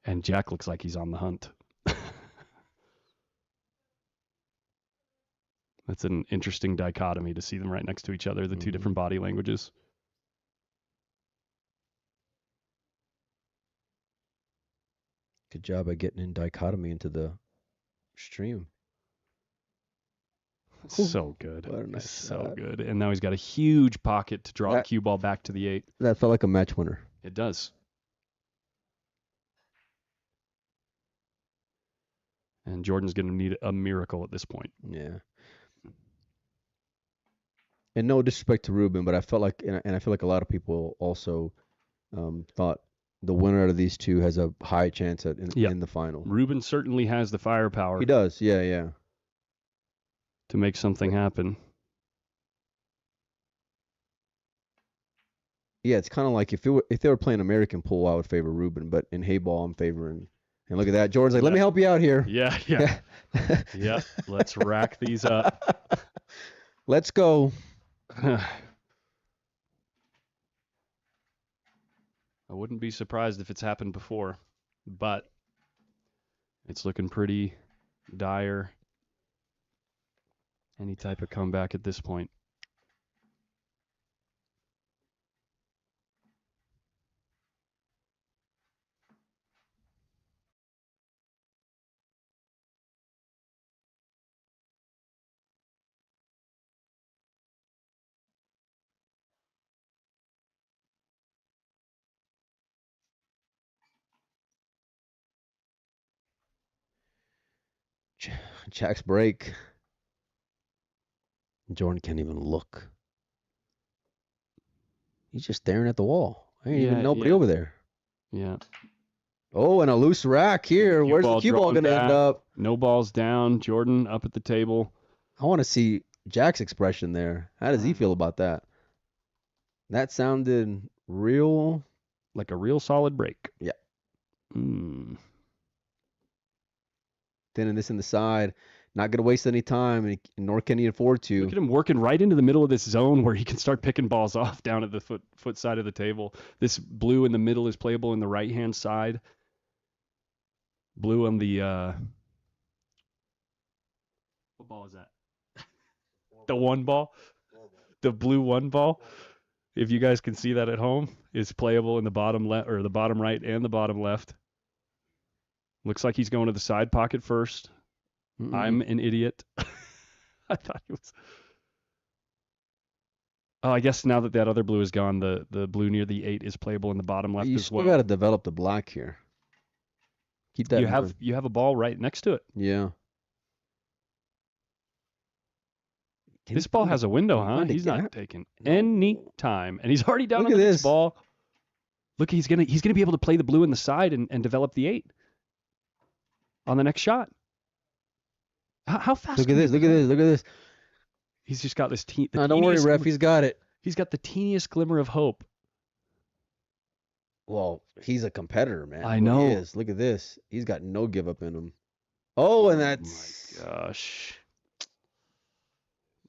And Jack looks like he's on the hunt. That's an interesting dichotomy to see them right next to each other, the two different body languages. Good job at getting in dichotomy into the stream. So good. What a nice so shot. good. And now he's got a huge pocket to draw the cue ball back to the 8. That felt like a match winner. It does. And Jordan's going to need a miracle at this point. Yeah. And no disrespect to Ruben, but I felt like, and I feel like a lot of people also thought the winner out of these two has a high chance Yep. in the final. Ruben certainly has the firepower He does, yeah. to make something happen. Yeah, it's kind of like if they were playing American pool, I would favor Ruben, but in Heyball, I'm favoring. And look at that, Jordan's like, let me help you out here. Yeah. Yep. Let's rack these up. Let's go. I wouldn't be surprised if it's happened before, but it's looking pretty dire. Any type of comeback at this point. Jack's break. Jordan can't even look. He's just staring at the wall. Ain't even nobody over there. Yeah. Oh, and a loose rack here. Where's the cue ball going to end up? No balls down. Jordan up at the table. I want to see Jack's expression there. How does he feel about that? That sounded real. Like a real solid break. Yeah. Mm. Thinning this in the side. Not going to waste any time, and nor can he afford to. Look at him working right into the middle of this zone where he can start picking balls off down at the foot side of the table. This blue in the middle is playable in the right-hand side. Blue on the... what ball is that? The one ball? The blue one ball? If you guys can see that at home, is playable in the bottom left or the bottom right and the bottom left. Looks like he's going to the side pocket first. Mm-mm. I'm an idiot. I thought he was. Oh, I guess now that other blue is gone, the blue near the 8 is playable in the bottom left You as still well. got to develop the black here. Keep that. You have a ball right next to it. Yeah. This ball has a window, huh? He's not taking any time, and he's already down on the next ball. Look, he's gonna be able to play the blue in the side and develop the 8 on the next shot. How fast? Look at this. He's just got this don't worry, ref. He's got it. He's got the teeniest glimmer of hope. Well, he's a competitor, man. I know. He is. Look at this. He's got no give up in him. Oh, and that's. Oh my gosh.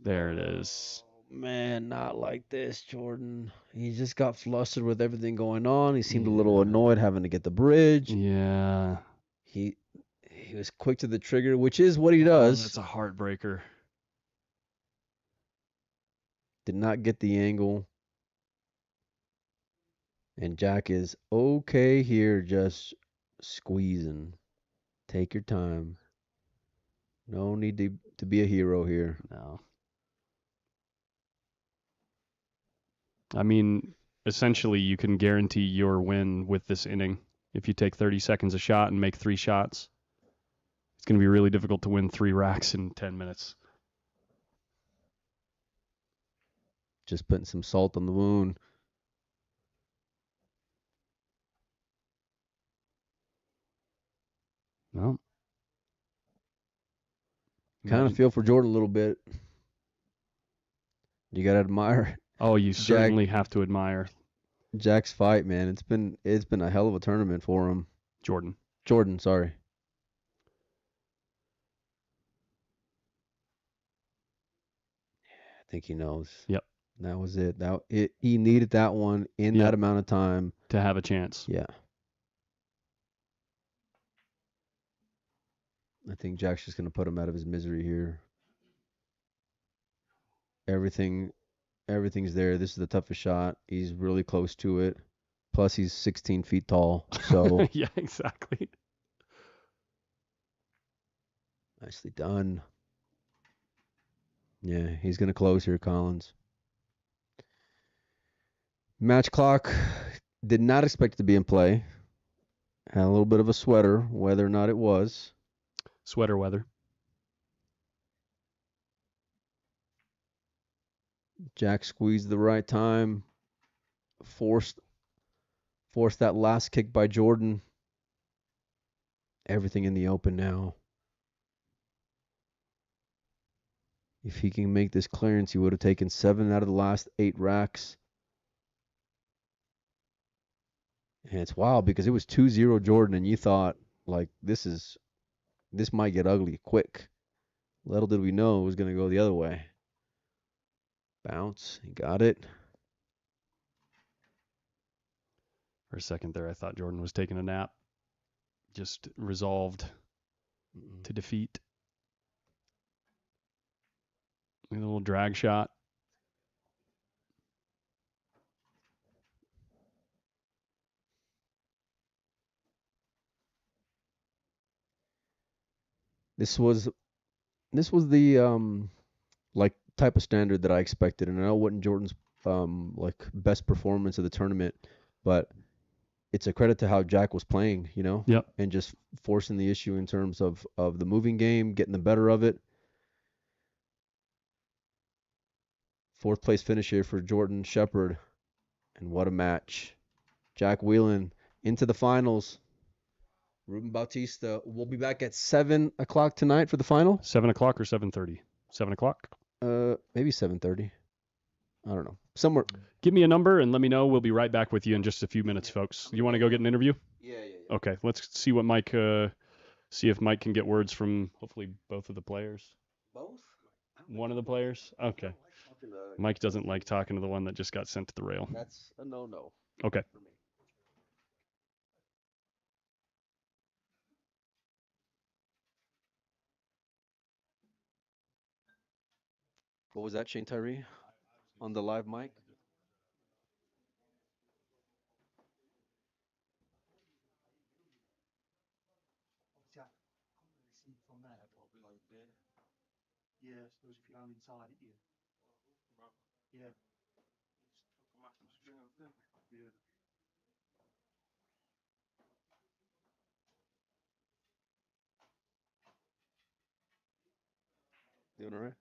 There it is. Man, not like this, Jordan. He just got flustered with everything going on. He seemed a little annoyed having to get the bridge. Yeah. He was quick to the trigger, which is what he does. That's a heartbreaker. Did not get the angle. And Jack is okay here, just squeezing. Take your time. No need to be a hero here. No. I mean, essentially, you can guarantee your win with this inning. If you take 30 seconds a shot and make 3 shots, it's going to be really difficult to win 3 racks in 10 minutes. Just putting some salt on the wound. Well, kind of feel for Jordan a little bit. You got to admire. Oh, you certainly have to admire Jack's fight, man. It's been a hell of a tournament for him. Jordan, sorry. I think he knows. Yep. That was it. He needed that one in that amount of time to have a chance. Yeah. I think Jack's just going to put him out of his misery here. Everything's there. This is the toughest shot. He's really close to it. Plus, he's 16 feet tall. So yeah, exactly. Nicely done. Yeah, he's going to close here, Collins. Match clock. Did not expect it to be in play. Had a little bit of a sweater, whether or not it was. Sweater weather. Jack squeezed the right time. Forced Forced that last kick by Jordan. Everything in the open now. If he can make this clearance, he would have taken 7 out of the last 8 racks. And it's wild because it was 2-0 Jordan, and you thought, like, this might get ugly quick. Little did we know it was going to go the other way. Bounce. He got it. For a second there, I thought Jordan was taking a nap. Just resolved to defeat. A little drag shot. This was the like type of standard that I expected, and I know it wasn't Jordan's like best performance of the tournament, but it's a credit to how Jack was playing, you know, Yep. and just forcing the issue in terms of the moving game, getting the better of it. 4th place finish here for Jordan Shepard, and what a match! Jack Whelan into the finals. Ruben Bautista will be back at 7 o'clock tonight for the final. 7 o'clock or 7:30? 7 o'clock. Maybe 7:30. I don't know. Somewhere. Give me a number and let me know. We'll be right back with you in just a few minutes, folks. You want to go get an interview? Yeah. Okay, let's see what Mike, see if Mike can get words from hopefully both of the players. Both? One of the players? Okay. Mike doesn't like talking to the one that just got sent to the rail. That's a no-no. Okay. For me. What was that, Shane Tyree? On the live mic? Yeah, I suppose if you're going inside it, yeah. Yeah. Yeah. Doing all right?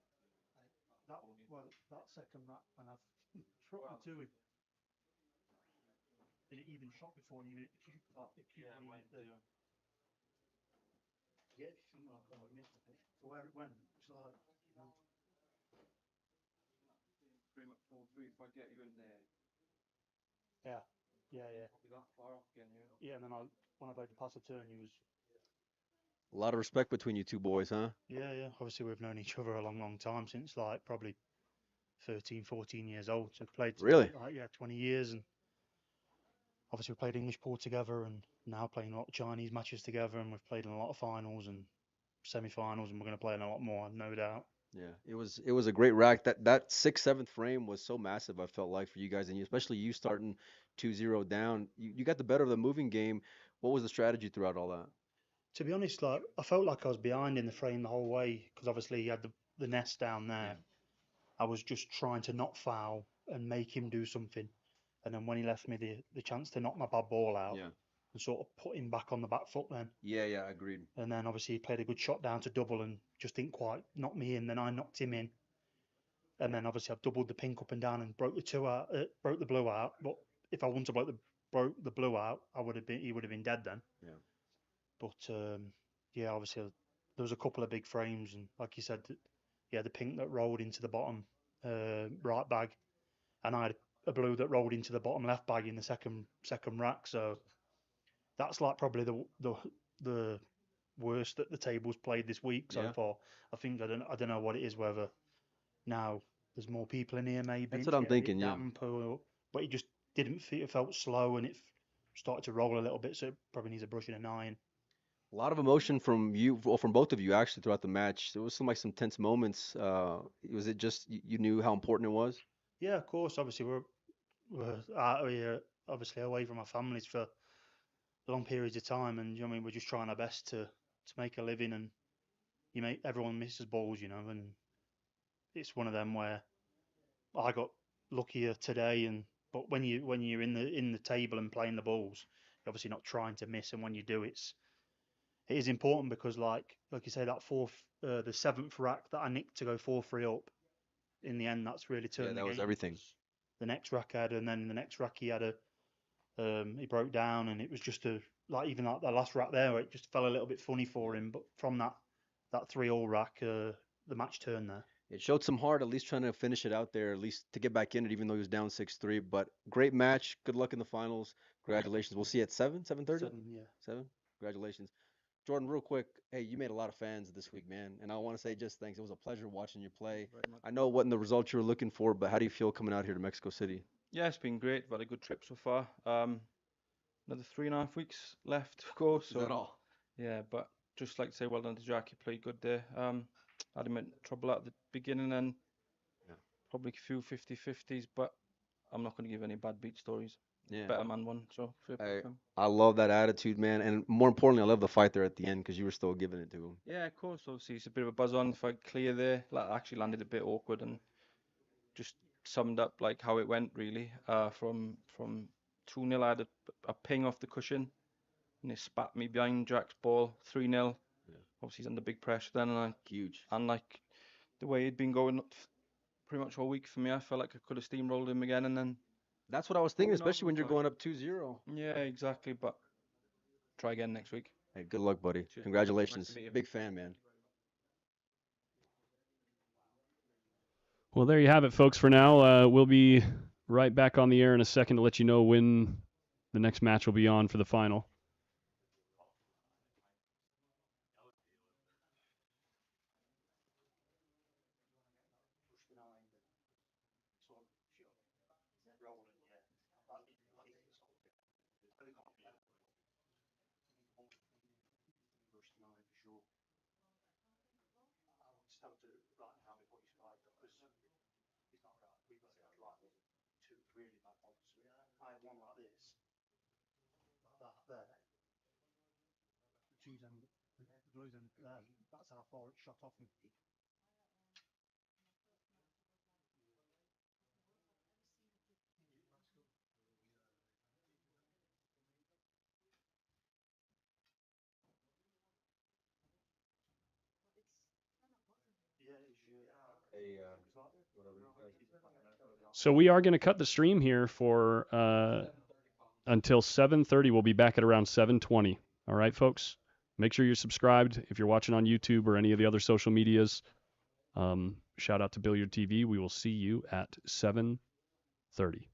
That second rack, when I've dropped to him, it even shot before you hit the yeah, if you think like, oh, I missed it. So where it went, it's like, you know. Pretty much 4-3 if I get you in there. Yeah. Be that far off again, yeah. Yeah, and then when I played the passer turn, he was. A lot of respect between you two boys, huh? Yeah. Obviously, we've known each other a long time, since like probably 13, 14 years old. So played Really? like 20 years, and obviously we played English pool together, and now playing a lot of Chinese matches together, and we've played in a lot of finals and semi-finals, and we're going to play in a lot more, no doubt. Yeah, it was a great rack. That 6th, 7th frame was so massive. I felt like for you guys, and especially you starting 2-0 down. You got the better of the moving game. What was the strategy throughout all that? To be honest, like I felt like I was behind in the frame the whole way, because obviously he had the nest down there. I was just trying to not foul and make him do something, and then when he left me the chance to knock my bad ball out, and sort of put him back on the back foot then. Yeah, agreed. And then obviously he played a good shot down to double and just didn't quite knock me in. Then I knocked him in. And then obviously I've doubled the pink up and down and broke the blue out. But if I wouldn't have broke the blue out, he would have been dead then. Yeah. But yeah, obviously there was a couple of big frames, and like you said, yeah, the pink that rolled into the bottom right bag, and I had a blue that rolled into the bottom left bag in the second rack. So that's like probably the worst that the table's played this week so far. I think I don't know what it is, whether now there's more people in here maybe. That's what I'm thinking, yeah. But it just didn't feel, it felt slow, and it started to roll a little bit, so it probably needs a brush and an iron. A lot of emotion from you, or from both of you actually throughout the match. There was some tense moments. Was it just you knew how important it was? Yeah, of course. Obviously, we're out of here, obviously away from our families for long periods of time, and you know, I mean, we're just trying our best to make a living, and everyone misses balls, and it's one of them where I got luckier today, but when you're in the table and playing the balls, you're obviously not trying to miss, and when you do, it is important, because like you say, that the 7th rack that I nicked to go 4-3 up, in the end that's really turned the game. Was everything. The next rack I had, and then the next rack he had a he broke down, and it was just even like the last rack there, where it just fell a little bit funny for him. But from that 3-all rack, the match turned there. It showed some heart, at least trying to finish it out there, at least to get back in it, even though he was down 6-3. But great match. Good luck in the finals. Congratulations. We'll see you at 7:30? 7, yeah. 7? Congratulations. Jordan, real quick, hey, you made a lot of fans this week, man. And I want to say just thanks. It was a pleasure watching you play. I know it wasn't the result you were looking for, but how do you feel coming out here to Mexico City? Yeah, it's been great. I've had a good trip so far. Another 3.5 weeks left to go. Is So that all? yeah, but just like to say well done to Jack. He played good there. Had him in trouble at the beginning and Yeah. probably a few 50-50s, but I'm not going to give any bad beat stories. Yeah. Better man won, so fair play to him. I love that attitude, man. And more importantly, I love the fight there at the end because you were still giving it to him. Yeah, of course. Obviously, it's a bit of a buzz on. If I clear there, like, actually landed a bit awkward and just summed up like how it went really. From 2-0, I had a ping off the cushion and it spat me behind Jack's ball. 3-0. Yeah. Obviously, he's under big pressure then, Huge. and like the way he'd been going pretty much all week for me, I felt like I could have steamrolled him again, and then That's what I was thinking, Going over especially when you're the going up 2-0. yeah, exactly. But try again next week. Hey, good luck, buddy. Cheers. Congratulations. Nice to meet you. Big fan, man. Well, there you have it, folks. For now, we'll be right back on the air in a second to let you know when the next match will be on for the final. I had one like this, like that there. The two's end, the blue's end there. That's how far it shot off me. So we are going to cut the stream here for until 7:30. We'll be back at around 7:20. All right, folks. Make sure you're subscribed if you're watching on YouTube or any of the other social medias. Shout out to Billiard TV. We will see you at 7:30.